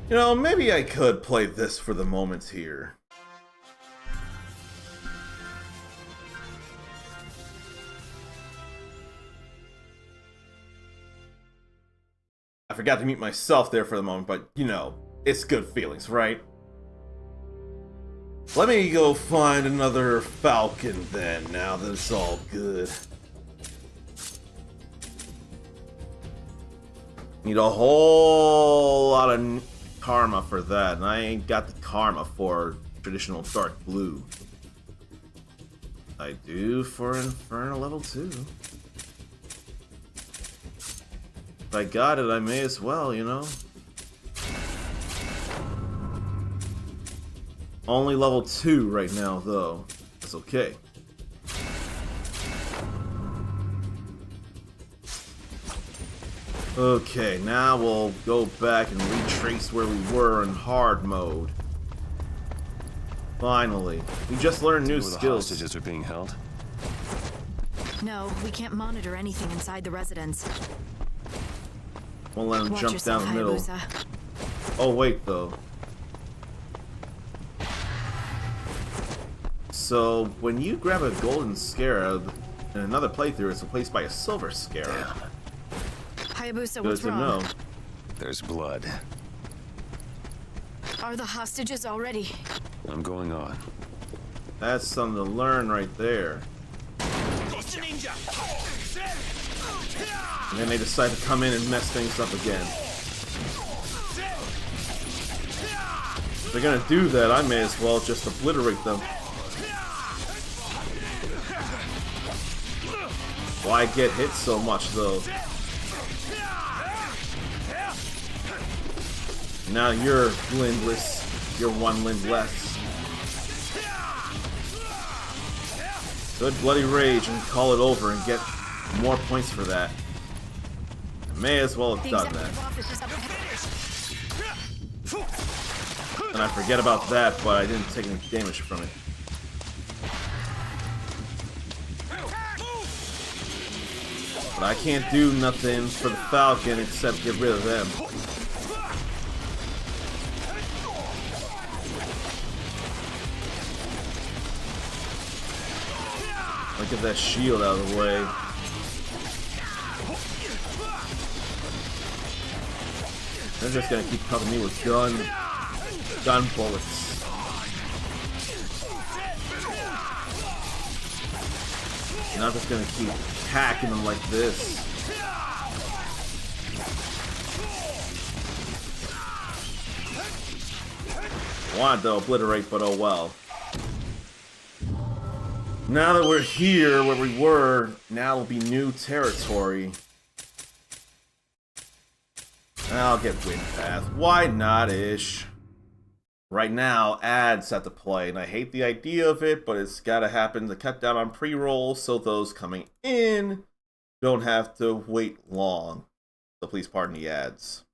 You know, maybe I could play this for the moment here. I forgot to mute myself there for the moment, but, you know, it's good feelings, right? Let me go find another Falcon then, now that it's all good. Need a whole lot of karma for that, and I ain't got the karma for traditional dark blue. I do for Inferno level 2. If I got it, I may as well, you know? Only level 2 right now, though. That's okay. Okay, now we'll go back and retrace where we were in hard mode. Finally. We just learned new skills. The hostages are being held? No, we can't monitor anything inside the residence. Won't let him Watch jump yourself, down the middle. Hayabusa. Oh, wait, though. So, when you grab a golden scarab in another playthrough, it's replaced by a silver scarab. Hayabusa, Good what's to wrong? know. There's blood. Are the hostages already? I'm going on. That's something to learn right there. And then they decide to come in and mess things up again. If they're gonna do that, I may as well just obliterate them. Why get hit so much, though? Now you're limbless. You're one limb less. Good bloody rage and call it over and get more points for that. May as well have done that. And I forget about that, but I didn't take any damage from it. But I can't do nothing for the Falcon except get rid of them. Get that shield out of the way. They're just gonna keep covering me with gun bullets. And I'm just gonna keep hacking them like this. Wanted to obliterate, but oh well. Now that we're here where we were, now it'll be new territory. I'll get Wind Path. Why not, ish? Right now, ads have to play, and I hate the idea of it, but it's gotta happen to cut down on pre-rolls so those coming in don't have to wait long. So please pardon the ads.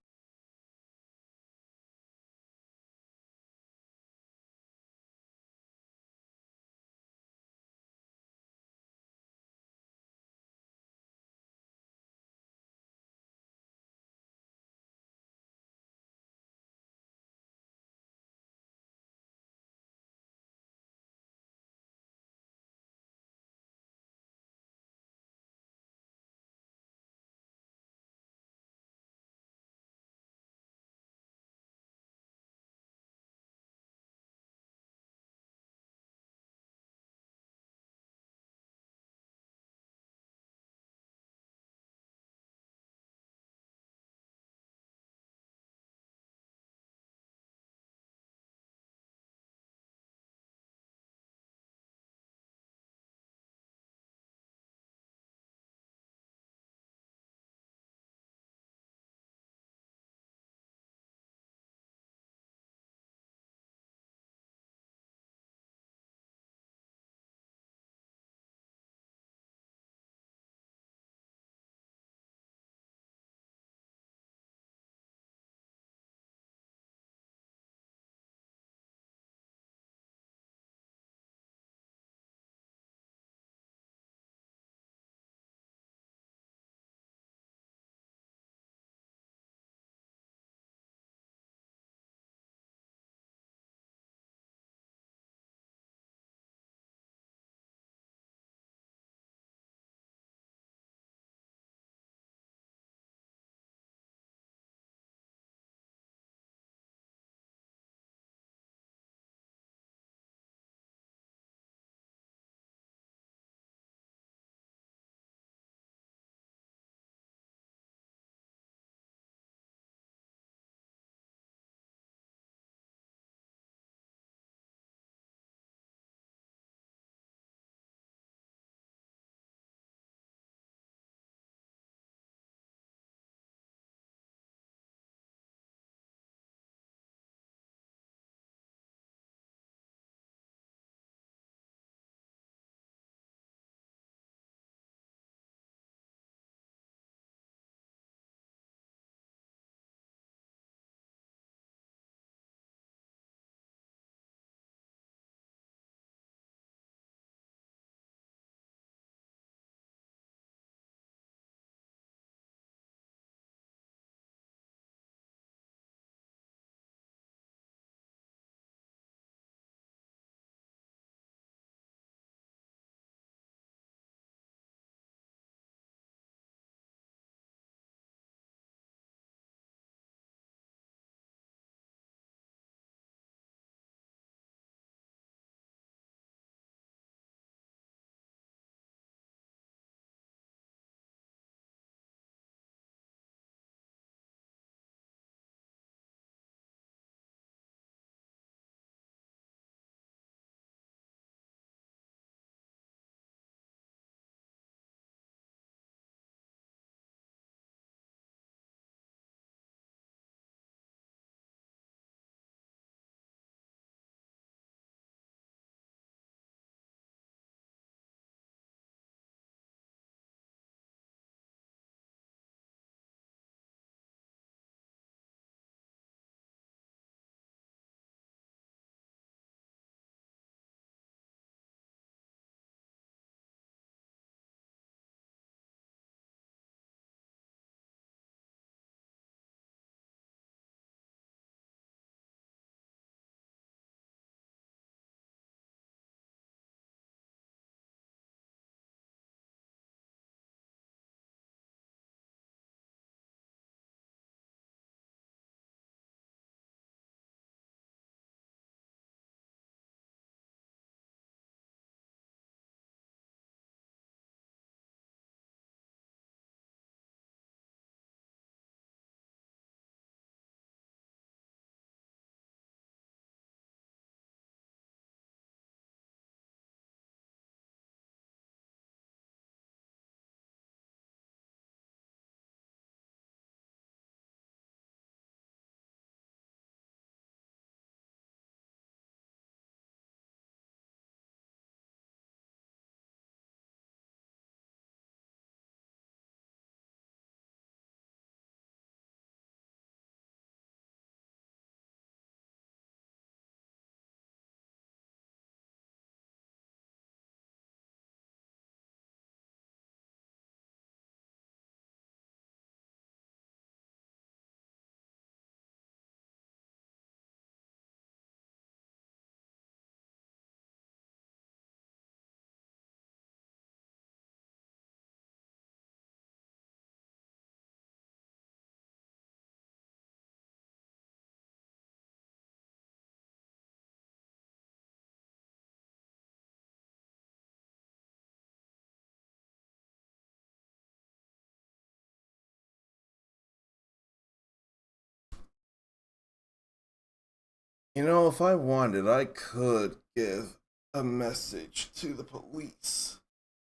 You know, if I wanted, I could give a message to the police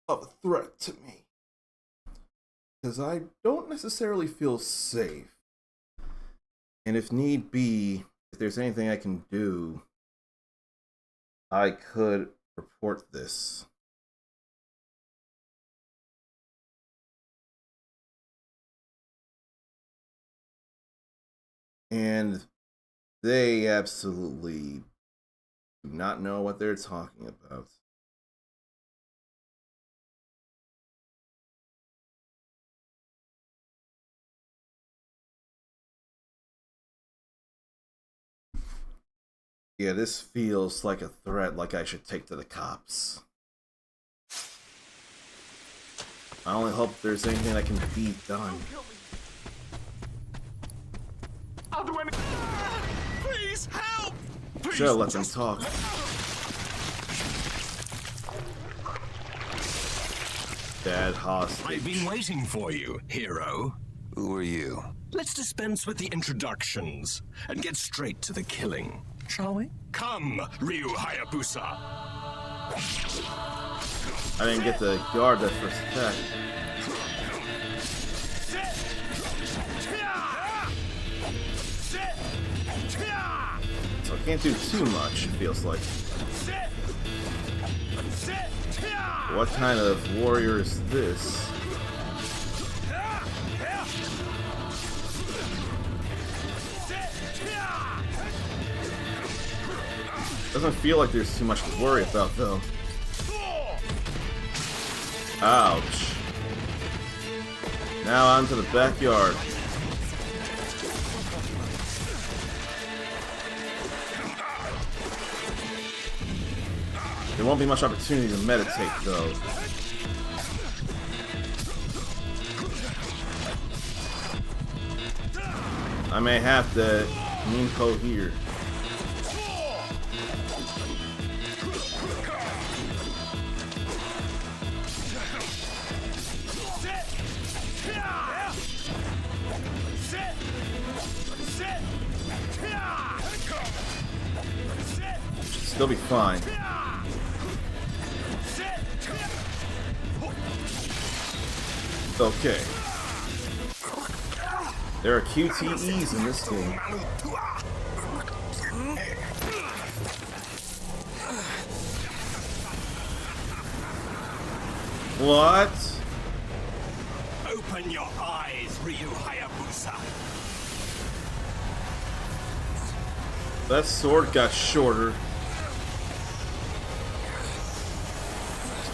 of a threat to me. Because I don't necessarily feel safe. And if need be, if there's anything I can do, I could report this. And they absolutely do not know what they're talking about. Yeah, this feels like a threat, like I should take to the cops. I only hope there's anything that can be done. I'll do anything. Please help! Please, Should've let them talk. Dad hostage. I've been waiting for you, hero. Who are you? Let's dispense with the introductions and get straight to the killing, shall we? Come, Ryu Hayabusa. I didn't get to guard that first attack. So I can't do too much, it feels like. What kind of warrior is this? Doesn't feel like there's too much to worry about, though. Ouch. Now on to the backyard. There won't be much opportunity to meditate, though. I may have to Ninpo here. Still be fine. Okay. There are QTEs in this game. What? Open your eyes, Ryu Hayabusa. That sword got shorter.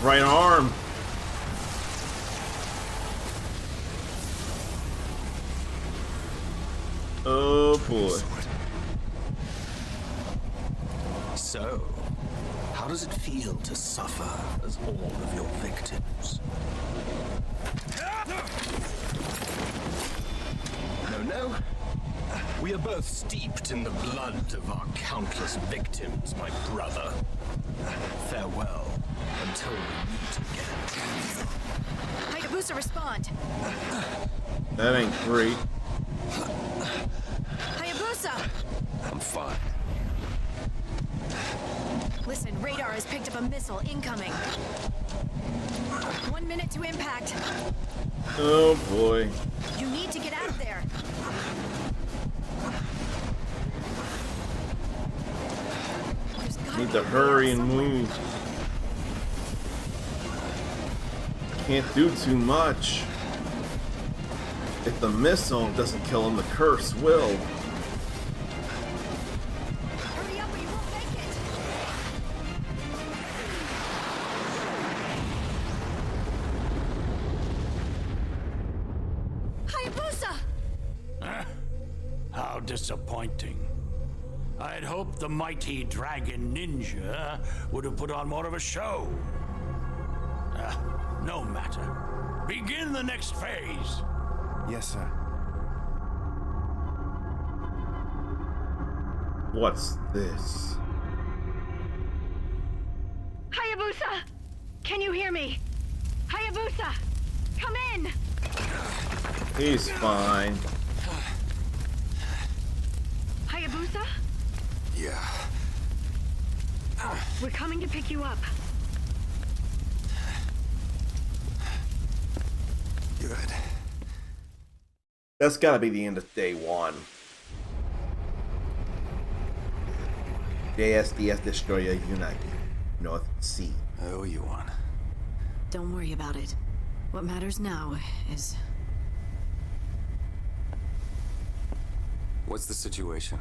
Right arm. Oh boy. So, how does it feel to suffer as all of your victims? No. We are both steeped in the blood of our countless victims, my brother. Farewell until we meet again. Hayabusa, respond. That ain't great. Hayabusa! I'm fine. Listen, radar has picked up a missile incoming. 1 minute to impact. Oh boy. You need to get out of there. There's gotta Need be to a way hurry out and somewhere. move. Can't do too much. If the missile doesn't kill him, the curse will. Hurry up or you won't make it. Hayabusa! How disappointing. I had hoped the mighty dragon ninja would have put on more of a show. No matter. Begin the next phase. Yes, sir. What's this? Hayabusa! Can you hear me? Hayabusa! Come in! He's fine. Hayabusa? Yeah. We're coming to pick you up. Good. That's gotta be the end of day one. JSDS Destroyer Unite. North Sea. I owe you one. Don't worry about it. What matters now is... What's the situation?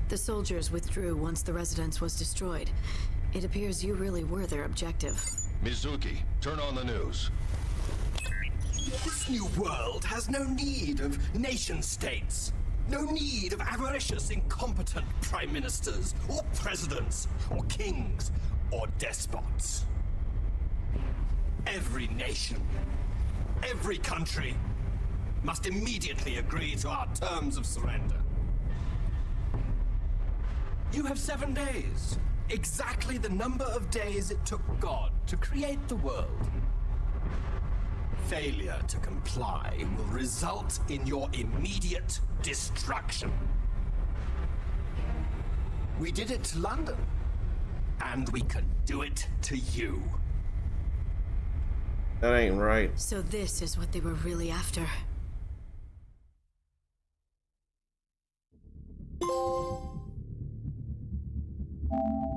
The soldiers withdrew once the residence was destroyed. It appears you really were their objective. Mizuki, turn on the news. This new world has no need of nation-states. No need of avaricious, incompetent prime ministers, or presidents, or kings, or despots. Every nation, every country, must immediately agree to our terms of surrender. You have 7 days. Exactly the number of days it took God to create the world. Failure to comply will result in your immediate destruction. We did it to London, and we can do it to you. That ain't right. So this is what they were really after.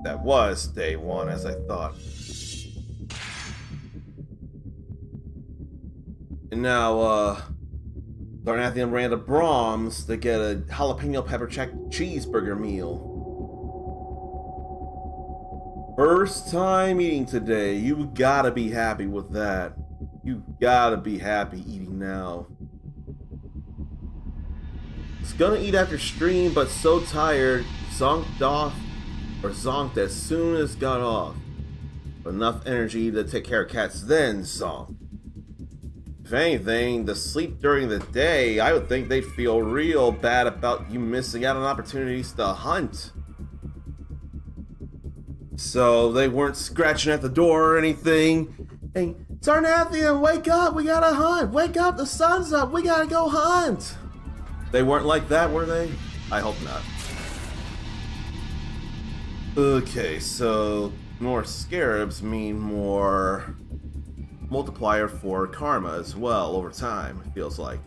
That was day one, as I thought. And now, Darnathian ran to Brahms to get a jalapeno pepper cheeseburger meal. First time eating today. You gotta be happy with that. You gotta be happy eating now. Was gonna eat after stream, but so tired, zonked as soon as got off. But enough energy to take care of cats, then zonked. If anything, the sleep during the day, I would think they'd feel real bad about you missing out on opportunities to hunt. So they weren't scratching at the door or anything. Hey, Darnathian, wake up, we gotta hunt. Wake up, the sun's up, we gotta go hunt. They weren't like that, were they? I hope not. Okay, so more scarabs mean more multiplier for karma as well over time, it feels like.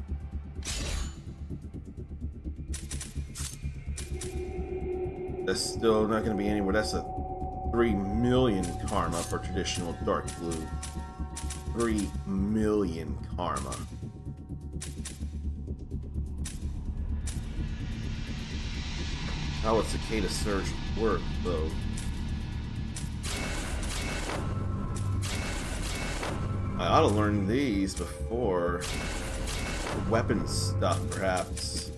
That's still not going to be anywhere. That's a 3 million karma for traditional dark blue. 3 million karma. How would Cicada Surge work, though? I ought to learn these before weapon stuff, perhaps.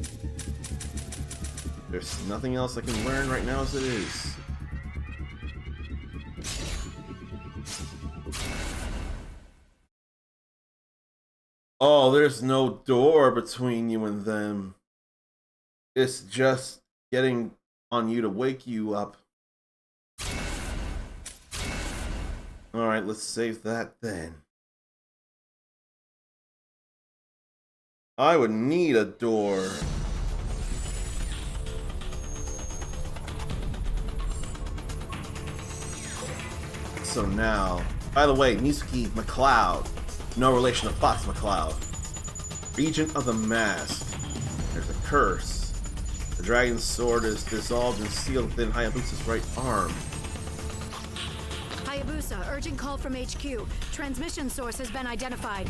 There's nothing else I can learn right now as it is. Oh, there's no door between you and them. It's just getting on you to wake you up. Alright, let's save that then. I would need a door. So now, by the way, Mizuki McCloud, no relation to Fox McCloud, Regent of the Mask. There's a curse. The dragon's sword is dissolved and sealed within Hayabusa's right arm. Hayabusa, urgent call from HQ. Transmission source has been identified.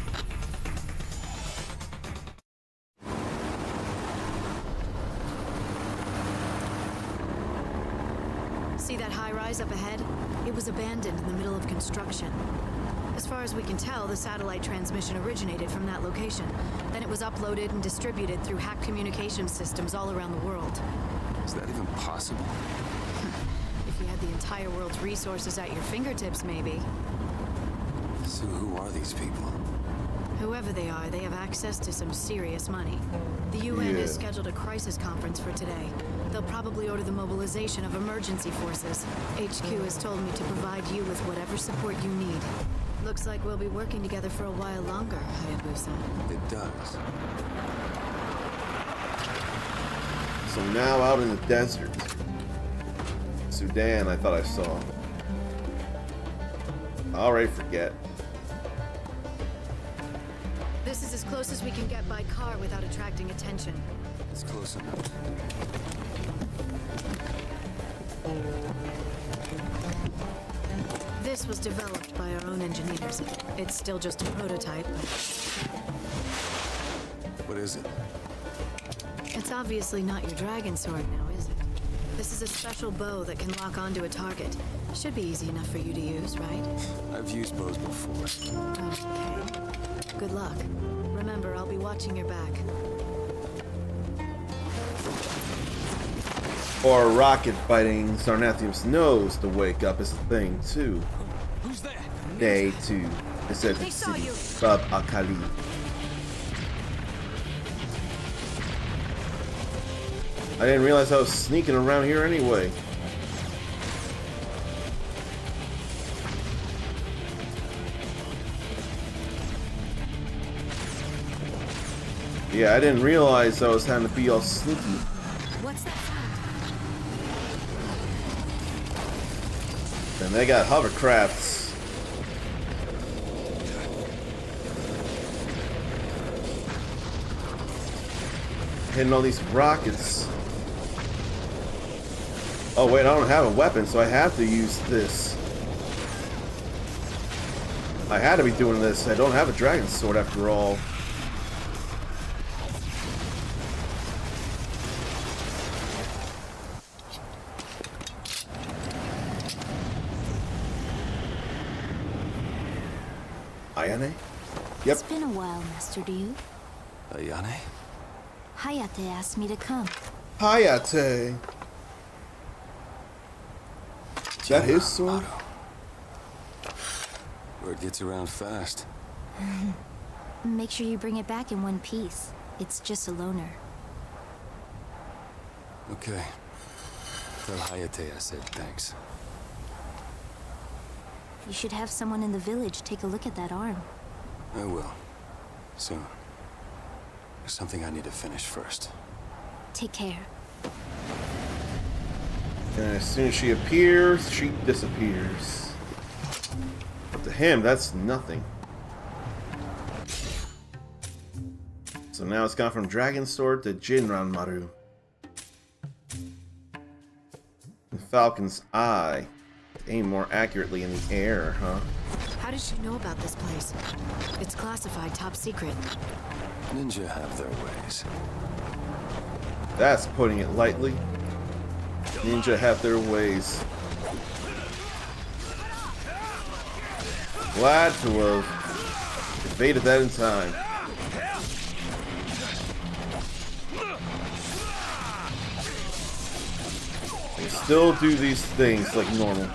See that high-rise up ahead? It was abandoned in the middle of construction. As far as we can tell, the satellite transmission originated from that location. Then it was uploaded and distributed through hacked communication systems all around the world. Is that even possible? If you had the entire world's resources at your fingertips, maybe. So who are these people? Whoever they are, they have access to some serious money. The UN has scheduled a crisis conference for today. They'll probably order the mobilization of emergency forces. HQ has told me to provide you with whatever support you need. Looks like we'll be working together for a while longer, Hayabusa. It does. So now out in the desert. Sudan I thought I saw. Alright, forget. This is as close as we can get by car without attracting attention. It's close enough. This was developed by our own engineers. It's still just a prototype, but What is it? it's obviously not your dragon sword now, is it? This is a special bow that can lock onto a target. Should be easy enough for you to use, right? I've used bows before. Okay. Good luck. Remember, I'll be watching your back. Or a rocket biting Sarnathium's nose to wake up is a thing, too. Who's there? Day 2. It said They the saw city. you. Bab Akali. I didn't realize I was sneaking around here anyway. Yeah, I didn't realize I was having to be all sneaky. What's that sound? And they got hovercrafts. Hitting all these rockets. Oh wait, I don't have a weapon, so I have to use this. I had to be doing this. I don't have a dragon sword after all. Ayane? Yep. It's been a while, Master Ryu. Ayane? Hayate asked me to come. Hayate. Is that his sword? Word gets around fast. Make sure you bring it back in one piece. It's just a loaner. Okay. Tell Hayate I said thanks. You should have someone in the village take a look at that arm. I will. Soon. There's something I need to finish first. Take care. And as soon as she appears, she disappears. But to him, that's nothing. So now it's gone from Dragon Sword to Jinran Maru. The Falcon's Eye. Aim more accurately in the air, huh? How did she know about this place? It's classified top secret. Ninja have their ways. That's putting it lightly. Ninja have their ways. Glad to have evaded that in time. They still do these things like normal.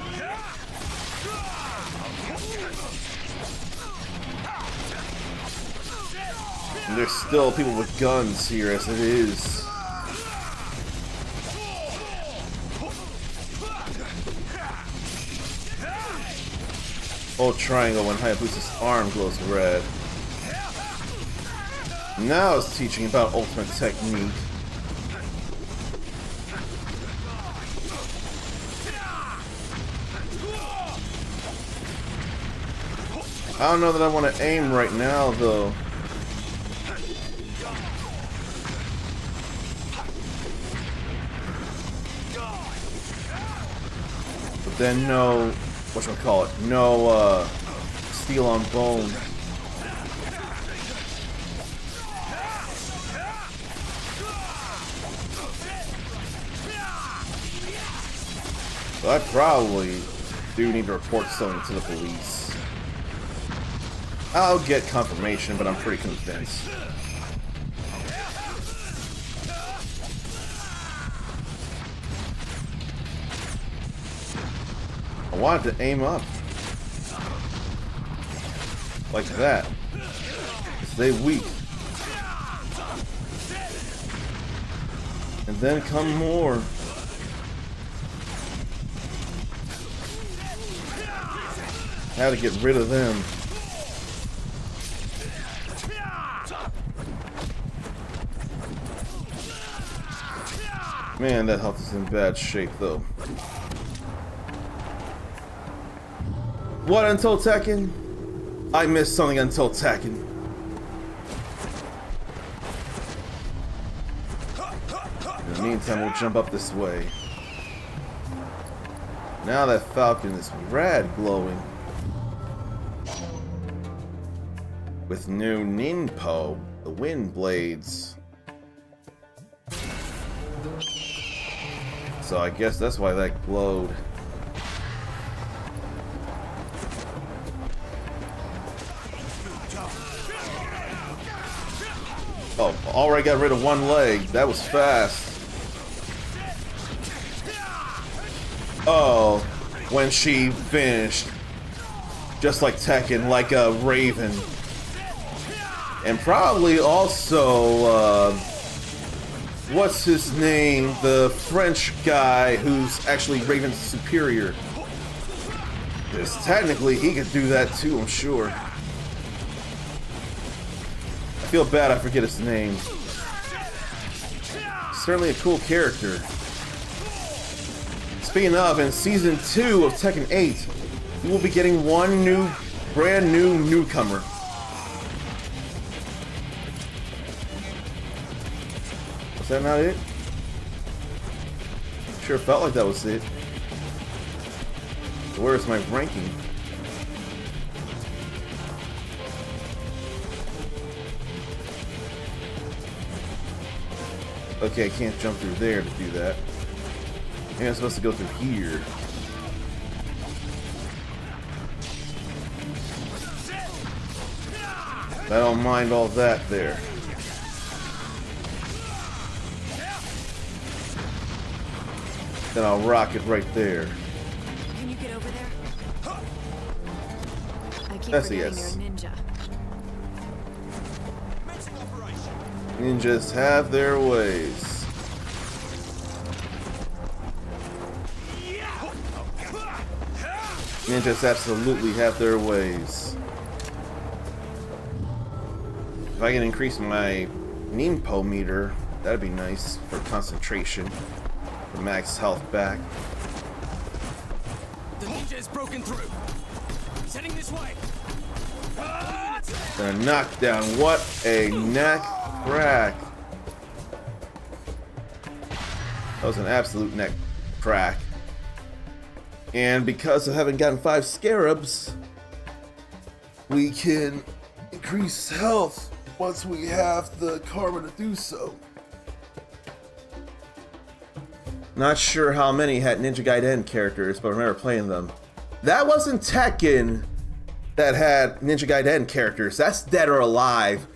And there's still people with guns here as it is. Oh, triangle when Hayabusa's arm glows red. Now it's teaching about ultimate technique. I don't know that I want to aim right now, though. But then no, whatchamacallit, no, steel on bone. So I probably do need to report something to the police. I'll get confirmation, but I'm pretty convinced. I wanted to aim up. Like that. Stay weak. And then come more. How to get rid of them. Man, that health is in bad shape, though. What, Until Tekken? I missed something Until Tekken. In the meantime, we'll jump up this way. Now that Falcon is red glowing. With new Ninpo, the wind blades. So I guess that's why that glowed. Oh, already got rid of one leg. That was fast. Oh, when she finished. Just like Tekken, like a Raven. And probably also, what's his name? The French guy who's actually Raven's superior. Because technically he could do that too, I'm sure. I feel bad I forget his name. Certainly a cool character. Speaking of, in Season 2 of Tekken 8, we will be getting one brand new newcomer. Was that not it? Sure felt like that was it. Where's my ranking? Okay, I can't jump through there to do that. Maybe I'm supposed to go through here. I don't mind all that there. Then I'll rock it right there. Can you get over there? I keep That's a forgetting yes. you're a ninja. Ninjas have their ways. Ninjas absolutely have their ways. If I can increase my Ninpo meter, that'd be nice for concentration. For max health back. The ninja is broken through. He's heading this way. And a knockdown. What a neck crack. That was an absolute neck crack. And because of having gotten 5 scarabs, we can increase health once we have the karma to do so. Not sure how many had Ninja Gaiden characters, but I remember playing them. That wasn't Tekken that had Ninja Gaiden characters. That's Dead or Alive.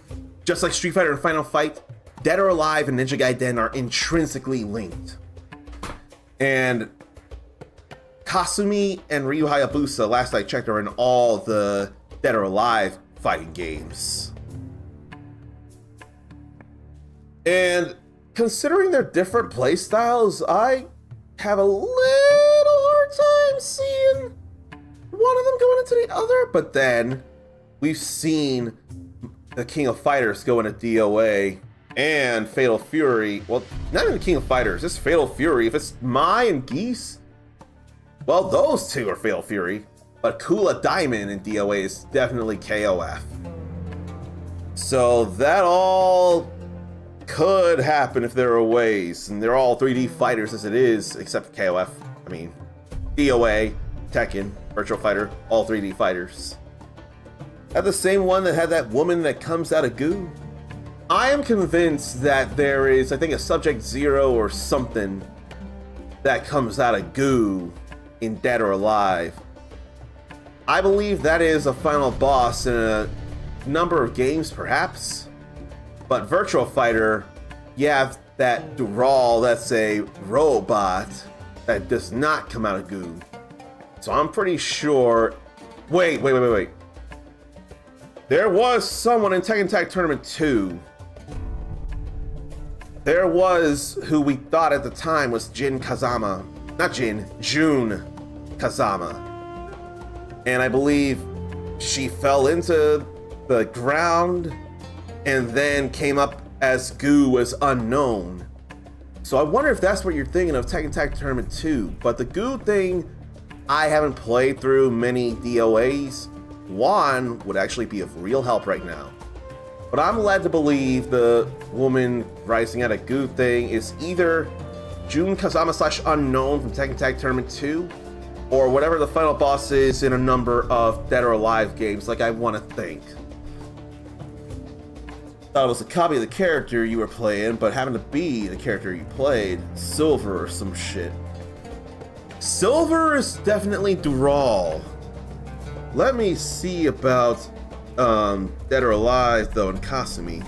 Just like Street Fighter and Final Fight, Dead or Alive and Ninja Gaiden are intrinsically linked. And Kasumi and Ryu Hayabusa, last I checked, are in all the Dead or Alive fighting games. And considering their different playstyles, I have a little hard time seeing one of them going into the other. But then we've seen the King of Fighters go into DOA and Fatal Fury. Well, not even the King of Fighters, it's Fatal Fury. If it's Mai and Geese, well, those two are Fatal Fury. But Kula Diamond in DOA is definitely KOF. So that all could happen if there are ways, and they're all 3D fighters as it is, except KOF. I mean, DOA, Tekken, Virtual Fighter, all 3D fighters. Have the same one that had that woman that comes out of goo? I am convinced that there is, I think, a Subject Zero or something that comes out of goo in Dead or Alive. I believe that is a final boss in a number of games, perhaps. But Virtual Fighter, you have that Dural that's a robot that does not come out of goo. So I'm pretty sure... Wait. There was someone in Tekken Tag Tournament 2. There was who we thought at the time was Jun Kazama. Not Jun, Jun Kazama. And I believe she fell into the ground and then came up as goo was unknown. So I wonder if that's what you're thinking of Tekken Tag Tournament 2. But the goo thing I haven't played through many DOAs, Juan would actually be of real help right now. But I'm led to believe the woman rising out of goo thing is either Jun Kazama / Unknown from Tekken Tag Tournament 2, or whatever the final boss is in a number of Dead or Alive games, like I want to think. Thought it was a copy of the character you were playing, but happened to be the character you played, Silver or some shit. Silver is definitely Dural. Let me see about Dead or Alive though in Kasumi.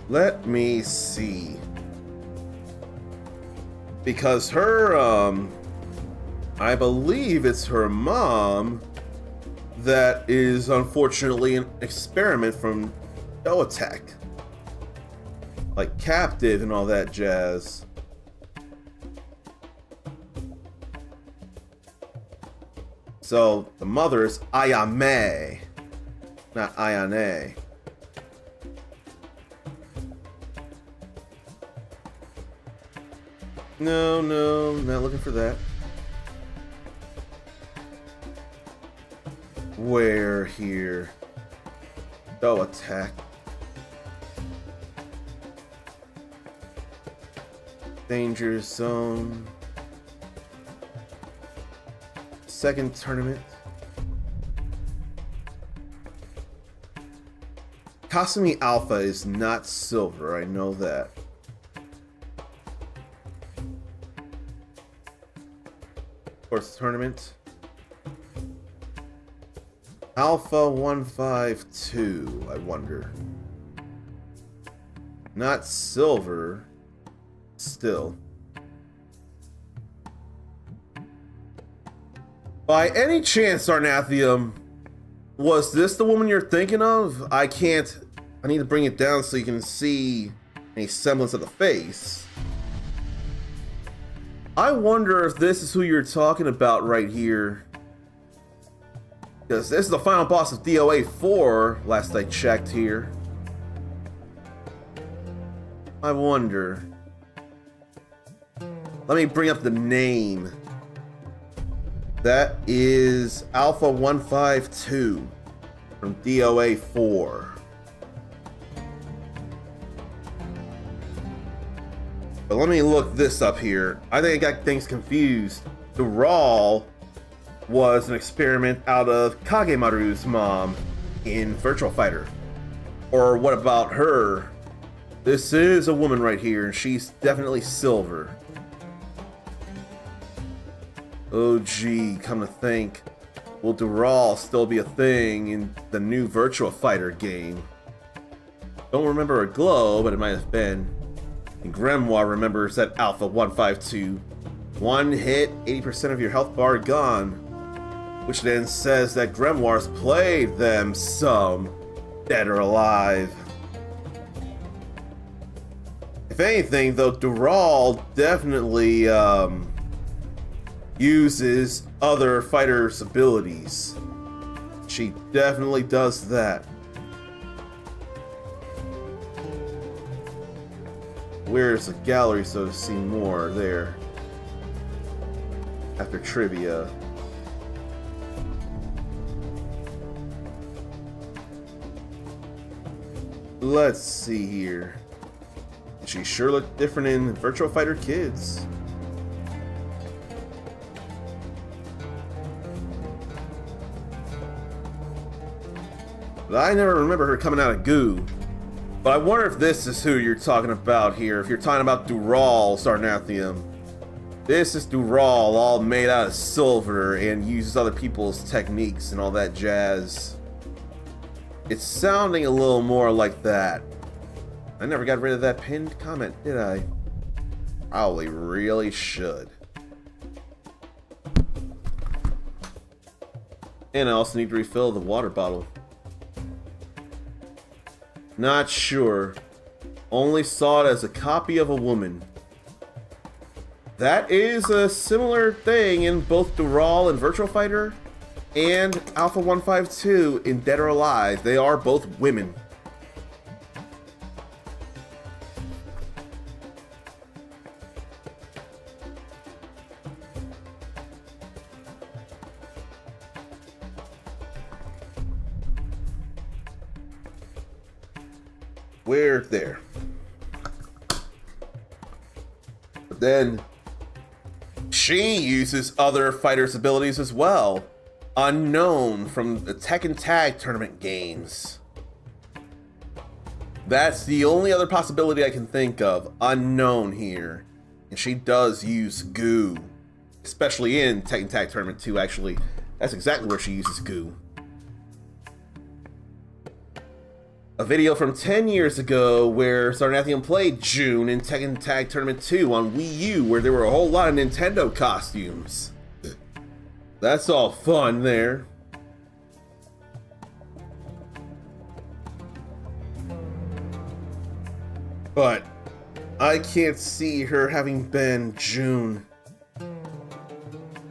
Let me see. Because her, I believe it's her mom that is unfortunately an experiment from Doatek. Like captive and all that jazz. So the mother is Ayame, not Ayane. No, not looking for that. Where here? Doatek. Danger zone. Second tournament. Kasumi Alpha is not silver, I know that. Fourth tournament. Alpha 152, I wonder. Not silver. Still. By any chance, Arnathium, was this the woman you're thinking of? I need to bring it down so you can see any semblance of the face. I wonder if this is who you're talking about right here. Because this is the final boss of DOA 4, last I checked here. I wonder. Let me bring up the name. That is Alpha 152 from DOA 4. But let me look this up here. I think I got things confused. Dural was an experiment out of Kagemaru's mom in Virtual Fighter. Or what about her? This is a woman right here, and she's definitely silver. Oh gee, come to think, will Dural still be a thing in the new Virtua Fighter game? Don't remember a glow, but it might have been. And Grimoire remembers that Alpha 152. One hit, 80% of your health bar gone. Which then says that Grimoire's played them some, Dead or Alive. If anything, though, Dural definitely, uses other fighters' abilities. She definitely does that. Where's the gallery so to see more there? After trivia. Let's see here. She sure looked different in Virtual Fighter Kids. But I never remember her coming out of goo. But I wonder if this is who you're talking about here. If you're talking about Dural, Sarnathium. This is Dural, all made out of silver and uses other people's techniques and all that jazz. It's sounding a little more like that. I never got rid of that pinned comment, did I? Probably really should. And I also need to refill the water bottle. Not sure. Only saw it as a copy of a woman. That is a similar thing in both Dural and Virtual Fighter and Alpha 152 in Dead or Alive. They are both women. We're there. But then she uses other fighters' abilities as well. Unknown from the Tekken Tag Tournament games. That's the only other possibility I can think of. Unknown here. And she does use goo. Especially in Tekken Tag Tournament 2, actually. That's exactly where she uses goo. A video from 10 years ago where Sarnathian played June in Tekken Tag Tournament 2 on Wii U, where there were a whole lot of Nintendo costumes. That's all fun there. But I can't see her having been June.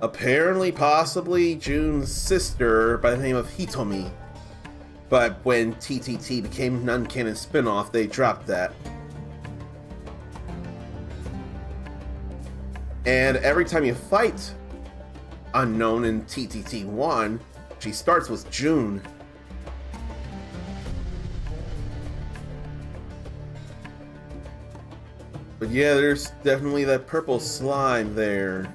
Apparently, possibly June's sister by the name of Hitomi. But when TTT became non-canon spin-off, they dropped that. And every time you fight Unknown in TTT1, she starts with June. But yeah, there's definitely that purple slime there.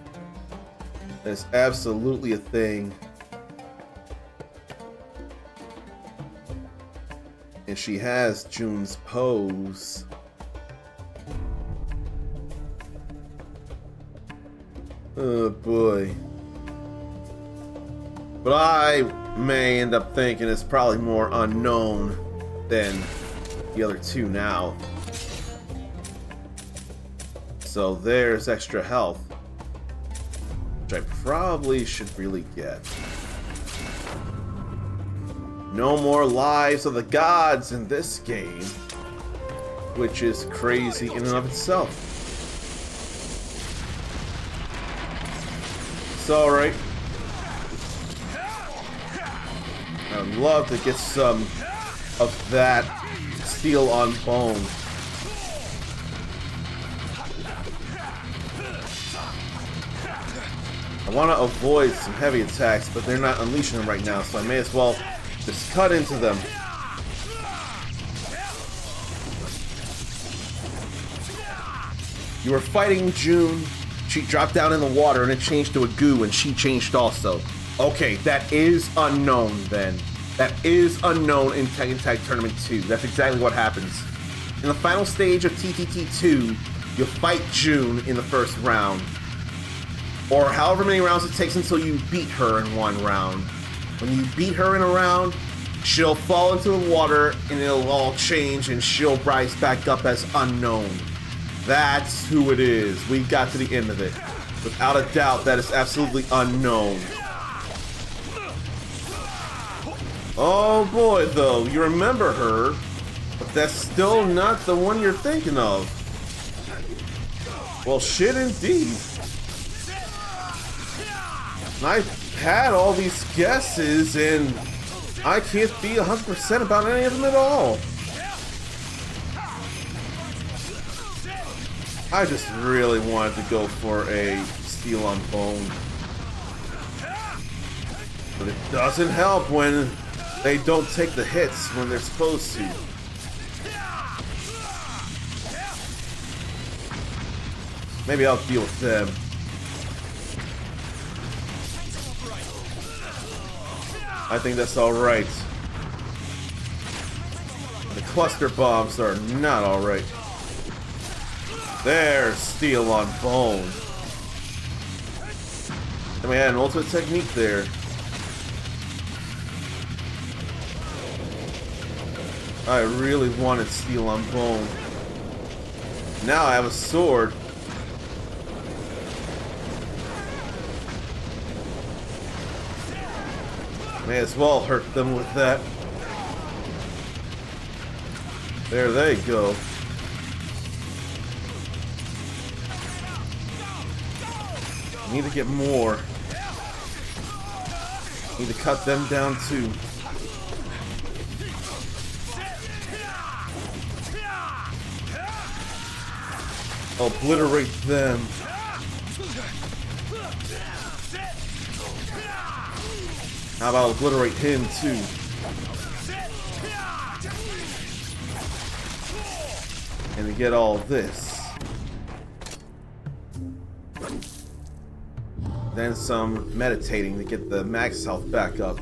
That's absolutely a thing. And she has June's pose. Oh boy. But I may end up thinking it's probably more Unknown than the other two now. So there's extra health, which I probably should really get. No more lives of the gods in this game, which is crazy in and of itself. It's alright. I'd love to get some of that steel on bone. I want to avoid some heavy attacks, but they're not unleashing them right now, so I may as well just cut into them. You were fighting June. She dropped down in the water and it changed to a goo, and she changed also. Okay, that is Unknown then. That is Unknown in Tekken Tag Tournament 2. That's exactly what happens. In the final stage of TTT 2, you fight June in the first round. Or however many rounds it takes until you beat her in one round. When you beat her in a round, she'll fall into the water and it'll all change and she'll rise back up as Unknown. That's who it is. We got to the end of it. Without a doubt, that is absolutely Unknown. Oh boy, though, you remember her, but that's still not the one you're thinking of. Well, shit indeed. I've had all these guesses, and I can't be 100% about any of them at all. I just really wanted to go for a steel on bone. But it doesn't help when they don't take the hits when they're supposed to. Maybe I'll deal with them. I think that's alright. The cluster bombs are not alright. There's steel on bone. And we had an ultimate technique there. I really wanted steel on bone. Now I have a sword. May as well hurt them with that. There they go. Need to get more. Need to cut them down too. Obliterate them. How about obliterate him too? And to get all this. Then some meditating to get the max health back up.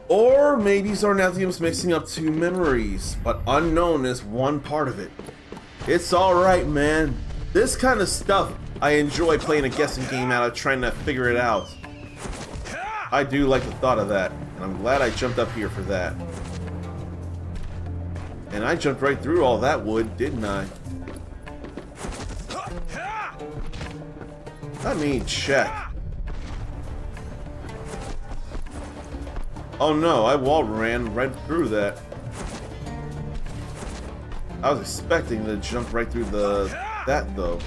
Or maybe Zarnathium's mixing up two memories, but unknown is one part of it. It's alright, man. This kind of stuff, I enjoy playing a guessing game out of trying to figure it out. I do like the thought of that, and I'm glad I jumped up here for that. And I jumped right through all that wood, didn't I? I mean, check. Oh no, I wall ran right through that. I was expecting to jump right through that though.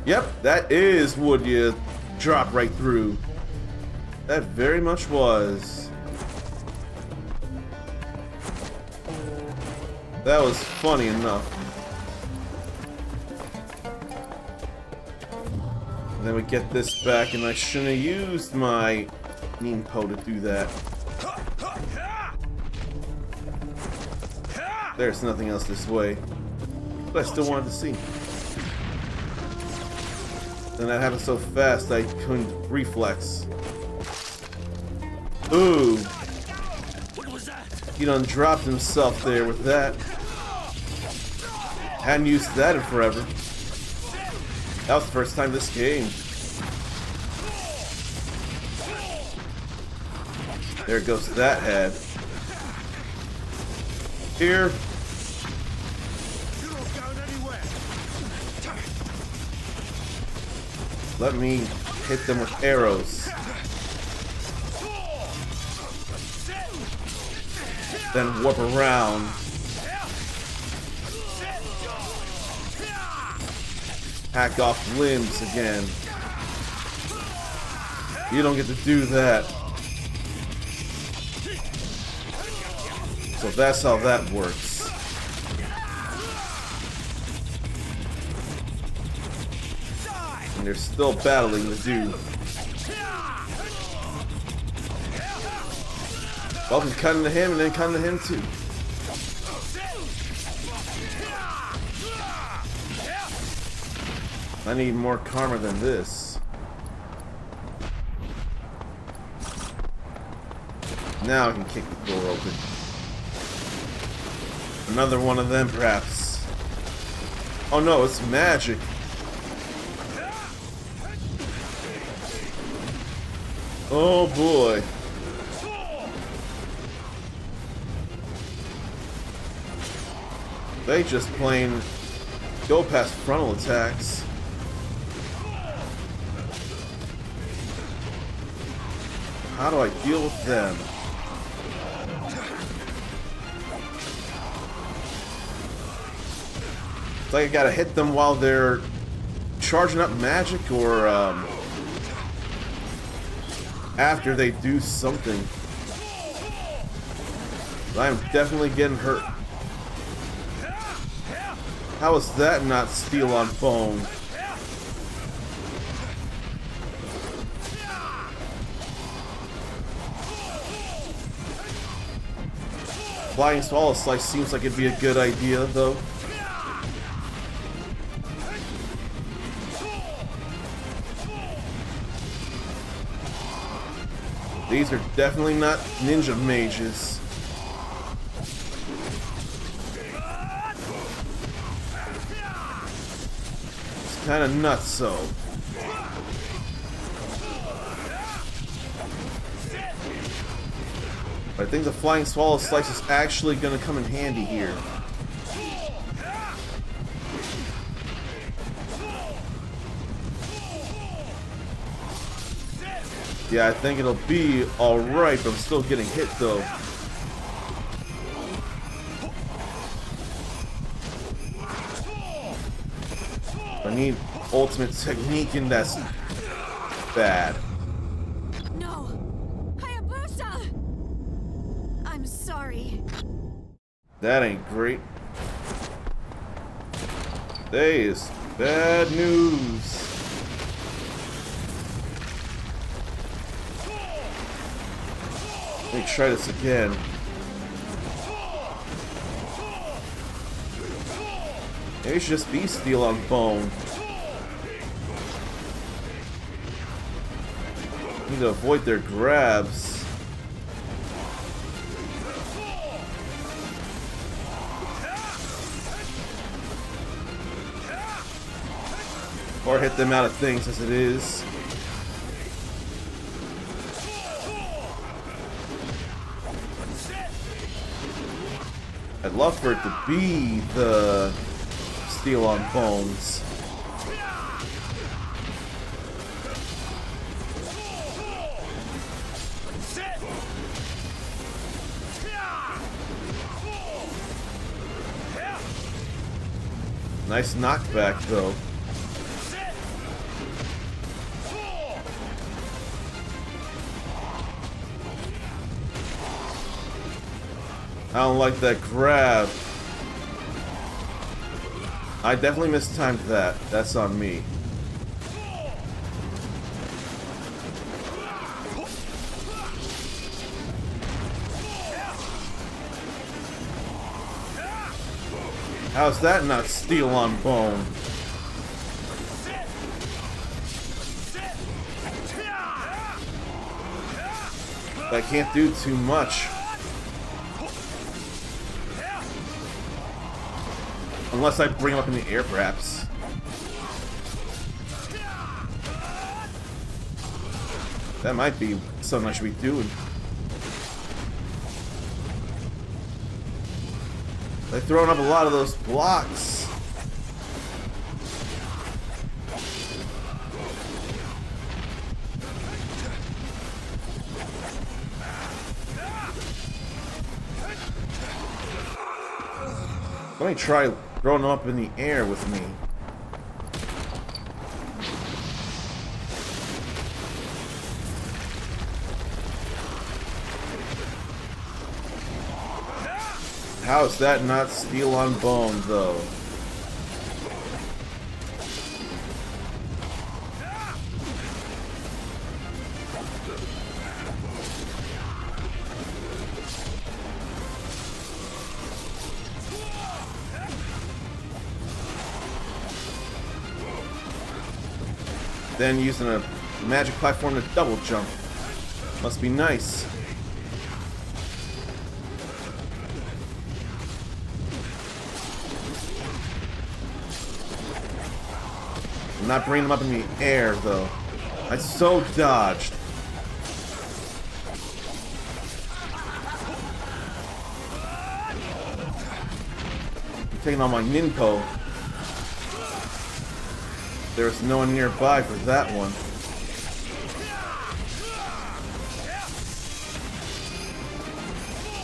Yep, that is wood you drop right through. That very much was. That was funny enough. And then we get this back, and I shouldn't have used my Ninpo to do that. There's nothing else this way. But I still wanted to see. Then that happened so fast I couldn't reflex. Ooh. He done dropped himself there with that. Hadn't used that in forever. That was the first time this game. There goes that head. Here. Let me hit them with arrows. Then warp around. Hack off limbs again. You don't get to do that. So that's how that works. And they're still battling to do. Well, he's cutting to him and then cutting to him too. I need more karma than this. Now I can kick the door open. Another one of them, perhaps. Oh no, it's magic. Oh boy. They just plain go past frontal attacks. How do I deal with them? It's like I gotta hit them while they're charging up magic, or after they do something. I'm definitely getting hurt. How is that not steel on bone? Flying Swallow Slice seems like it'd be a good idea, though. These are definitely not ninja mages. It's kind of nuts, so. I think the Flying Swallow Slice is actually going to come in handy here. Yeah, I think it'll be alright, but I'm still getting hit though. I need ultimate technique, and that's bad. That ain't great. That is bad news. Let me try this again. Maybe it should just be steel on bone. Need to avoid their grabs. Or hit them out of things as it is. I'd love for it to be the steel on bones. Nice knockback though. I don't like that grab. I definitely mistimed that. That's on me. How's that not steel on bone? I can't do too much. Unless I bring him up in the air, perhaps. That might be something I should be doing. They've thrown up a lot of those blocks. Let me try throwing them up in the air with me. How is that not steel on bone, though? Then using a magic platform to double jump. Must be nice. I'm not bringing them up in the air, though. I so dodged. I'm taking on my Ninpo. There's no one nearby for that one.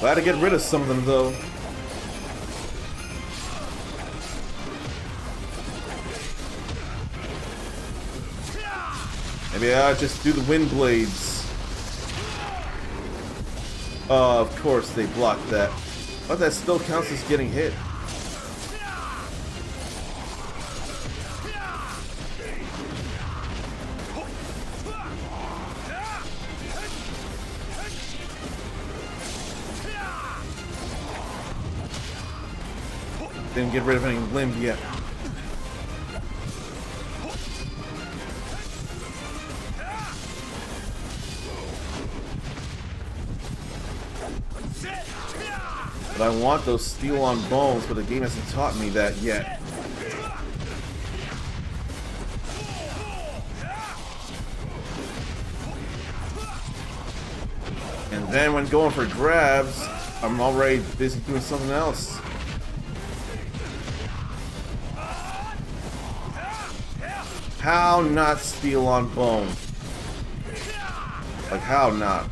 Glad to get rid of some of them, though. Maybe I'll just do the wind blades. Of course they blocked that. But that still counts as getting hit. Didn't get rid of any limb yet. But I want those steel on bones, but the game hasn't taught me that yet. And then when going for grabs, I'm already busy doing something else. How not steel on bone? Like, how not?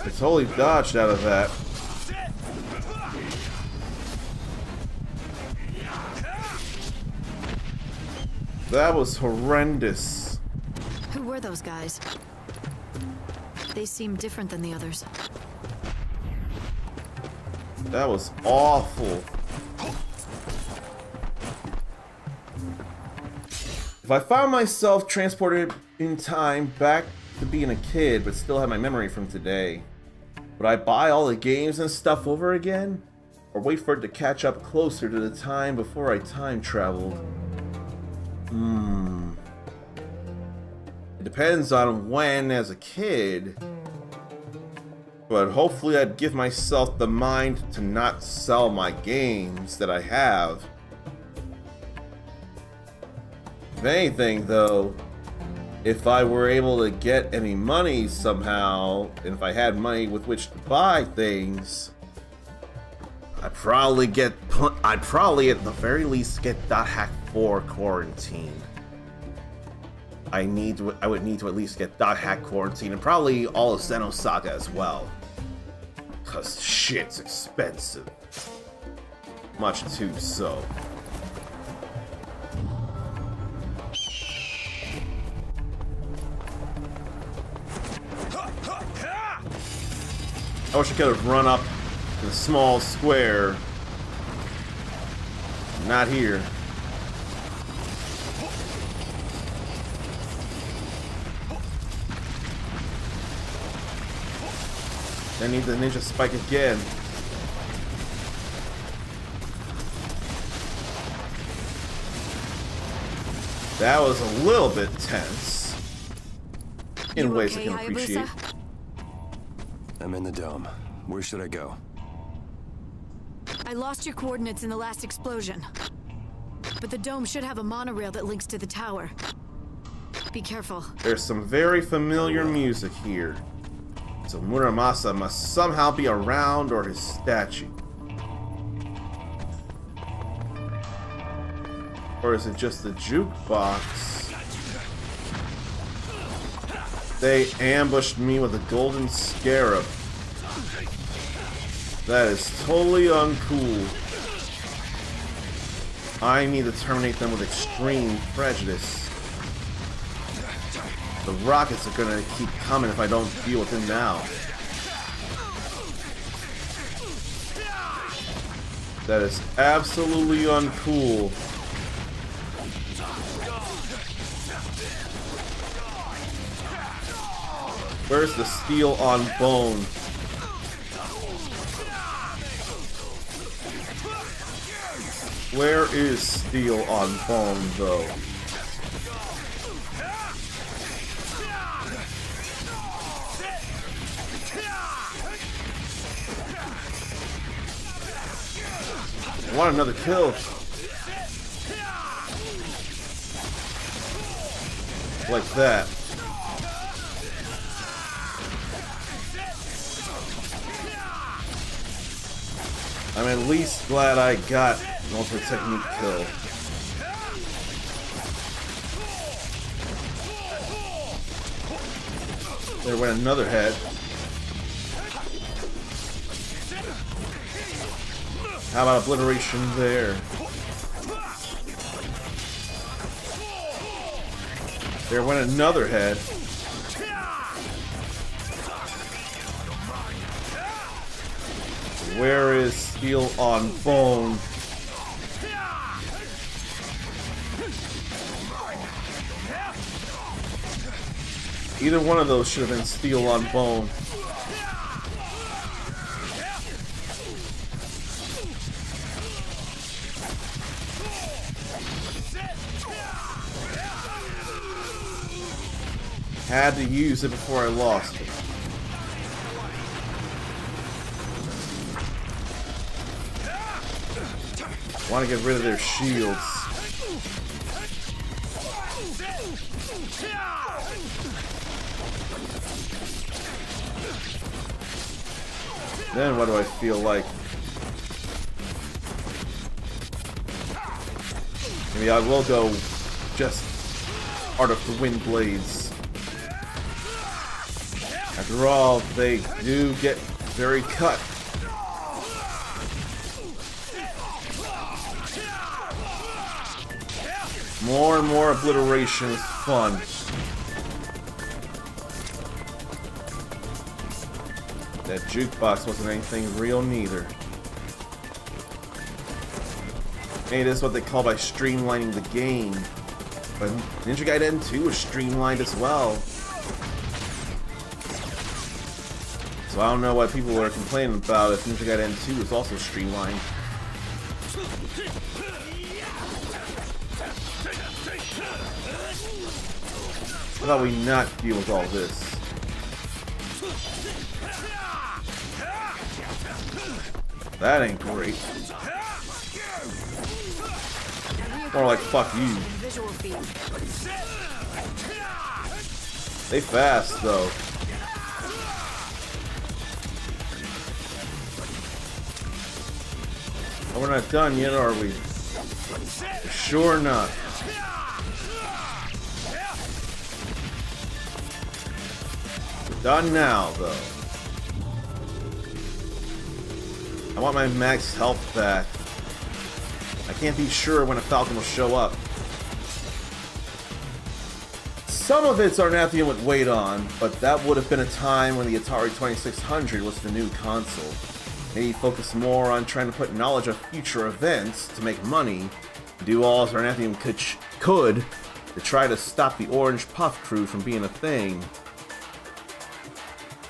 I totally dodged out of that. That was horrendous. Who were those guys? They seem different than the others. That was awful. If I found myself transported in time back to being a kid, but still had my memory from today, would I buy all the games and stuff over again? Or wait for it to catch up closer to the time before I time traveled? It depends on when as a kid. But hopefully I'd give myself the mind to not sell my games that I have. If anything, though, if I were able to get any money somehow, and if I had money with which to buy things, I'd probably at the very least get .hack 4 quarantined. I would need to at least get .hack quarantine, and probably all of Xenosaga as well. Cause shit's expensive. Much too so. I wish I could have run up in a small square. Not here. I need the ninja spike again. That was a little bit tense. In ways I can appreciate. I'm in the dome. Where should I go? I lost your coordinates in the last explosion. But the dome should have a monorail that links to the tower. Be careful. There's some very familiar music here. So Muramasa must somehow be around or his statue. Or is it just the jukebox? They ambushed me with a golden scarab. That is totally uncool. I need to terminate them with extreme prejudice. The rockets are gonna keep coming if I don't deal with them now. That is absolutely uncool. Where's the steel on bone? Where is steel on bone, though? I want another kill. Like that. I'm at least glad I got an ultimate technique kill. There went another head. How about obliteration there? There went another head. Where is steel on bone? Either one of those should have been steel on bone. Had to use it before I lost it. Want to get rid of their shields. Then what do I feel like? Maybe I will go just Art of the Wind Blades. After all, they do get very cut. More and more obliteration is fun. That jukebox wasn't anything real neither. Hey, this is what they call by streamlining the game. But Ninja Gaiden 2 was streamlined as well. So I don't know what people are complaining about if Ninja Gaiden 2 is also streamlined. How about we not deal with all this? That ain't great. More like fuck you. They fast though. Oh, we're not done yet, are we? Sure not. We're done now, though. I want my max health back. I can't be sure when a Falcon will show up. Some of it's Arnathian would wait on, but that would have been a time when the Atari 2600 was the new console. Maybe focus more on trying to put knowledge of future events to make money, do all as Arnathian could to try to stop the Orange Puff crew from being a thing.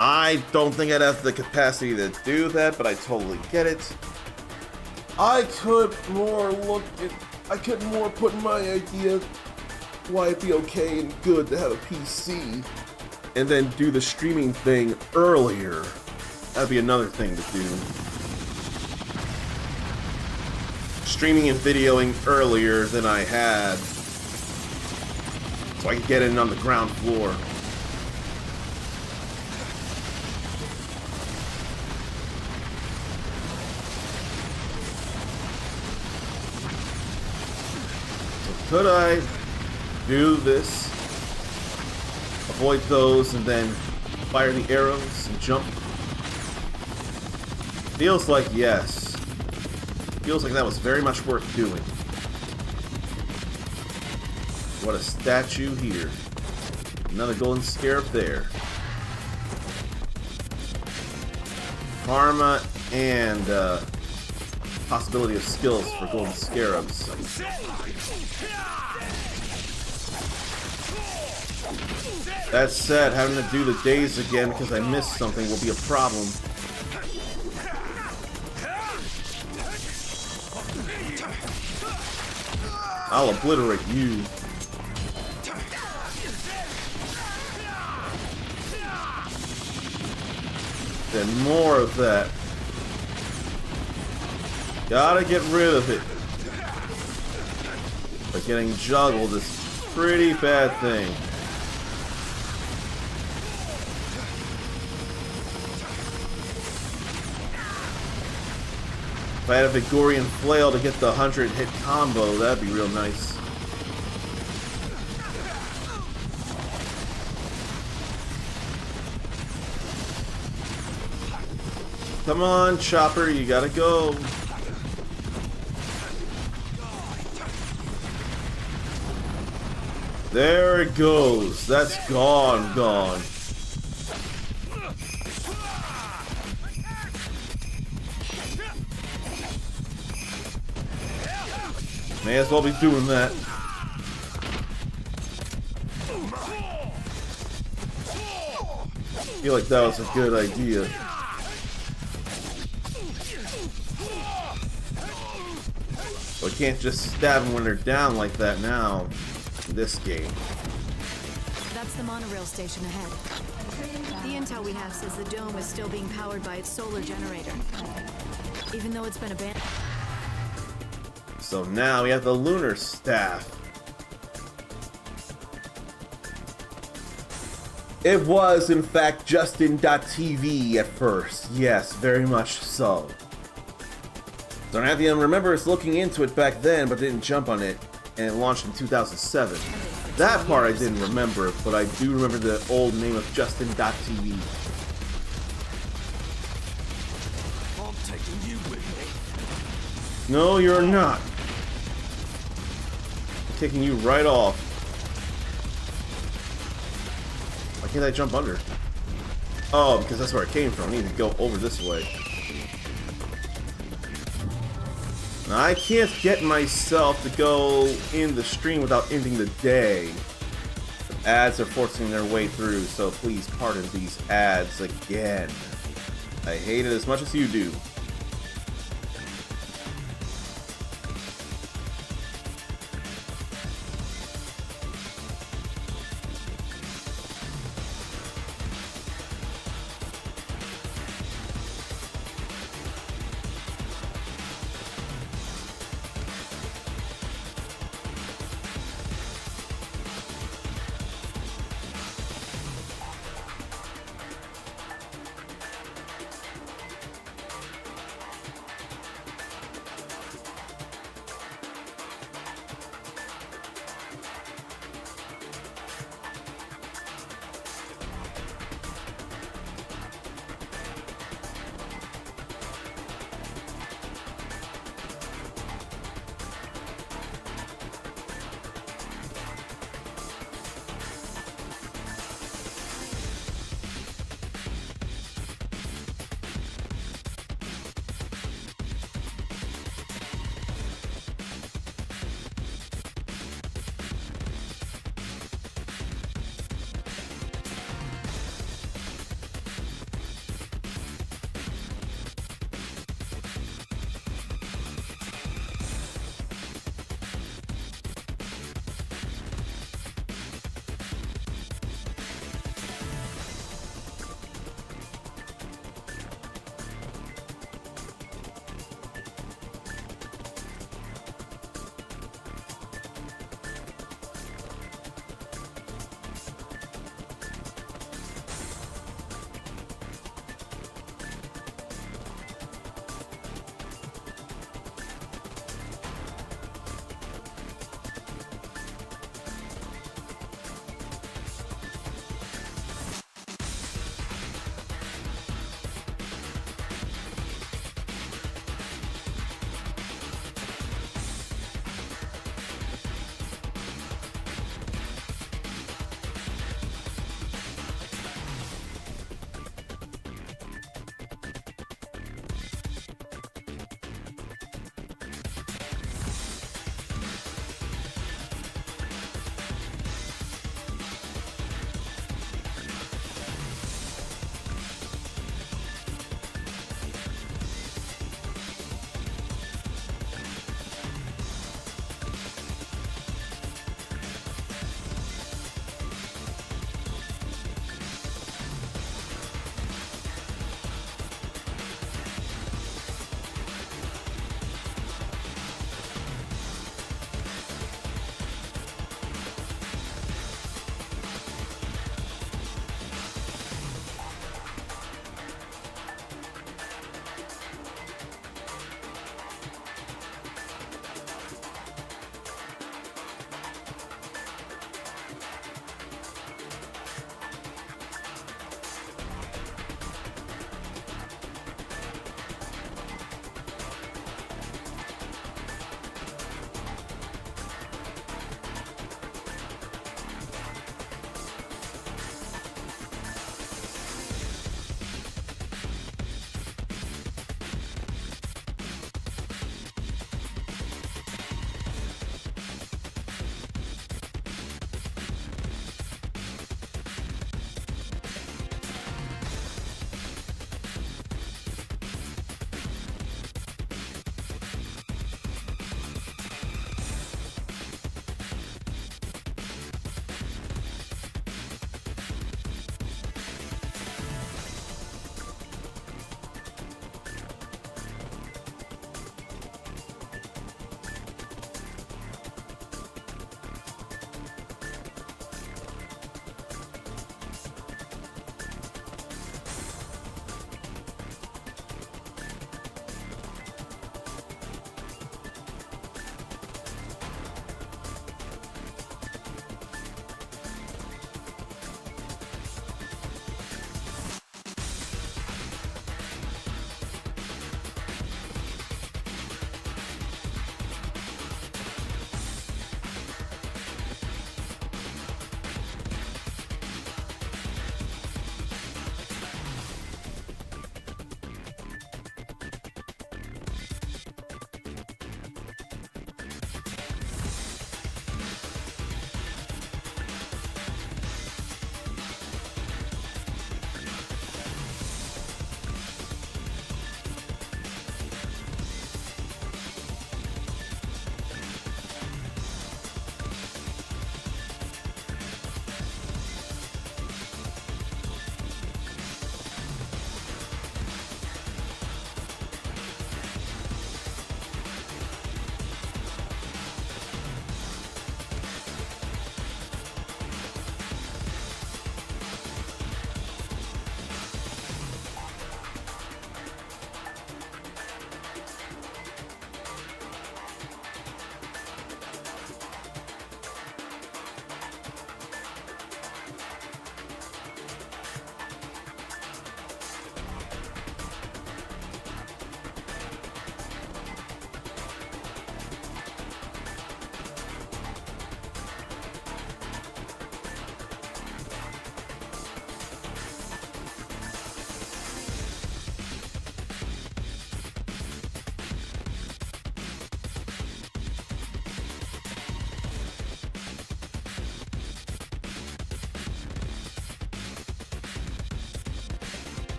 I don't think I'd have the capacity to do that, but I totally get it. I could more put in my idea why it'd be okay and good to have a PC and then do the streaming thing earlier. That'd be another thing to do. Streaming and videoing earlier than I had, so I could get in on the ground floor. Could I do this? Avoid those and then fire the arrows and jump? Feels like yes. Feels like that was very much worth doing. What a statue here. Another golden scarab there. Karma and possibility of skills for golden scarabs. That said, having to do the days again because I missed something will be a problem. I'll obliterate you. Then more of that. Gotta get rid of it. But getting juggled is a pretty bad thing. If I had a Vigorian flail to get the 100-hit combo, that'd be real nice. Come on, Chopper, you gotta go. There it goes. That's gone. May as well be doing that. I feel like that was a good idea. We can't just stab them when they're down like that now. In this game. That's the monorail station ahead. The intel we have says the dome is still being powered by its solar generator, even though it's been abandoned. So now we have the lunar staff. It was, in fact, Justin.tv at first. Yes, very much so. Darnathian remembers looking into it back then, but didn't jump on it, and it launched in 2007. That part I didn't remember, but I do remember the old name of Justin.tv. I'm taking you with me. No, you're not. I'm kicking you right off. Why can't I jump under? Oh, because that's where it came from. I need to go over this way. I can't get myself to go in the stream without ending the day. The ads are forcing their way through, so please pardon these ads again. I hate it as much as you do.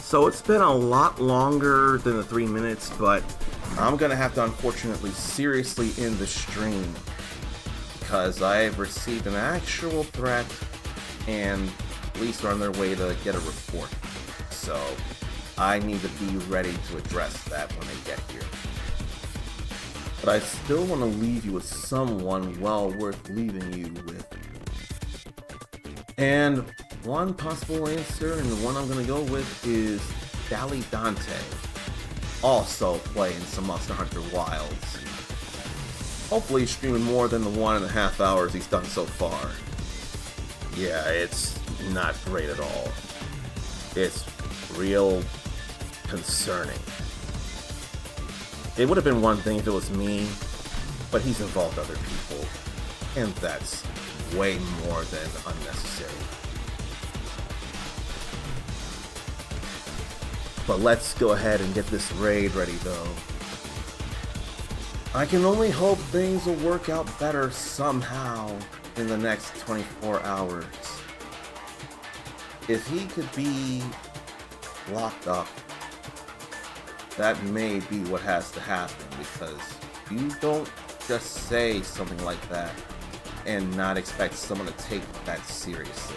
So it's been a lot longer than the 3 minutes, but I'm gonna have to unfortunately seriously end the stream because I have received an actual threat and police are on their way to get a report. So I need to be ready to address that when they get here. But I still want to leave you with someone well worth leaving you with. And one possible answer, and the one I'm going to go with, is Dally Dante, also playing some Monster Hunter Wilds. Hopefully he's streaming more than the 1.5 hours he's done so far. Yeah, it's not great at all. It's real concerning. It would have been one thing if it was me, but he's involved other people, and that's way more than unnecessary. But let's go ahead and get this raid ready though. I can only hope things will work out better somehow in the next 24 hours. If he could be locked up, that may be what has to happen, because you don't just say something like that and not expect someone to take that seriously.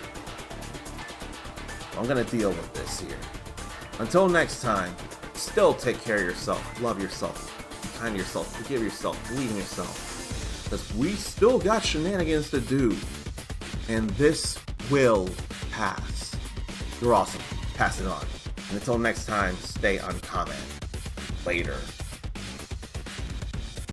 I'm gonna deal with this here. Until next time, still take care of yourself, love yourself, be kind to yourself, forgive yourself, believe in yourself. Because we still got shenanigans to do, and this will pass. You're awesome. Pass it on. And until next time, stay uncommon. Later.